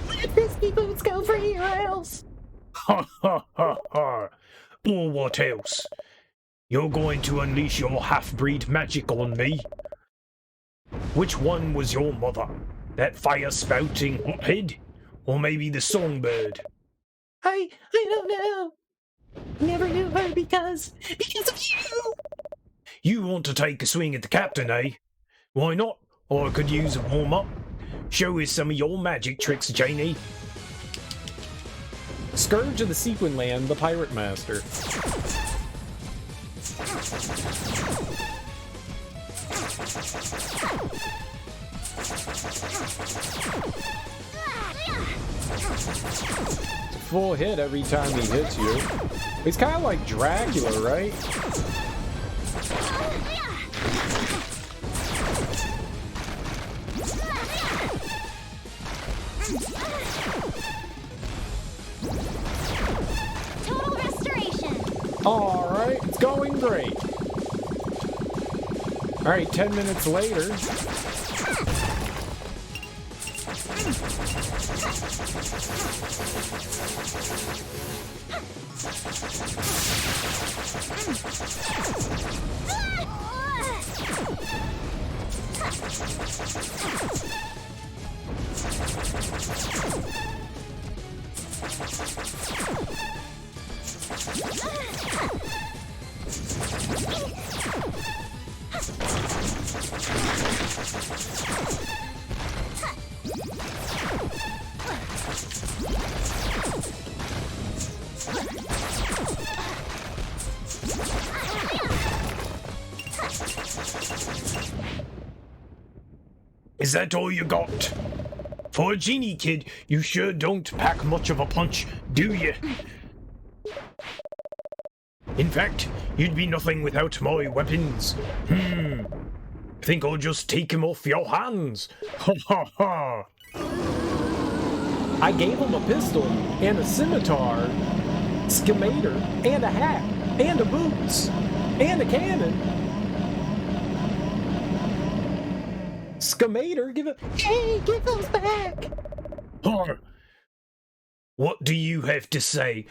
B: Let risky boots go for heroes!
J: Ha ha ha ha! Or what else? You're going to unleash your half-breed magic on me? Which one was your mother? That fire-spouting hothead? Or maybe the songbird?
B: I don't know. Never knew her because of you!
J: You want to take a swing at the captain, eh? Why not? Or I could use a warm-up. Show us some of your magic tricks, Janie.
A: Scourge of the Sequin Land, the Pirate Master. It's a full hit every time he hits you. He's kind of like Dracula, right?
E: Total restoration.
A: Alright, it's going great. Alright, 10 minutes later.
J: Is that all you got? For a genie kid, you sure don't pack much of a punch, do you? In fact, you'd be nothing without my weapons. Think I'll just take him off your hands. Ha ha ha!
A: I gave him a pistol, and a scimitar, scimitar, and a hat, and a boots, and a cannon. Scamator, give it.
B: Hey, give those back!
J: Huh. What do you have to say?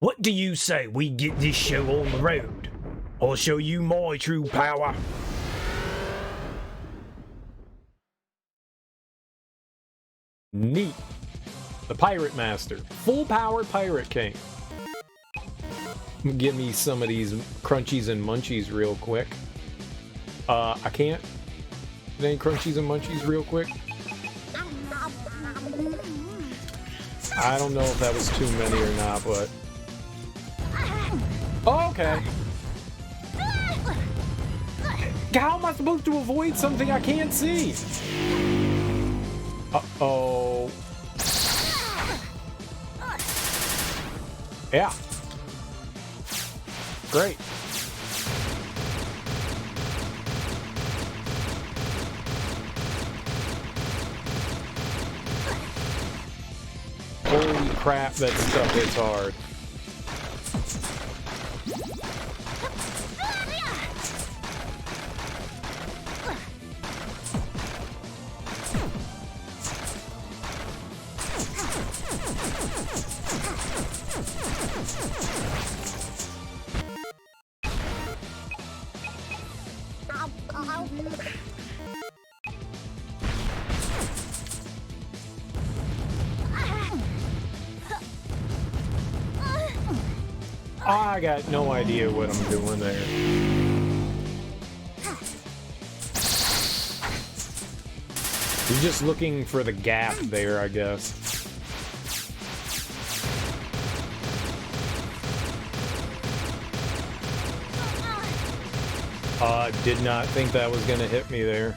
J: What do you say we get this show on the road? I'll show you my true power.
A: Neat. The Pirate Master. Full power Pirate King. Give me some of these crunchies and munchies real quick. I can't. Any crunchies and munchies real quick? I don't know if that was too many or not, but... Oh, okay. How am I supposed to avoid something I can't see? Uh-oh. Yeah. Great. Holy crap, that stuff hits hard. I got no idea what I'm doing there. You're just looking for the gap there, I guess. Did not think that was gonna hit me there.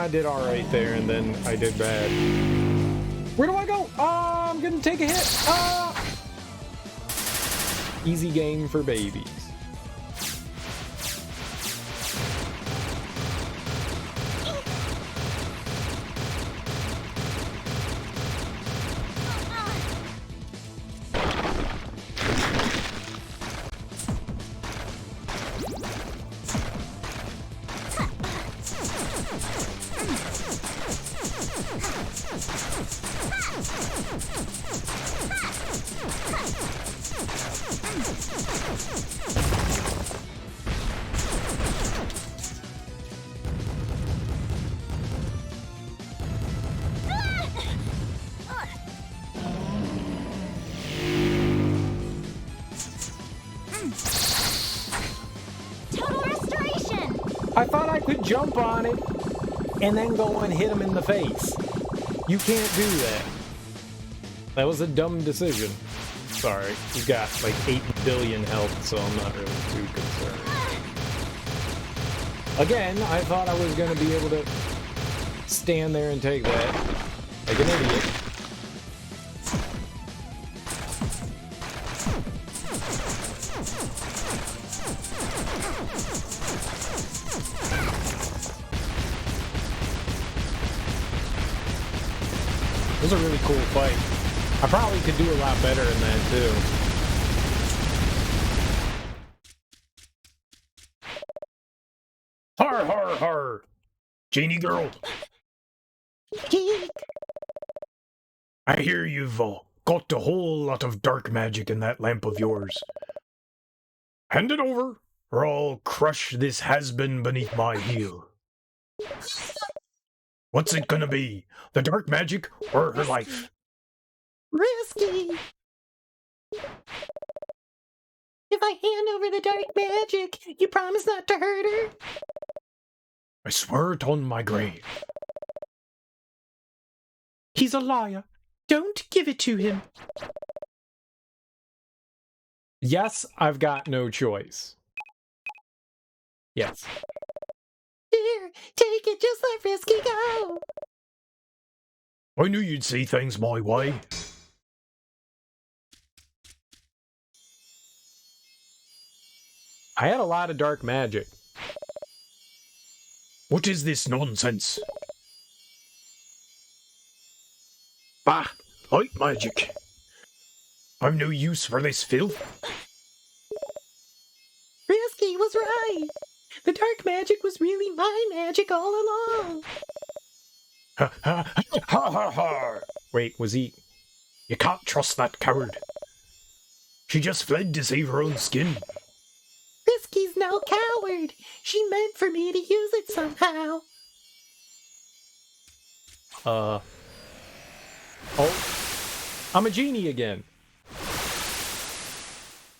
A: I did alright there, and then I did bad. Where do I go? I'm gonna take a hit. Easy game for babies. I thought I could jump on it and then go and hit him in the face. You can't do that. That was a dumb decision. Sorry, he's got like 8 billion health, so I'm not really too concerned. Again, I thought I was going to be able to stand there and take that like an idiot. It was a really cool fight. I probably could do a lot better in that too.
J: Har har har! Genie girl! I hear you've got a whole lot of dark magic in that lamp of yours. Hand it over, or I'll crush this has-been beneath my heel. What's it gonna be? The dark magic or her life?
B: Risky! If I hand over the dark magic, you promise not to hurt her?
J: I swear it on my grave.
B: He's a liar. Don't give it to him.
A: Yes, I've got no choice. Yes.
B: Here, take it, just let Risky go.
J: I knew you'd see things my way.
A: I had a lot of dark magic.
J: What is this nonsense? Bah! Light magic. I'm no use for this filth.
B: Risky was right. The dark magic was really my magic all along.
J: Ha ha ha ha ha!
A: Wait, was he...
J: You can't trust that coward. She just fled to save her own skin.
B: Risky's no coward. She meant for me to use it somehow.
A: Oh. I'm a genie again.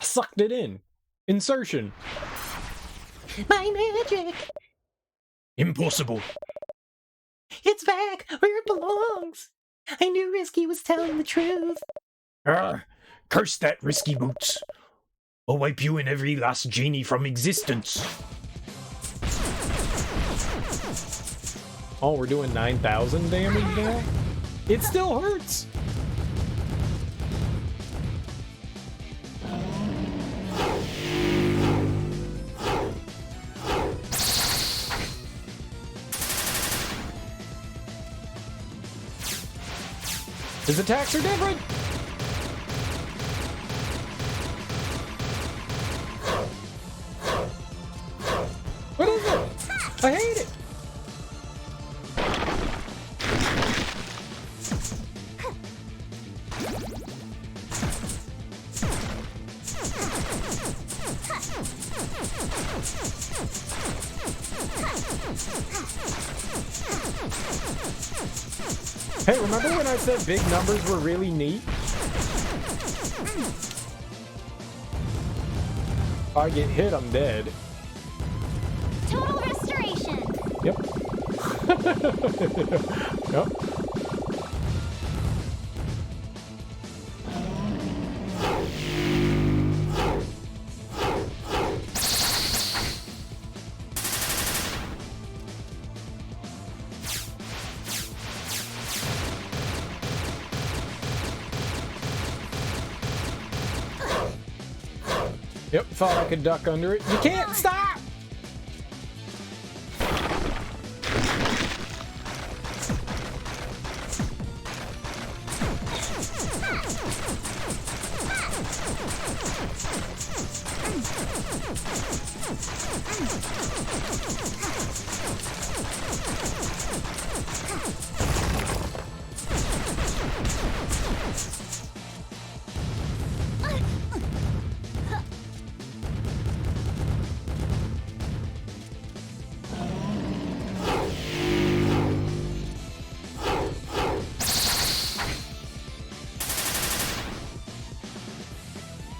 A: Sucked it in. Insertion.
B: My magic.
J: Impossible.
B: It's back where it belongs. I knew Risky was telling the truth.
J: Curse that Risky boots. I'll wipe you and every last genie from existence.
A: Oh, we're doing 9,000 damage now? It still hurts! His attacks are different! What is it? I hate it! Hey, remember when I said big numbers were really neat? If I get hit, I'm dead.
E: Total restoration.
A: Yep. Yep. Yep, thought I could duck under it. You can't stop!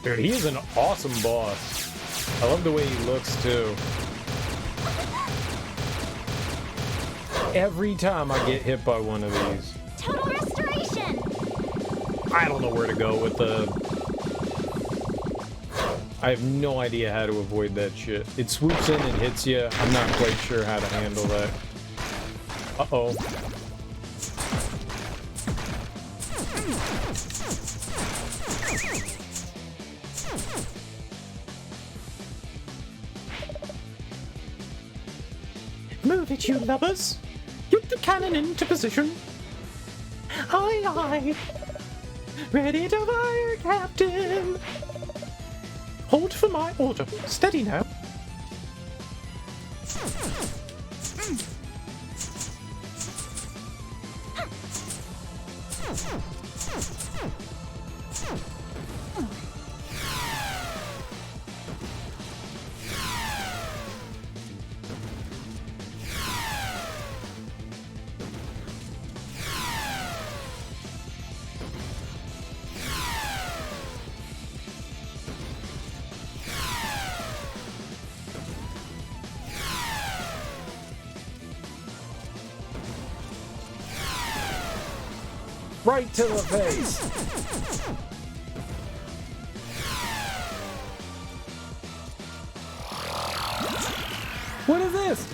A: Dude, he is an awesome boss. I love the way he looks, too. Every time I get hit by one of these.
E: Total restoration.
A: I don't know where to go with the... I have no idea how to avoid that shit. It swoops in and hits you. I'm not quite sure how to handle that. Uh-oh.
B: Move it, you lubbers! Get the cannon into position! Aye, aye! Ready to fire, Captain! Hold for my order. Steady now.
A: Right to the face. What is this?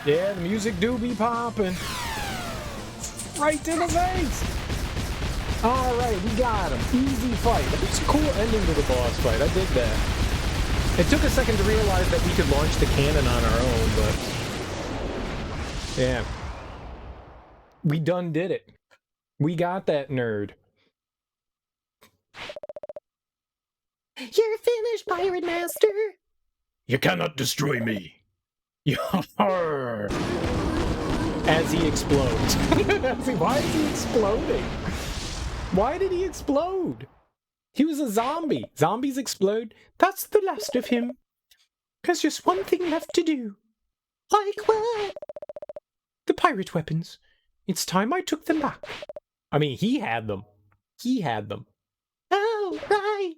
A: Yeah, the music do be popping. Right to the face. All right, we got him. Easy fight. That was a cool ending to the boss fight. I dig that. It took a second to realize that we could launch the cannon on our own, but yeah, we done did it. We got that nerd.
B: You're finished, Pirate Master.
J: You cannot destroy me. Yarr!
A: As he explodes. Why is he exploding? Why did he explode? He was a zombie. Zombies explode.
B: That's the last of him. There's just one thing left to do. Like what? The pirate weapons. It's time I took them back.
A: I mean, he had them. He had them.
B: Oh, right.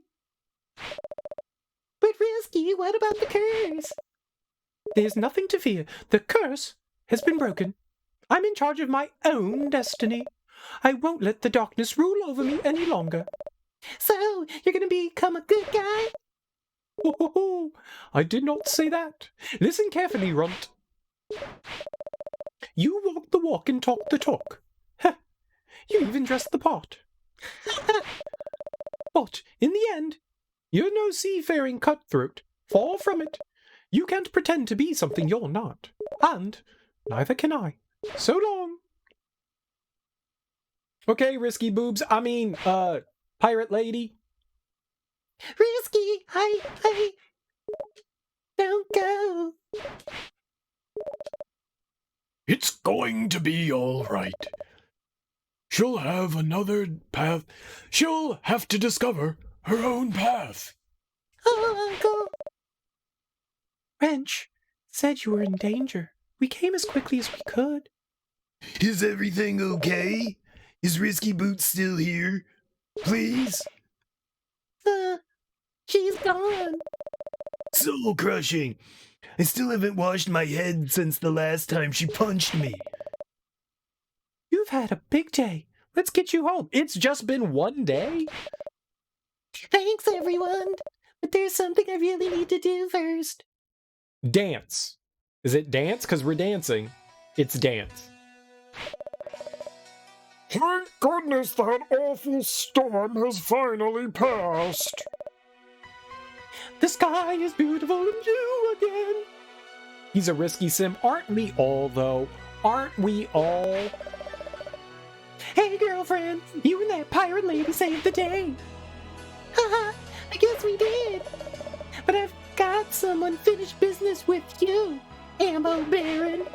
B: But Risky, what about the curse? There's nothing to fear. The curse has been broken. I'm in charge of my own destiny. I won't let the darkness rule over me any longer. So, you're gonna become a good guy?
A: Oh, I did not say that. Listen carefully, Runt. You walk the walk and talk the talk. Heh, you even dress the part. But, in the end, you're no seafaring cutthroat. Far from it. You can't pretend to be something you're not. And neither can I. So long. Okay, Risky Boobs. I mean, Pirate Lady.
B: Risky, I don't go.
D: It's going to be all right. She'll have another path. She'll have to discover her own path.
B: Oh, Uncle. Wrench said you were in danger. We came as quickly as we could.
O: Is everything okay? Is Risky Boots still here? Please?
B: She's gone.
O: Soul crushing. I still haven't washed my head since the last time she punched me.
B: You've had a big day. Let's get you home.
A: It's just been one day?
B: Thanks, everyone. But there's something I really need to do first.
A: Dance. Is it dance? Because we're dancing. It's dance.
D: Thank goodness that awful storm has finally passed.
B: The sky is beautiful and blue again.
A: He's a risky sim. Aren't we all, though? Aren't we all?
B: Hey, girlfriend. You and that pirate lady saved the day. Haha, I guess we did. But I've got some unfinished business with you, Ammo Baron.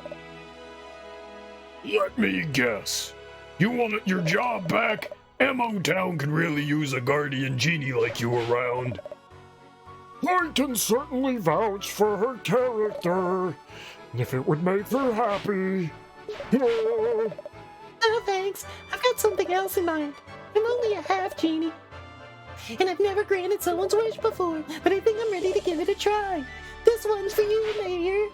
D: Let me guess. You want your job back? Ammo Town could really use a guardian genie like you around. I can certainly vouch for her character, if it would make her happy.
B: Oh, thanks. I've got something else in mind. I'm only a half genie. And I've never granted someone's wish before, but I think I'm ready to give it a try. This one's for you, Mayor.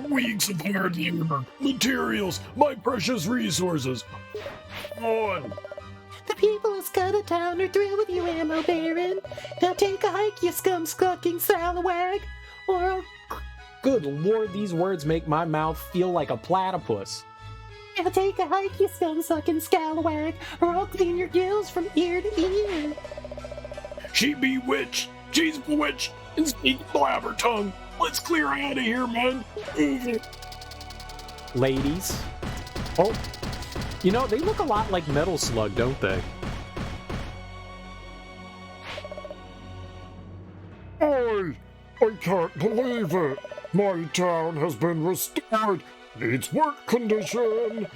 D: Weeks of hard labor, materials, my precious resources. On.
B: The people of Scudda Town are thrilled with you, Ammo Baron. Now take a hike, you scum-scucking salawag, or I'll...
A: Good lord, these words make my mouth feel like a platypus.
B: Now take a hike, you scum-sucking scalawag, or I'll clean your gills from ear to ear.
D: She bewitched, she's bewitched, and speak blabber tongue. Let's clear out of here, man.
A: Ladies. Oh, you know, they look a lot like Metal Slug, don't they?
D: I can't believe it. My town has been restored. needs work condition.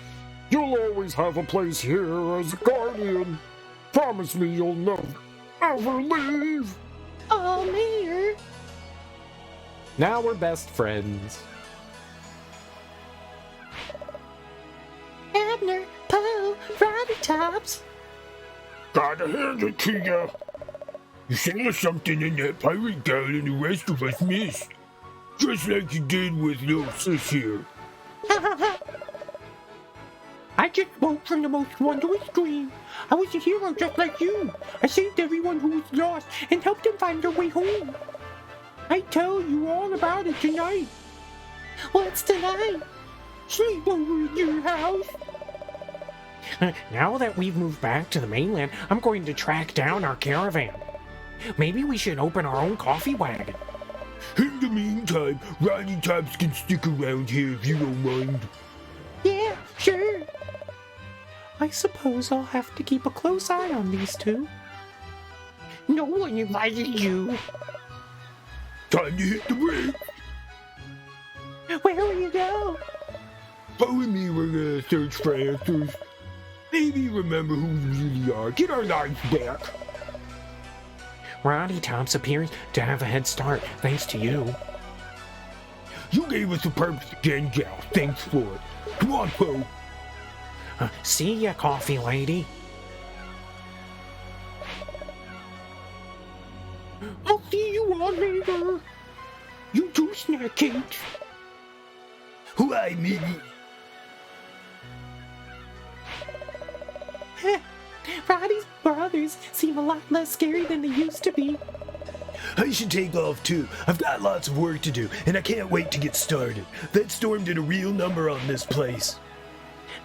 D: You'll always have a place here as a guardian. Promise me you'll never, ever leave.
B: Oh, Mayor.
A: Now we're best friends.
B: Abner, Poe, Roddy Tops.
O: Gotta hand it to ya. You saw something in that pirate gown and the rest of us missed. Just like you did with little sis here.
B: I just woke from the most wondrous dream. I was a hero just like you. I saved everyone who was lost and helped them find their way home. I tell you all about it tonight. What's tonight? Sleep over at your house. Now that we've moved back to the mainland, I'm going to track down our caravan. Maybe we should open our own coffee wagon.
O: In the meantime, Roddy Tops can stick around here if you don't mind.
B: Yeah, sure. I suppose I'll have to keep a close eye on these two. No one invited you.
O: Time to hit the brake.
B: Where will you go?
O: Poe and me, we're gonna search for answers. Maybe remember who we really are. Get our lives back.
B: Roddy Tops appears to have a head start, thanks to you.
O: You gave us a purpose again, gal. Thanks for it. Come on, Poe.
B: See ya, coffee lady. I'll see you all later. You too, snack cakes.
O: Why, me?
B: Roddy's brothers seem a lot less scary than they used to be.
O: I should take off too. I've got lots of work to do, and I can't wait to get started. That storm did a real number on this place.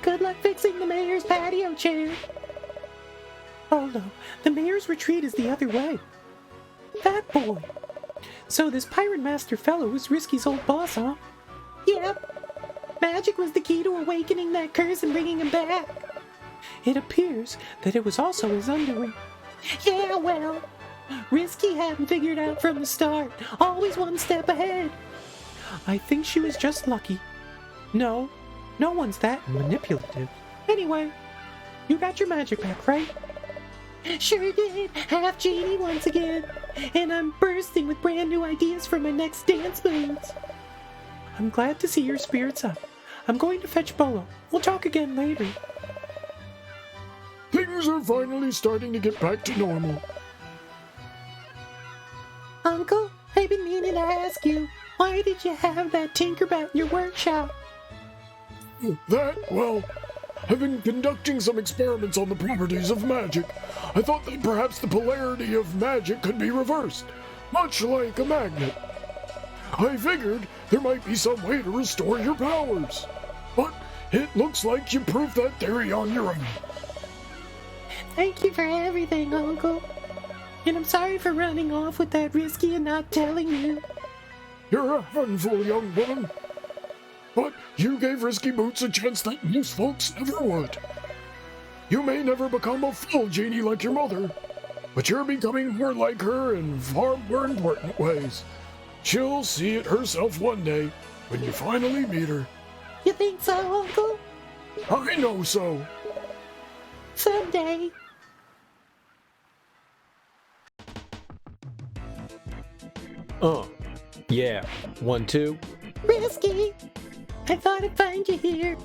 B: Good luck fixing the mayor's patio chair. Oh no, the mayor's retreat is the other way. That boy. So this pirate master fellow was Risky's old boss, huh? Yep. Magic was the key to awakening that curse and bringing him back. It appears that it was also his underling. Yeah, well, Risky hadn't figured out from the start. Always one step ahead. I think she was just lucky. No one's that manipulative. Anyway, you got your magic back, right? Sure did. Half genie once again. And I'm bursting with brand new ideas for my next dance moves. I'm glad to see your spirits up. I'm going to fetch Bolo. We'll talk again later.
D: Things are finally starting to get back to normal.
B: Uncle, I've been meaning to ask you, why did you have that Tinkerbat in your workshop?
D: Well, I've been conducting some experiments on the properties of magic. I thought that perhaps the polarity of magic could be reversed, much like a magnet. I figured there might be some way to restore your powers. But it looks like you proved that theory on your own.
B: Thank you for everything, Uncle. And I'm sorry for running off with that Risky and not telling you.
D: You're a handful, young woman. But you gave Risky Boots a chance that most folks never would. You may never become a full genie like your mother, but you're becoming more like her in far more important ways. She'll see it herself one day when you finally meet her.
B: You think so, Uncle?
D: I know so.
B: Someday.
A: Yeah. 1, 2.
B: Risky! I thought I'd find you here.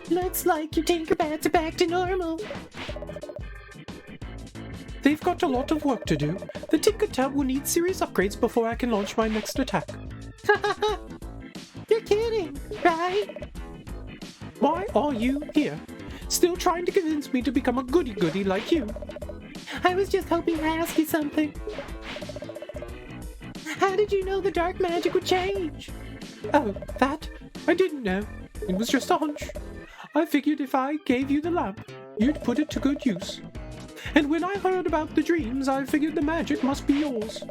B: Looks like your Tinkerbats are back to normal.
A: They've got a lot of work to do. The Tinkertab will need serious upgrades before I can launch my next attack.
B: You're kidding, right?
A: Why are you here? Still trying to convince me to become a goody-goody like you?
B: I was just hoping to ask you something. How did you know the dark magic would change?
A: Oh, that? I didn't know. It was just a hunch. I figured if I gave you the lamp, you'd put it to good use. And when I heard about the dreams, I figured the magic must be yours.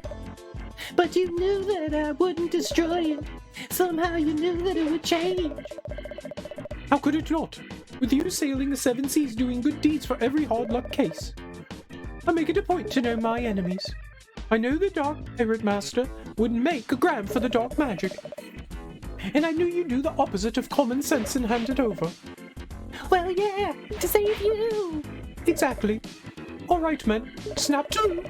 B: But you knew that I wouldn't destroy it. Somehow you knew that it would change.
A: How could it not? With you sailing the 7 seas doing good deeds for every hard luck case. I make it a point to know my enemies. I know the Dark Pirate Master,
B: would make a grab for the dark magic. And I knew you'd do the opposite of common sense and hand it over. Well, yeah, to save you. Exactly. All right, men, snap to.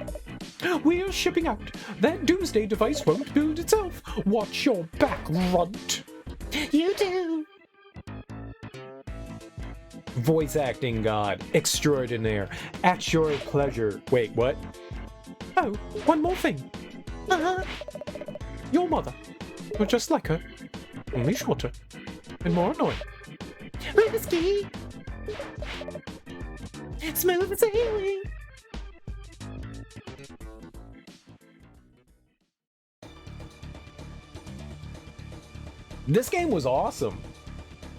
B: We're shipping out. That doomsday device won't build itself. Watch your back, runt. You too.
A: Voice acting god extraordinaire. At your pleasure. Wait, what?
B: Oh, one more thing. Your mother. You're just like her. Only shorter. And more annoying. Risky. Smooth sailing.
A: This game was awesome.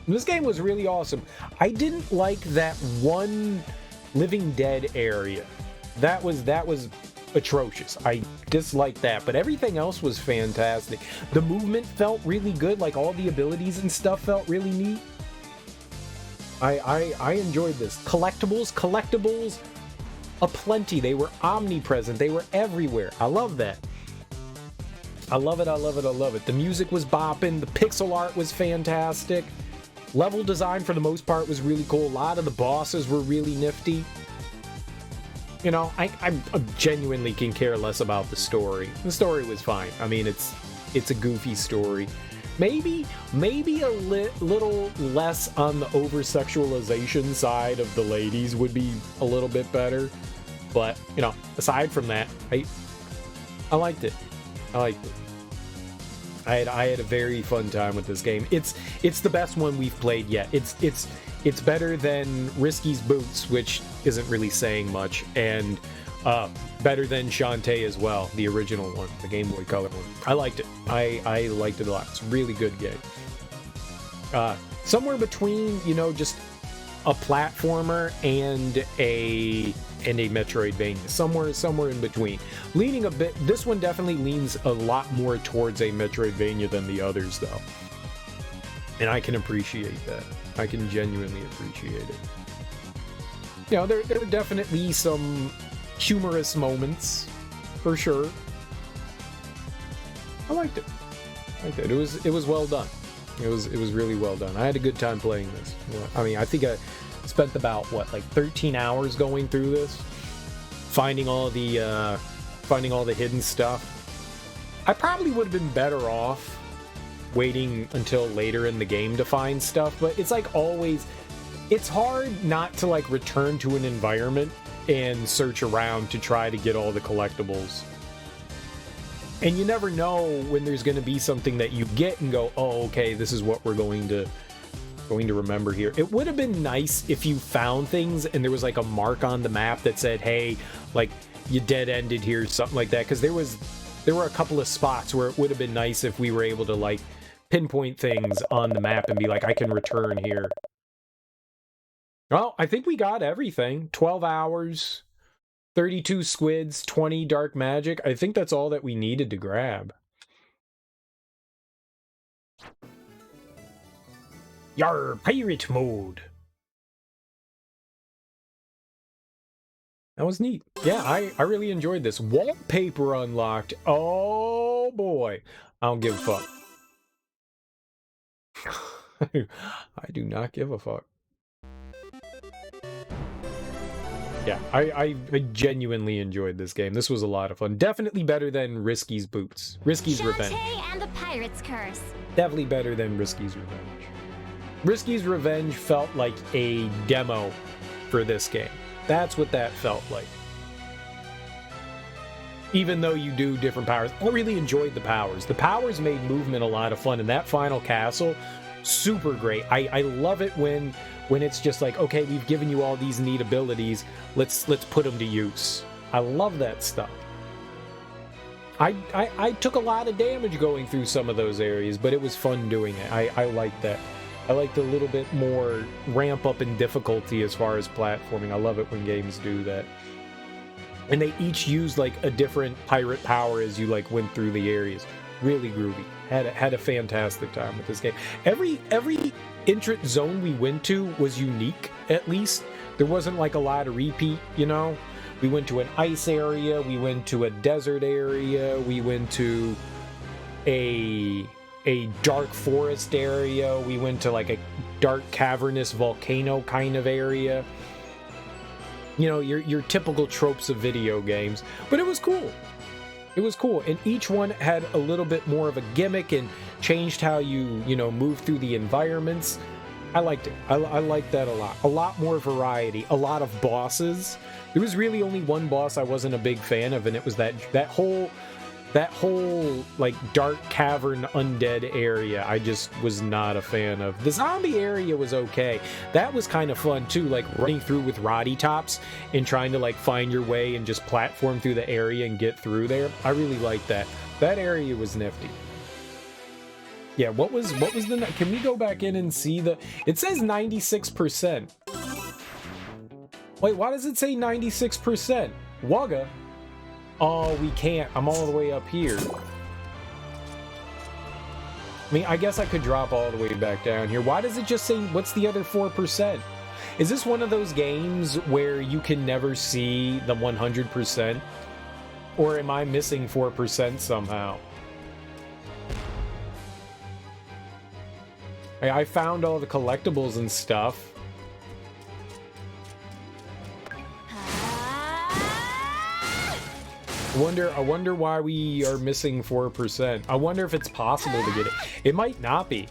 A: This game was really awesome. I didn't like that one Living Dead area. That was atrocious. I disliked that, but everything else was fantastic. The movement felt really good, like all the abilities and stuff felt really neat. I enjoyed this. Collectibles aplenty. They were omnipresent. They were everywhere. I love that. I love it, I love it, I love it. The music was bopping, the pixel art was fantastic. Level design for the most part was really cool. A lot of the bosses were really nifty. You know, I genuinely can care less about the story. The story was fine. I mean, it's a goofy story. Maybe a little less on the over-sexualization side of the ladies would be a little bit better. But, you know, aside from that, I liked it. I liked it. I had a very fun time with this game. It's the best one we've played yet. It's better than Risky's Boots, which isn't really saying much, and better than Shantae as well, the original one, the Game Boy Color one. I liked it. I liked it a lot. It's a really good game. Somewhere between, you know, just a platformer and a metroidvania. Somewhere in between. Leaning a bit, this one definitely leans a lot more towards a metroidvania than the others, though. And I can appreciate that. I can genuinely appreciate it. You know, there are definitely some humorous moments, for sure. I liked it. It was well done. It was really well done. I had a good time playing this. I mean, I think I spent about, what, like 13 hours going through this, finding all the hidden stuff. I probably would have been better off waiting until later in the game to find stuff, but it's like always, it's hard not to like return to an environment and search around to try to get all the collectibles. And you never know when there's going to be something that you get and go, oh, okay, this is what we're going to remember here. It would have been nice if you found things and there was like a mark on the map that said, hey, like you dead-ended here, something like that, because there were a couple of spots where it would have been nice if we were able to like pinpoint things on the map and be like, I can return here. Well, I think we got everything. 12 hours, 32 squids, 20 dark magic. I think that's all that we needed to grab.
J: Your pirate mode.
A: That was neat. Yeah, I really enjoyed this. Wallpaper unlocked. Oh boy. I don't give a fuck. I do not give a fuck. Yeah, I genuinely enjoyed this game. This was a lot of fun. Definitely better than Risky's Boots. Risky's Revenge.
E: Shantae and the Pirate's Curse.
A: Definitely better than Risky's Revenge. Risky's Revenge felt like a demo for this game. That's what that felt like. Even though you do different powers. I really enjoyed the powers. The powers made movement a lot of fun, and that final castle, super great. I love it when it's just like, okay, we've given you all these neat abilities, let's put them to use. I love that stuff. I took a lot of damage going through some of those areas, but it was fun doing it. I like that. I like the little bit more ramp up in difficulty as far as platforming. I love it when games do that. And they each used like a different pirate power as you like went through the areas. Really groovy. Had a fantastic time with this game. Every entrance zone we went to was unique, at least. There wasn't like a lot of repeat, you know? We went to an ice area, we went to a desert area, we went to a dark forest area, we went to like a dark cavernous volcano kind of area. You know, your typical tropes of video games, but it was cool. It was cool, and each one had a little bit more of a gimmick and changed how you know, move through the environments. I liked it. I liked that a lot. A lot more variety, a lot of bosses. There was really only one boss I wasn't a big fan of, and it was that whole like dark cavern undead area. I just was not a fan of. The zombie area was okay. That was kind of fun too, like running through with Roddy Tops and trying to like find your way and just platform through the area and get through there. I really liked that. That area was nifty. Yeah, what was the... Can we go back in and see the... It says 96%. Wait, why does it say 96%? Wugga? Oh, we can't. I'm all the way up here. I mean, I guess I could drop all the way back down here. Why does it just say... What's the other 4%? Is this one of those games where you can never see the 100%? Or am I missing 4% somehow? I found all the collectibles and stuff. I wonder why we are missing 4%. I wonder if it's possible to get it. It might not be.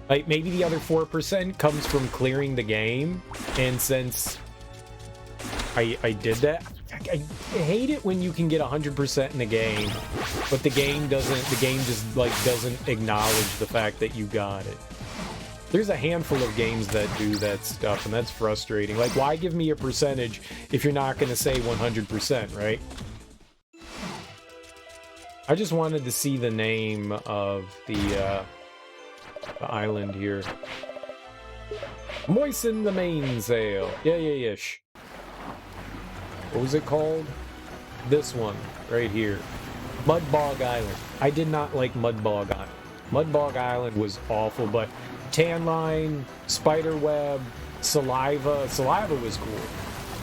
A: Like, maybe the other 4% comes from clearing the game, and since I did that, I hate it when you can get 100% in the game, but the game just like doesn't acknowledge the fact that you got it. There's a handful of games that do that stuff, and that's frustrating. Like, why give me a percentage if you're not going to say 100%, right? I just wanted to see the name of the island here. Moisten the mainsail. Yeah. Shh. What was it called? This one, right here. Mudbog Island. I did not like Mudbog Island. Mudbog Island was awful, but Tan Line, Spiderweb, Saliva. Saliva was cool.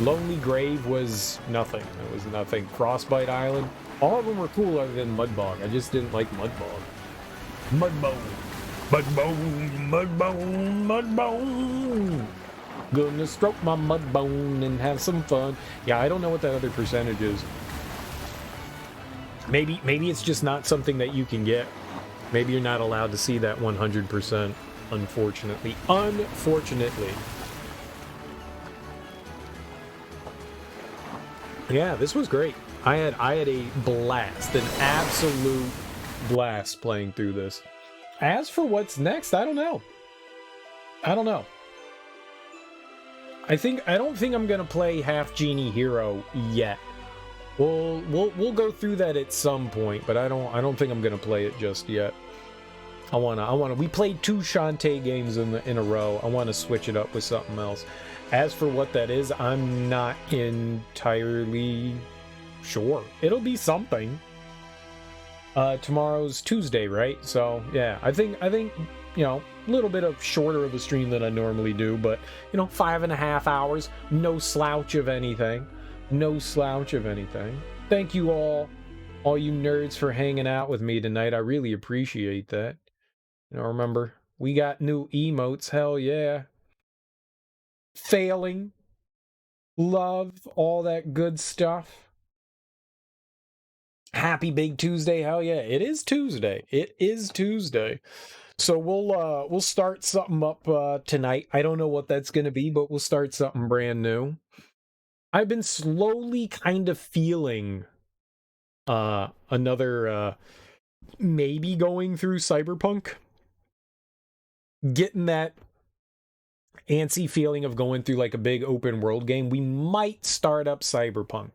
A: Lonely Grave was nothing. It was nothing. Frostbite Island. All of them were cool other than Mudbog. I just didn't like Mudbog. Mudbone. Mudbone. Mudbone. Mudbone. Gonna stroke my mud bone and have some fun. Yeah, I don't know what that other percentage is. Maybe it's just not something that you can get. Maybe you're not allowed to see that 100%, unfortunately. Unfortunately. Yeah, this was great. I had a blast, an absolute blast playing through this. As for what's next, I don't know. I don't think I'm gonna play Half Genie Hero yet. We'll go through that at some point, but I don't think I'm gonna play it just yet. I wanna. We played 2 Shantae games in a row. I want to switch it up with something else. As for what that is, I'm not entirely sure. It'll be something. Tomorrow's Tuesday, right? So yeah, I think you know, a little bit of shorter of a stream than I normally do, but you know, 5.5 hours, no slouch of anything. No slouch of anything. Thank you all you nerds for hanging out with me tonight. I really appreciate that. You know, remember, we got new emotes, hell yeah. Failing. Love, all that good stuff. Happy Big Tuesday, hell yeah. It is Tuesday. It is Tuesday. So we'll start something up tonight. I don't know what that's going to be, but we'll start something brand new. I've been slowly kind of feeling another maybe going through Cyberpunk. Getting that antsy feeling of going through like a big open world game. We might start up Cyberpunk.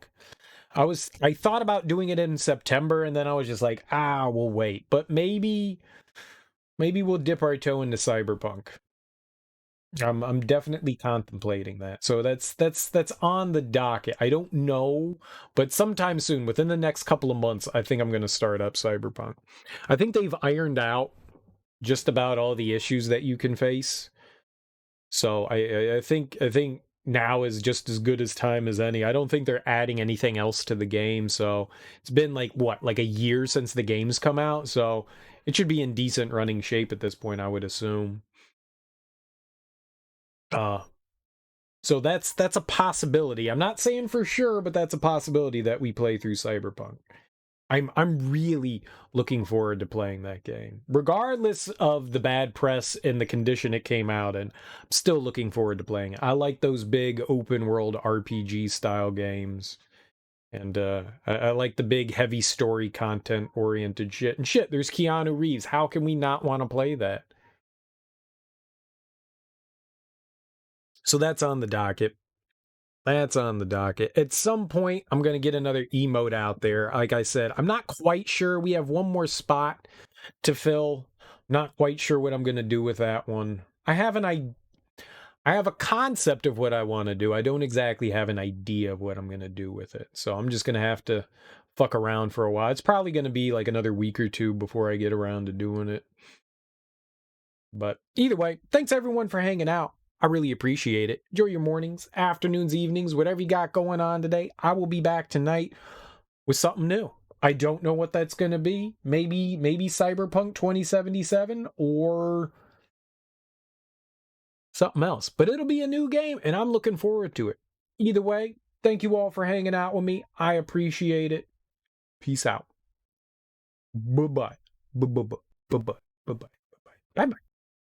A: I thought about doing it in September, and then I was just like, we'll wait. But maybe we'll dip our toe into Cyberpunk. I'm definitely contemplating that. So that's on the docket. I don't know, but sometime soon, within the next couple of months, I think I'm going to start up Cyberpunk. I think they've ironed out just about all the issues that you can face. So I think now is just as good as time as any. I don't think they're adding anything else to the game, so it's been like what, like a year since the game's come out, so it should be in decent running shape at this point, I would assume. So that's a possibility. I'm not saying for sure, but that's a possibility that we play through Cyberpunk. I'm really looking forward to playing that game. Regardless of the bad press and the condition it came out in, I'm still looking forward to playing it. I like those big open world RPG style games. And I like the big heavy story content oriented shit. And shit, there's Keanu Reeves. How can we not want to play that? So that's on the docket. That's on the docket. At some point, I'm going to get another emote out there. Like I said, I'm not quite sure. We have one more spot to fill. Not quite sure what I'm going to do with that one. I have a concept of what I want to do. I don't exactly have an idea of what I'm going to do with it. So I'm just going to have to fuck around for a while. It's probably going to be like another week or two before I get around to doing it. But either way, thanks everyone for hanging out. I really appreciate it. Enjoy your mornings, afternoons, evenings, whatever you got going on today. I will be back tonight with something new. I don't know what that's going to be. Maybe Cyberpunk 2077 or something else. But it'll be a new game, and I'm looking forward to it. Either way, thank you all for hanging out with me. I appreciate it. Peace out. Bye-bye. Bye-bye. Bye-bye. Bye-bye. Bye-bye. Bye-bye.